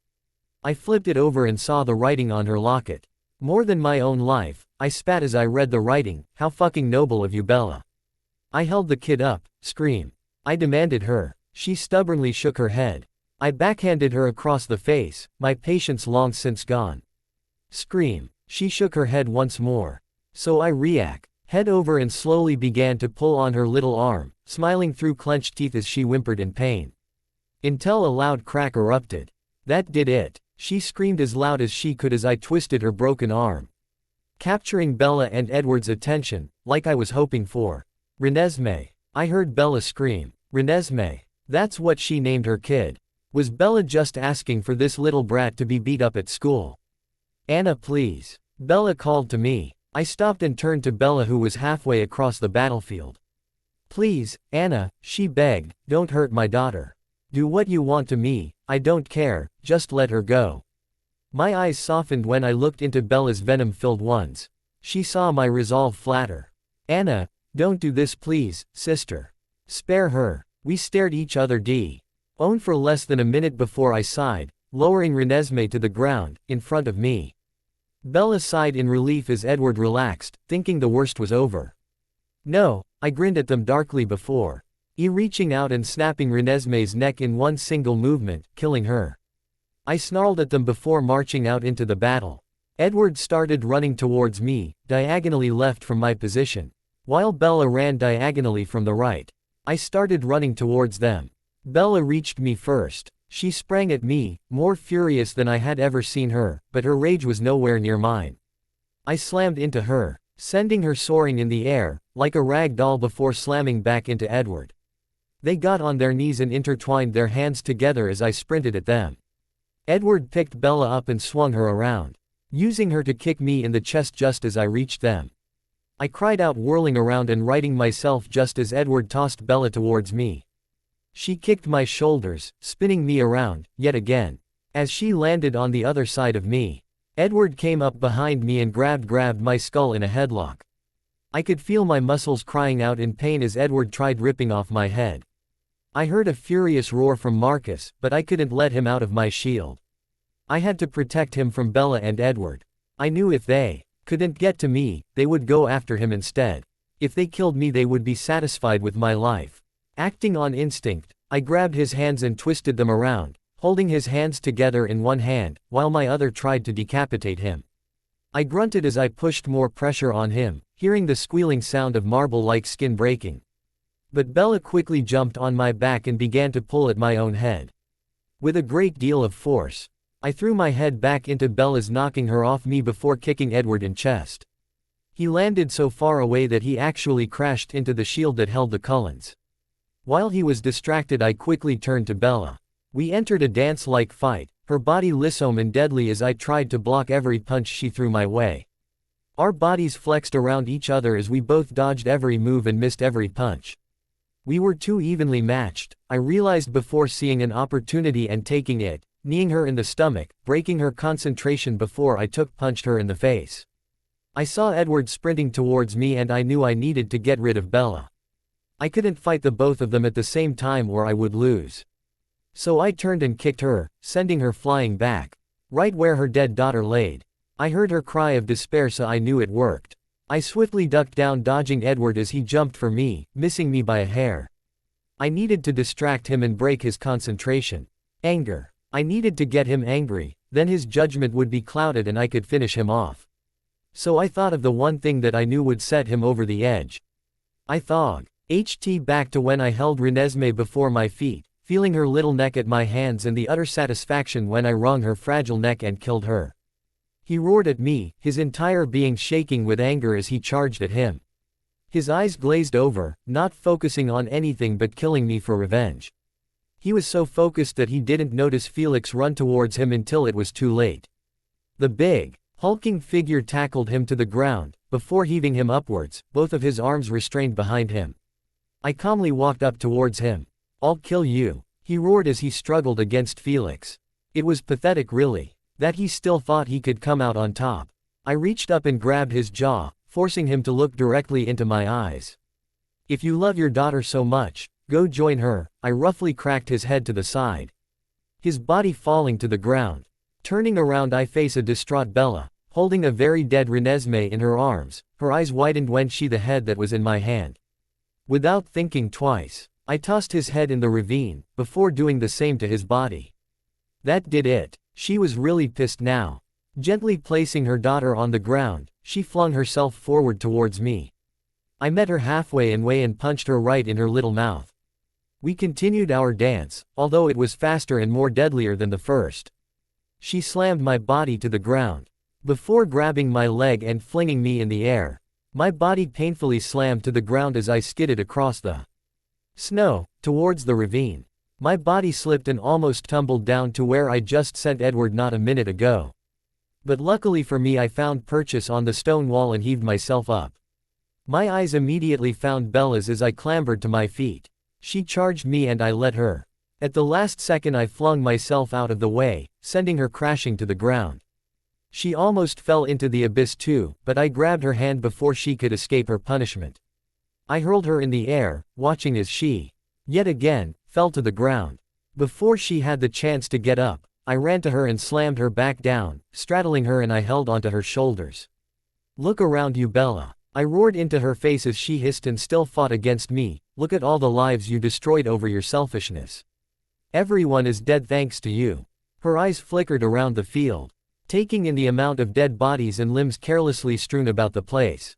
I flipped it over and saw the writing on her locket. More than my own life, I spat as I read the writing. How fucking noble of you, Bella. I held the kid up. Scream. I demanded her. She stubbornly shook her head. I backhanded her across the face, my patience long since gone. Scream. She shook her head once more. So I head over and slowly began to pull on her little arm, smiling through clenched teeth as she whimpered in pain. Until a loud crack erupted. That did it. She screamed as loud as she could as I twisted her broken arm. Capturing Bella and Edward's attention, like I was hoping for. Renesmee. I heard Bella scream. Renesmee. That's what she named her kid. Was Bella just asking for this little brat to be beat up at school? Anna, please. Bella called to me. I stopped and turned to Bella, who was halfway across the battlefield. Please, Anna, she begged, don't hurt my daughter. Do what you want to me, I don't care, just let her go. My eyes softened when I looked into Bella's venom-filled ones. She saw my resolve flatter. Anna, don't do this please, sister. Spare her. We stared each other down for less than a minute before I sighed, lowering Renesmee to the ground, in front of me. Bella sighed in relief as Edward relaxed, thinking the worst was over. No, I grinned at them darkly before reaching out and snapping Renesmee's neck in one single movement, killing her. I snarled at them before marching out into the battle. Edward started running towards me, diagonally left from my position, while Bella ran diagonally from the right. I started running towards them. Bella reached me first. She sprang at me, more furious than I had ever seen her, but her rage was nowhere near mine. I slammed into her, sending her soaring in the air, like a rag doll before slamming back into Edward. They got on their knees and intertwined their hands together as I sprinted at them. Edward picked Bella up and swung her around, using her to kick me in the chest just as I reached them. I cried out, whirling around and righting myself just as Edward tossed Bella towards me. She kicked my shoulders, spinning me around, yet again. As she landed on the other side of me, Edward came up behind me and grabbed my skull in a headlock. I could feel my muscles crying out in pain as Edward tried ripping off my head. I heard a furious roar from Marcus, but I couldn't let him out of my shield. I had to protect him from Bella and Edward. I knew if they couldn't get to me, they would go after him instead. If they killed me, they would be satisfied with my life. Acting on instinct, I grabbed his hands and twisted them around, holding his hands together in one hand, while my other tried to decapitate him. I grunted as I pushed more pressure on him, hearing the squealing sound of marble-like skin breaking. But Bella quickly jumped on my back and began to pull at my own head. With a great deal of force, I threw my head back into Bella's, knocking her off me before kicking Edward in chest. He landed so far away that he actually crashed into the shield that held the Cullens. While he was distracted, I quickly turned to Bella. We entered a dance-like fight, her body lissom and deadly as I tried to block every punch she threw my way. Our bodies flexed around each other as we both dodged every move and missed every punch. We were too evenly matched, I realized before seeing an opportunity and taking it, kneeing her in the stomach, breaking her concentration before I punched her in the face. I saw Edward sprinting towards me and I knew I needed to get rid of Bella. I couldn't fight the both of them at the same time or I would lose. So I turned and kicked her, sending her flying back, right where her dead daughter laid. I heard her cry of despair, so I knew it worked. I swiftly ducked down, dodging Edward as he jumped for me, missing me by a hair. I needed to distract him and break his concentration. Anger. I needed to get him angry, then his judgment would be clouded and I could finish him off. So I thought of the one thing that I knew would set him over the edge. I thought back to when I held Renesmee before my feet, feeling her little neck at my hands and the utter satisfaction when I wrung her fragile neck and killed her. He roared at me, his entire being shaking with anger as he charged at him. His eyes glazed over, not focusing on anything but killing me for revenge. He was so focused that he didn't notice Felix run towards him until it was too late. The big, hulking figure tackled him to the ground, before heaving him upwards, both of his arms restrained behind him. I calmly walked up towards him. "I'll kill you," he roared as he struggled against Felix. It was pathetic, really, that he still thought he could come out on top. I reached up and grabbed his jaw, forcing him to look directly into my eyes. "If you love your daughter so much, go join her," I roughly cracked his head to the side. His body falling to the ground. Turning around, I face a distraught Bella, holding a very dead Renesmee in her arms. Her eyes widened when she saw the head that was in my hand. Without thinking twice, I tossed his head in the ravine, before doing the same to his body. That did it. She was really pissed now. Gently placing her daughter on the ground, she flung herself forward towards me. I met her halfway and punched her right in her little mouth. We continued our dance, although it was faster and more deadlier than the first. She slammed my body to the ground. Before grabbing my leg and flinging me in the air, my body painfully slammed to the ground as I skidded across the snow, towards the ravine. My body slipped and almost tumbled down to where I just sent Edward not a minute ago. But luckily for me, I found purchase on the stone wall and heaved myself up. My eyes immediately found Bella's as I clambered to my feet. She charged me and I let her. At the last second I flung myself out of the way, sending her crashing to the ground. She almost fell into the abyss too, but I grabbed her hand before she could escape her punishment. I hurled her in the air, watching as she, yet again, fell to the ground. Before she had the chance to get up, I ran to her and slammed her back down, straddling her, and I held onto her shoulders. "Look around you, Bella," I roared into her face as she hissed and still fought against me. "Look at all the lives you destroyed over your selfishness. Everyone is dead thanks to you." Her eyes flickered around the field, taking in the amount of dead bodies and limbs carelessly strewn about the place.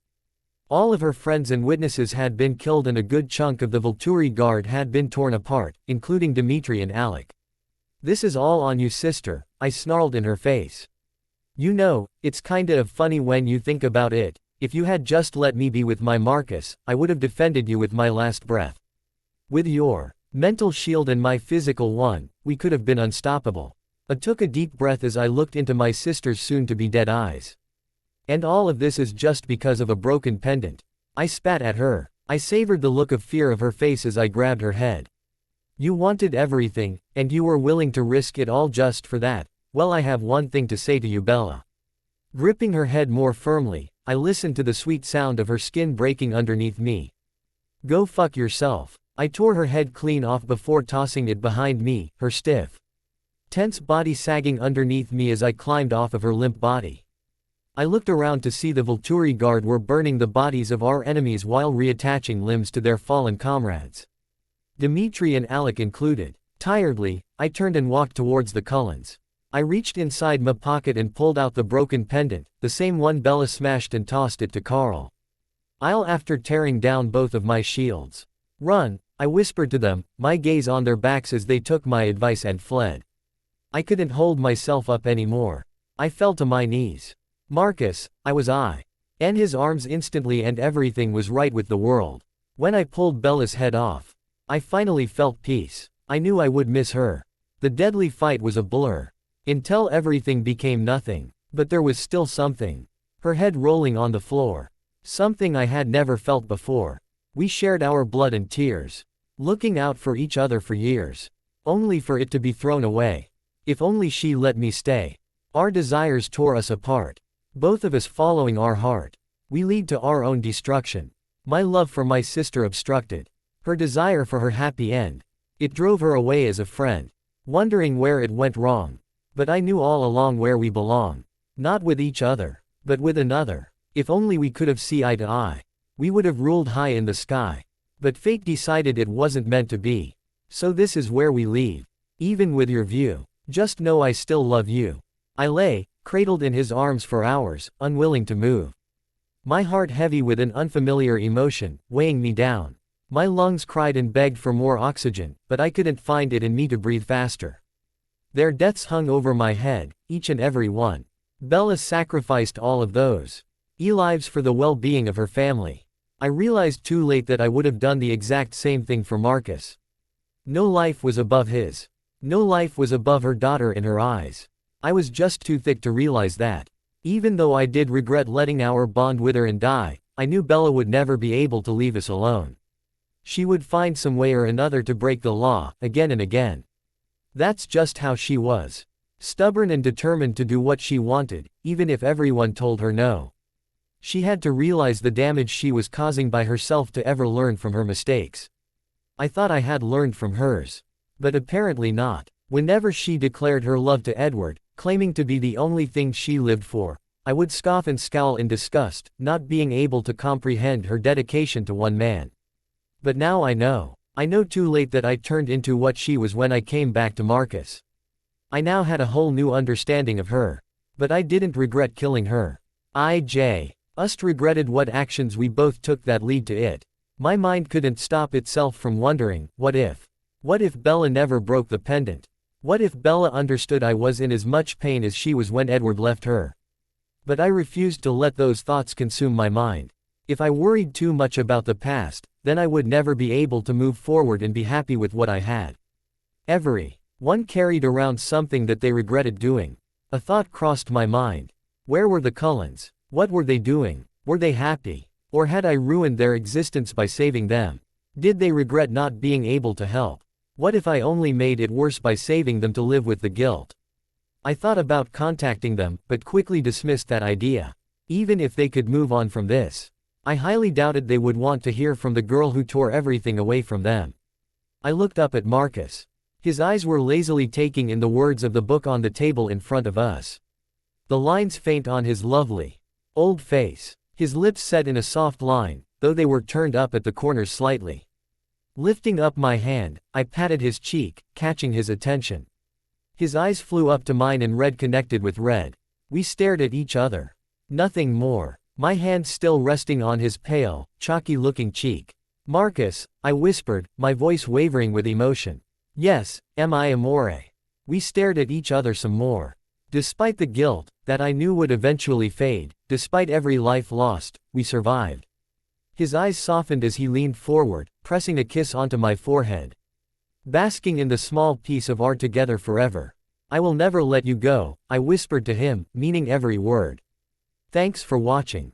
All of her friends and witnesses had been killed and a good chunk of the Volturi guard had been torn apart, including Dimitri and Alec. "This is all on you, sister," I snarled in her face. You know, it's kinda funny when you think about it. If you had just let me be with my Marcus, I would have defended you with my last breath. With your mental shield and my physical one, we could have been unstoppable. I took a deep breath as I looked into my sister's soon-to-be dead eyes. And all of this is just because of a broken pendant. I spat at her. I savored the look of fear of her face as I grabbed her head. You wanted everything, and you were willing to risk it all just for that. Well, I have one thing to say to you, Bella. Gripping her head more firmly, I listened to the sweet sound of her skin breaking underneath me. Go fuck yourself. I tore her head clean off before tossing it behind me, her stiff, tense body sagging underneath me as I climbed off of her limp body. I looked around to see the Volturi guard were burning the bodies of our enemies while reattaching limbs to their fallen comrades. Dimitri and Alec included. Tiredly, I turned and walked towards the Cullens. I reached inside my pocket and pulled out the broken pendant, the same one Bella smashed, and tossed it to Carl. After tearing down both of my shields. Run, I whispered to them, my gaze on their backs as they took my advice and fled. I couldn't hold myself up anymore. I fell to my knees. Marcus, and his arms instantly, and everything was right with the world. When I pulled Bella's head off, I finally felt peace. I knew I would miss her. The deadly fight was a blur. Until everything became nothing. But there was still something. Her head rolling on the floor. Something I had never felt before. We shared our blood and tears. Looking out for each other for years. Only for it to be thrown away. If only she let me stay. Our desires tore us apart. Both of us following our heart. We lead to our own destruction. My love for my sister obstructed. Her desire for her happy end. It drove her away as a friend. Wondering where it went wrong. But I knew all along where we belong. Not with each other, but with another. If only we could have seen eye to eye. We would have ruled high in the sky. But fate decided it wasn't meant to be. So this is where we leave. Even with your view. Just know I still love you. I lay, cradled in his arms for hours, unwilling to move. My heart heavy with an unfamiliar emotion, weighing me down. My lungs cried and begged for more oxygen, but I couldn't find it in me to breathe faster. Their deaths hung over my head, each and every one. Bella sacrificed all of those lives for the well-being of her family. I realized too late that I would have done the exact same thing for Marcus. No life was above his. No life was above her daughter in her eyes. I was just too thick to realize that. Even though I did regret letting our bond wither and die, I knew Bella would never be able to leave us alone. She would find some way or another to break the law, again and again. That's just how she was. Stubborn and determined to do what she wanted, even if everyone told her no. She had to realize the damage she was causing by herself to ever learn from her mistakes. I thought I had learned from hers. But apparently not. Whenever she declared her love to Edward, claiming to be the only thing she lived for, I would scoff and scowl in disgust, not being able to comprehend her dedication to one man. But now I know. I know too late that I turned into what she was when I came back to Marcus. I now had a whole new understanding of her. But I didn't regret killing her. Just regretted what actions we both took that lead to it. My mind couldn't stop itself from wondering, what if? What if Bella never broke the pendant? What if Bella understood I was in as much pain as she was when Edward left her? But I refused to let those thoughts consume my mind. If I worried too much about the past, then I would never be able to move forward and be happy with what I had. Everyone carried around something that they regretted doing. A thought crossed my mind. Where were the Cullens? What were they doing? Were they happy? Or had I ruined their existence by saving them? Did they regret not being able to help? What if I only made it worse by saving them to live with the guilt? I thought about contacting them, but quickly dismissed that idea. Even if they could move on from this, I highly doubted they would want to hear from the girl who tore everything away from them. I looked up at Marcus. His eyes were lazily taking in the words of the book on the table in front of us. The lines faint on his lovely, old face. His lips set in a soft line, though they were turned up at the corners slightly. Lifting up my hand, I patted his cheek, catching his attention. His eyes flew up to mine and red connected with red. We stared at each other. Nothing more. My hand still resting on his pale, chalky-looking cheek. Marcus, I whispered, my voice wavering with emotion. Yes, am I amore? We stared at each other some more. Despite the guilt, that I knew would eventually fade, despite every life lost, we survived. His eyes softened as he leaned forward, pressing a kiss onto my forehead. Basking in the small piece of art together forever. I will never let you go, I whispered to him, meaning every word. Thanks for watching.